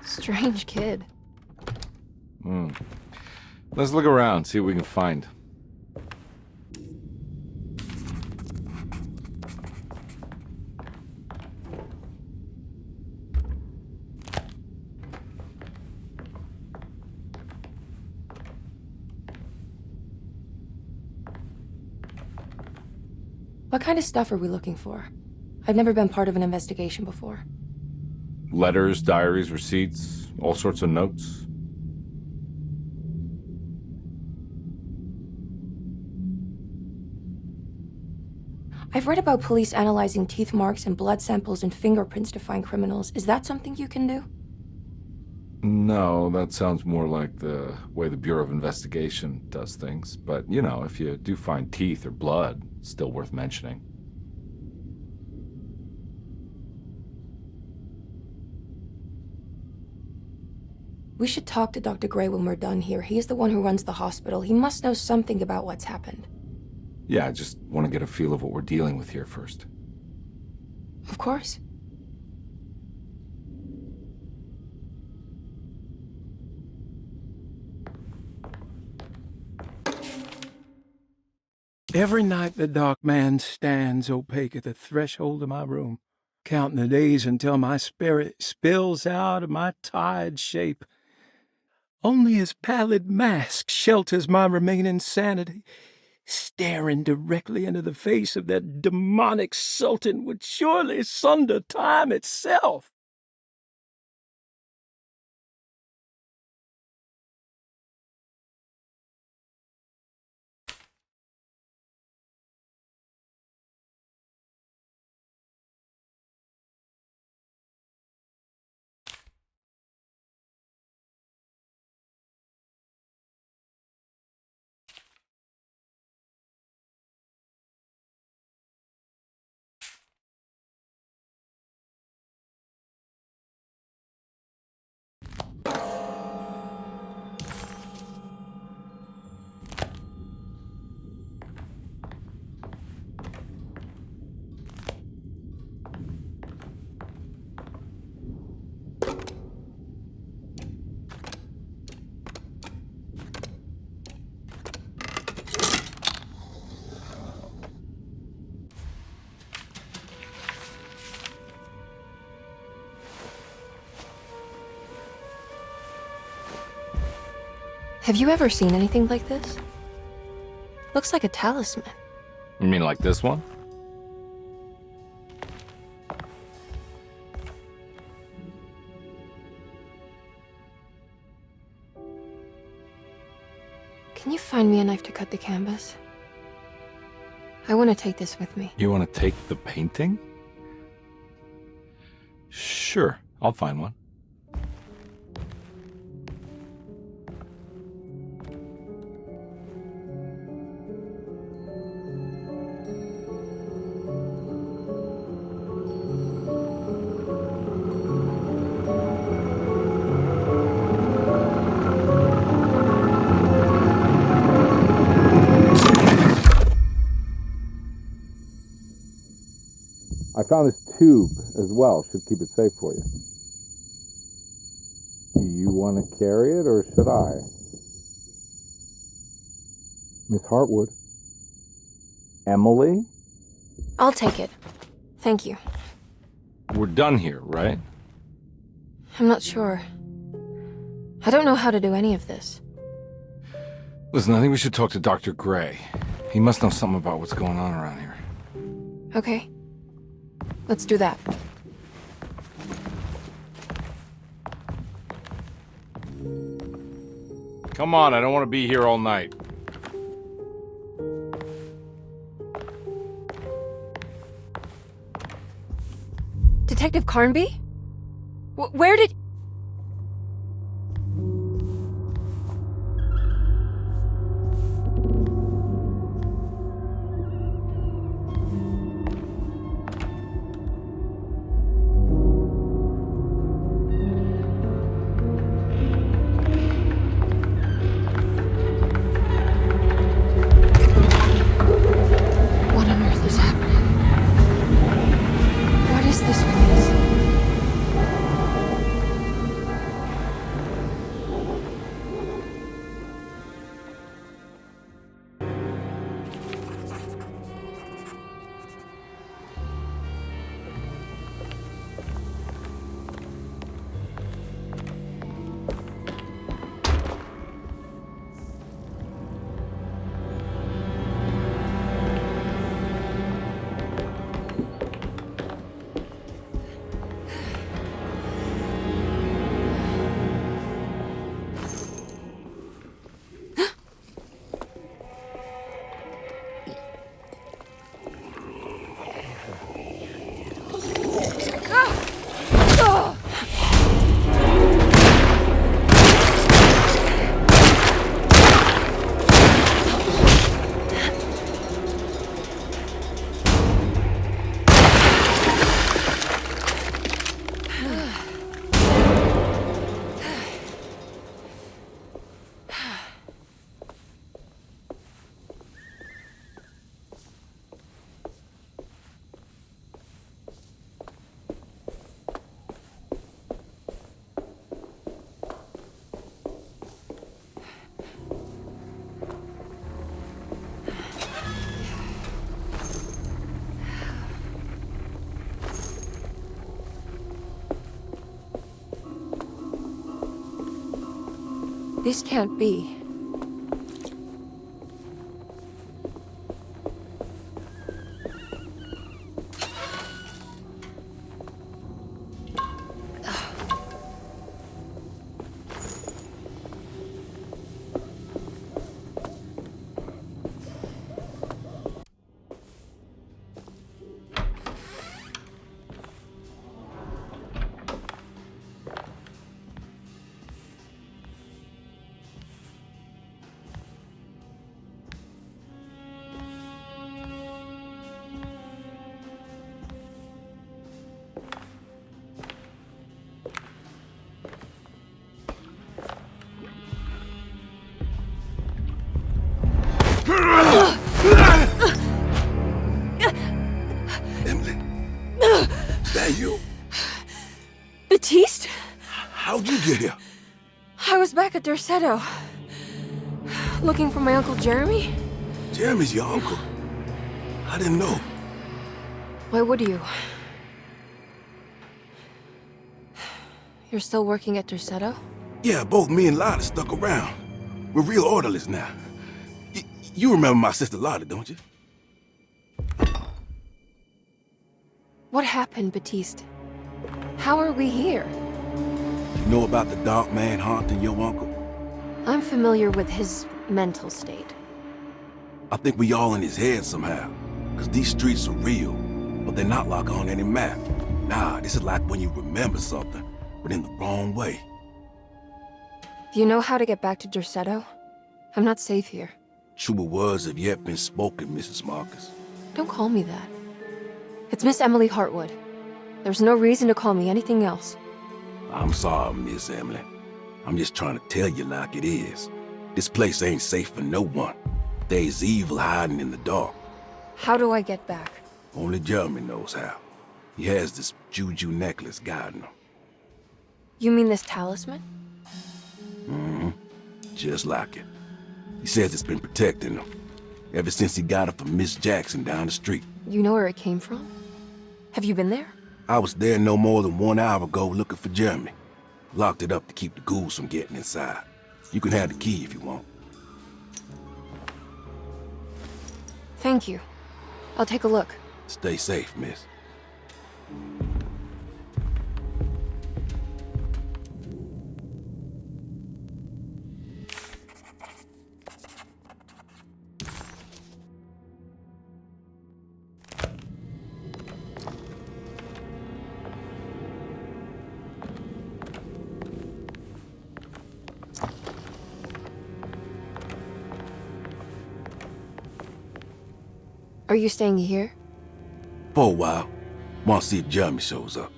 Strange kid. Let's look around, see what we can find. What kind of stuff are we looking for? I've never been part of an investigation before. Letters, diaries, receipts, all sorts of notes. I've read about police analyzing teeth marks and blood samples and fingerprints to find criminals. Is that something you can do? No, that sounds more like the way the Bureau of Investigation does things. But, you know, if you do find teeth or blood, it's still worth mentioning. We should talk to Dr. Gray when we're done here. He's the one who runs the hospital. He must know something about what's happened. Yeah, I just want to get a feel of what we're dealing with here first. Of course. Every night the dark man stands opaque at the threshold of my room, counting the days until my spirit spills out of my tired shape. Only his pallid mask shelters my remaining sanity. Staring directly into the face of that demonic sultan would surely sunder time itself. Have you ever seen anything like this? Looks like a talisman. You mean like this one? Can you find me a knife to cut the canvas? I want to take this with me. You want to take the painting? Sure, I'll find one. found this tube as well. Should keep it safe for you. Do you want to carry it, or should I? Miss Hartwood? Emily? I'll take it. Thank you. We're done here, right? I'm not sure. I don't know how to do any of this. Listen, I think we should talk to Dr. Gray. He must know something about what's going on around here. Okay. Let's do that. Come on, I don't want to be here all night. Detective Carnby? Where did... What on earth is happening? What is this place? This can't be. Emily, is that you? Baptiste? How'd you get here? I was back at Derceto. Looking for my Uncle Jeremy? Jeremy's your uncle. I didn't know. Why would you? You're still working at Derceto? Yeah, both me and Lottie stuck around. We're real orderlies now. You remember my sister Lottie, don't you? What happened, Baptiste? How are we here? You know about the dark man haunting your uncle? I'm familiar with his mental state. I think we all in his head somehow. Cause these streets are real, but they're not like on any map. Nah, this is like when you remember something, but in the wrong way. Do you know how to get back to Derceto? I'm not safe here. Truer words have yet been spoken, Mrs. Marcus. Don't call me that. It's Miss Emily Hartwood. There's no reason to call me anything else. I'm sorry, Miss Emily. I'm just trying to tell you like it is. This place ain't safe for no one. There's evil hiding in the dark. How do I get back? Only Jeremy knows how. He has this juju necklace guarding him. You mean this talisman? Mm-hmm. Just like it. He says it's been protecting him ever since he got it from Miss Jackson down the street. You know where it came from? Have you been there? I was there no more than 1 hour ago looking for Jeremy. Locked it up to keep the ghouls from getting inside. You can have the key if you want. Thank you. I'll take a look. Stay safe, miss. Are you staying here? For a while. Want to see if Jeremy shows up.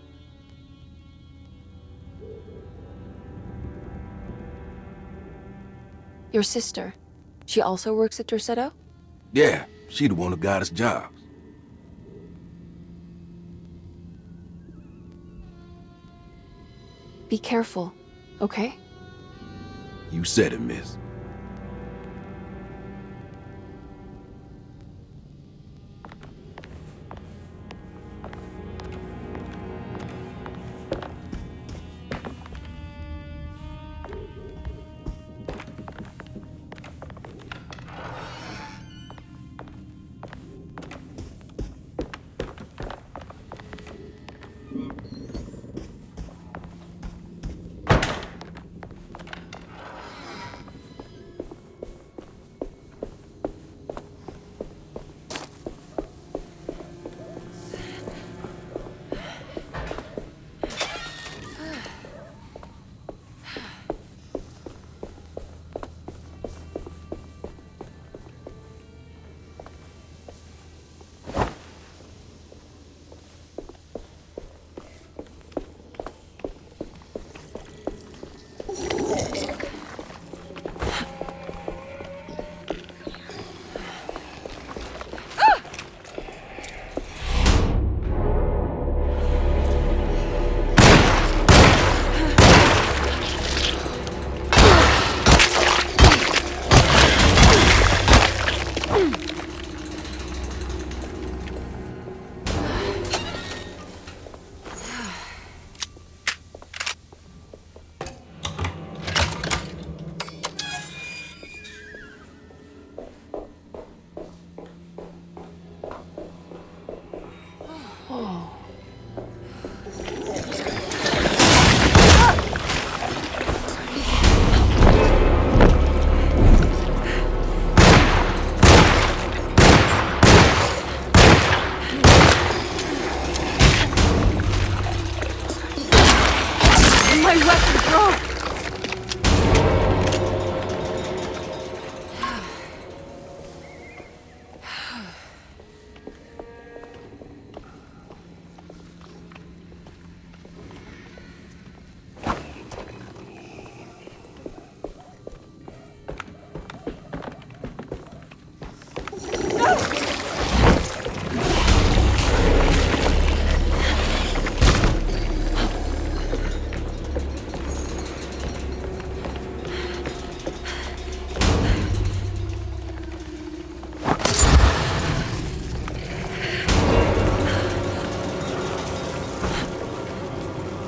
Your sister. She also works at Derceto? Yeah, she the one who got us jobs. Be careful, okay? You said it, miss.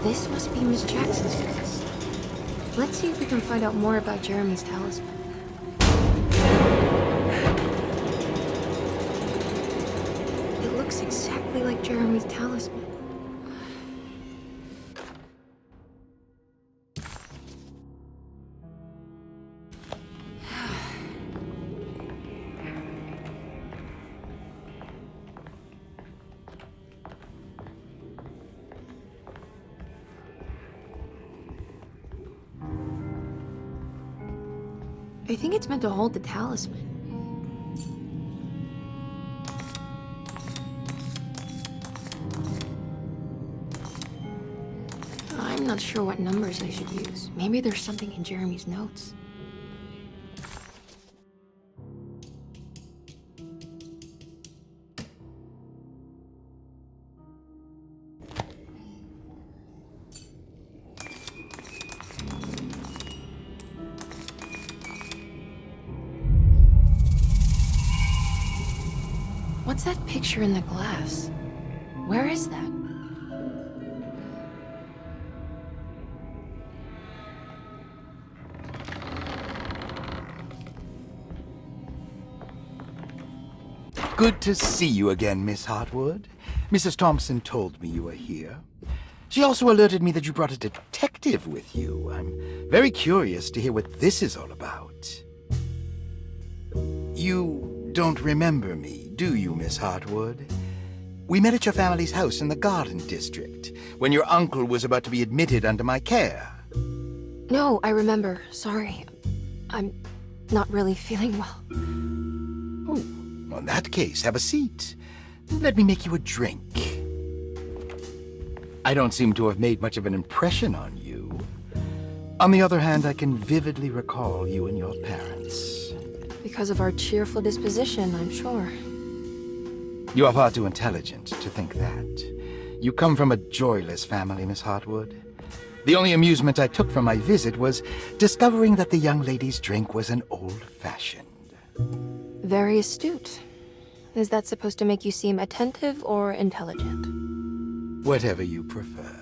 This must be Miss Jackson's place. Let's see if we can find out more about Jeremy's talisman. It looks exactly like Jeremy's talisman. I think it's meant to hold the talisman. I'm not sure what numbers I should use. Maybe there's something in Jeremy's notes. What's that picture in the glass? Where is that? Good to see you again, Miss Hartwood. Mrs. Thompson told me you were here. She also alerted me that you brought a detective with you. I'm very curious to hear what this is all about. You don't remember me, do you, Miss Hartwood? We met at your family's house in the Garden District, when your uncle was about to be admitted under my care. No, I remember. Sorry. I'm not really feeling well. In that case, have a seat. Let me make you a drink. I don't seem to have made much of an impression on you. On the other hand, I can vividly recall you and your parents. Because of our cheerful disposition, I'm sure. You are far too intelligent to think that. You come from a joyless family, Miss Hartwood. The only amusement I took from my visit was discovering that the young lady's drink was an old-fashioned. Very astute. Is that supposed to make you seem attentive or intelligent? Whatever you prefer.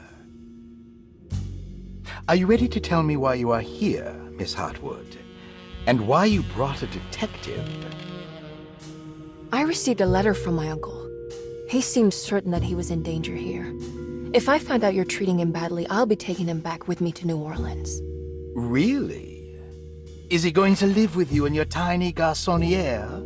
Are you ready to tell me why you are here, Miss Hartwood? And why you brought a detective? I received a letter from my uncle. He seemed certain that he was in danger here. If I find out you're treating him badly, I'll be taking him back with me to New Orleans. Really? Is he going to live with you in your tiny garçonniere?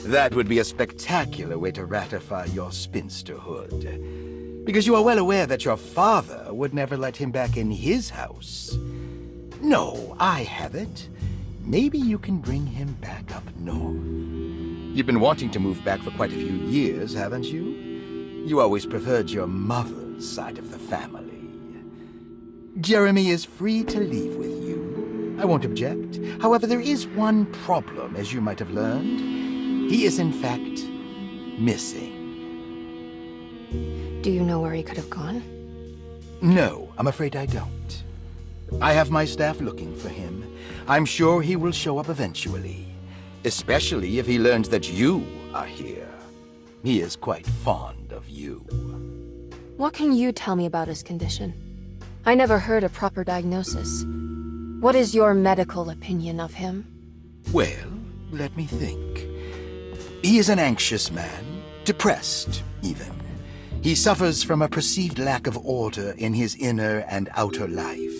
That would be a spectacular way to ratify your spinsterhood. Because you are well aware that your father would never let him back in his house. No, I have it. Maybe you can bring him back up north. You've been wanting to move back for quite a few years, haven't you? You always preferred your mother's side of the family. Jeremy is free to leave with you. I won't object. However, there is one problem, as you might have learned. He is, in fact, missing. Do you know where he could have gone? No, I'm afraid I don't. I have my staff looking for him. I'm sure he will show up eventually. Especially if he learns that you are here. He is quite fond of you. What can you tell me about his condition? I never heard a proper diagnosis. What is your medical opinion of him? Well, let me think. He is an anxious man, depressed, even. He suffers from a perceived lack of order in his inner and outer life.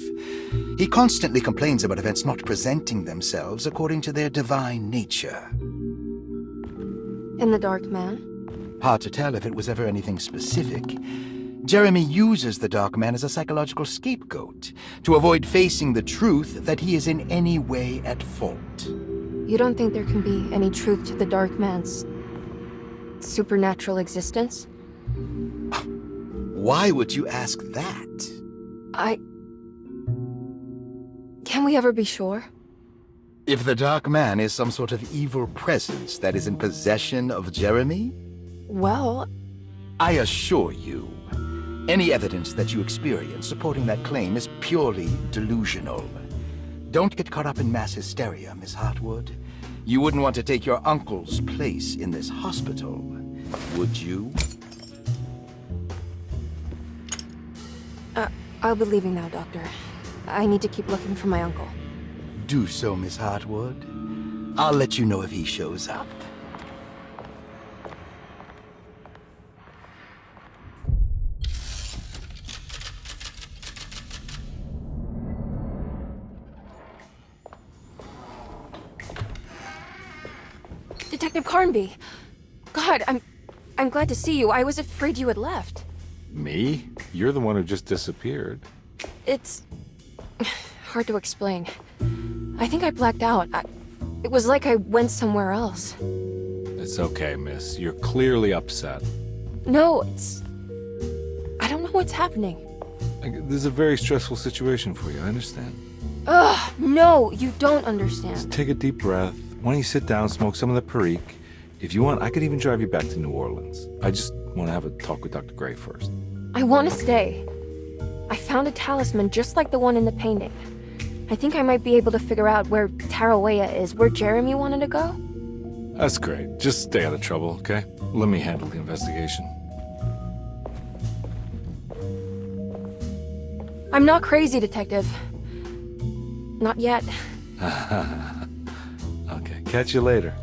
He constantly complains about events not presenting themselves according to their divine nature. In the Dark Man? Hard to tell if it was ever anything specific. Jeremy uses the Dark Man as a psychological scapegoat to avoid facing the truth that he is in any way at fault. You don't think there can be any truth to the Dark Man's supernatural existence? Why would you ask that? Can we ever be sure? If the Dark Man is some sort of evil presence that is in possession of Jeremy? Well, I assure you, any evidence that you experience supporting that claim is purely delusional. Don't get caught up in mass hysteria, Miss Hartwood. You wouldn't want to take your uncle's place in this hospital, would you? I'll be leaving now, Doctor. I need to keep looking for my uncle. Do so, Miss Hartwood. I'll let you know if he shows up. Detective Carnby! God, I'm glad to see you. I was afraid you had left. Me? You're the one who just disappeared. It's hard to explain. I think I blacked out. It was like I went somewhere else. It's okay, miss. You're clearly upset. No, I don't know what's happening. This is a very stressful situation for you, I understand. Ugh, no, you don't understand. Just take a deep breath. Why don't you sit down, smoke some of the Perique? If you want, I could even drive you back to New Orleans. I just want to have a talk with Dr. Gray first. I want to stay. I found a talisman just like the one in the painting. I think I might be able to figure out where Teroa is, where Jeremy wanted to go. That's great. Just stay out of trouble, okay? Let me handle the investigation. I'm not crazy, Detective. Not yet. Okay, catch you later.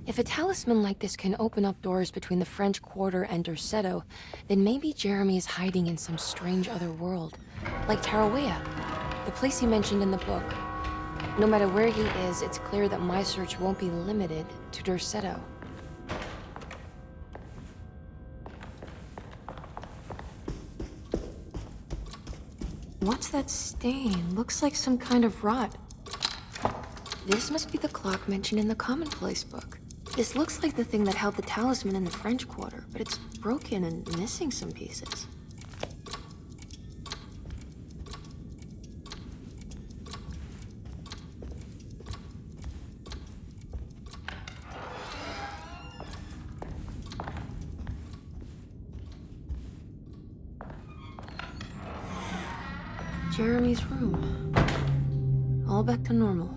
If a talisman like this can open up doors between the French Quarter and Derceto, then maybe Jeremy is hiding in some strange other world. Like Teroa, the place he mentioned in the book. No matter where he is, it's clear that my search won't be limited to Derceto. What's that stain? Looks like some kind of rot. This must be the clock mentioned in the Commonplace book. This looks like the thing that held the talisman in the French Quarter, but it's broken and missing some pieces. Jeremy's room. All back to normal.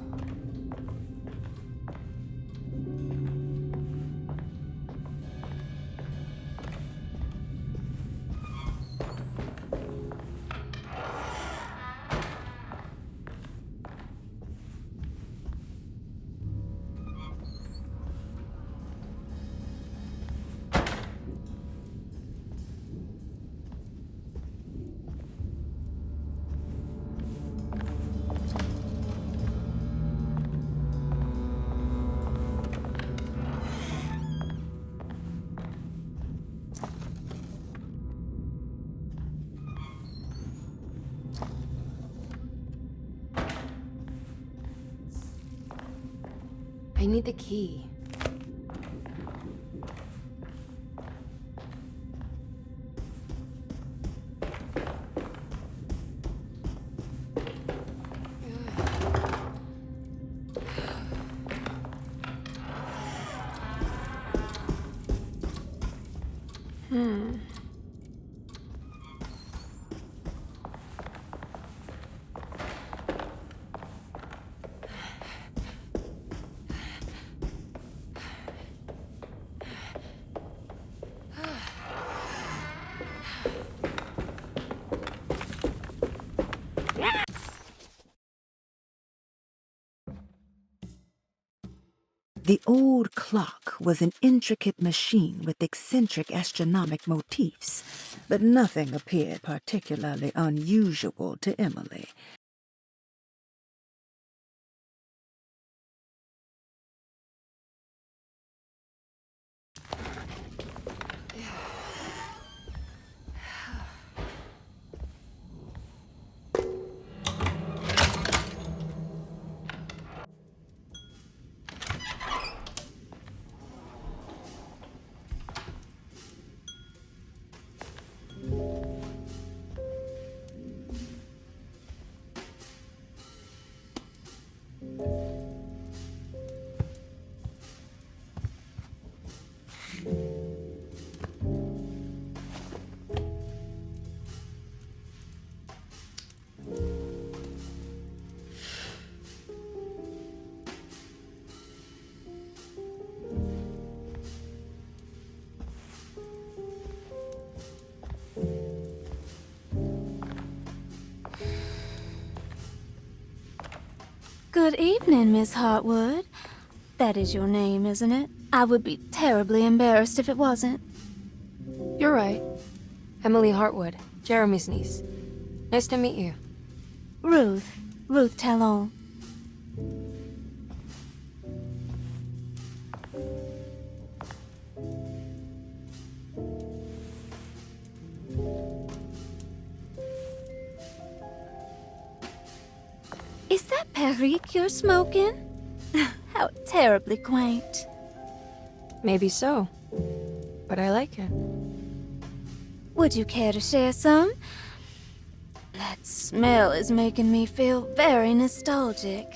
I need the key. The old clock was an intricate machine with eccentric astronomic motifs, but nothing appeared particularly unusual to Emily. Good evening, Miss Hartwood. That is your name, isn't it? I would be terribly embarrassed if it wasn't. You're right. Emily Hartwood, Jeremy's niece. Nice to meet you. Ruth Talon. Is that Perique you're smoking? How terribly quaint. Maybe so, but I like it. Would you care to share some? That smell is making me feel very nostalgic.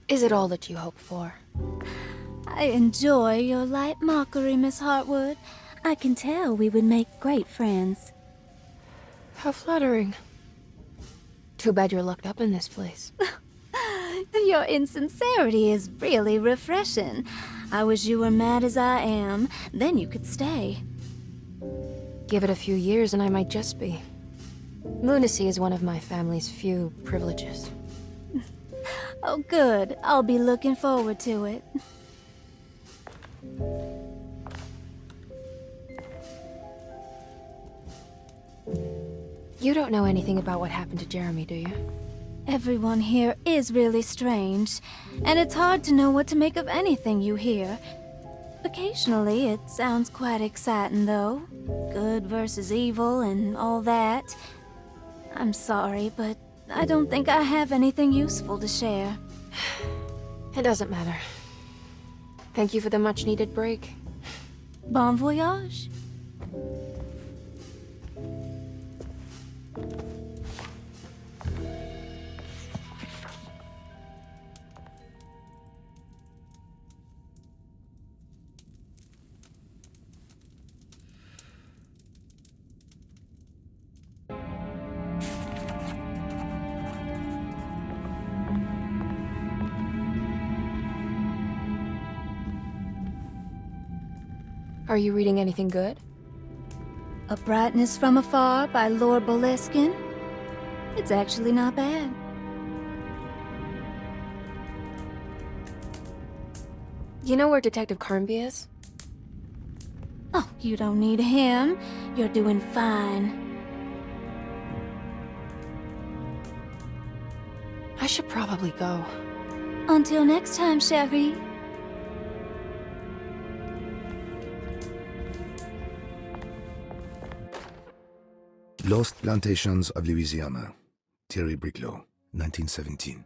Is it all that you hoped for? I enjoy your light mockery, Miss Hartwood. I can tell we would make great friends. How flattering. Too bad you're locked up in this place. Your insincerity is really refreshing. I wish you were mad as I am, then you could stay. Give it a few years and I might just be. Lunacy is one of my family's few privileges. Oh, good. I'll be looking forward to it. You don't know anything about what happened to Jeremy, do you? Everyone here is really strange, and it's hard to know what to make of anything you hear. Occasionally, it sounds quite exciting, though. Good versus evil and all that. I'm sorry, but I don't think I have anything useful to share. It doesn't matter. Thank you for the much-needed break. Bon voyage. Are you reading anything good? A Brightness from Afar by Lord Boleskine. It's actually not bad. You know where Detective Carnby is? Oh, you don't need him. You're doing fine. I should probably go. Until next time, chérie. Lost Plantations of Louisiana, Thierry Briclot, 1917.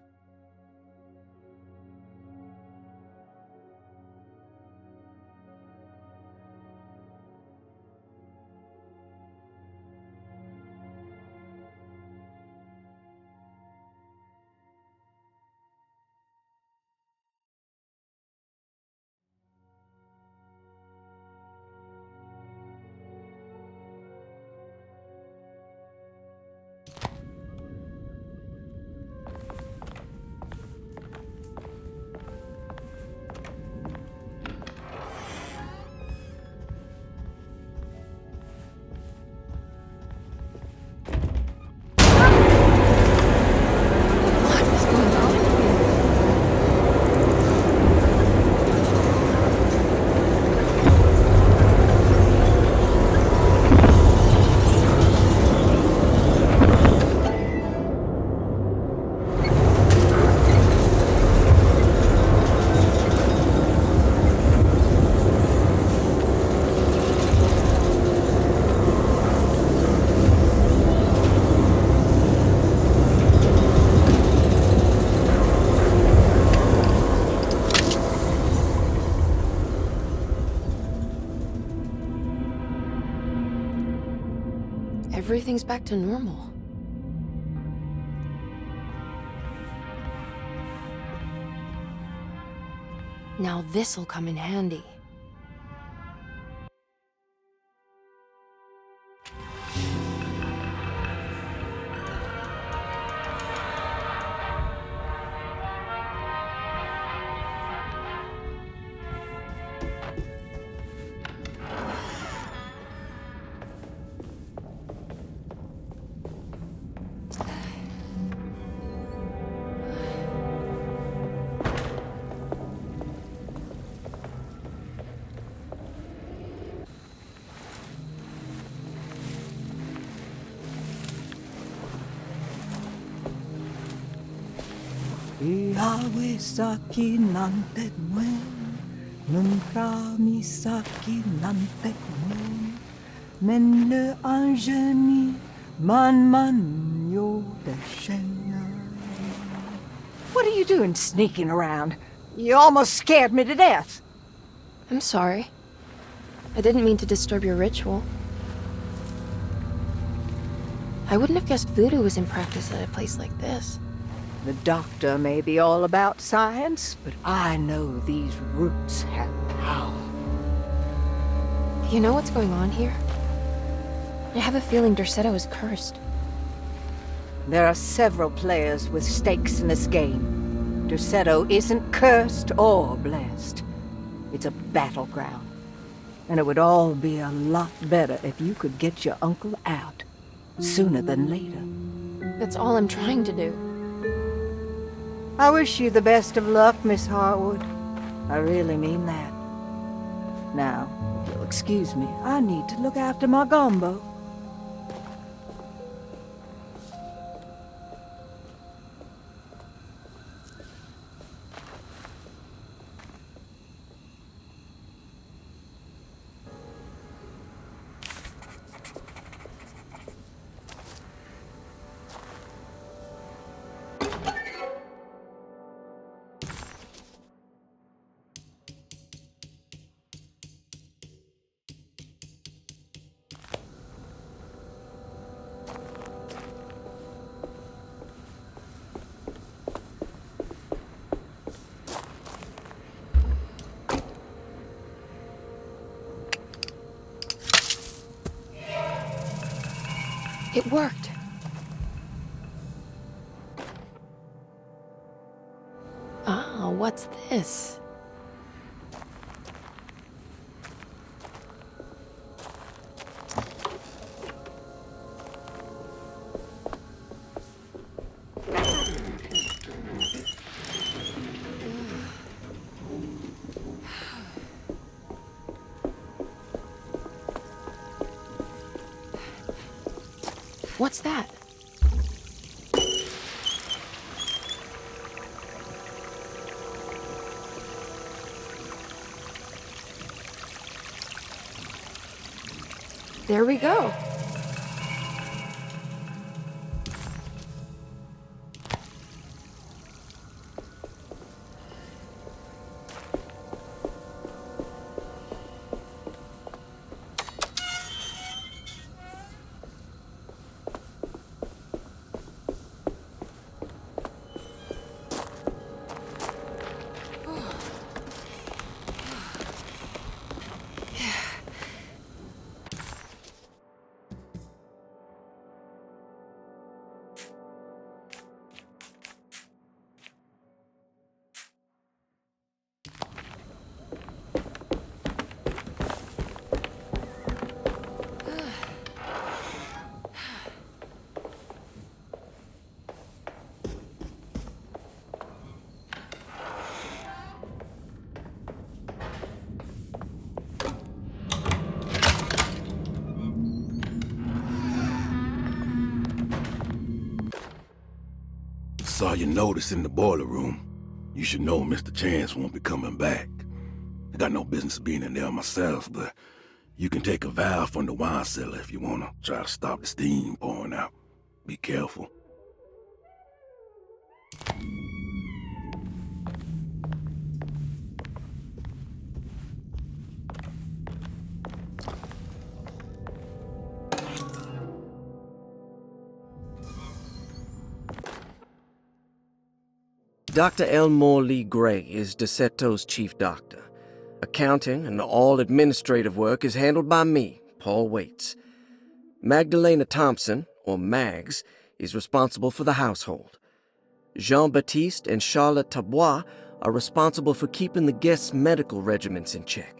Everything's back to normal. Now this'll come in handy. Iawe saki nantet mwen, Nunkrami saki nantet mwen, Men anjeni man yo de shenya. What are you doing sneaking around? You almost scared me to death. I'm sorry. I didn't mean to disturb your ritual. I wouldn't have guessed voodoo was in practice at a place like this. The doctor may be all about science, but I know these roots have power. Do you know what's going on here? I have a feeling Derceto is cursed. There are several players with stakes in this game. Derceto isn't cursed or blessed. It's a battleground. And it would all be a lot better if you could get your uncle out sooner than later. That's all I'm trying to do. I wish you the best of luck, Miss Hartwood. I really mean that. Now, if you'll excuse me, I need to look after my gumbo. It worked. Ah, what's this? What's that? There we go. Saw your notice in the boiler room. You should know Mr. Chance won't be coming back. I got no business being in there myself, but you can take a valve from the wine cellar if you want to try to stop the steam pouring out. Be careful. Dr. Elmore Lee Gray is Derceto's chief doctor. Accounting and all administrative work is handled by me, Paul Waits. Magdalena Thompson, or Mags, is responsible for the household. Jean-Baptiste and Charlotte Tabois are responsible for keeping the guests' medical regimens in check.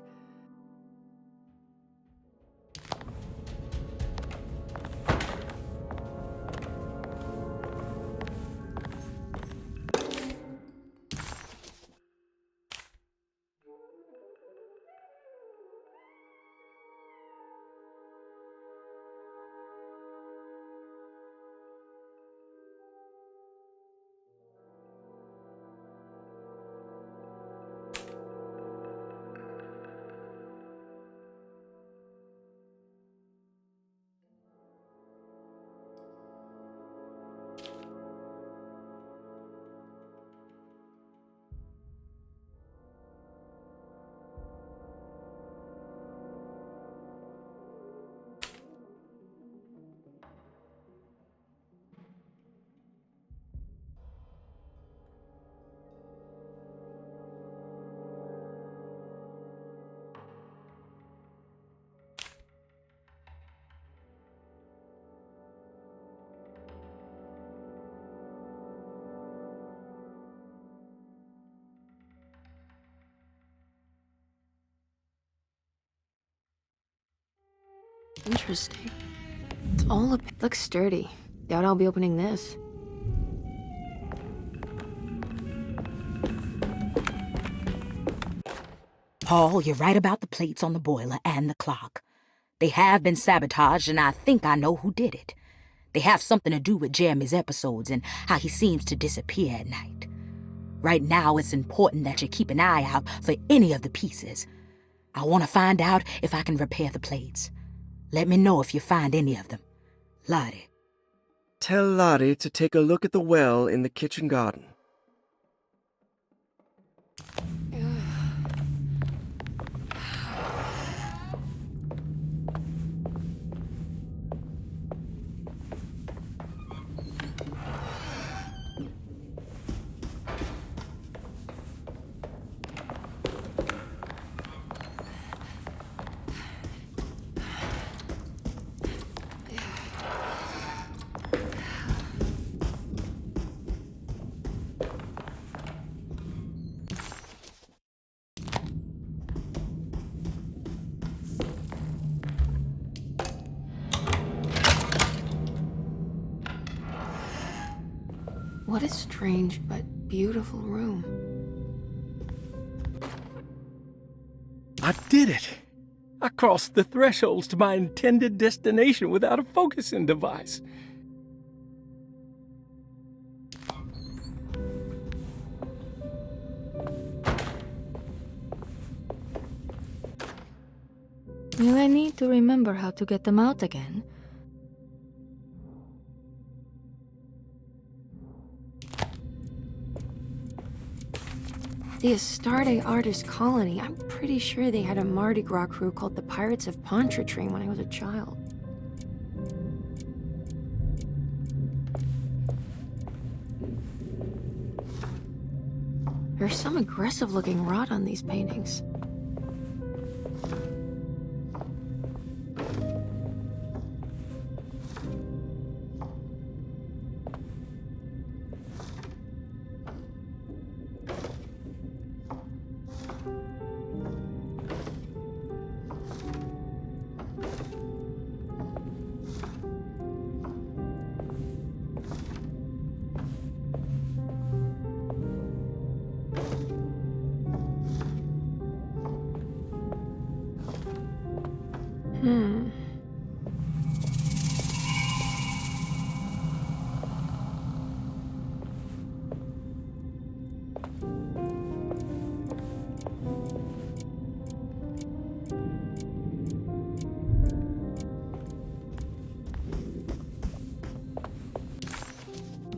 Interesting. It's all looks sturdy. Doubt I'll be opening this. Paul, you're right about the plates on the boiler and the clock. They have been sabotaged, and I think I know who did it. They have something to do with Jeremy's episodes and how he seems to disappear at night. Right now, it's important that you keep an eye out for any of the pieces. I want to find out if I can repair the plates. Let me know if you find any of them. Lottie. Tell Lottie to take a look at the well in the kitchen garden. What a strange but beautiful room. I did it! I crossed the thresholds to my intended destination without a focusing device. Will I need to remember how to get them out again? The Astarte Artist Colony. I'm pretty sure they had a Mardi Gras crew called the Pirates of Pontchartrain when I was a child. There's some aggressive-looking rot on these paintings.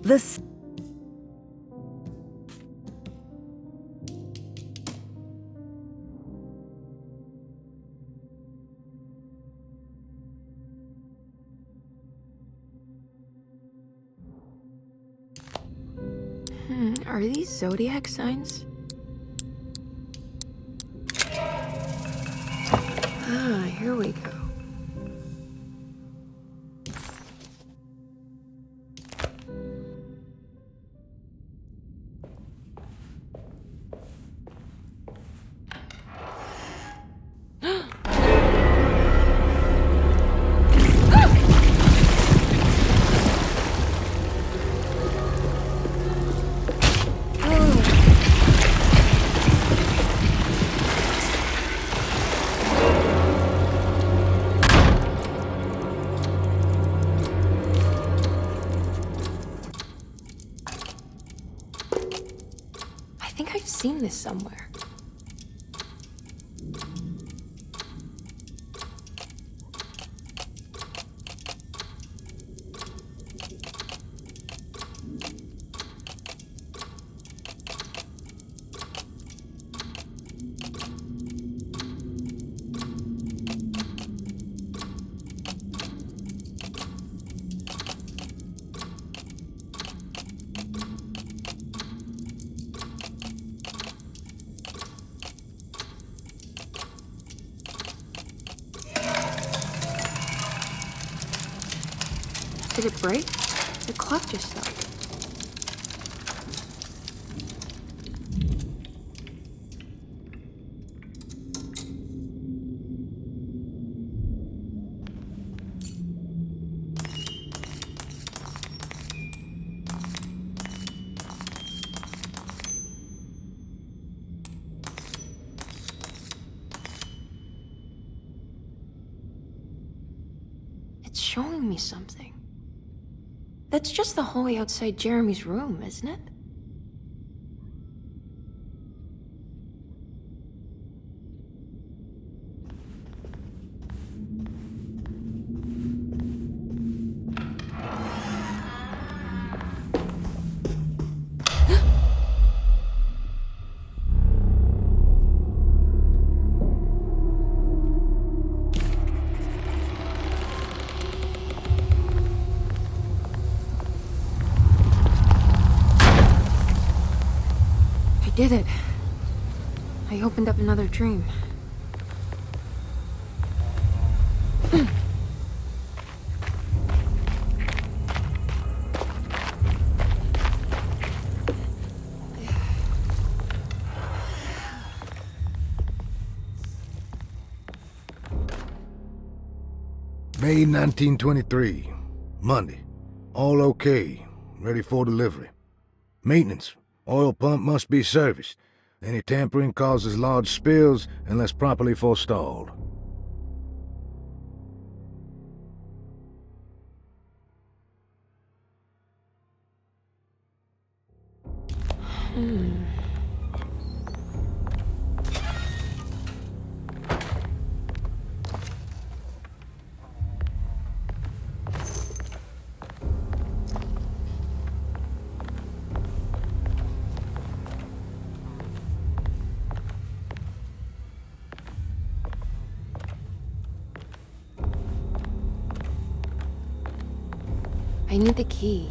This... Are these zodiac signs? Ah, here we go. Seen this somewhere. Did it break? The clock just stopped. showing me something. That's just the hallway outside Jeremy's room, isn't it? I did it. I opened up another dream. May 1923, Monday. All okay, ready for delivery. Maintenance. Oil pump must be serviced. Any tampering causes large spills unless properly forestalled. I need the key.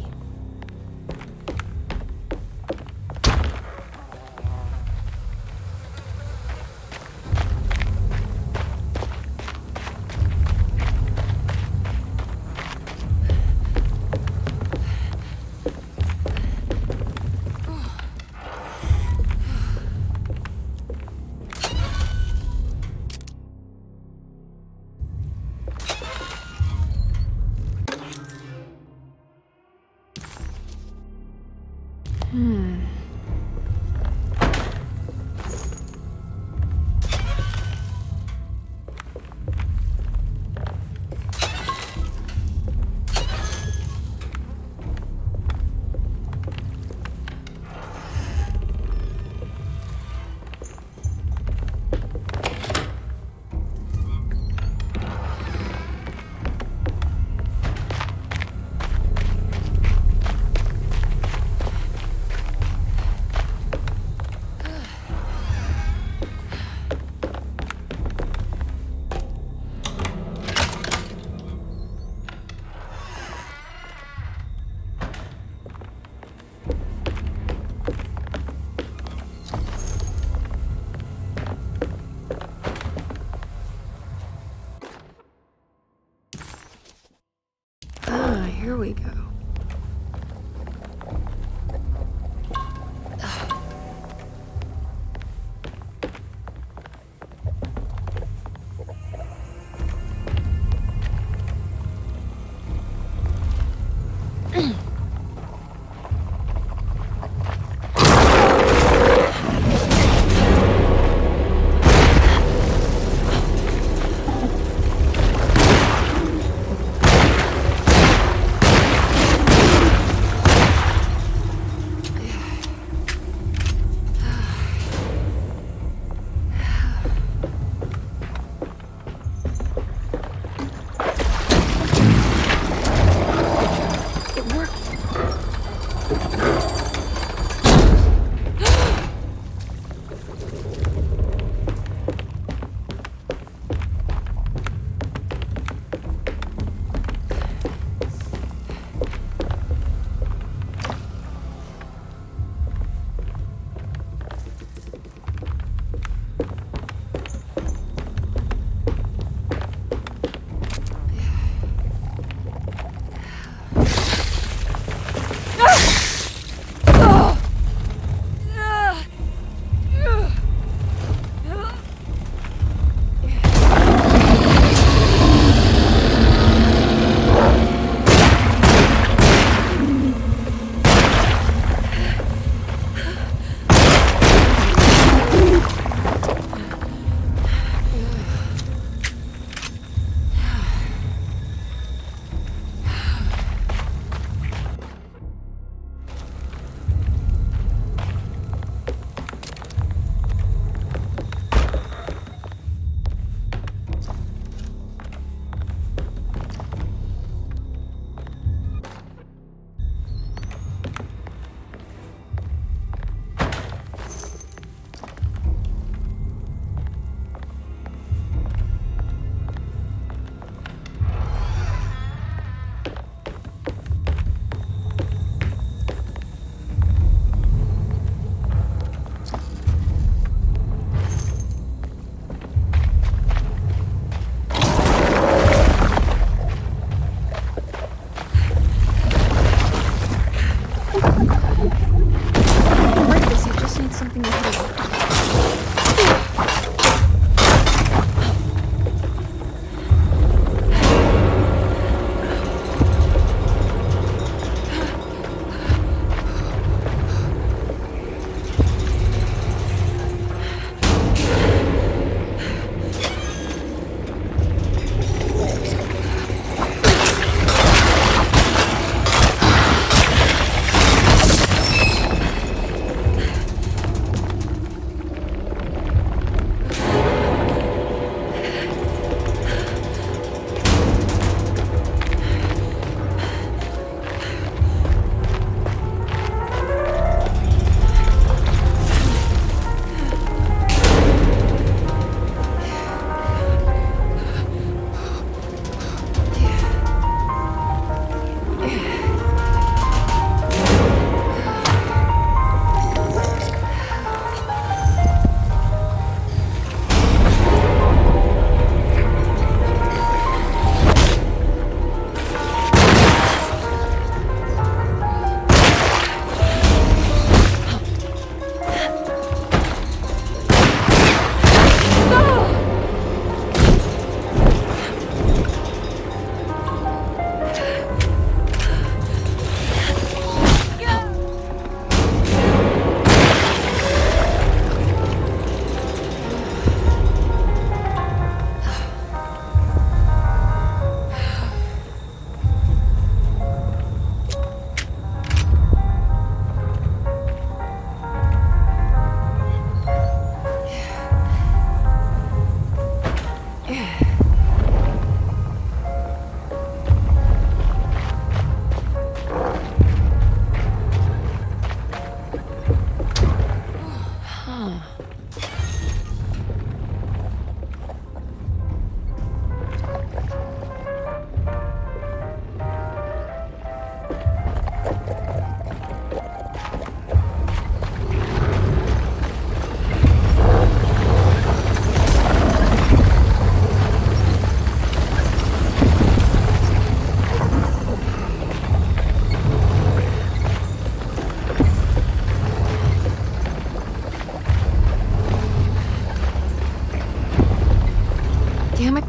Damn it.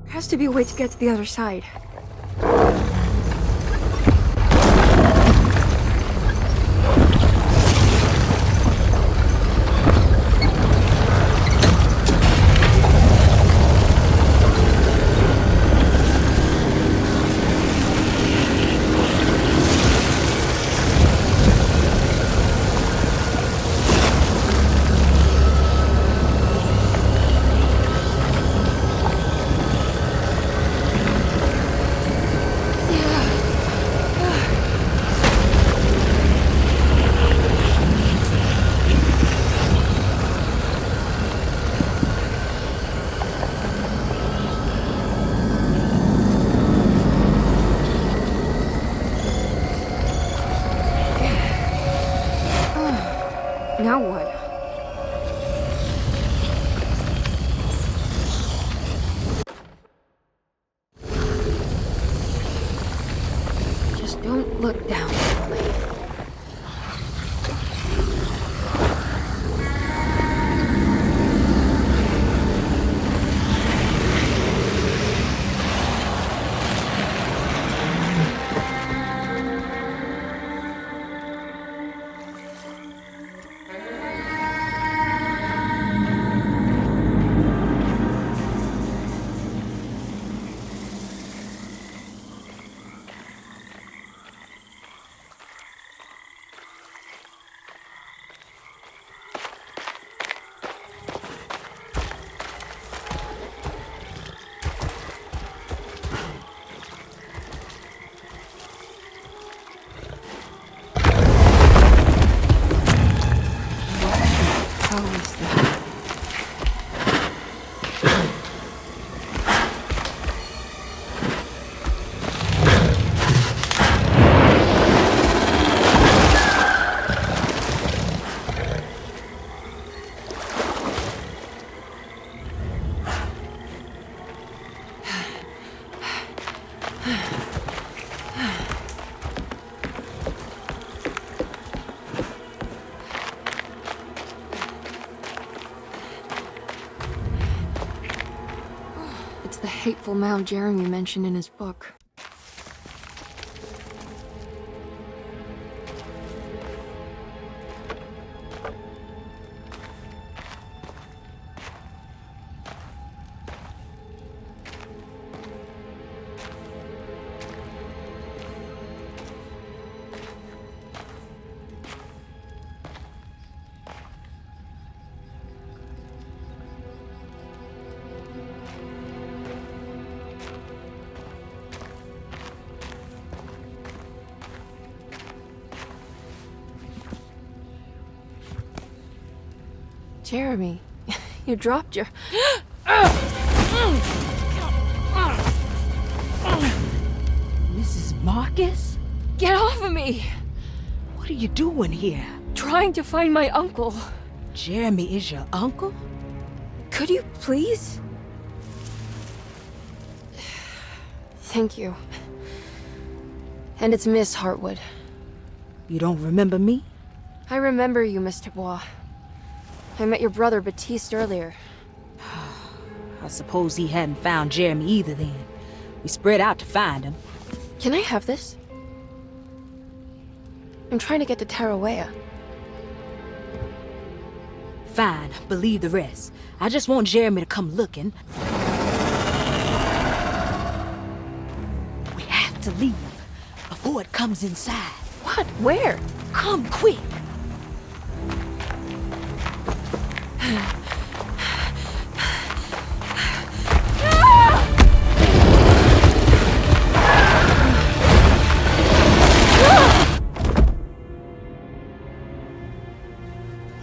There has to be a way to get to the other side. Now what? Just don't look down, Emily. It's the hateful mound Jeremy mentioned in his book. Jeremy, you dropped your... Mrs. Marcus? Get off of me! What are you doing here? Trying to find my uncle. Jeremy is your uncle? Could you please? Thank you. And it's Miss Hartwood. You don't remember me? I remember you, Miss Dubois. I met your brother Baptiste earlier. I suppose he hadn't found Jeremy either then. We spread out to find him. Can I have this? I'm trying to get to Teroa. Fine, believe the rest. I just want Jeremy to come looking. We have to leave before it comes inside. What? Where? Come quick!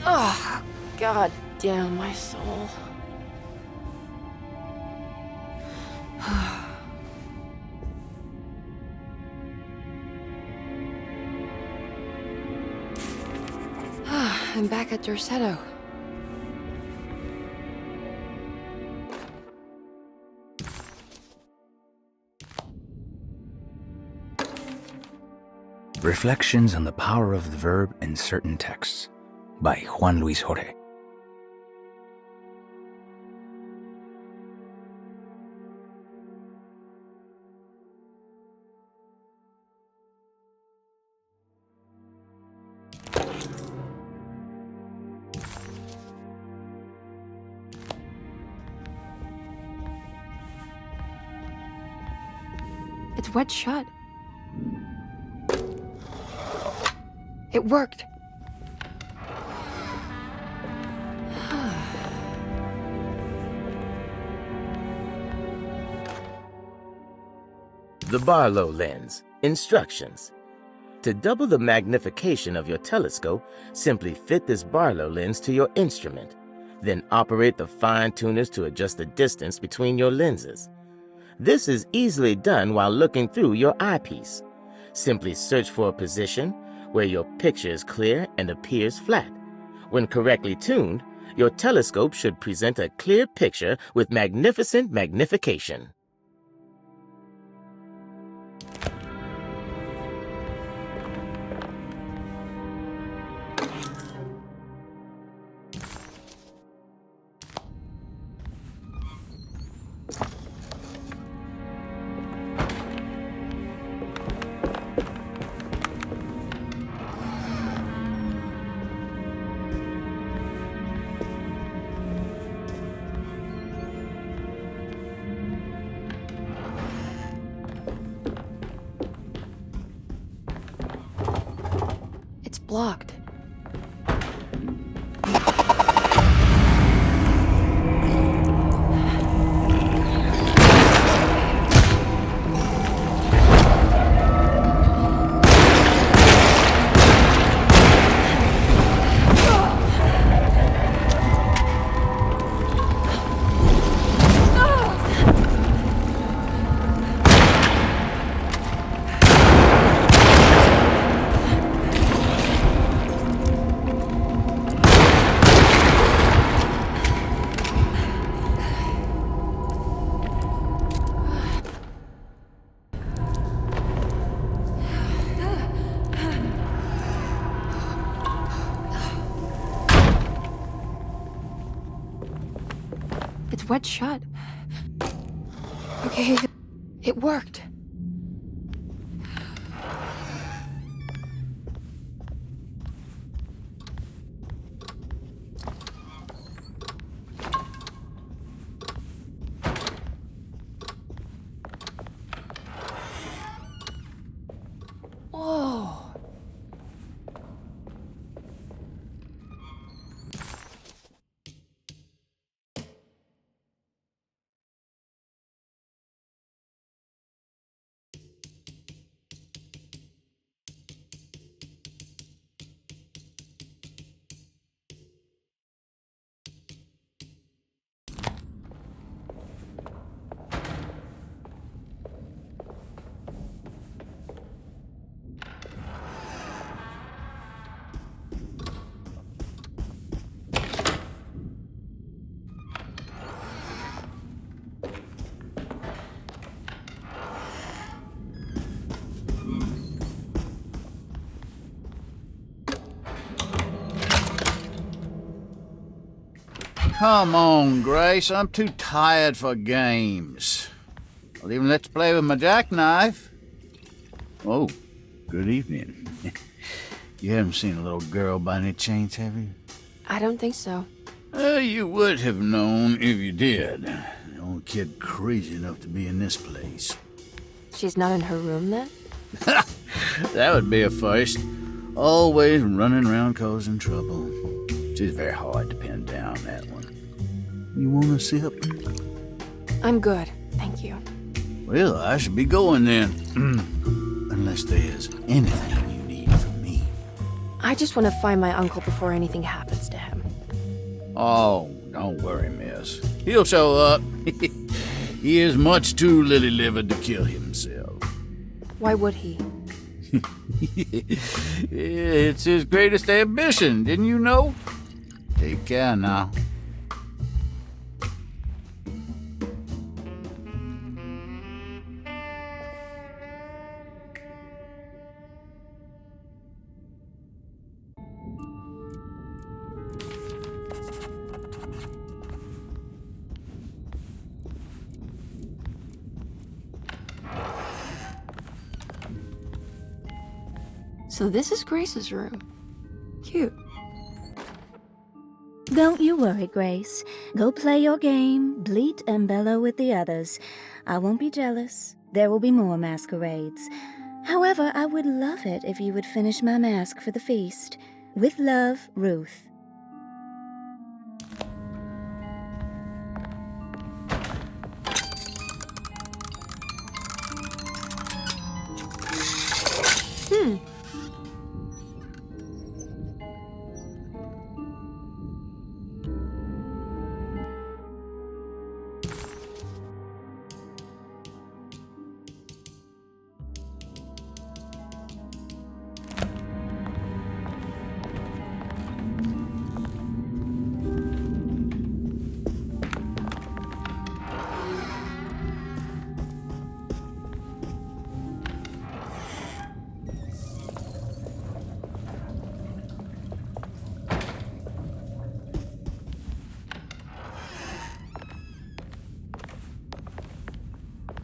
Oh, God damn my soul. I'm back at Derceto. Reflections on the Power of the Verb in Certain Texts by Juan Luis Jorge. It's wedged shut. It worked. The Barlow lens. Instructions. To double the magnification of your telescope, simply fit this Barlow lens to your instrument. Then operate the fine-tuners to adjust the distance between your lenses. This is easily done while looking through your eyepiece. Simply search for a position where your picture is clear and appears flat. When correctly tuned, your telescope should present a clear picture with magnificent magnification. It's blocked. It's wedged shut. Okay, it worked. Whoa. Come on, Grace. I'm too tired for games. I'll even let you play with my jackknife. Oh, good evening. You haven't seen a little girl by any chance, have you? I don't think so. You would have known if you did. The only kid crazy enough to be in this place. She's not in her room then? That would be a first. Always running around causing trouble. She's very hard to pin down, that one. You want a sip? I'm good, thank you. Well, I should be going then. Unless there's anything you need from me. I just want to find my uncle before anything happens to him. Oh, don't worry, miss. He'll show up. He is much too lily-livered to kill himself. Why would he? It's his greatest ambition, didn't you know? Take care now. So this is Grace's room. Cute. Don't you worry, Grace. Go play your game, bleat and bellow with the others. I won't be jealous. There will be more masquerades. However, I would love it if you would finish my mask for the feast. With love, Ruth.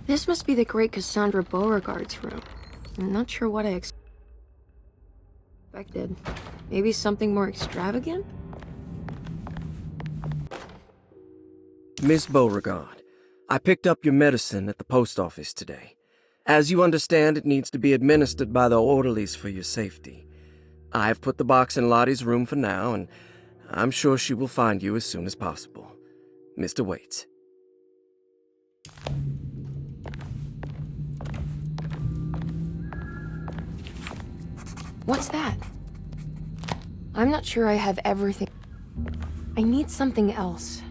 This must be the great Cassandra Beauregard's room. I'm not sure what I expected. Maybe something more extravagant? Miss Beauregard, I picked up your medicine at the post office today. As you understand, it needs to be administered by the orderlies for your safety. I've put the box in Lottie's room for now, and I'm sure she will find you as soon as possible. Mr. Waits. What's that? I'm not sure I have everything. I need something else.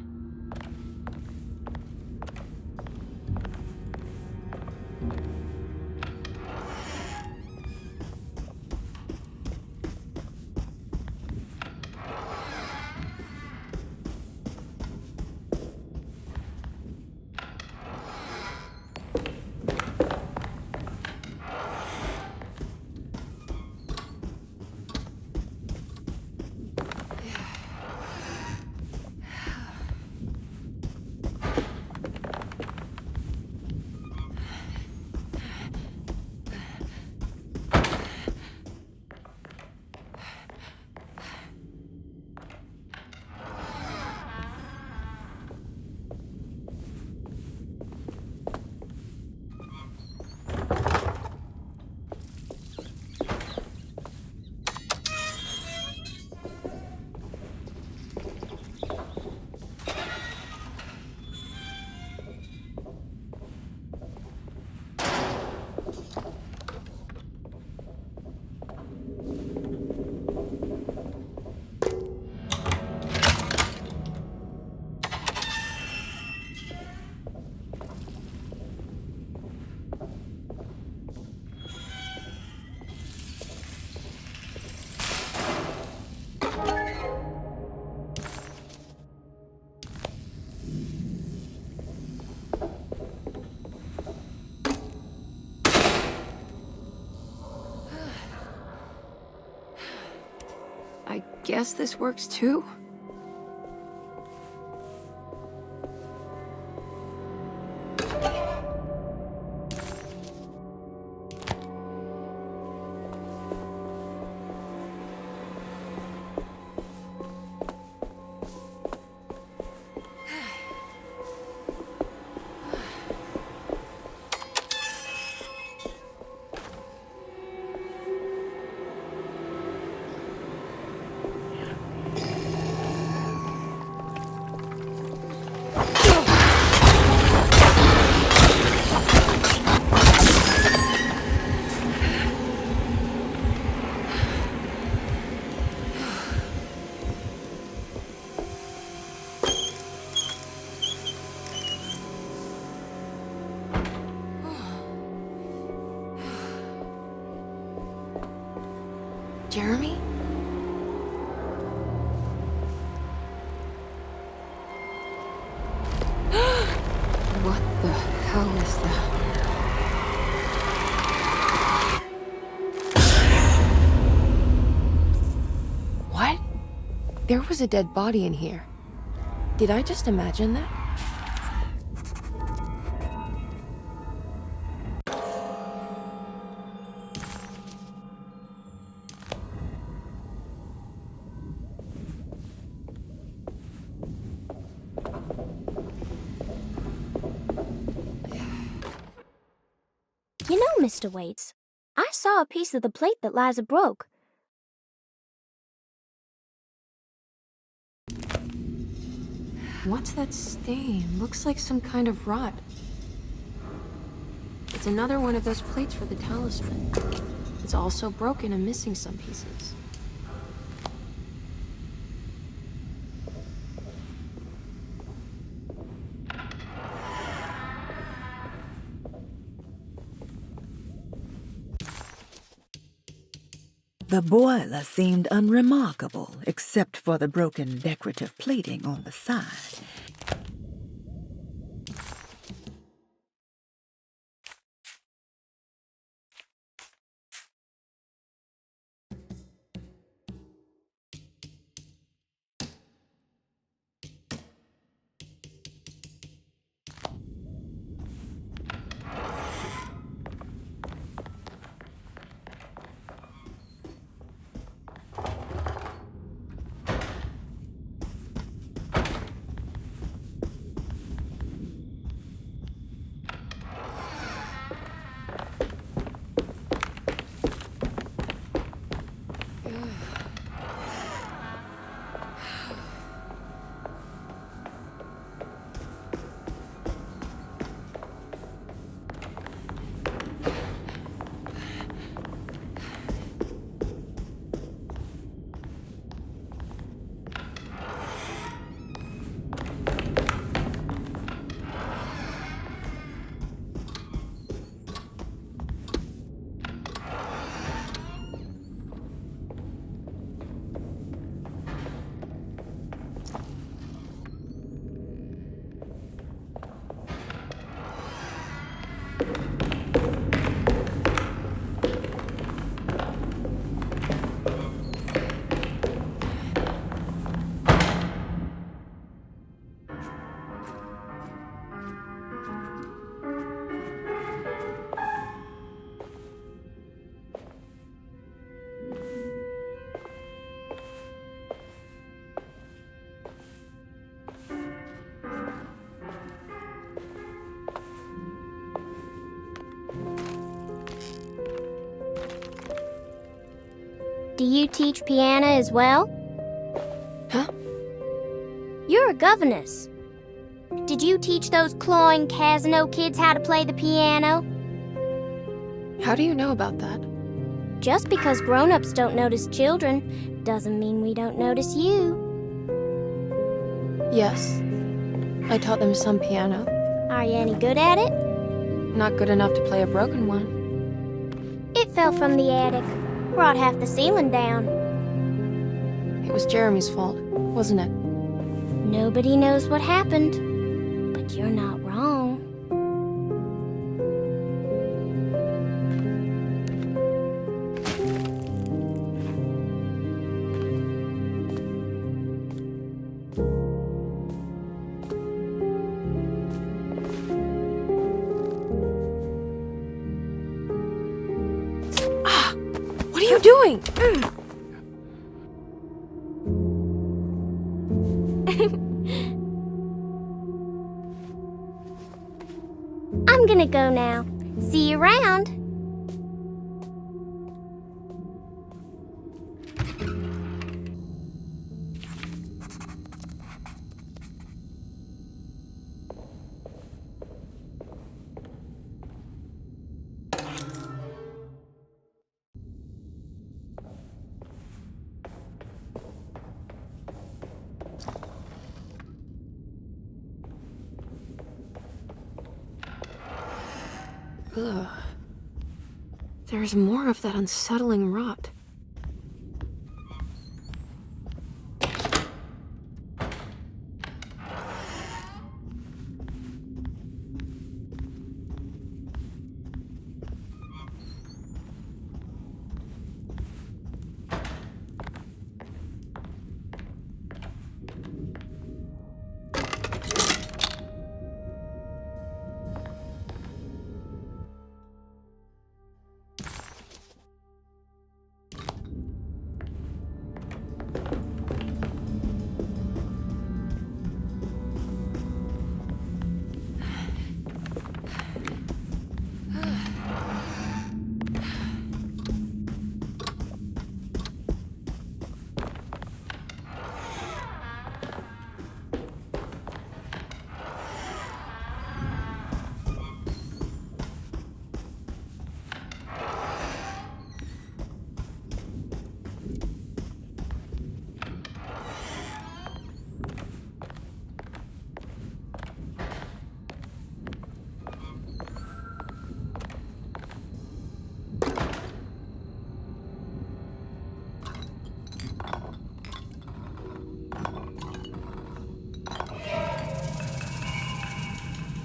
I guess this works too? Jeremy? What the hell is that? What? There was a dead body in here. Did I just imagine that? Mr. Waits. I saw a piece of the plate that Liza broke. What's that stain? Looks like some kind of rot. It's another one of those plates for the talisman. It's also broken and missing some pieces. The boiler seemed unremarkable, except for the broken decorative plating on the side. Do you teach piano as well? Huh? You're a governess. Did you teach those clawing Casino kids how to play the piano? How do you know about that? Just because grown-ups don't notice children doesn't mean we don't notice you. Yes. I taught them some piano. Are you any good at it? Not good enough to play a broken one. It fell from the attic. Brought half the ceiling down. It was Jeremy's fault, wasn't it? Nobody knows what happened, but you're not wrong. What are you doing? I'm gonna go now. See you around. Ugh. There's more of that unsettling rot.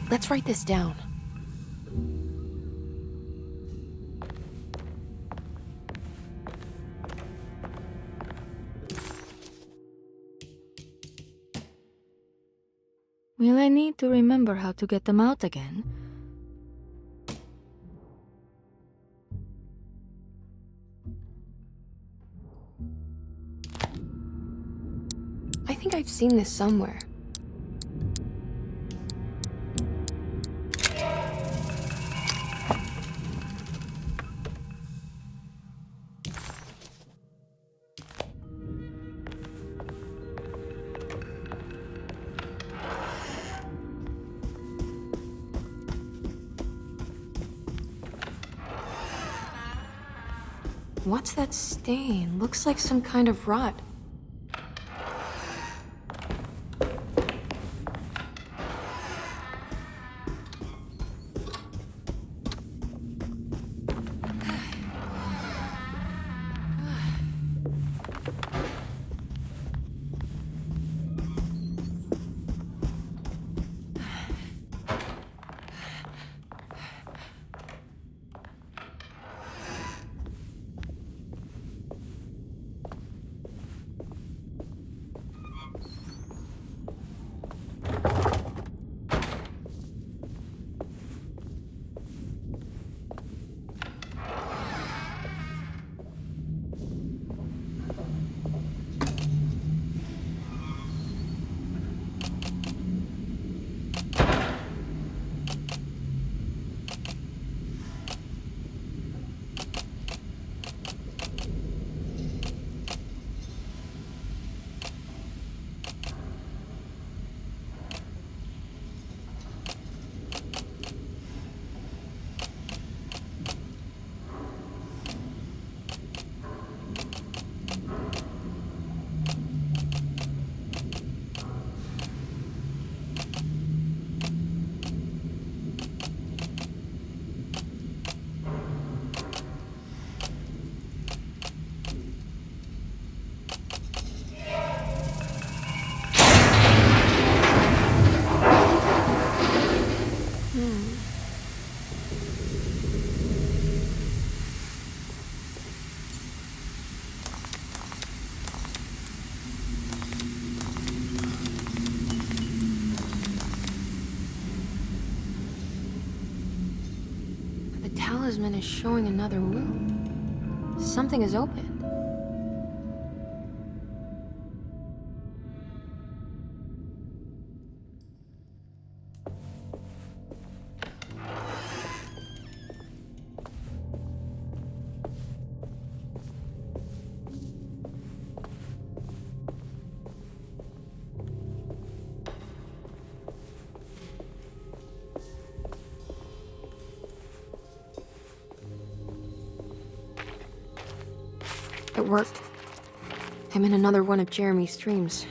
Let's write this down. Will I need to remember how to get them out again? I think I've seen this somewhere. What's that stain? Looks like some kind of rot. The talisman is showing another room. Something is open. It worked. I'm in another one of Jeremy's dreams.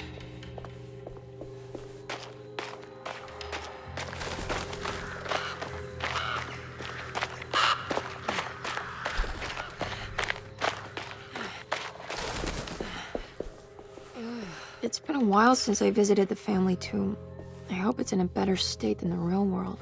It's been a while since I visited the family tomb. I hope it's in a better state than the real world.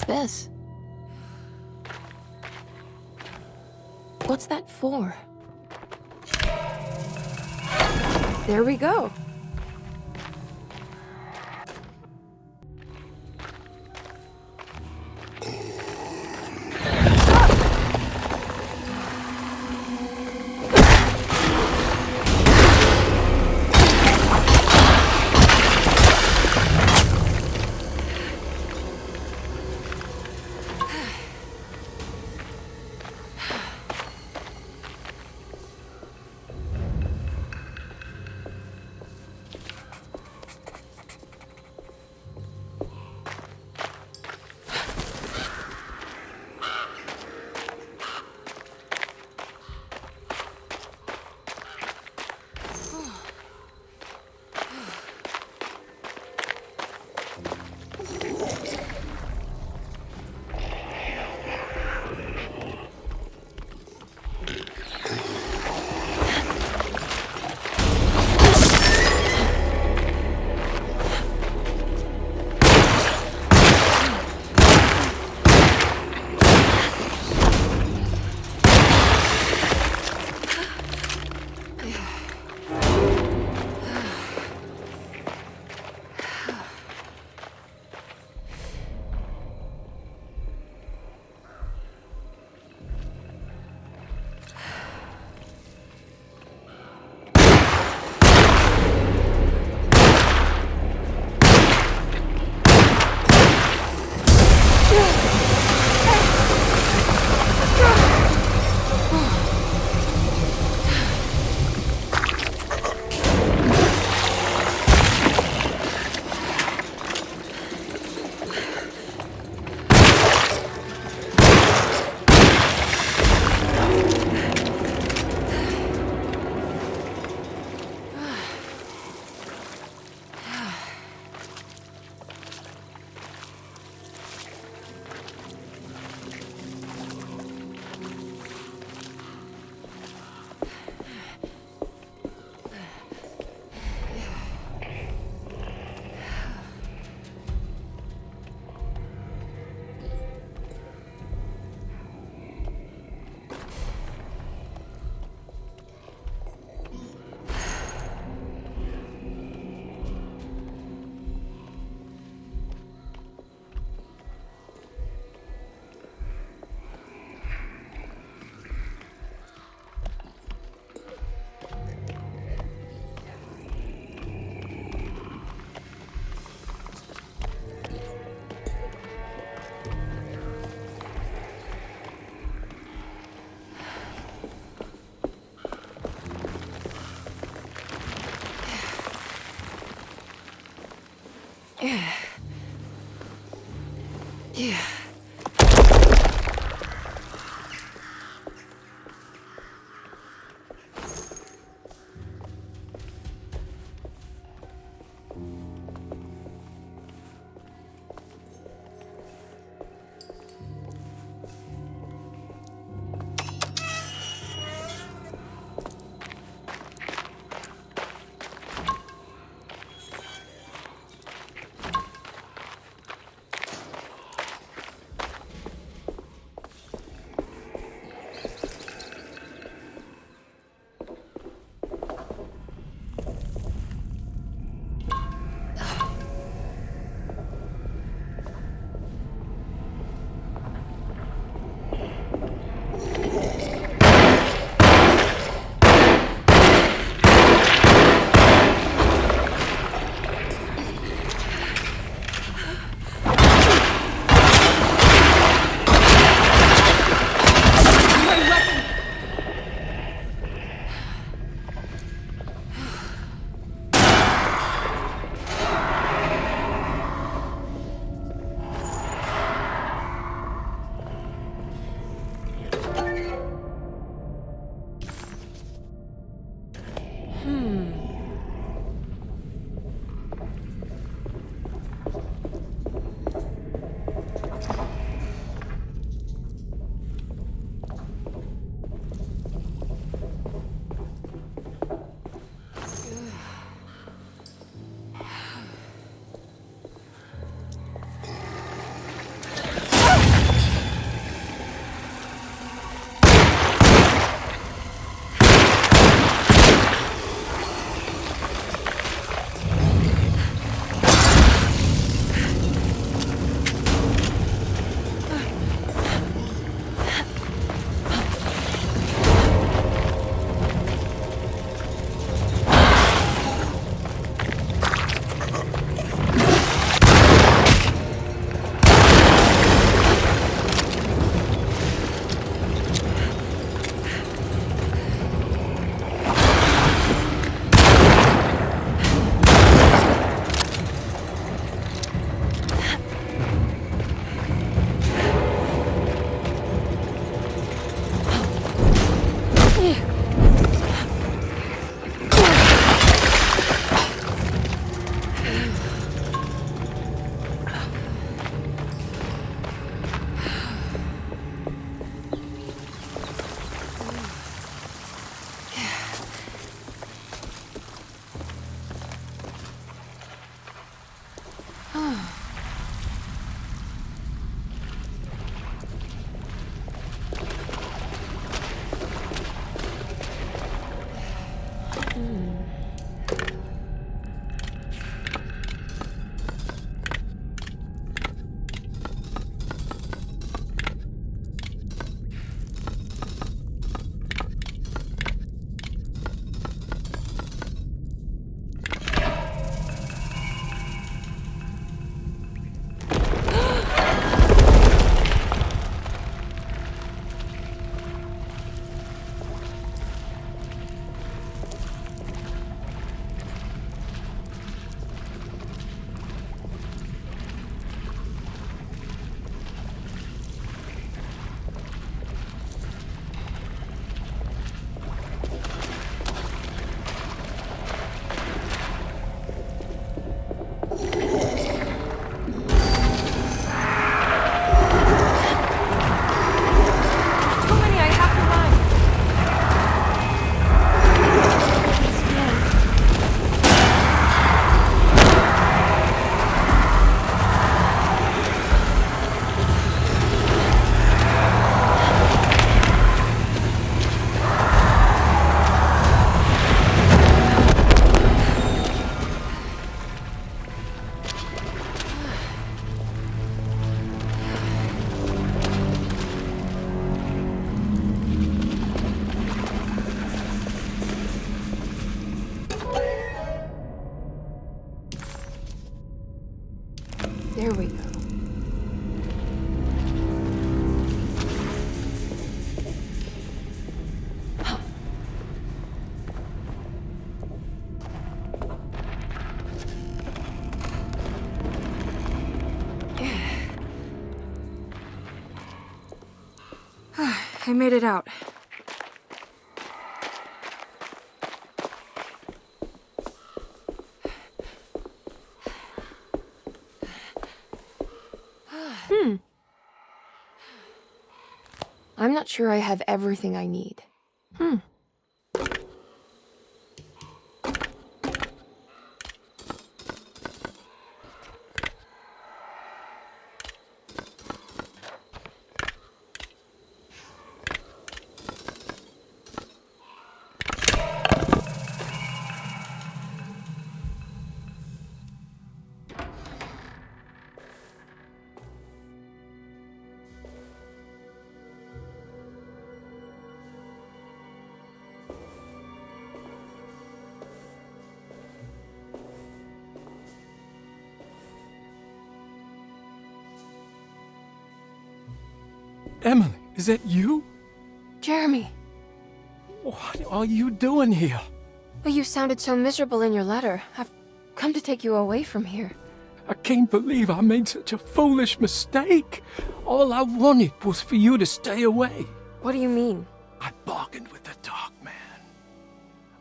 This? What's that for? There we go. Yeah. There we go. I made it out. I'm not sure I have everything I need. Emily, is that you? Jeremy. What are you doing here? Well, you sounded so miserable in your letter. I've come to take you away from here. I can't believe I made such a foolish mistake. All I wanted was for you to stay away. What do you mean? I bargained with the Dark Man.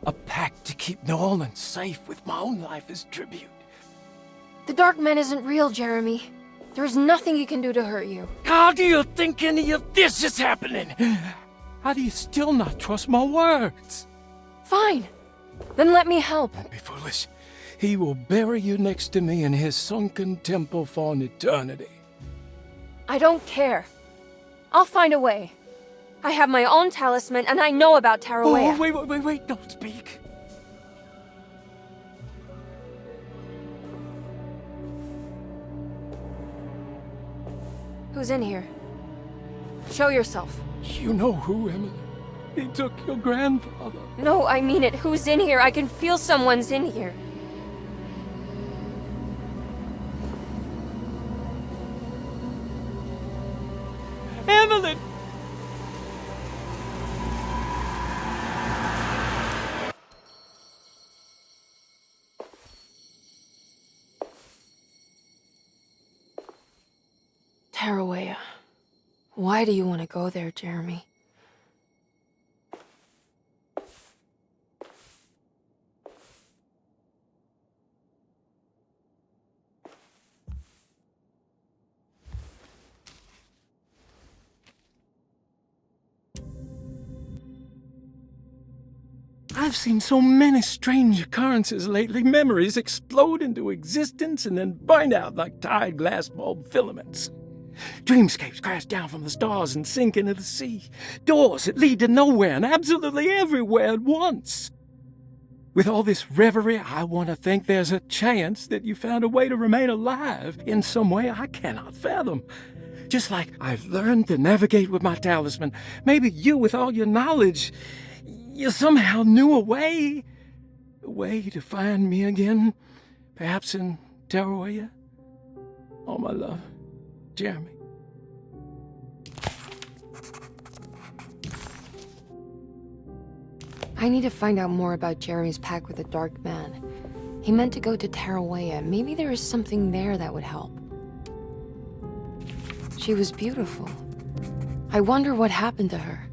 A pact to keep New Orleans safe with my own life as tribute. The Dark Man isn't real, Jeremy. There is nothing he can do to hurt you. How do you think any of this is happening? How do you still not trust my words? Fine. Then let me help. Don't be foolish. He will bury you next to me in his sunken temple for an eternity. I don't care. I'll find a way. I have my own talisman, and I know about Teroa. Oh, wait, don't speak. Who's in here? Show yourself. You know who, Emily. He took your grandfather. No, I mean it. Who's in here? I can feel someone's in here. Emily! Teroa. Why do you want to go there, Jeremy? I've seen so many strange occurrences lately. Memories explode into existence and then burn out like tired glass bulb filaments. Dreamscapes crash down from the stars and sink into the sea. Doors that lead to nowhere and absolutely everywhere at once. With all this reverie, I want to think there's a chance that you found a way to remain alive in some way I cannot fathom. Just like I've learned to navigate with my talisman. Maybe you, with all your knowledge, you somehow knew a way to find me again. Perhaps in Teroa. All my love. Jeremy. I need to find out more about Jeremy's pact with the Dark Man. He meant to go to Teroa. Maybe there is something there that would help. She was beautiful. I wonder what happened to her.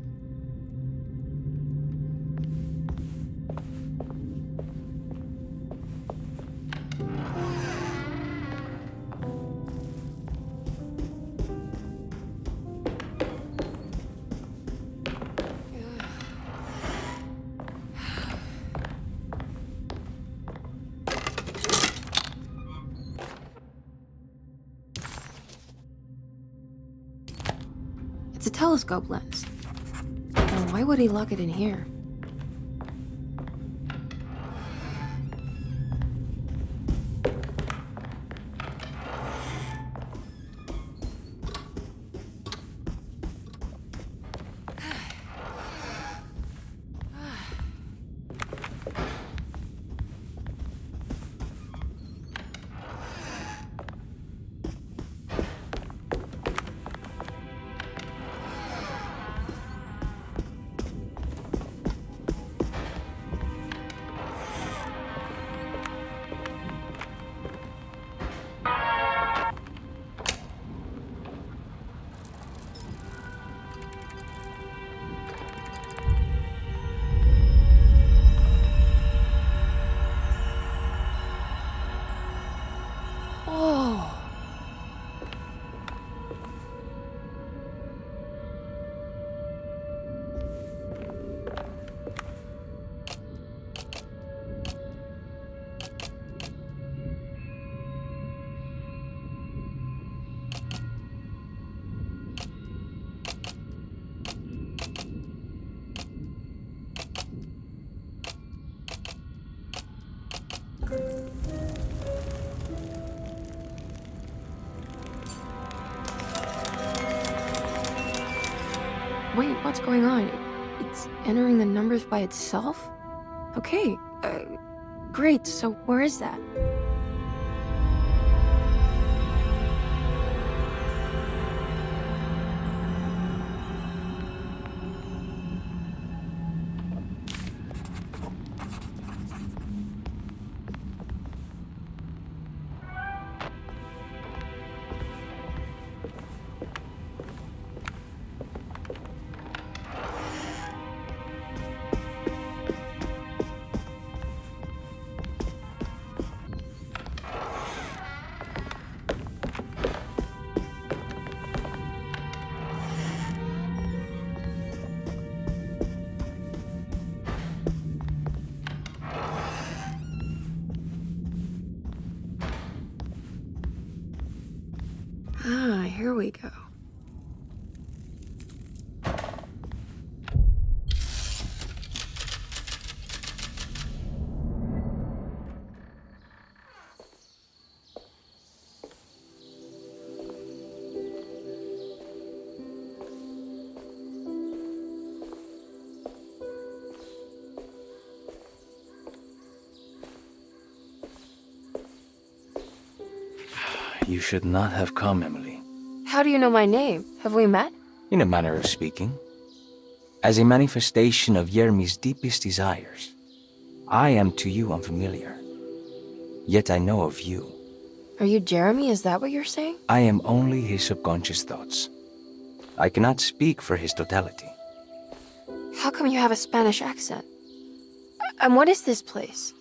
It's a telescope lens. Well, why would he lock it in here? Oh. Wait, what's going on? It's entering the numbers by itself? Okay, great, so where is that? Ah, here we go. You should not have come, Emily. How do you know my name? Have we met? In a manner of speaking. As a manifestation of Yermi's deepest desires, I am to you unfamiliar. Yet I know of you. Are you Jeremy? Is that what you're saying? I am only his subconscious thoughts. I cannot speak for his totality. How come you have a Spanish accent? And what is this place?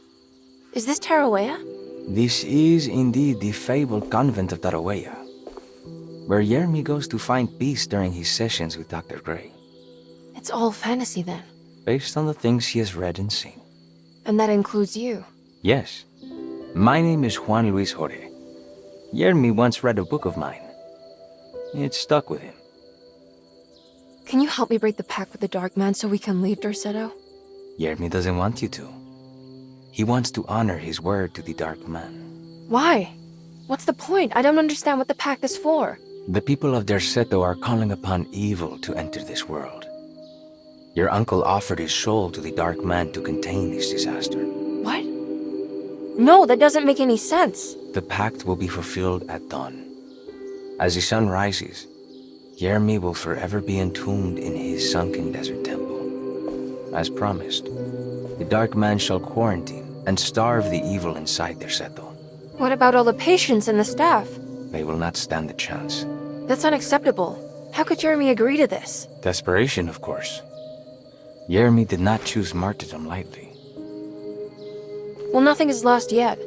Is this Teroa? This is indeed the fabled convent of Teroa, where Yermi goes to find peace during his sessions with Dr. Gray. It's all fantasy then. Based on the things he has read and seen. And that includes you. Yes. My name is Juan Luis Jorge. Yermi once read a book of mine. It stuck with him. Can you help me break the pact with the Dark Man so we can leave Derceto? Yermi doesn't want you to. He wants to honor his word to the Dark Man. Why? What's the point? I don't understand what the pact is for. The people of Derceto are calling upon evil to enter this world. Your uncle offered his soul to the Dark Man to contain this disaster. What? No, that doesn't make any sense. The pact will be fulfilled at dawn. As the sun rises, Yermi will forever be entombed in his sunken desert temple. As promised, the Dark Man shall quarantine and starve the evil inside Derceto. What about all the patients and the staff? They will not stand a chance. That's unacceptable. How could Jeremy agree to this? Desperation, of course. Yermi did not choose martyrdom lightly. Well, nothing is lost yet.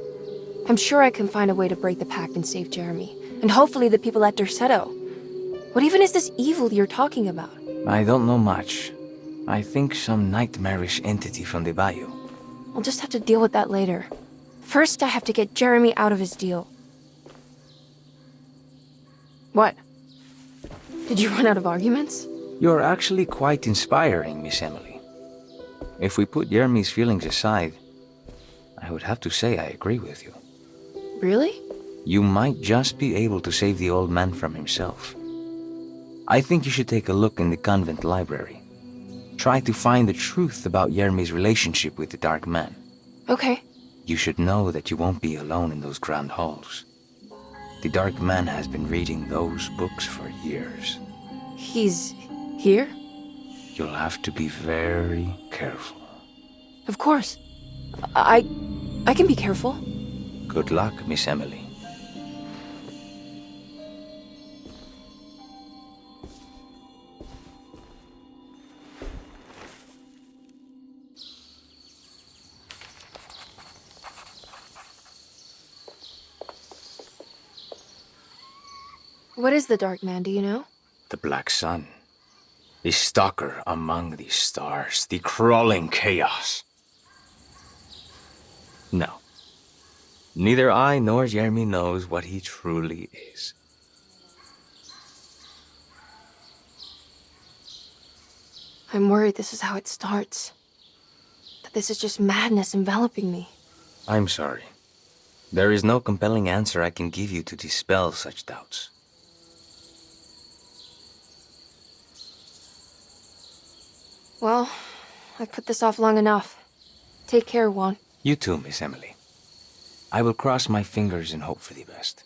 I'm sure I can find a way to break the pact and save Jeremy. And hopefully the people at Derceto. What even is this evil you're talking about? I don't know much. I think some nightmarish entity from the bayou. I'll just have to deal with that later. First, I have to get Jeremy out of his deal. What? Did you run out of arguments? You're actually quite inspiring, Miss Emily. If we put Yermi's feelings aside, I would have to say I agree with you. Really? You might just be able to save the old man from himself. I think you should take a look in the convent library. Try to find the truth about Yermi's relationship with the Dark Man. Okay. You should know that you won't be alone in those grand halls. The Dark Man has been reading those books for years. He's here? You'll have to be very careful. Of course. I can be careful. Good luck, Miss Emily. What is the Dark Man, do you know? The Black Sun. The stalker among the stars. The crawling chaos. No. Neither I nor Jeremy knows what he truly is. I'm worried this is how it starts. That this is just madness enveloping me. I'm sorry. There is no compelling answer I can give you to dispel such doubts. Well, I've put this off long enough. Take care, Juan. You too, Miss Emily. I will cross my fingers and hope for the best.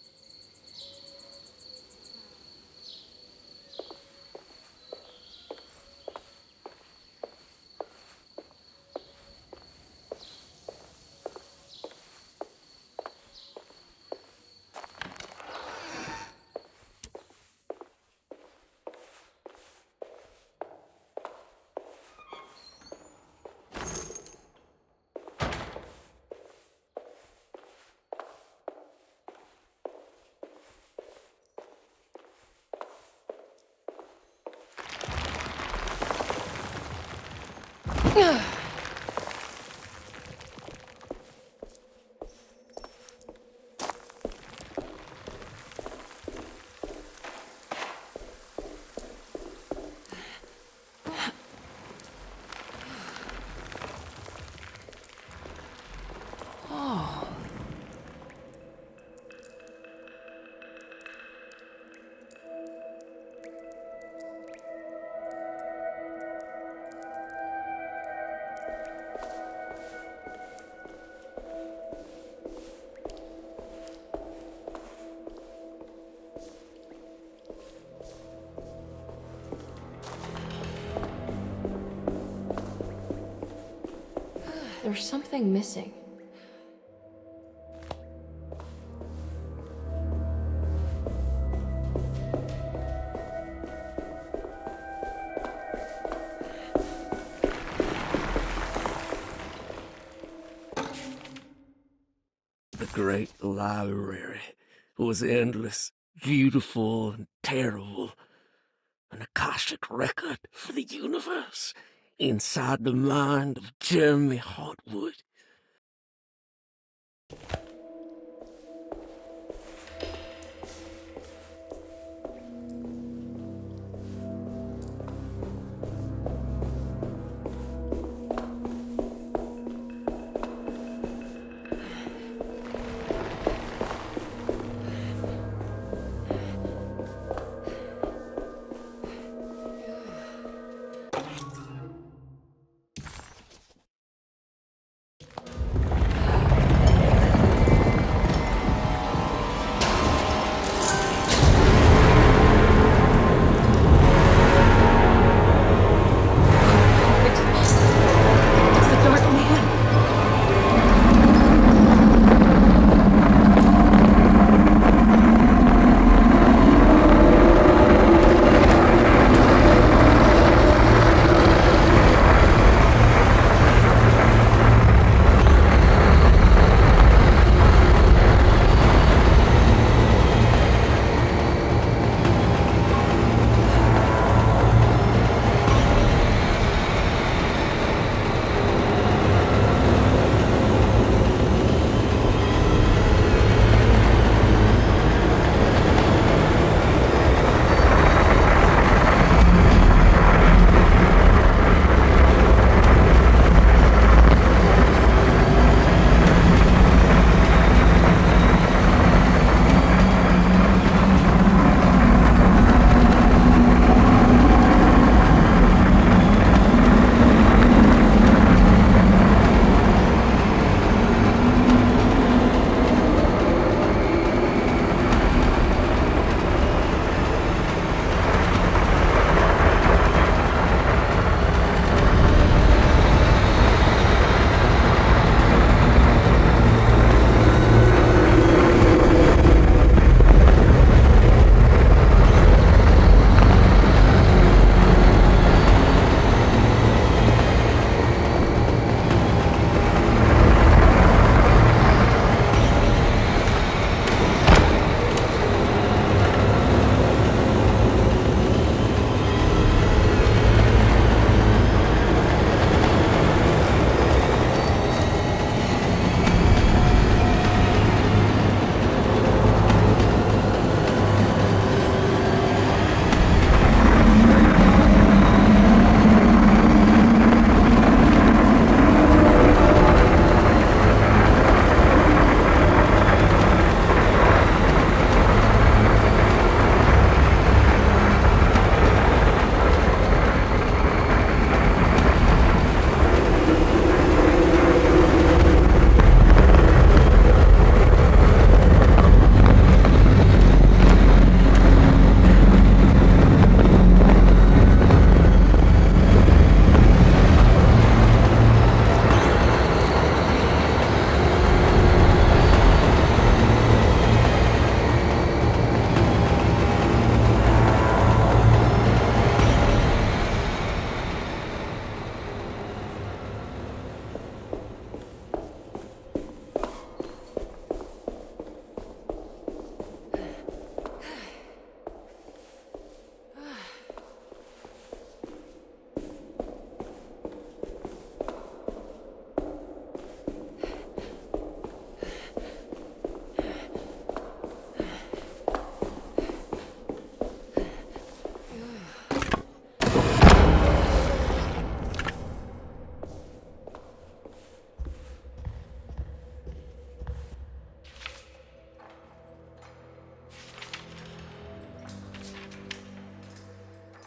There's something missing. The great library was endless, beautiful, and terrible. An Akashic record for the universe inside the mind of Emily Hartwood.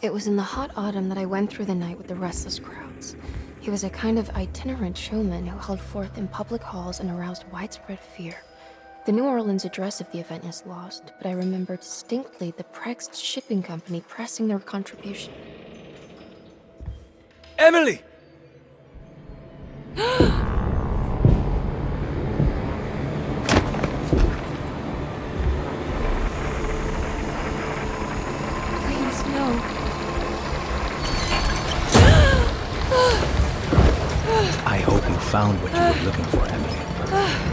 It was in the hot autumn that I went through the night with the restless crowds. He was a kind of itinerant showman who held forth in public halls and aroused widespread fear. The New Orleans address of the event is lost, but I remember distinctly the Prext Shipping Company pressing their contribution. Emily! Please, no. I hope you found what you were looking for, Emily.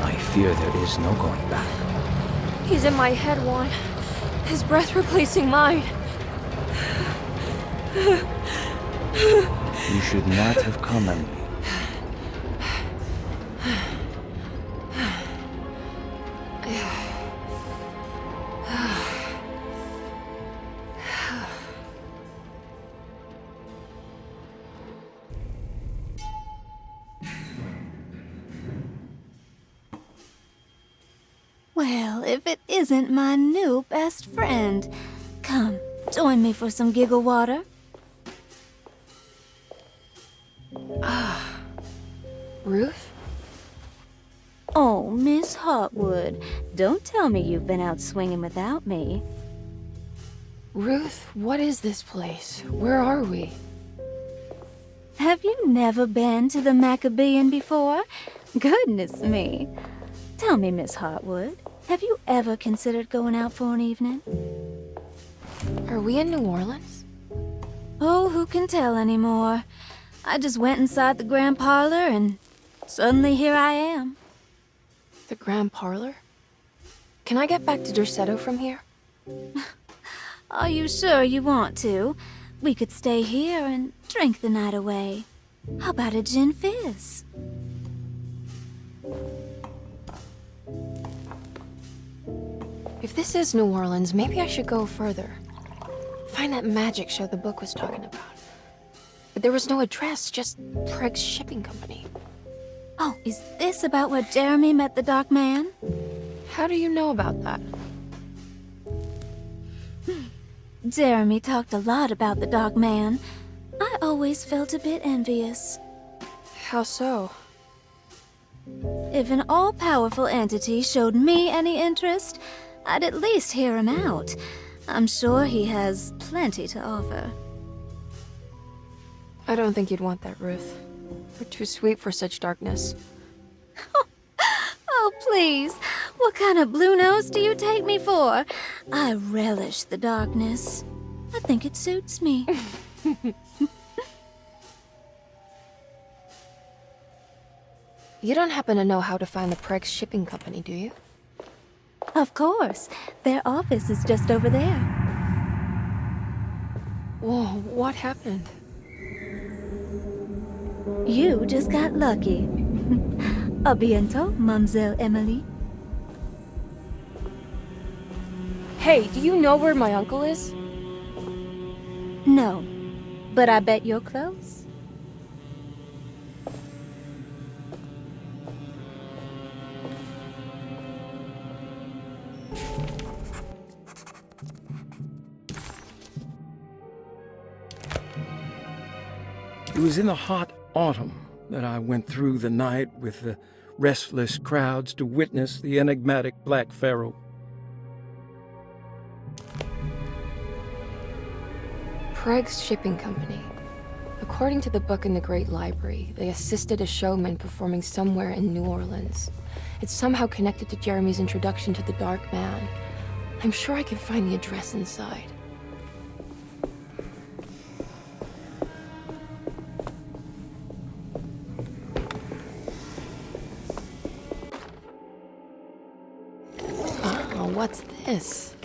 I fear there is no going back. He's in my head, Juan. His breath replacing mine. You should not have come, Emily. Well, if it isn't my new best friend. Come, join me for some giggle water. Ruth? Oh, Miss Hartwood, don't tell me you've been out swinging without me. Ruth, what is this place? Where are we? Have you never been to the Maccabean before? Goodness me. Tell me, Miss Hartwood, have you ever considered going out for an evening? Are we in New Orleans? Oh, who can tell anymore? I just went inside the grand parlor and suddenly here I am. The grand parlor? Can I get back to Derceto from here? Are you sure you want to? We could stay here and drink the night away. How about a gin fizz? If this is New Orleans, maybe I should go further. Find that magic show the book was talking about. But there was no address, just Prext Shipping Company. Oh, is this about where Jeremy met the Dark Man? How do you know about that? Jeremy talked a lot about the Dark Man. I always felt a bit envious. How so? If an all-powerful entity showed me any interest, I'd at least hear him out. I'm sure he has plenty to offer. I don't think you'd want that, Ruth. You're too sweet for such darkness. Oh, please. What kind of blue nose do you take me for? I relish the darkness. I think it suits me. You don't happen to know how to find the Prext Shipping Company, do you? Of course. Their office is just over there. Whoa, what happened? You just got lucky. A bientôt, Mademoiselle Emily. Hey, do you know where my uncle is? No, but I bet you're close. It was in the hot autumn that I went through the night with the restless crowds to witness the enigmatic Black Pharaoh. Prext Shipping Company. According to the book in the Great Library, they assisted a showman performing somewhere in New Orleans. It's somehow connected to Jeremy's introduction to the Dark Man. I'm sure I can find the address inside. What's this?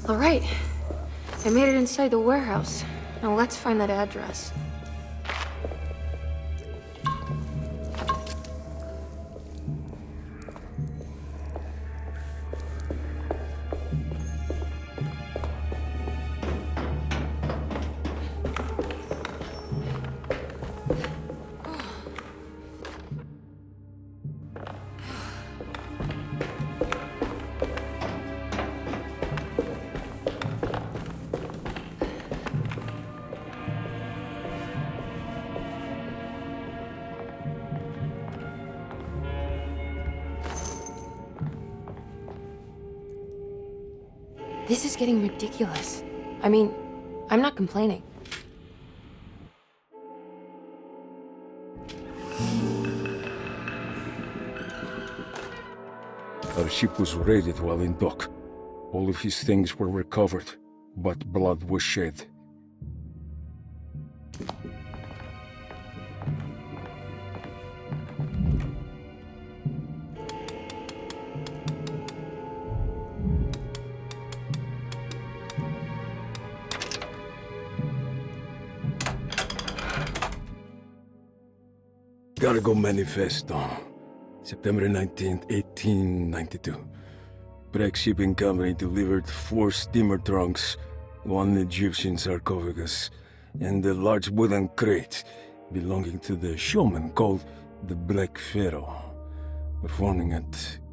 All right. I made it inside the warehouse. Now let's find that address. This is getting ridiculous. I mean, I'm not complaining. Our ship was raided while in dock. All of his things were recovered, but blood was shed. Gotta go manifesto. September 19th, 1892. Break shipping company delivered 4 steamer trunks, 1 Egyptian sarcophagus, and a large wooden crate belonging to the showman called the Black Pharaoh, performing at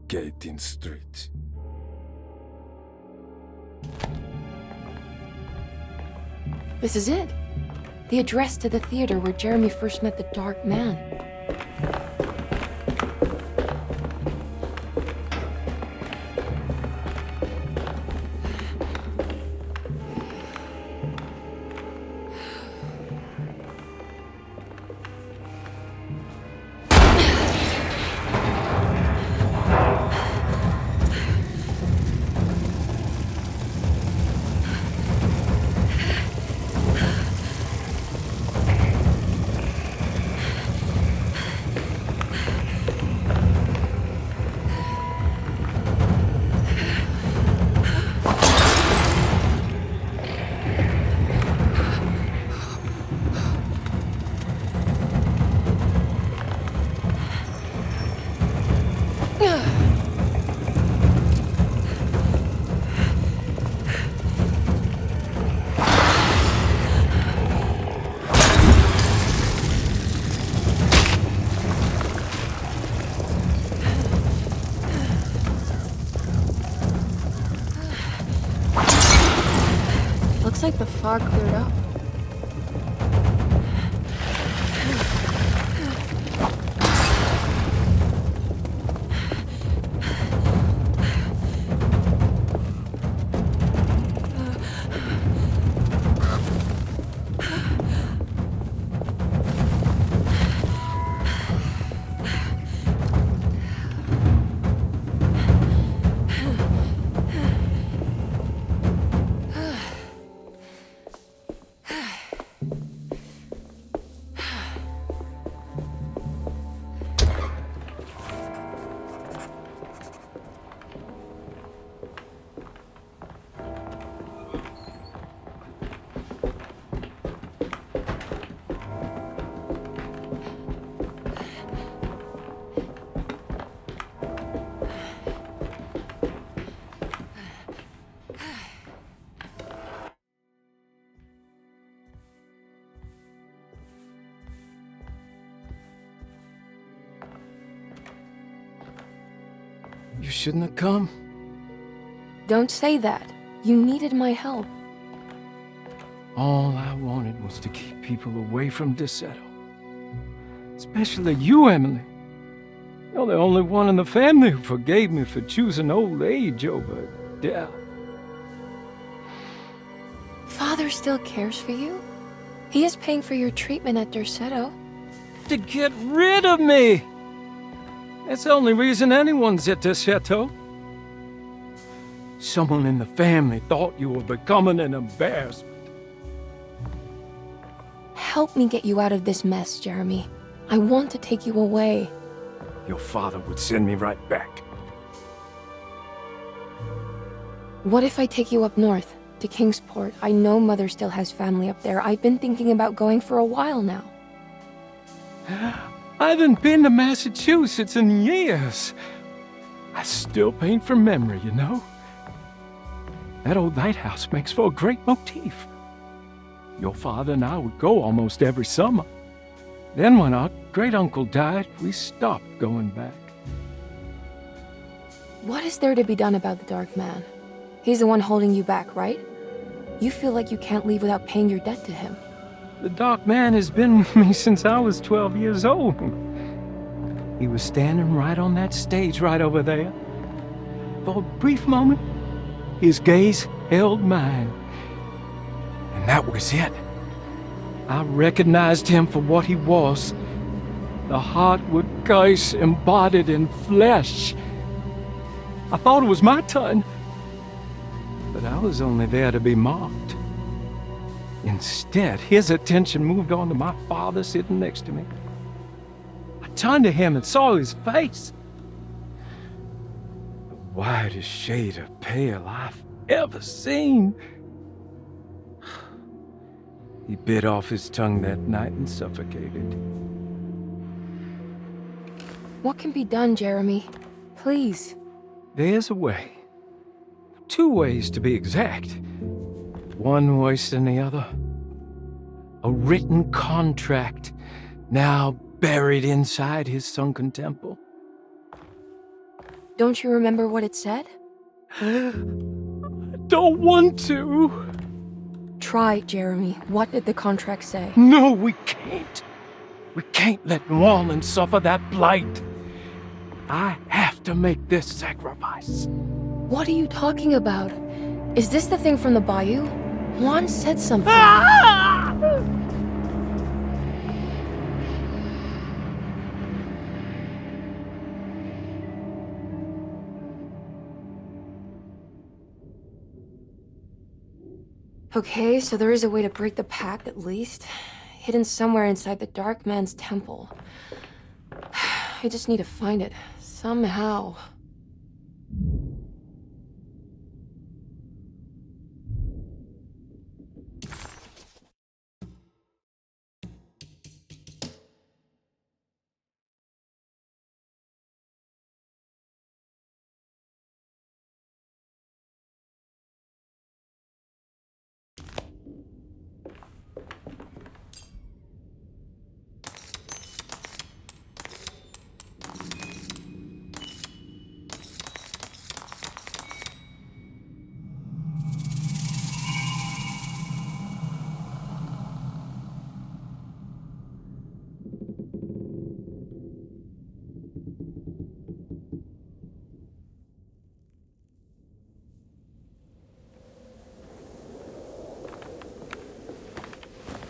18th Street. This is it. The address to the theater where Jeremy first met the Dark Man. Looks like the fog cleared up. You shouldn't have come. Don't say that. You needed my help. All I wanted was to keep people away from Derceto. Especially you, Emily. You're the only one in the family who forgave me for choosing old age over death. Father still cares for you? He is paying for your treatment at Derceto. To get rid of me! That's the only reason anyone's at Derceto. Someone in the family thought you were becoming an embarrassment. Help me get you out of this mess, Jeremy. I want to take you away. Your father would send me right back. What if I take you up north, to Kingsport? I know Mother still has family up there. I've been thinking about going for a while now. I haven't been to Massachusetts in years. I still paint from memory, you know? That old lighthouse makes for a great motif. Your father and I would go almost every summer. Then when our great-uncle died, we stopped going back. What is there to be done about the Dark Man? He's the one holding you back, right? You feel like you can't leave without paying your debt to him. The Dark Man has been with me since I was 12 years old. He was standing right on that stage right over there. For a brief moment, his gaze held mine. And that was it. I recognized him for what he was. The Hartwood curse embodied in flesh. I thought it was my turn, but I was only there to be mocked. Instead, his attention moved on to my father sitting next to me. I turned to him and saw his face. The whitest shade of pale I've ever seen. He bit off his tongue that night and suffocated. What can be done, Jeremy? Please. There's a way. 2 ways to be exact. One worse than the other. A written contract, now buried inside his sunken temple. Don't you remember what it said? I don't want to. Try, Jeremy. What did the contract say? No, we can't. We can't let New Orleans suffer that blight. I have to make this sacrifice. What are you talking about? Is this the thing from the bayou? Juan said something. Okay, so there is a way to break the pact, at least. Hidden somewhere inside the Dark Man's temple. I just need to find it, somehow.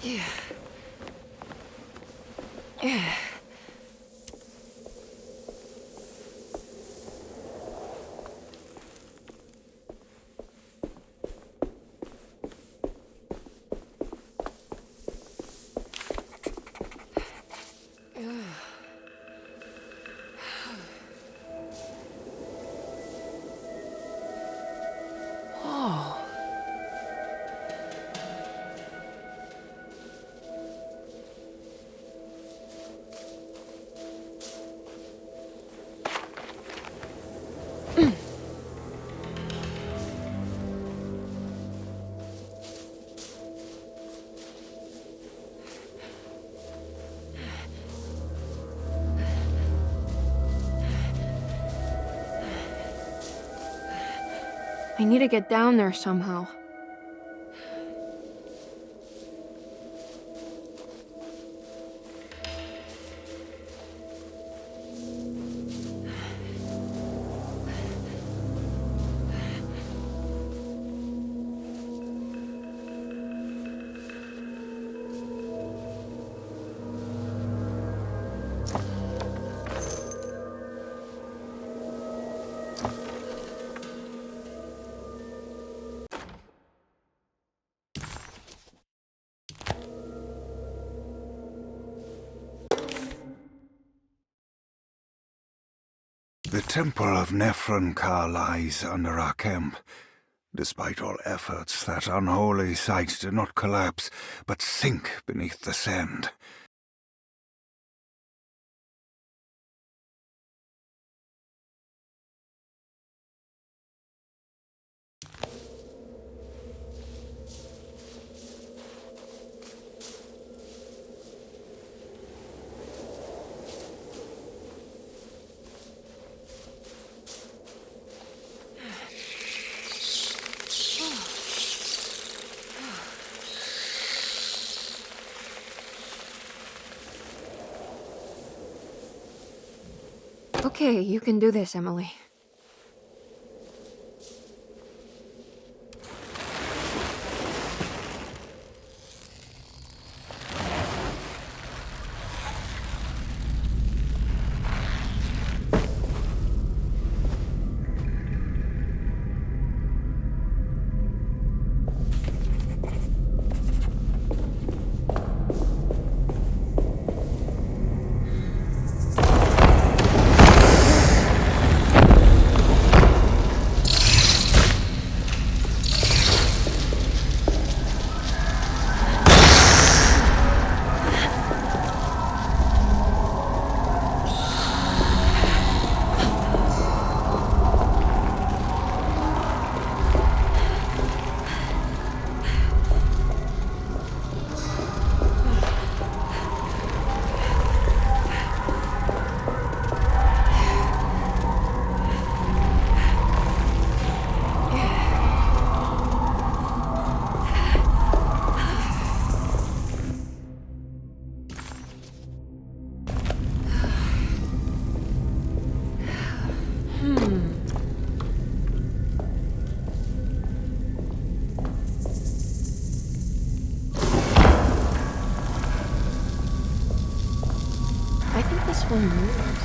Yeah. Yeah. I need to get down there somehow. The temple of Nephron-Ka lies under our camp. Despite all efforts, that unholy sight did not collapse, but sink beneath the sand. Okay, you can do this, Emily. I think this one moves.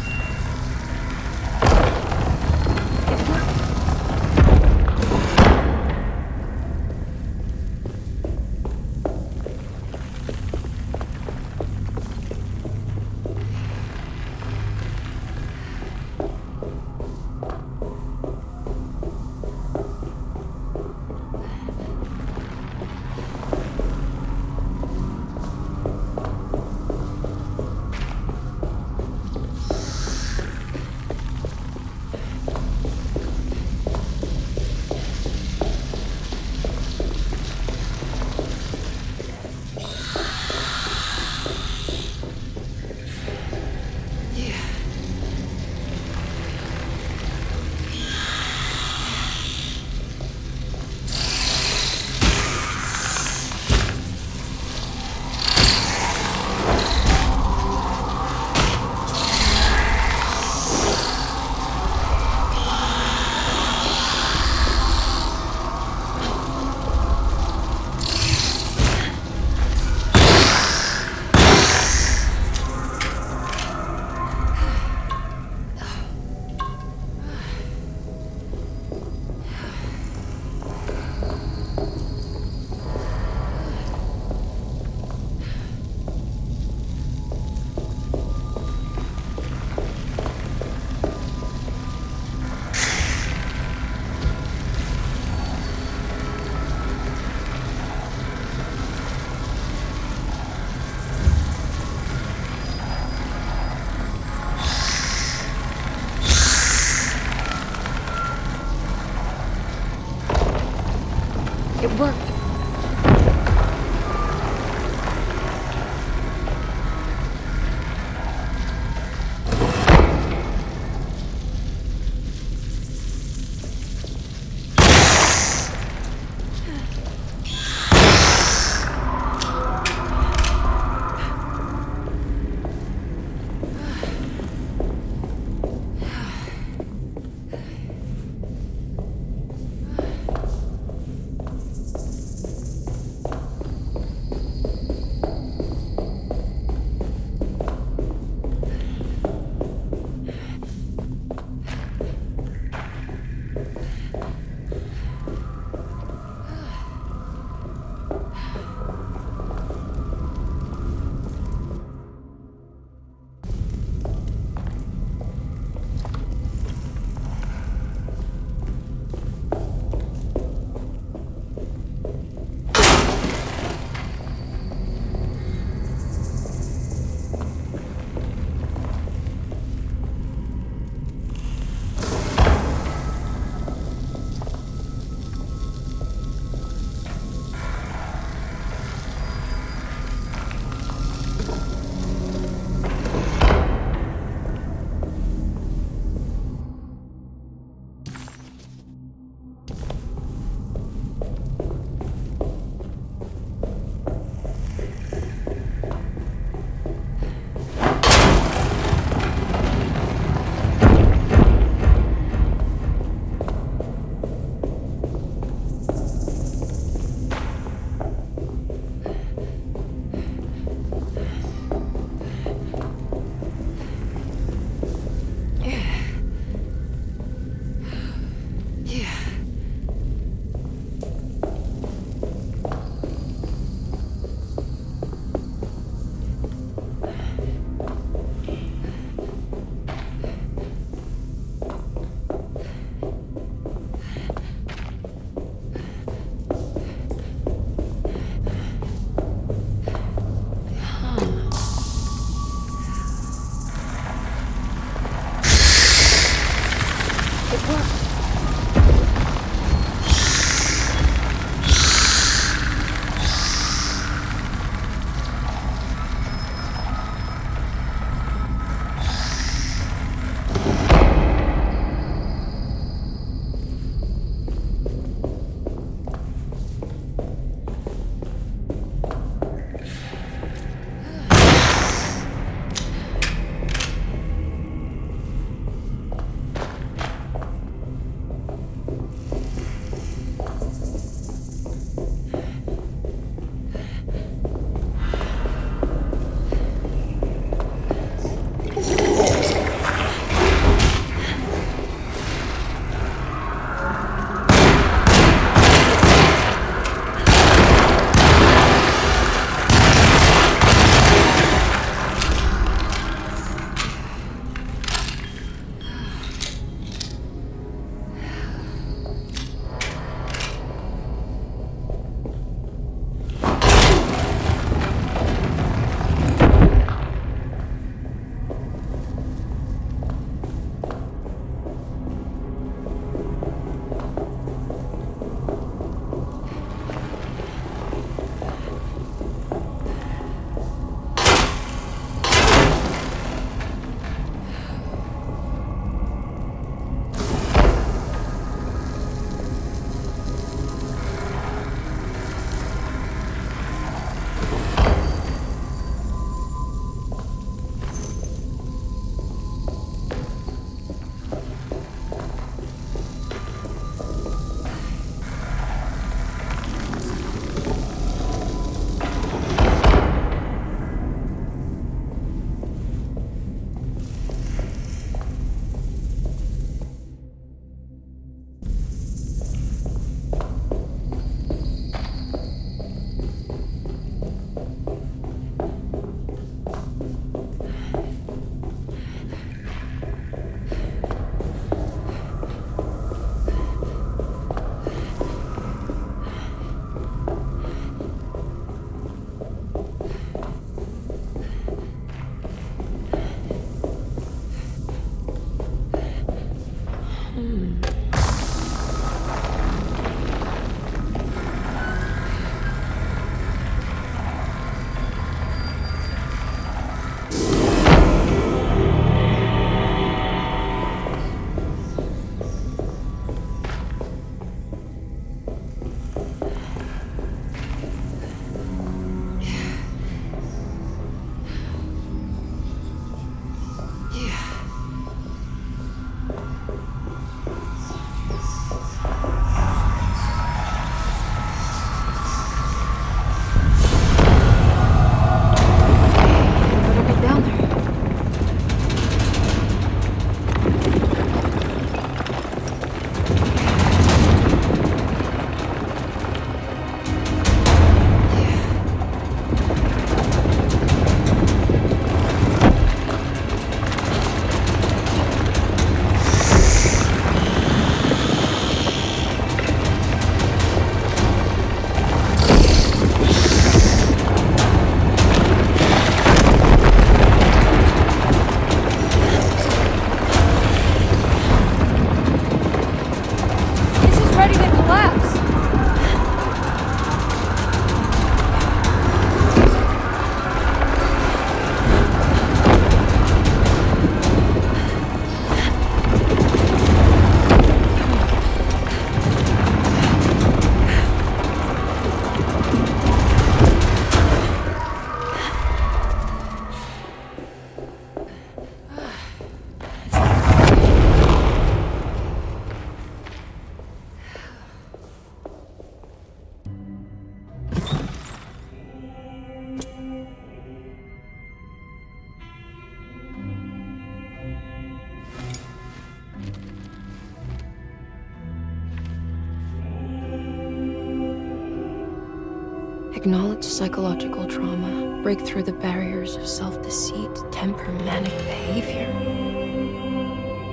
Acknowledge psychological trauma. Break through the barriers of self-deceit. Temper manic behavior.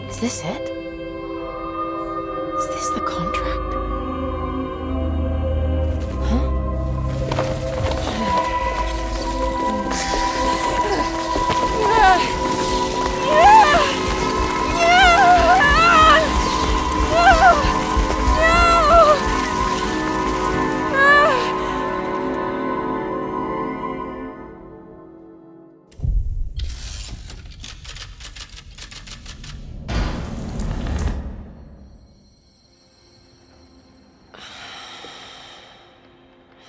Is this it? Is this the contract?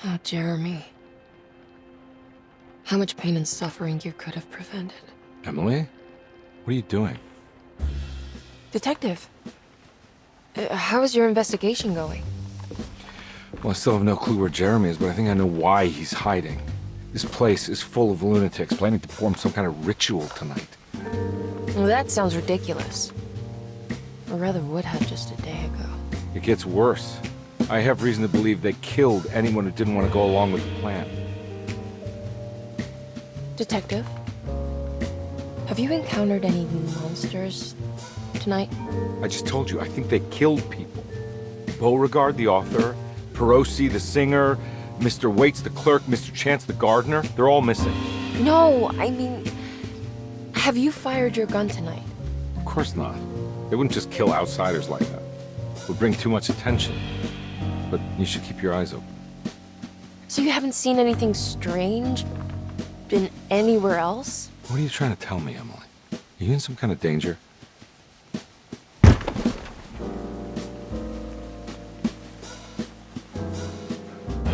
Oh, Jeremy. How much pain and suffering you could have prevented. Emily? What are you doing? Detective, how is your investigation going? Well, I still have no clue where Jeremy is, but I think I know why he's hiding. This place is full of lunatics planning to perform some kind of ritual tonight. Well, that sounds ridiculous. Or rather would have just a day ago. It gets worse. I have reason to believe they killed anyone who didn't want to go along with the plan. Detective, have you encountered any monsters tonight? I just told you, I think they killed people. Beauregard, the author, Perosi, the singer, Mr. Waits, the clerk, Mr. Chance, the gardener, they're all missing. No, I mean, have you fired your gun tonight? Of course not. They wouldn't just kill outsiders like that. It would bring too much attention. But you should keep your eyes open. So you haven't seen anything strange? Been anywhere else? What are you trying to tell me, Emily? Are you in some kind of danger?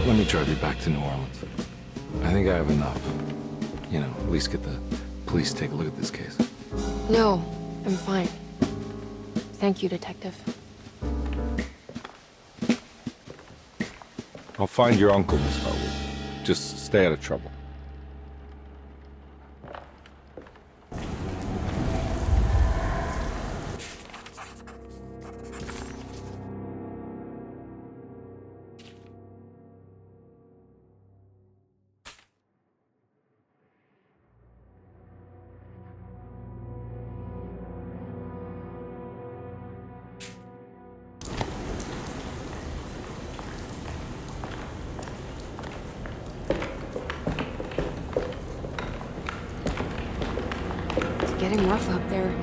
Let me drive you back to New Orleans. I think I have enough. You know, at least get the police to take a look at this case. No, I'm fine. Thank you, Detective. I'll find your uncle, Miss Hartwood. Just stay out of trouble. Getting rough up there.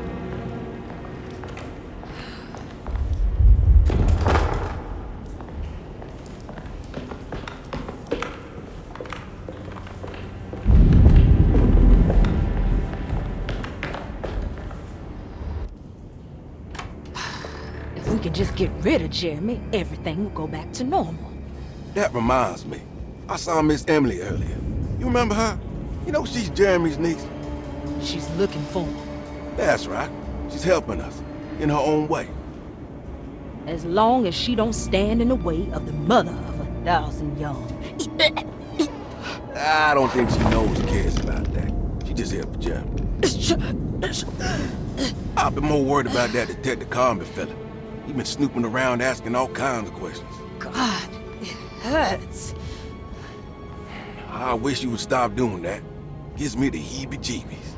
If we can just get rid of Jeremy, everything will go back to normal. That reminds me. I saw Miss Emily earlier. You remember her? You know she's Jeremy's niece. She's looking for him. That's right. She's helping us, in her own way. As long as she don't stand in the way of the mother of 1,000 young. I don't think she knows or cares about that. She just here for Jeremy. I've been more worried about that Detective Carnby fella. He been snooping around asking all kinds of questions. God, it hurts. I wish you would stop doing that. Gives me the heebie-jeebies.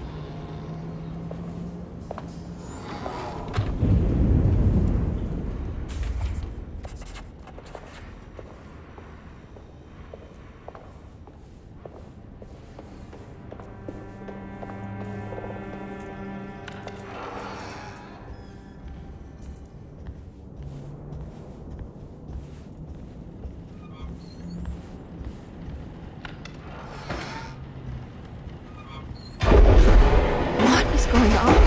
What is going on?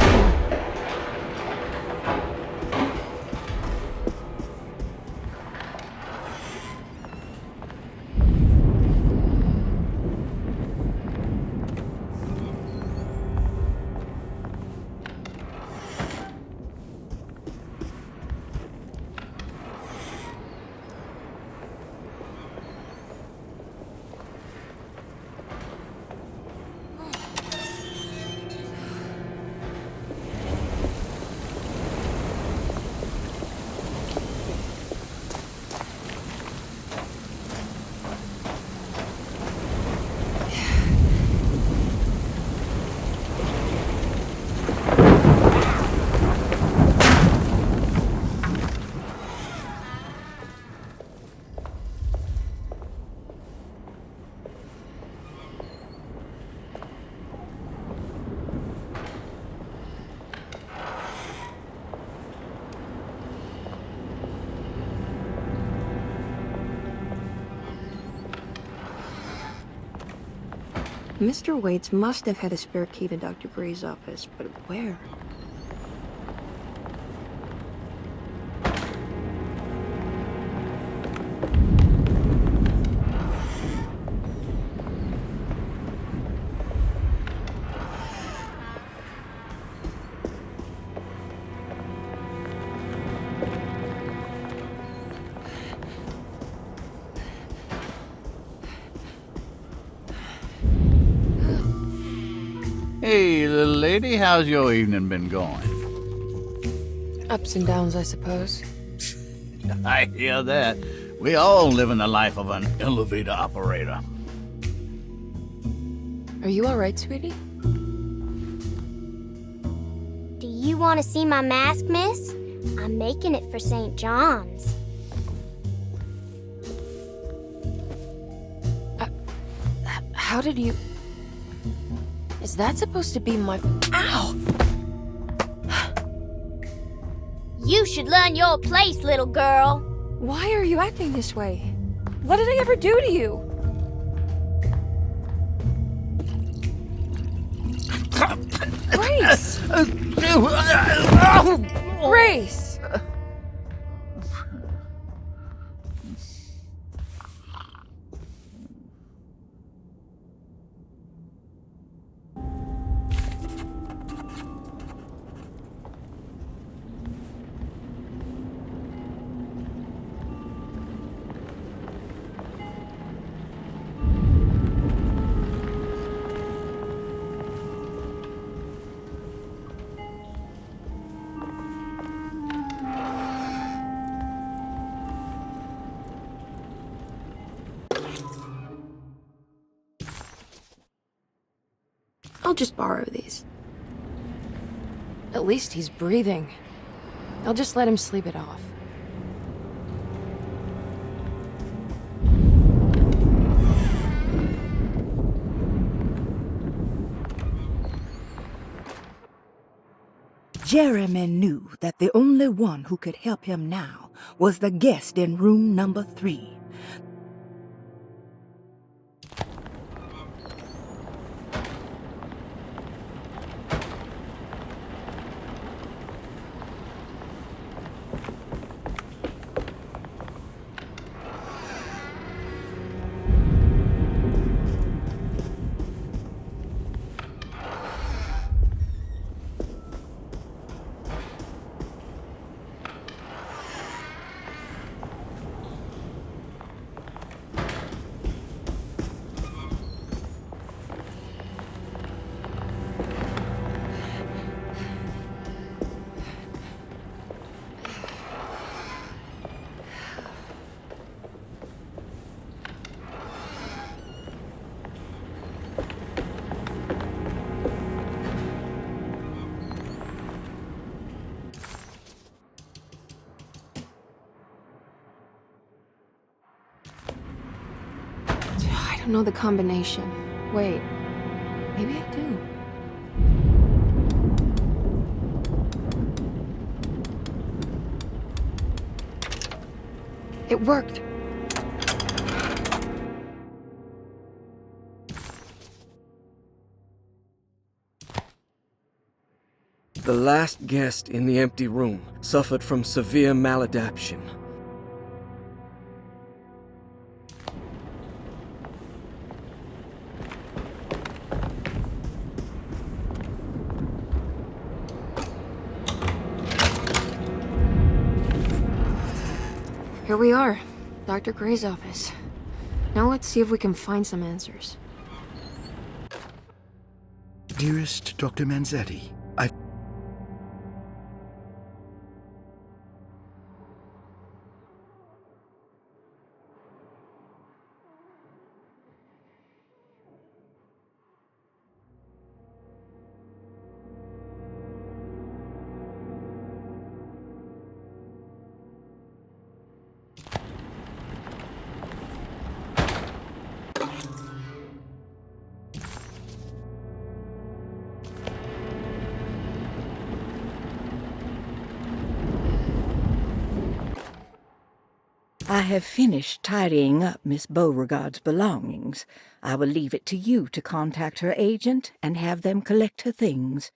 Mr. Waits must have had a spare key to Dr. Gray's office, but where? Hey, little lady, how's your evening been going? Ups and downs, I suppose. I hear that. We all live in the life of an elevator operator. Are you alright, sweetie? Do you want to see my mask, miss? I'm making it for St. John's. How did you... Is that supposed to be my... Ow! You should learn your place, little girl. Why are you acting this way? What did I ever do to you? Grace! Grace! I'll just borrow these. At least he's breathing. I'll just let him sleep it off. Jeremy knew that the only one who could help him now was the guest in room number 3. I don't know the combination. Wait, maybe I do. It worked. The last guest in the empty room suffered from severe maladaptation. Here we are, Dr. Gray's office. Now let's see if we can find some answers. Dearest Dr. Manzetti, I have finished tidying up Miss Beauregard's belongings. I will leave it to you to contact her agent and have them collect her things.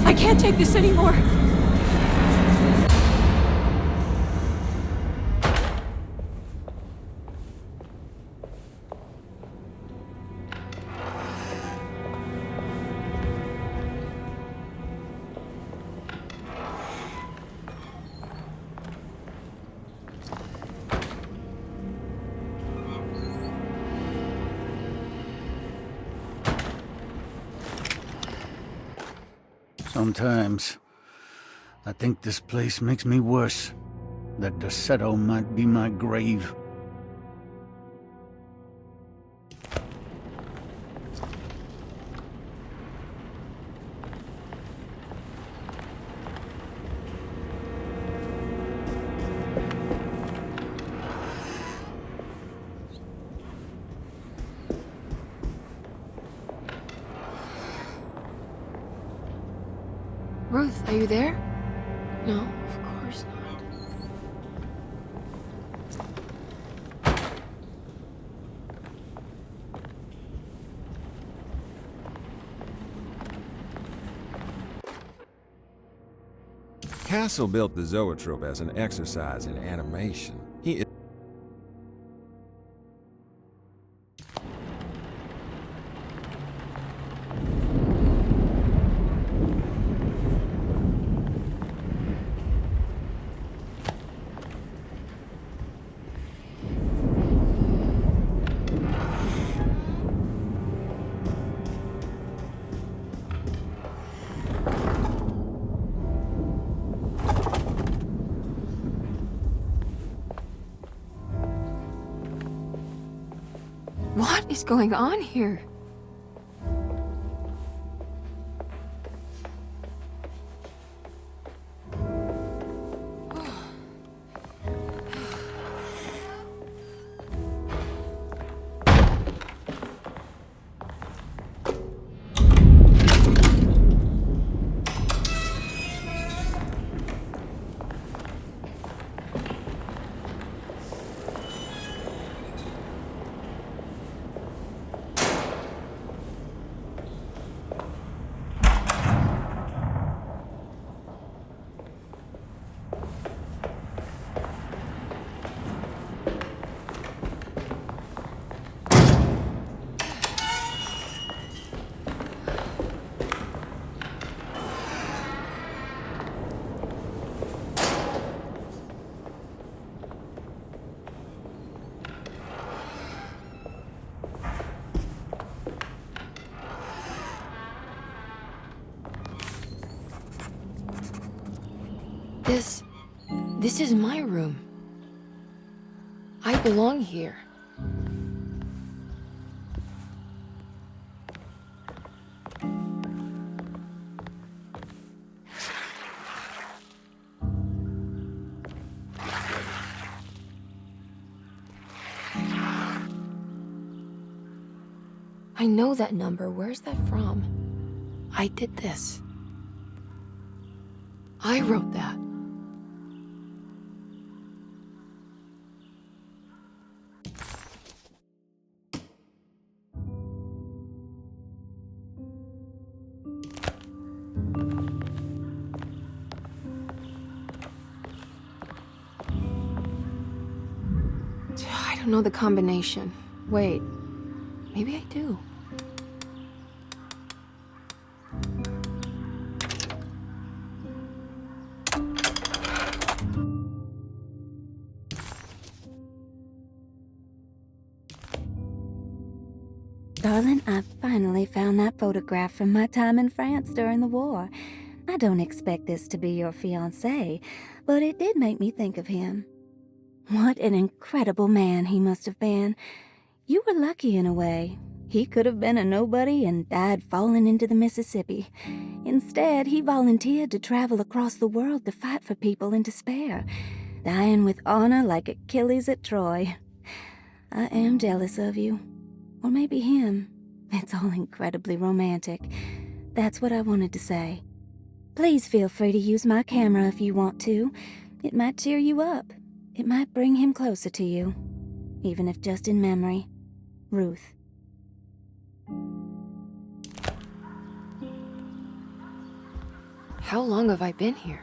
I can't take this anymore. Sometimes, I think this place makes me worse. That Derceto might be my grave. Ruth, are you there? No, of course not. Castle built the zoetrope as an exercise in animation. He What is going on here? This is my room. I belong here. I know that number. Where's that from? I did this. I wrote that. don't know the combination. Wait, maybe I do. Darling, I finally found that photograph from my time in France during the war. I don't expect this to be your fiancé, but it did make me think of him. What an incredible man he must have been. You were lucky in a way. He could have been a nobody and died falling into the Mississippi. Instead, he volunteered to travel across the world to fight for people in despair, dying with honor like Achilles at Troy. I am jealous of you. Or maybe him. It's all incredibly romantic. That's what I wanted to say. Please feel free to use my camera if you want to. It might cheer you up. It might bring him closer to you. Even if just in memory. Ruth. How long have I been here?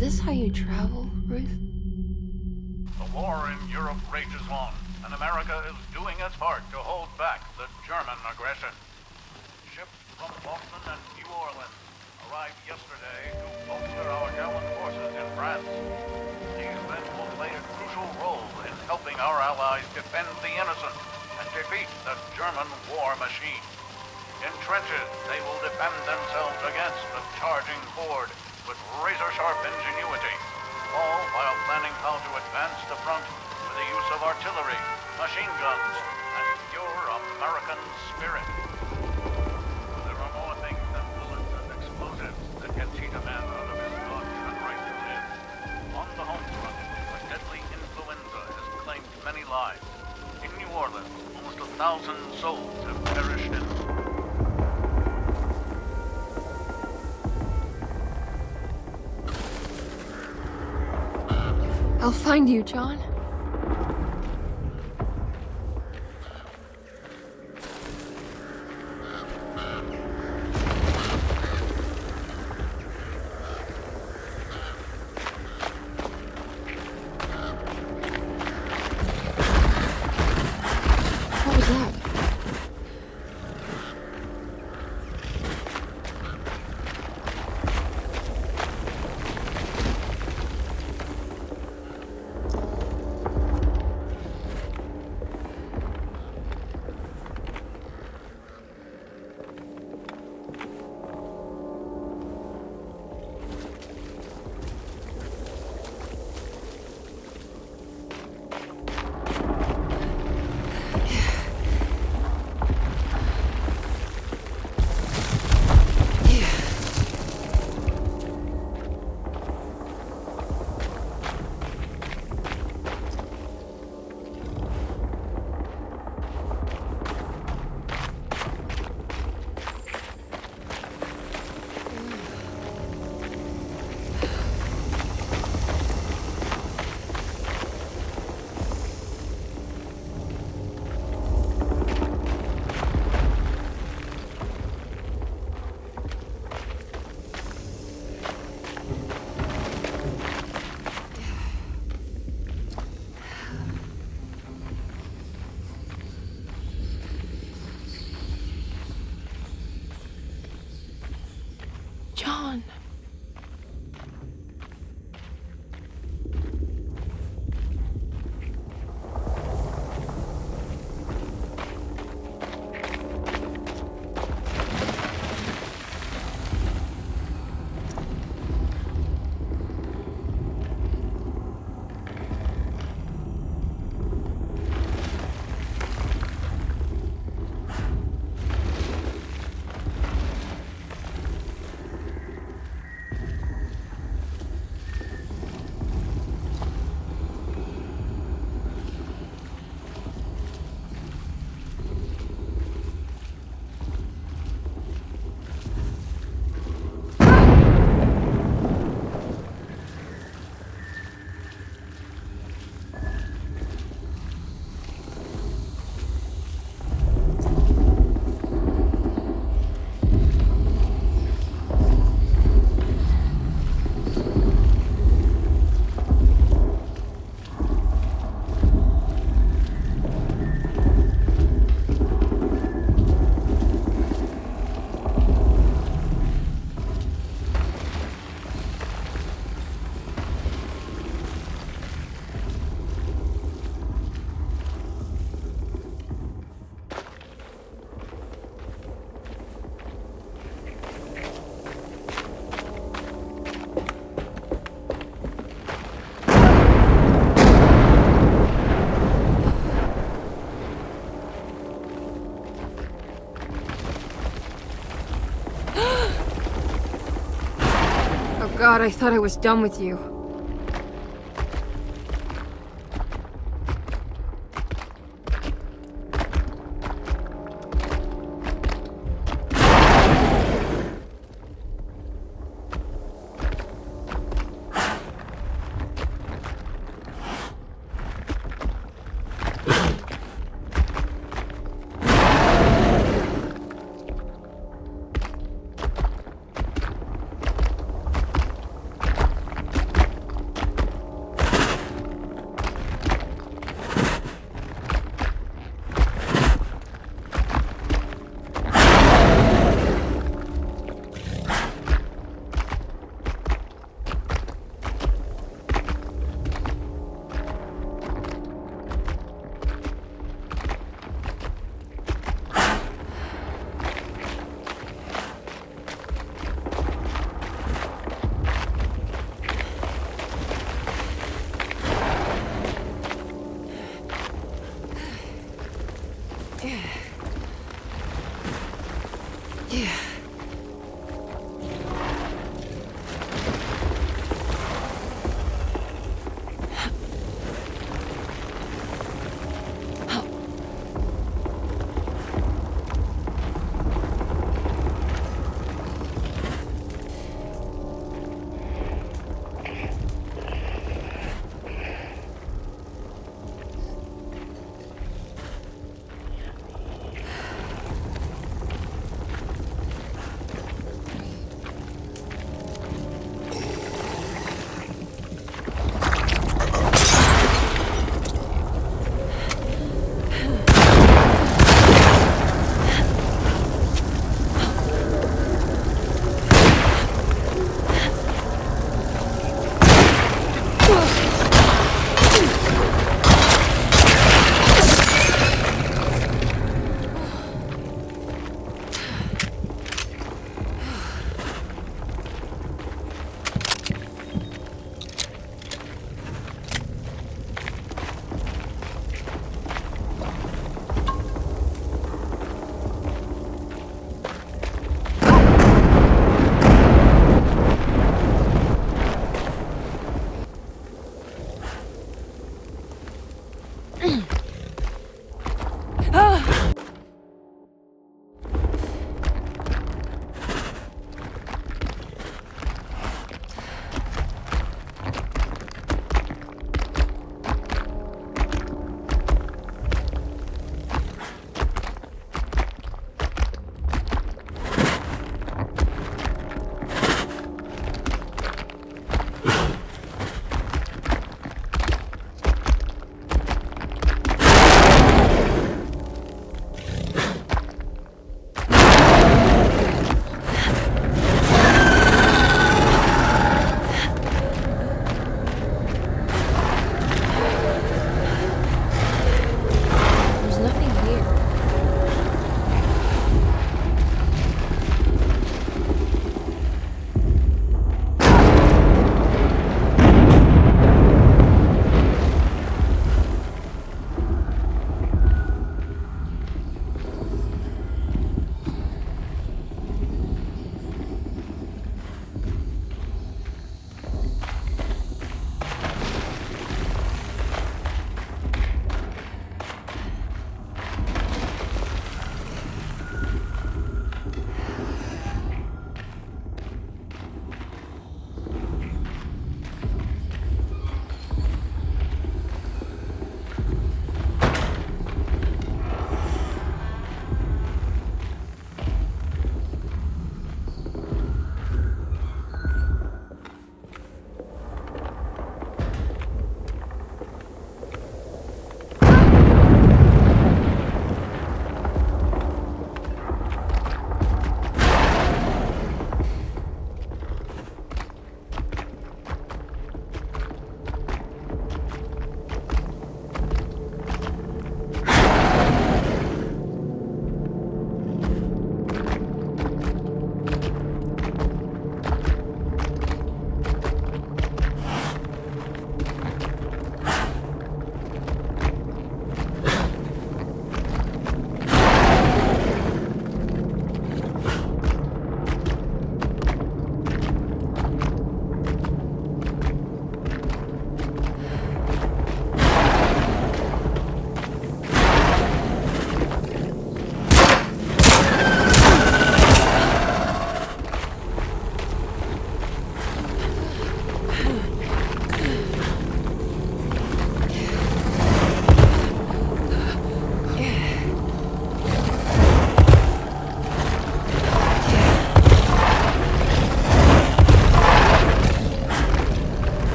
Is this how you travel, Ruth? The war in Europe rages on, and America is doing its part to hold back the German aggression. Ships from Boston and New Orleans arrived yesterday to bolster our gallant forces in France. These men will play a crucial role in helping our allies defend the innocent and defeat the German war machine. In trenches, they will defend themselves against the charging horde with razor-sharp ingenuity, all while planning how to advance the front with the use of artillery, machine guns, and pure American spirit. There are more things than bullets and explosives that can cheat a man out of his God-given right to live. On the home front, a deadly influenza has claimed many lives. In New Orleans, almost 1,000 souls have perished in I'll find you, John. What was that? John. God, I thought I was done with you.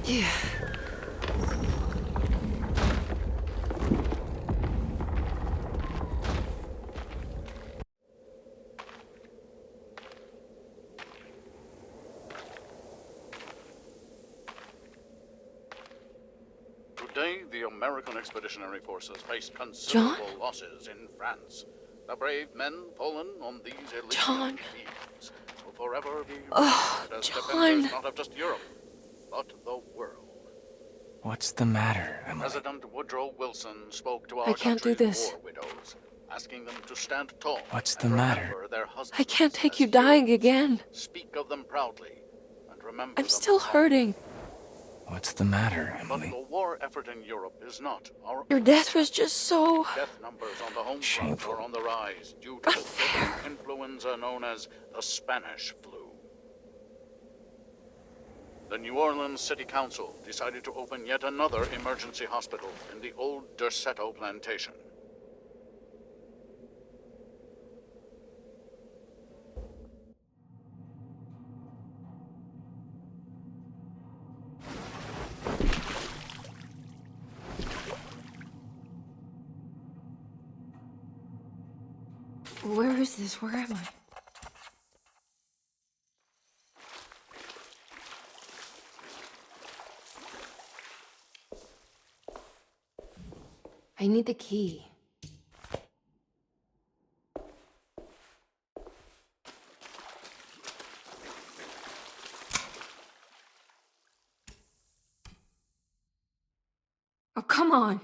Yeah. Today, the American Expeditionary Forces faced considerable John? losses in France. The brave men fallen on these John. Elysian fields will forever be Oh, remembered as John. defenders not of just Europe, but the world. What's the matter, Emily? President Woodrow Wilson spoke to our I can't do country's this. war widows, asking them to stand tall What's the and matter? remember their husbands. I can't take you dying again. Speak of them proudly and remember I'm them still fondly. hurting. What's the matter, But Emily? the war effort in Europe is not our Your death was just so... death numbers on the home front are on the rise due to the deadly influenza known as the Spanish flu. The New Orleans City Council decided to open yet another emergency hospital in the old Derceto plantation. Where is this? Where am I? I need the key. Oh, come on.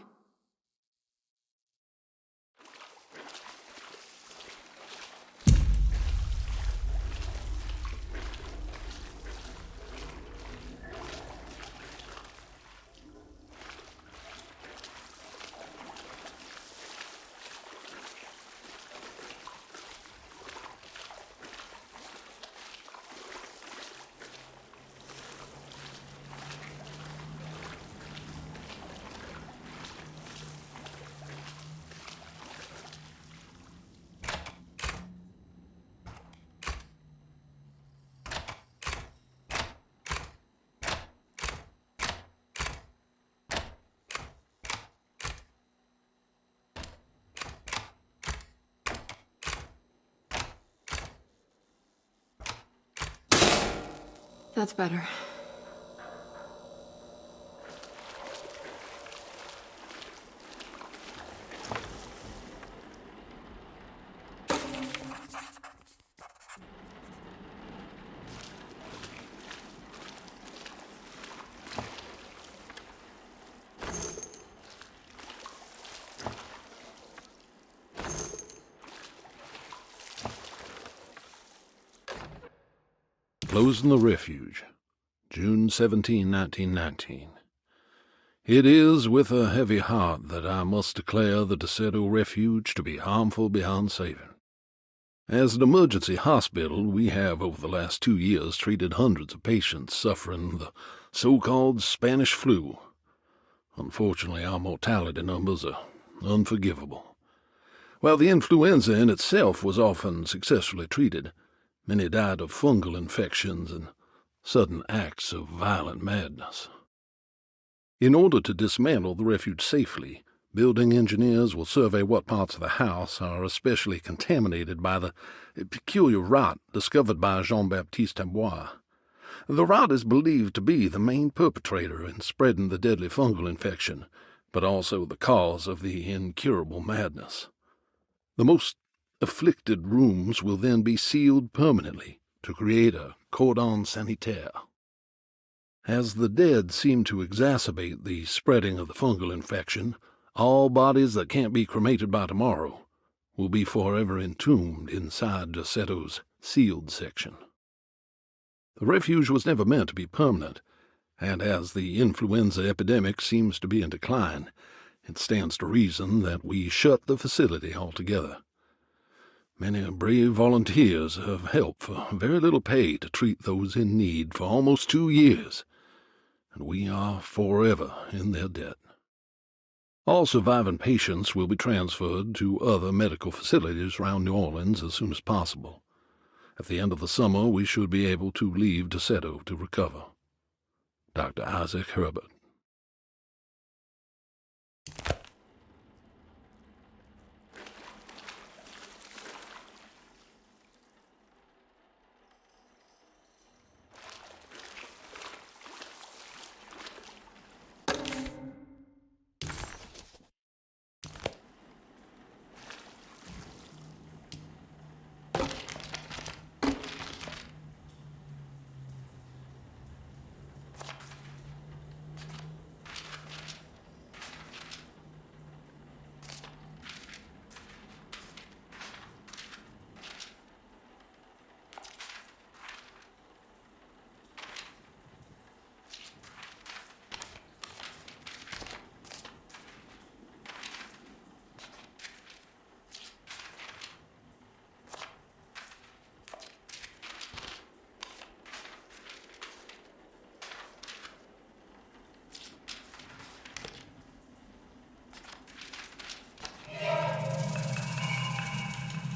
That's better. Closing the Refuge, June 17, 1919. It is with a heavy heart that I must declare the Derceto Refuge to be harmful beyond saving. As an emergency hospital, we have over the last 2 years treated hundreds of patients suffering the so-called Spanish flu. Unfortunately, our mortality numbers are unforgivable. While the influenza in itself was often successfully treated, many died of fungal infections and sudden acts of violent madness. In order to dismantle the refuge safely, building engineers will survey what parts of the house are especially contaminated by the peculiar rot discovered by Jean-Baptiste Tabois. The rot is believed to be the main perpetrator in spreading the deadly fungal infection, but also the cause of the incurable madness. The most afflicted rooms will then be sealed permanently to create a cordon sanitaire. As the dead seem to exacerbate the spreading of the fungal infection, all bodies that can't be cremated by tomorrow will be forever entombed inside Derceto's sealed section. The refuge was never meant to be permanent, and as the influenza epidemic seems to be in decline, it stands to reason that we shut the facility altogether. Many brave volunteers have helped for very little pay to treat those in need for almost 2 years, and we are forever in their debt. All surviving patients will be transferred to other medical facilities around New Orleans as soon as possible. At the end of the summer, we should be able to leave Derceto to recover. Dr. Isaac Herbert.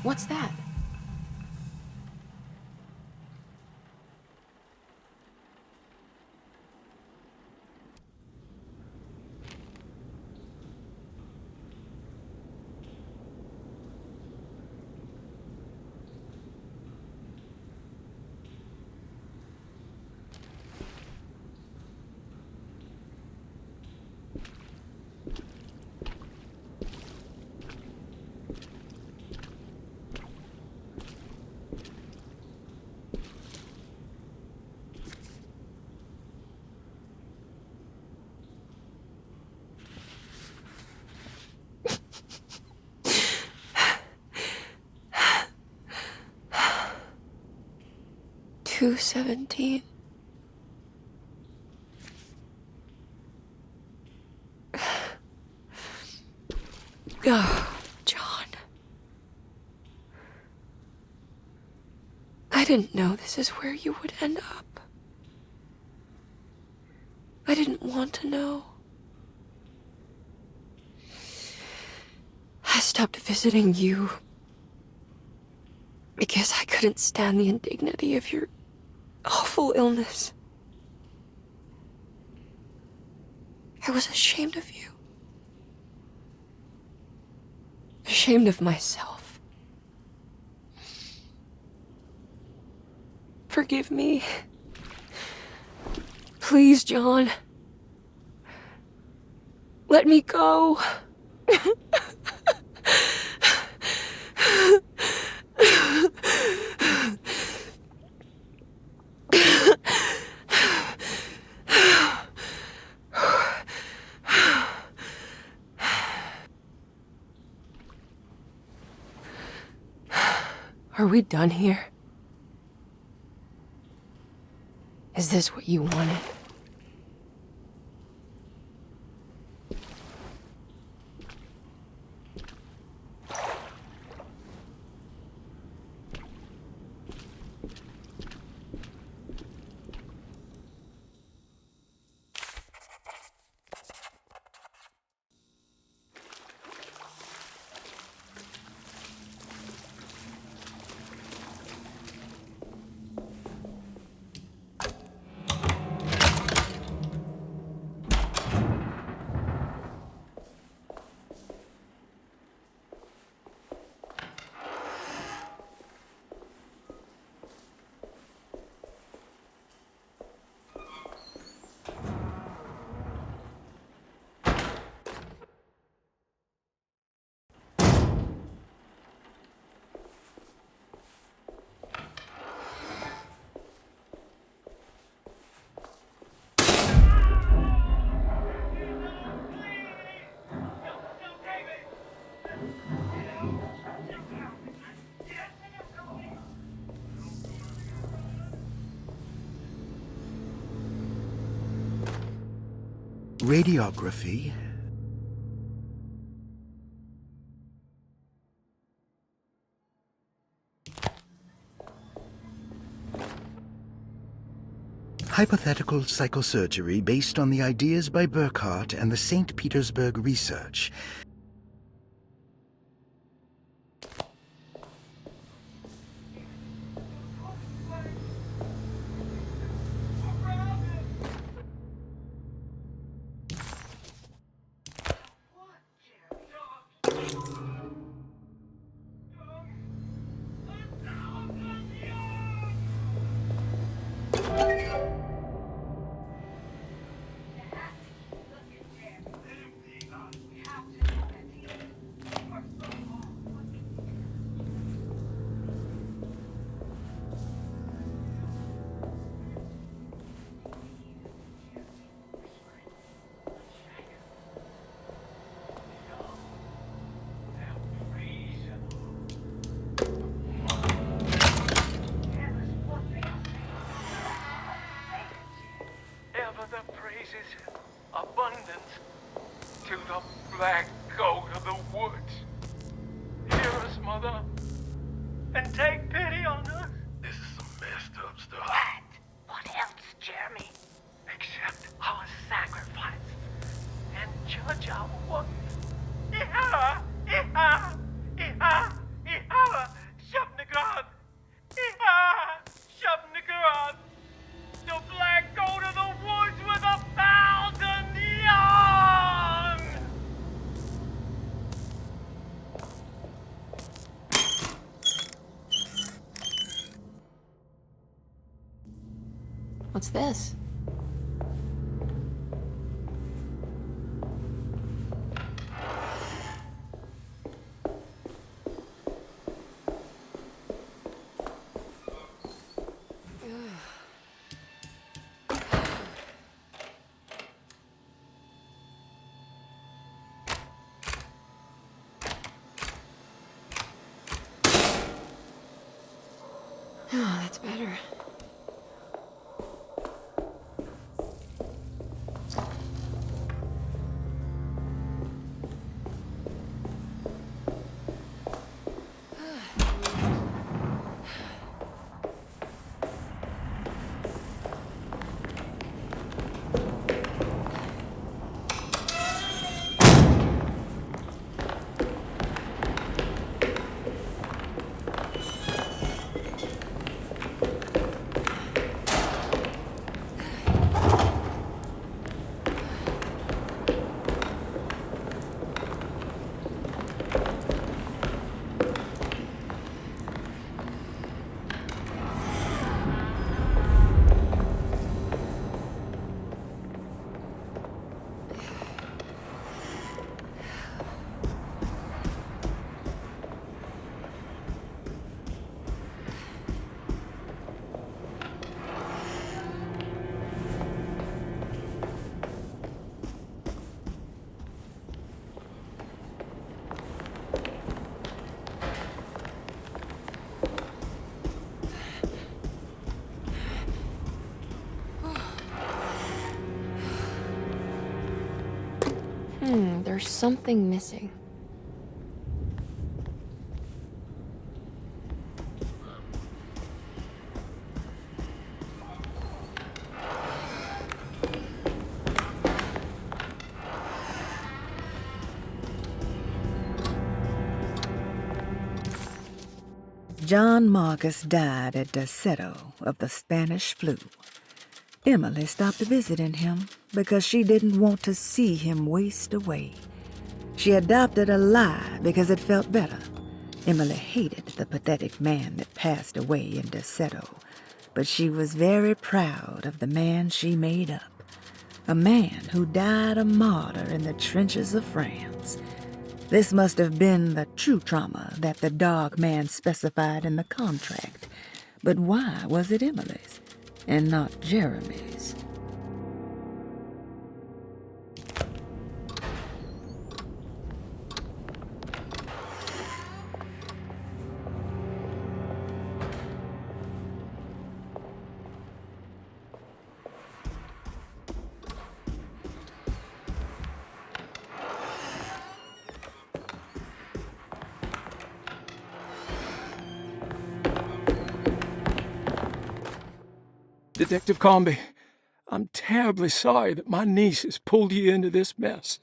What's that? $2.17. Oh, John. I didn't know this is where you would end up. I didn't want to know. I stopped visiting you because I couldn't stand the indignity of your awful illness. I was ashamed of you. Ashamed of myself. Forgive me. Please, John. Let me go. Are we done here? Is this what you wanted? Radiography. Hypothetical psychosurgery based on the ideas by Burkhardt and the St. Petersburg research. abundance to the black goat of the woods. Hear us, Mother, and take pity on us. This is some messed up stuff. What else, Jeremy? Accept our sacrifice and judge our work. Iha! Iha! Iha! Iha! Shabnagan! Iha! Shabnagan! The black goat of the woods with 1,000 young! What's this? Oh, that's better. There's something missing. John Marcus died at Derceto of the Spanish flu. Emily stopped visiting him because she didn't want to see him waste away. She adopted a lie because it felt better. Emily hated the pathetic man that passed away in Derceto, but she was very proud of the man she made up. A man who died a martyr in the trenches of France. This must have been the true trauma that the dark man specified in the contract. But why was it Emily's and not Jeremy's? Detective Carnby, I'm terribly sorry that my niece has pulled you into this mess.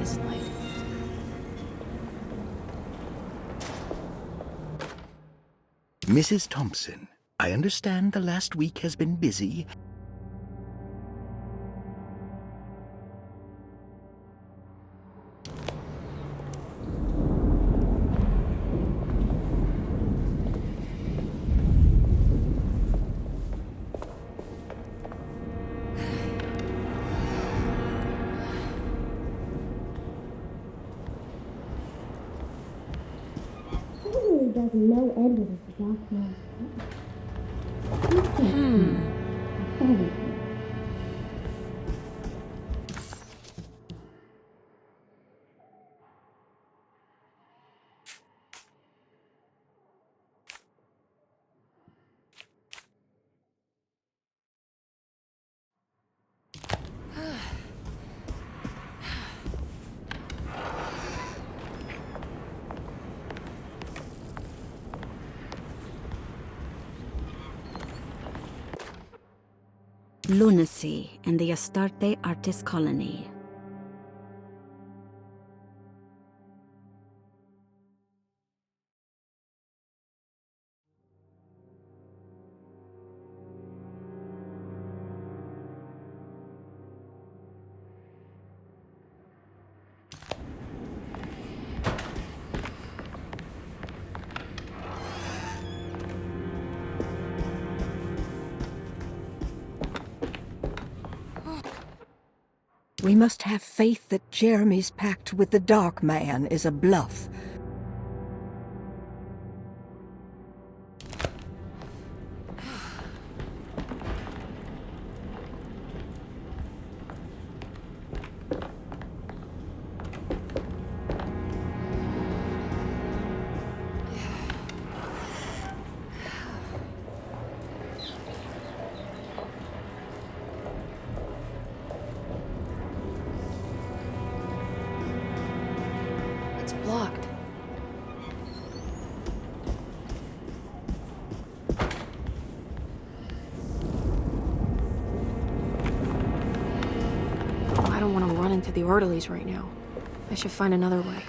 this light. Mrs. Thompson, I understand the last week has been busy. Doesn't know Edward is the dark man's Lunacy and the Astarte Artist Colony. We must have faith that Jeremy's pact with the Dark Man is a bluff. Blocked. I don't want to run into the orderlies right now. I should find another way.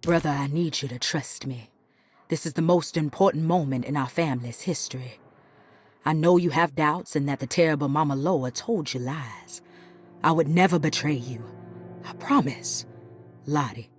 Brother, I need you to trust me. This is the most important moment in our family's history. I know you have doubts and that the terrible Mama Loa told you lies. I would never betray you. I promise. Lottie.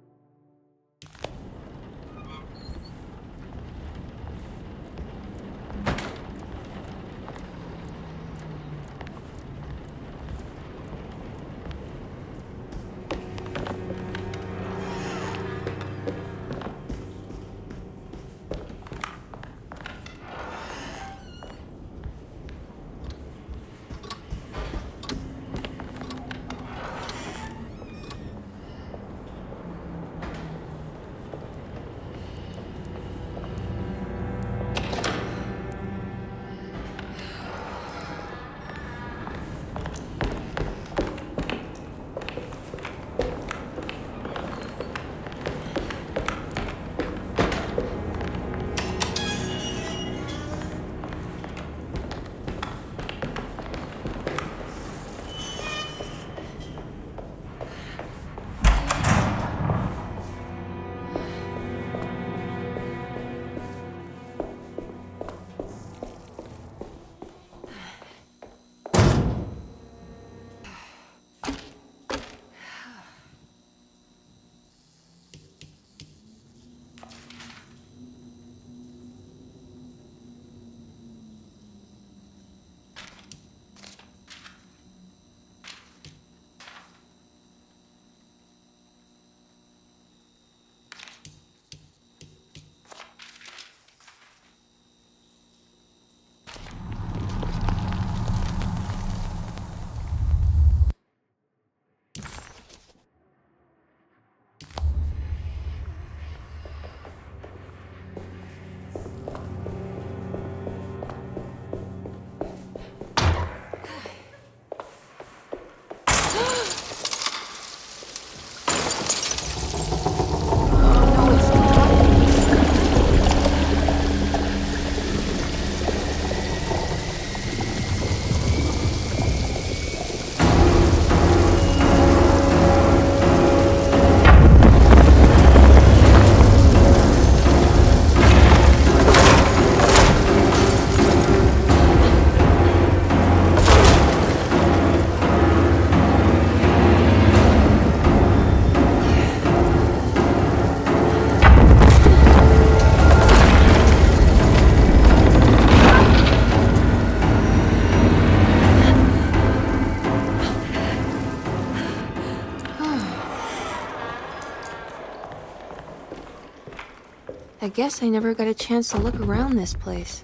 I guess I never got a chance to look around this place.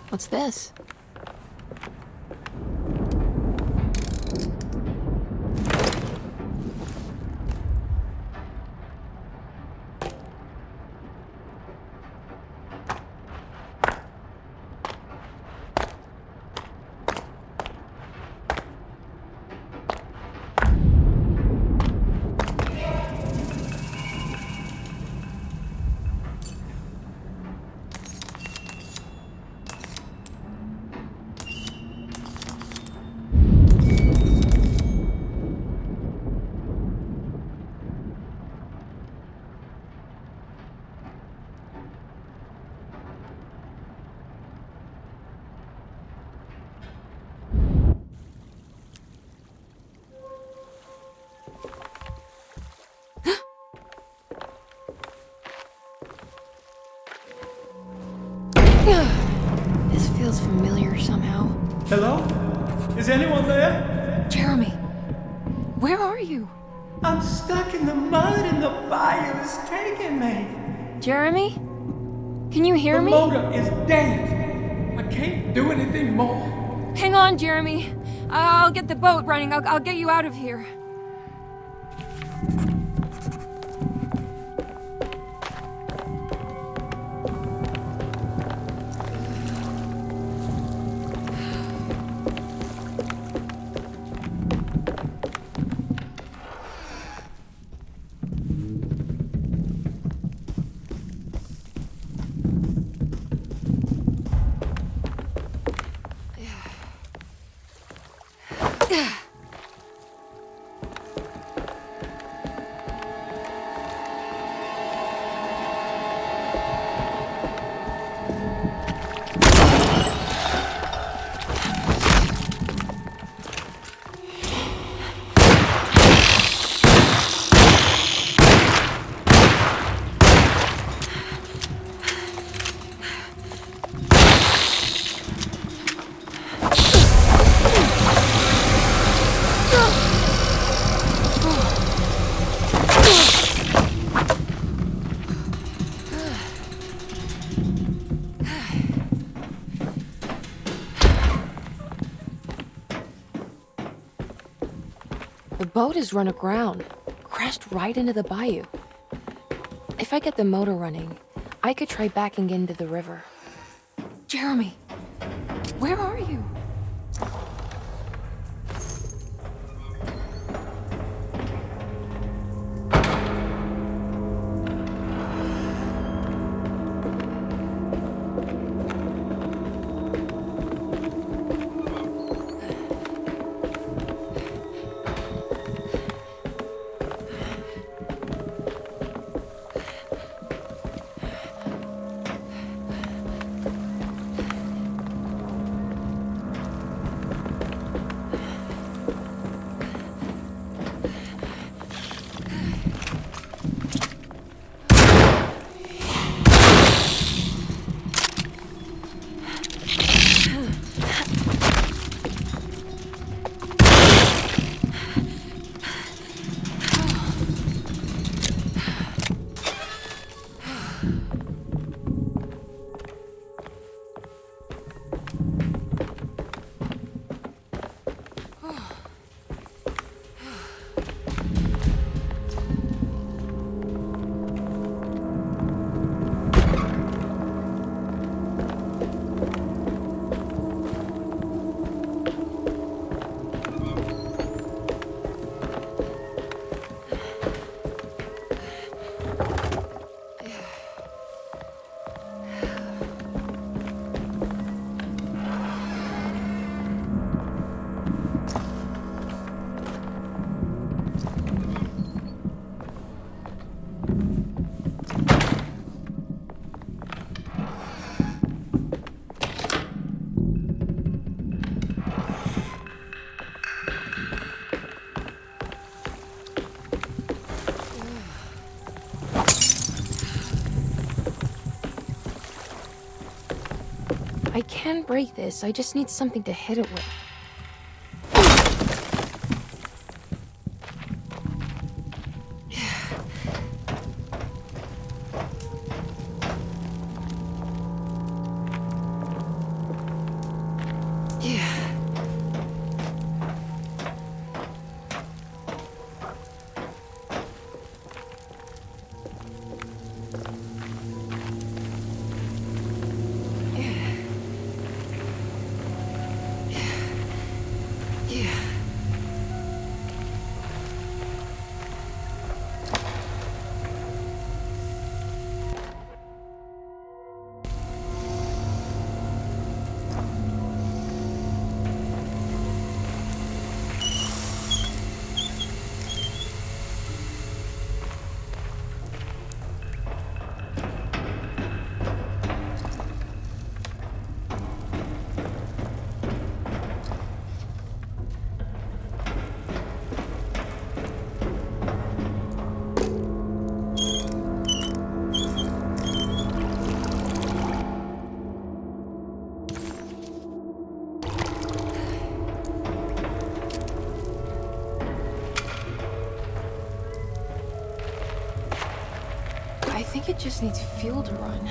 What's this? This feels familiar somehow. Hello? Is anyone there? Jeremy, where are you? I'm stuck in the mud and the fire's taking me. Jeremy? Can you hear me? The motor is dead. I can't do anything more. Hang on, Jeremy. I'll get the boat running. I'll get you out of here. The boat is run aground, crashed right into the bayou. If I get the motor running, I could try backing into the river. Jeremy, where are you? I can break this, I just need something to hit it with. I think it just needs fuel to run.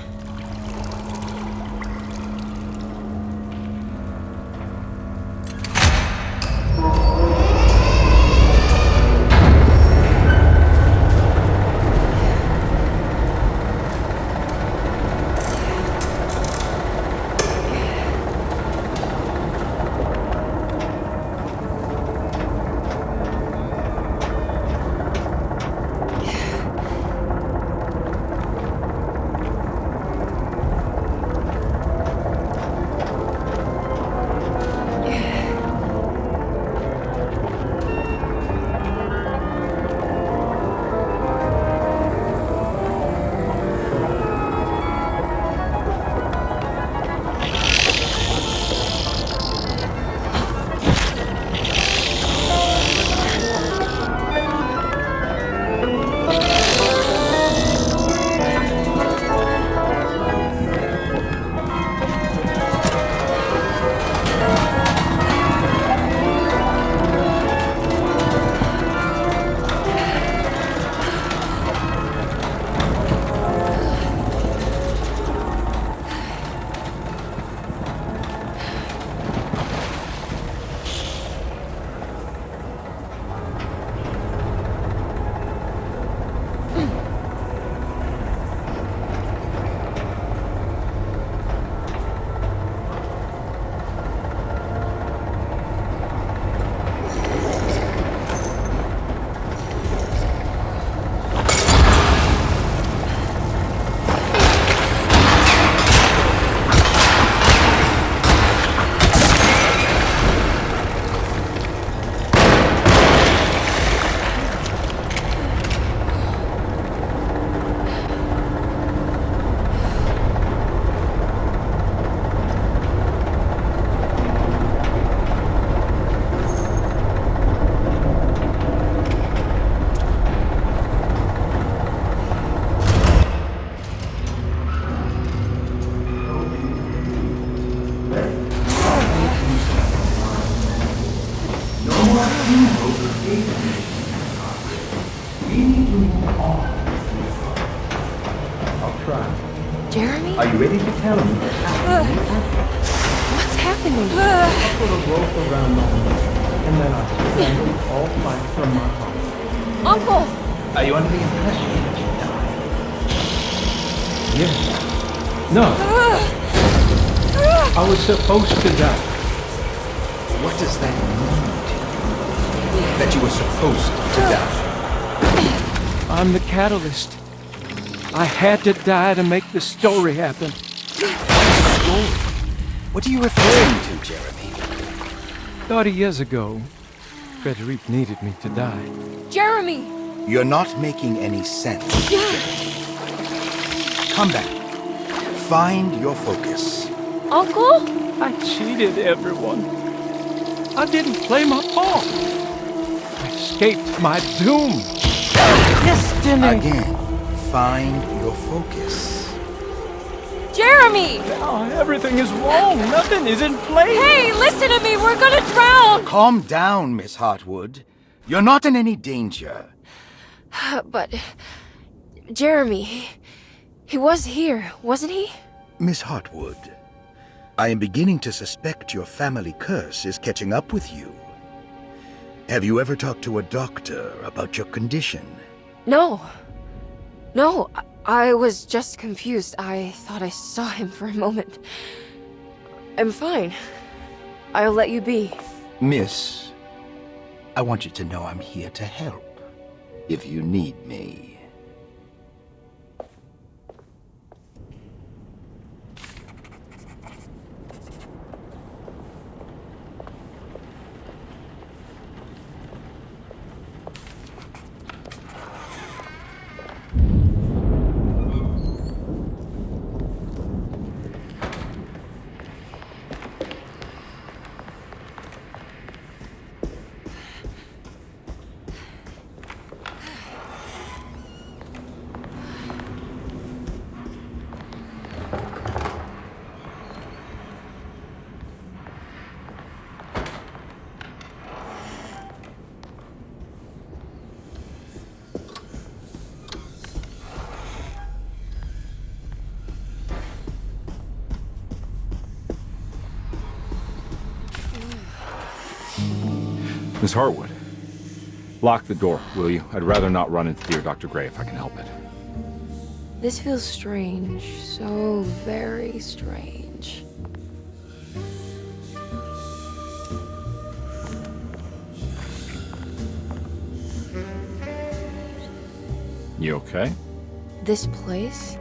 Are you ready to tell me? What's happening? I put a rope around my neck, and then I strangled all life from my heart. Uncle! Are you under the impression that you died? Yes. No. I was supposed to die. What does that mean to you? That you were supposed to die? I'm the catalyst. I had to die to make the story happen. What are you referring to, Jeremy? 30 years ago, Frederic needed me to die. Jeremy! You're not making any sense, Jeremy. Come back. Find your focus. Uncle? I cheated everyone. I didn't play my part. I escaped my doom. Destiny! Again, find your focus. Jeremy! Now everything is wrong. Nothing is in place. Hey, listen to me! We're gonna drown! Calm down, Miss Hartwood. You're not in any danger. But... Jeremy... He was here, wasn't he? Miss Hartwood, I am beginning to suspect your family curse is catching up with you. Have you ever talked to a doctor about your condition? No. No, I was just confused. I thought I saw him for a moment. I'm fine. I'll let you be. Miss, I want you to know I'm here to help, if you need me. Miss Hartwood, lock the door, will you? I'd rather not run into dear Dr. Gray if I can help it. This feels strange. So very strange. You okay? This place?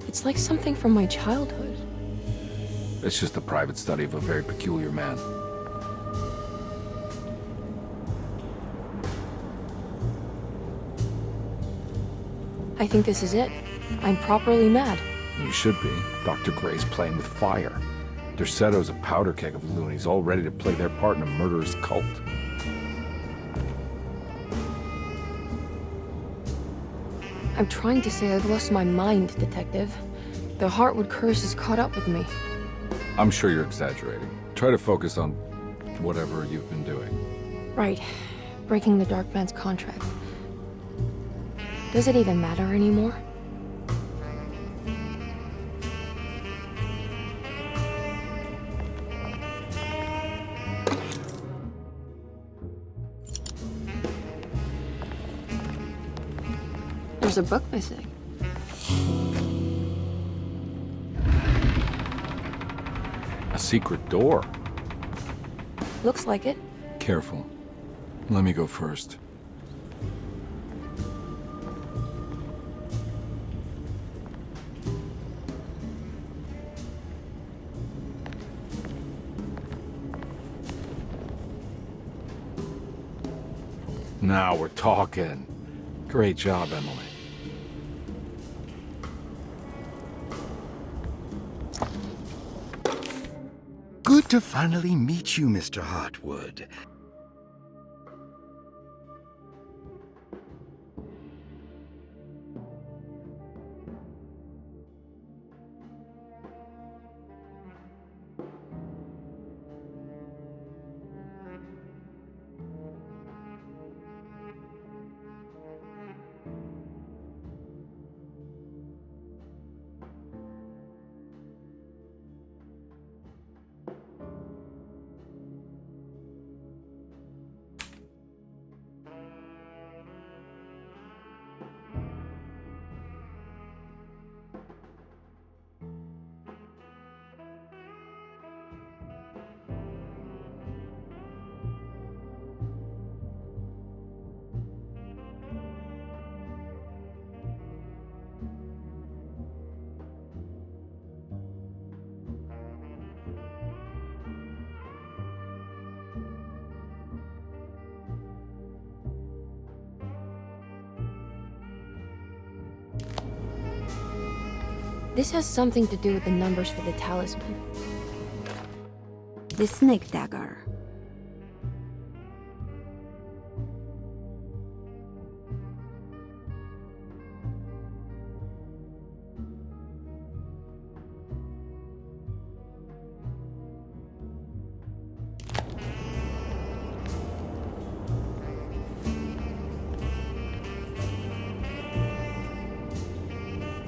It's like something from my childhood. It's just the private study of a very peculiar man. I think this is it. I'm properly mad. You should be. Dr. Gray's playing with fire. Derceto's a powder keg of loonies, all ready to play their part in a murderous cult. I'm trying to say I've lost my mind, Detective. The Hartwood curse has caught up with me. I'm sure you're exaggerating. Try to focus on whatever you've been doing. Right. Breaking the Dark Man's contract. Does it even matter anymore? There's a book missing. A secret door. Looks like it. Careful. Let me go first. Now we're talking. Great job, Emily. Good to finally meet you, Mr. Hartwood. This has something to do with the numbers for the talisman. The snake dagger.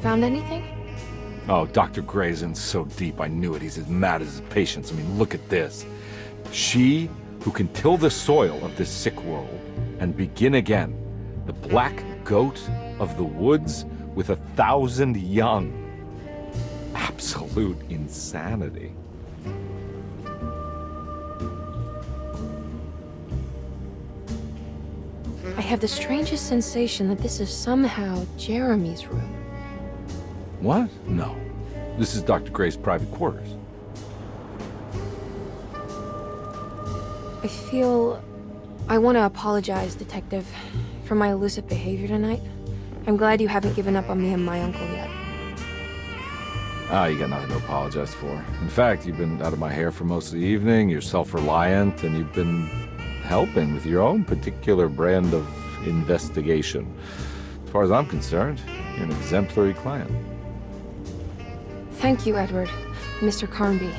Found anything? Oh, Dr. Gray's in so deep, I knew it. He's as mad as his patients. I mean, look at this. She who can till the soil of this sick world and begin again. The black goat of the woods with 1,000 young. Absolute insanity. I have the strangest sensation that this is somehow Jeremy's room. What? No. This is Dr. Gray's private quarters. I want to apologize, Detective, for my elusive behavior tonight. I'm glad you haven't given up on me and my uncle yet. You got nothing to apologize for. In fact, you've been out of my hair for most of the evening, you're self-reliant, and you've been helping with your own particular brand of investigation. As far as I'm concerned, you're an exemplary client. Thank you, Edward. Mr. Carnby.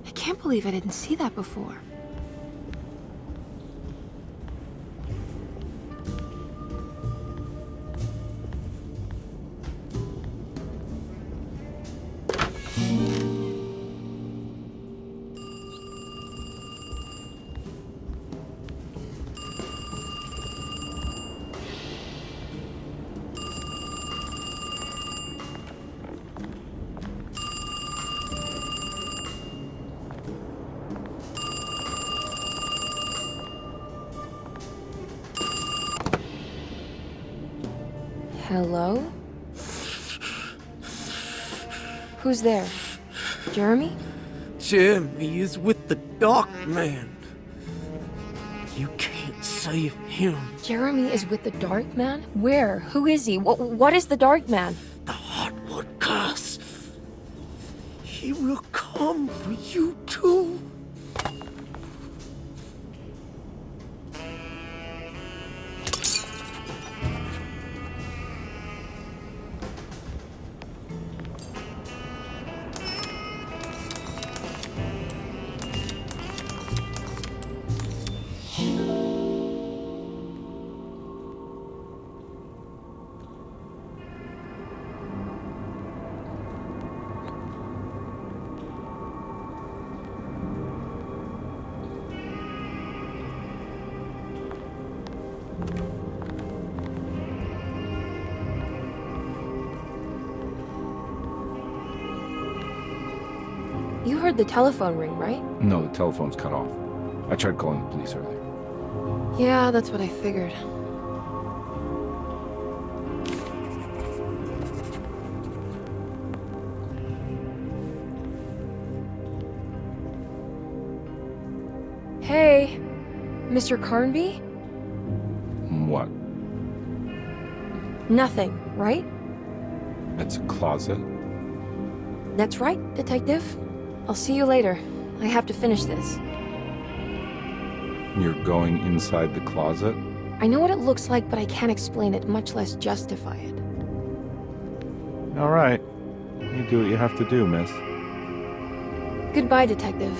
I can't believe I didn't see that before. Hello? Who's there? Jeremy? Jeremy is with the Dark Man. You can't save him. Jeremy is with the Dark Man? Where? Who is he? What is the Dark Man? The Hartwood curse. He will come for you too. You heard the telephone ring, right? No, the telephone's cut off. I tried calling the police earlier. Yeah, that's what I figured. Hey, Mr. Carnby? What? Nothing, right? It's a closet? That's right, Detective. I'll see you later. I have to finish this. You're going inside the closet? I know what it looks like, but I can't explain it, much less justify it. All right. You do what you have to do, miss. Goodbye, Detective.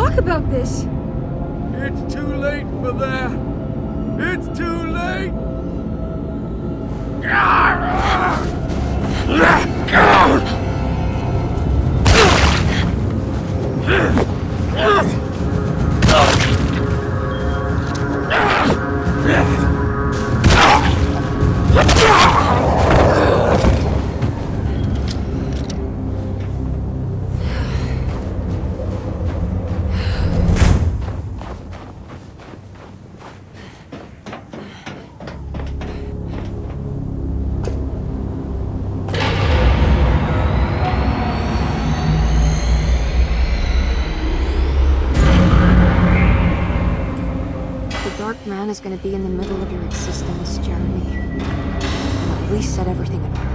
talk about this. It's too late for that. It's too late. Man is going to be in the middle of your existence, Jeremy. At least set everything in order.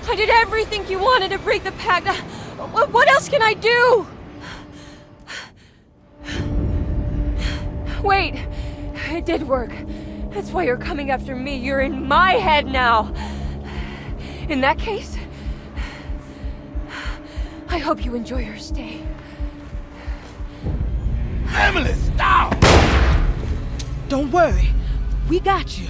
I did everything you wanted to break the pact. What else can I do? Wait, it did work. That's why you're coming after me. You're in my head now. In that case, I hope you enjoy your stay. Emily, stop! Don't worry. We got you.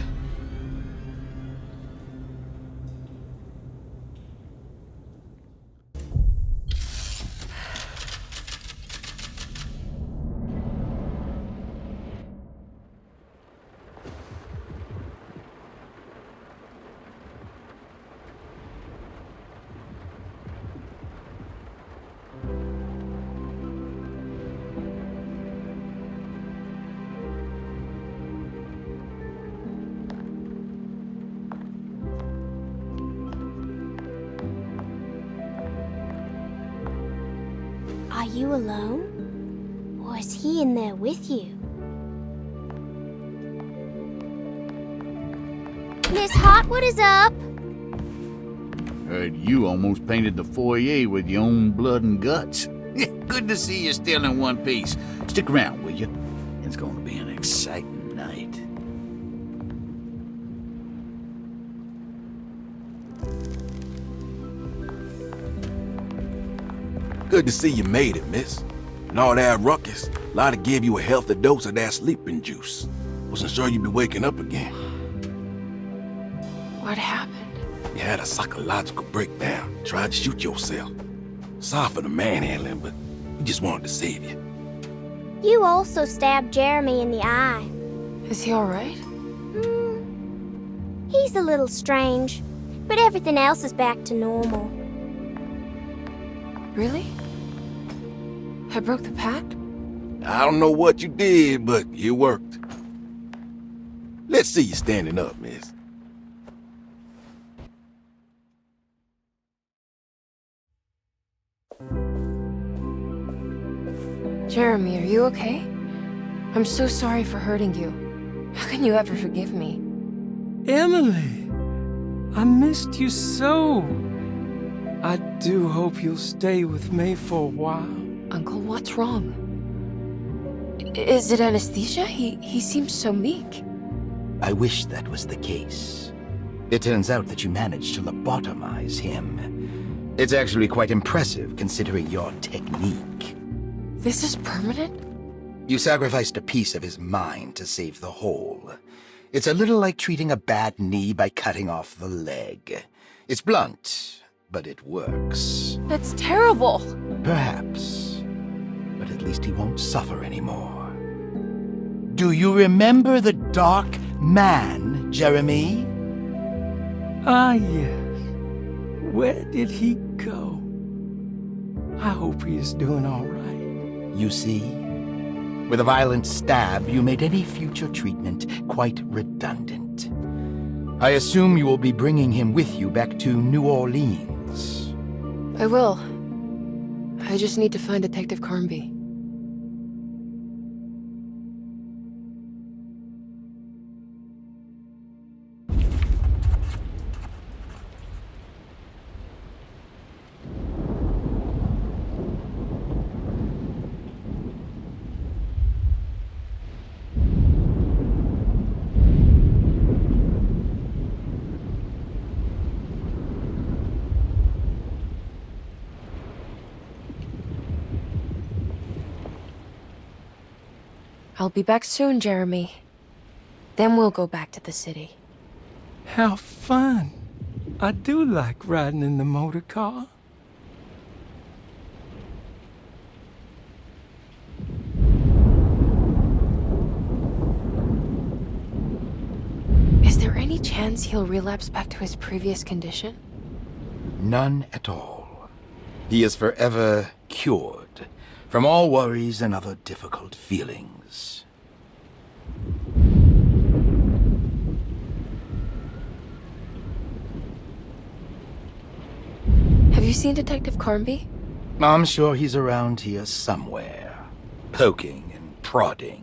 you alone? Or is he in there with you? Miss Hartwood is up! Heard you almost painted the foyer with your own blood and guts. Good to see you still in one piece. Stick around, will you? It's going to be an exciting night. Good to see you made it, miss. And all that ruckus, Lotta gave you a healthy dose of that sleeping juice. Wasn't sure you'd be waking up again. What happened? You had a psychological breakdown. Tried to shoot yourself. Sorry for the manhandling, but we just wanted to save you. You also stabbed Jeremy in the eye. Is he alright? He's a little strange, but everything else is back to normal. Really? I broke the pact? I don't know what you did, but it worked. Let's see you standing up, miss. Jeremy, are you okay? I'm so sorry for hurting you. How can you ever forgive me? Emily, I missed you so. I do hope you'll stay with me for a while. Uncle, what's wrong? Is it anesthesia? He seems so meek. I wish that was the case. It turns out that you managed to lobotomize him. It's actually quite impressive considering your technique. This is permanent? You sacrificed a piece of his mind to save the whole. It's a little like treating a bad knee by cutting off the leg. It's blunt, but it works. That's terrible. Perhaps. But at least he won't suffer anymore. Do you remember the Dark Man, Jeremy? Ah, yes. Where did he go? I hope he is doing all right. You see? With a violent stab, you made any future treatment quite redundant. I assume you will be bringing him with you back to New Orleans. I will. I just need to find Detective Carnby. I'll be back soon, Jeremy. Then we'll go back to the city. How fun. I do like riding in the motor car. Is there any chance he'll relapse back to his previous condition? None at all. He is forever cured from all worries and other difficult feelings. Have you seen Detective Carnby? I'm sure he's around here somewhere, poking and prodding.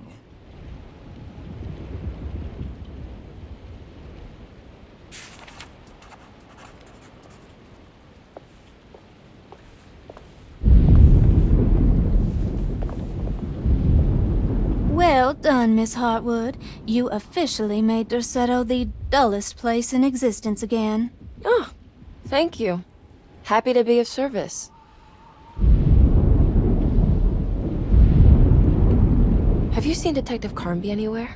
Well done, Miss Hartwood. You officially made Derceto the dullest place in existence again. Oh, thank you. Happy to be of service. Have you seen Detective Carnby anywhere?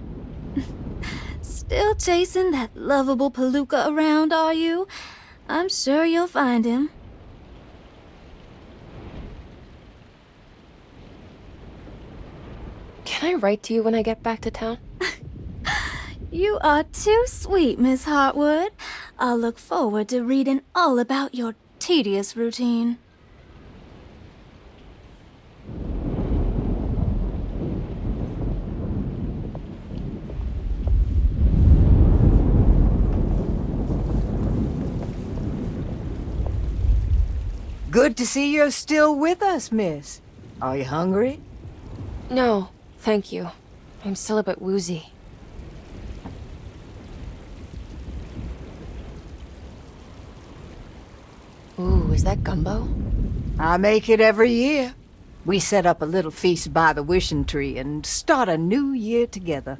Still chasing that lovable palooka around, are you? I'm sure you'll find him. Can I write to you when I get back to town? You are too sweet, Miss Hartwood. I'll look forward to reading all about your tedious routine. Good to see you're still with us, miss. Are you hungry? No, thank you. I'm still a bit woozy. Ooh, is that gumbo? I make it every year. We set up a little feast by the wishing tree and start a new year together.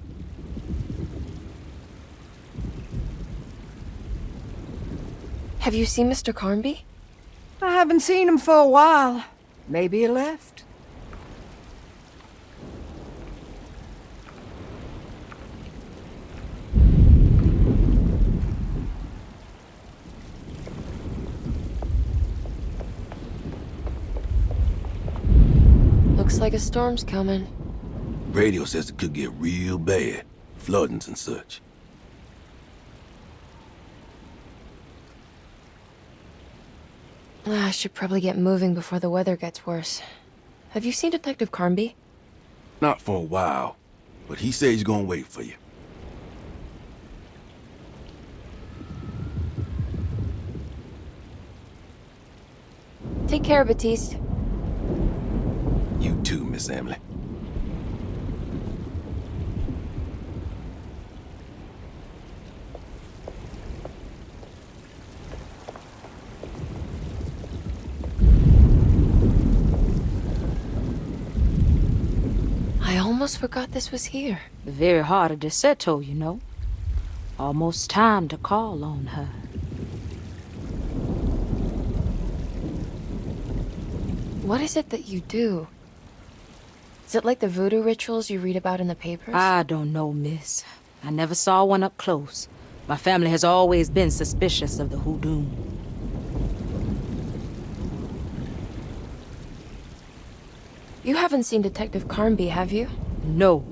Have you seen Mr. Carnby? I haven't seen him for a while. Maybe he left. Looks like a storm's coming. Radio says it could get real bad. Floodings and such. I should probably get moving before the weather gets worse. Have you seen Detective Carnby? Not for a while, but he says he's gonna wait for you. Take care, Baptiste. You too, Miss Emily. I almost forgot this was here. The very heart of Derceto, you know. Almost time to call on her. What is it that you do? Is it like the voodoo rituals you read about in the papers? I don't know, miss. I never saw one up close. My family has always been suspicious of the hoodoo. You haven't seen Detective Carnby, have you? No,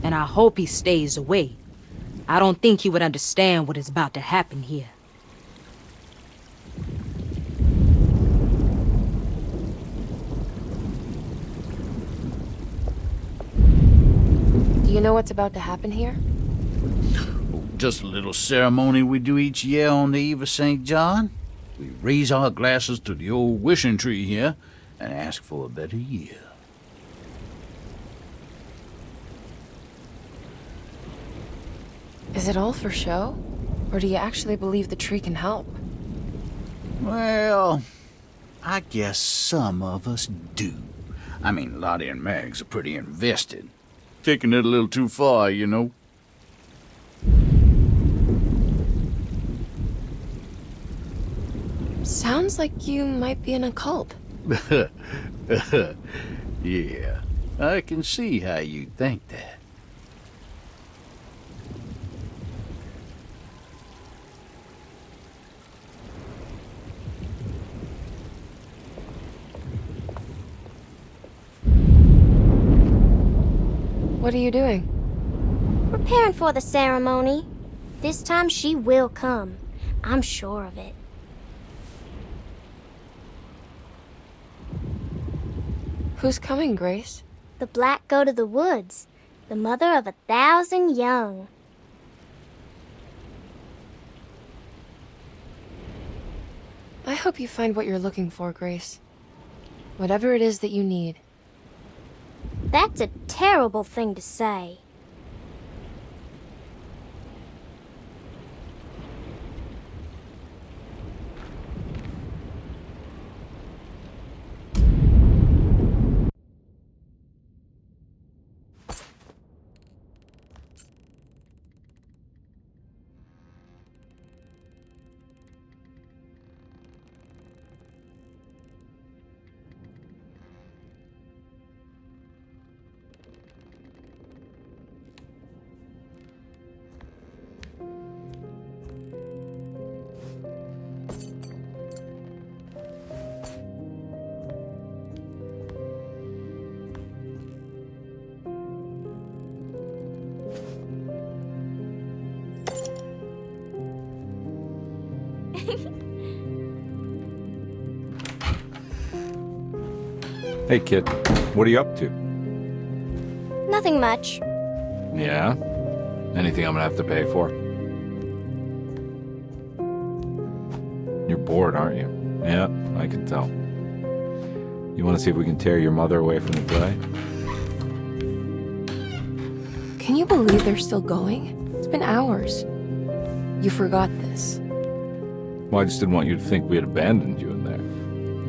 and I hope he stays away. I don't think he would understand what is about to happen here. Do you know what's about to happen here? Just a little ceremony we do each year on the eve of St. John. We raise our glasses to the old wishing tree here and ask for a better year. Is it all for show? Or do you actually believe the tree can help? Well, I guess some of us do. I mean, Lottie and Mags are pretty invested. Taking it a little too far, you know. Sounds like you might be in a cult. Yeah, I can see how you think that. What are you doing? Preparing for the ceremony. This time she will come. I'm sure of it. Who's coming, Grace? The black goat of the woods, the mother of 1,000 young. I hope you find what you're looking for, Grace. Whatever it is that you need. That's a terrible thing to say. Hey, kid. What are you up to? Nothing much. Yeah? Anything I'm gonna have to pay for? You're bored, aren't you? Yeah, I can tell. You want to see if we can tear your mother away from the play? Can you believe they're still going? It's been hours. You forgot this. Well, I just didn't want you to think we had abandoned you in there.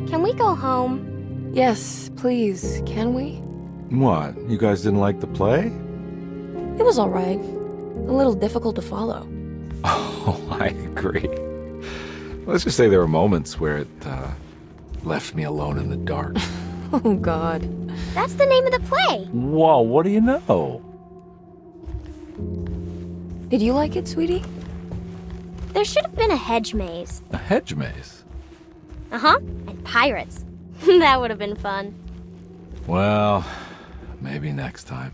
Can we go home? Yes, please. Can we? What? You guys didn't like the play? It was alright. A little difficult to follow. Oh, I agree. Let's just say there were moments where it left me alone in the dark. Oh, God. That's the name of the play. Whoa, what do you know? Did you like it, sweetie? There should have been a hedge maze. A hedge maze? Uh-huh. And pirates. That would have been fun. Well, maybe next time.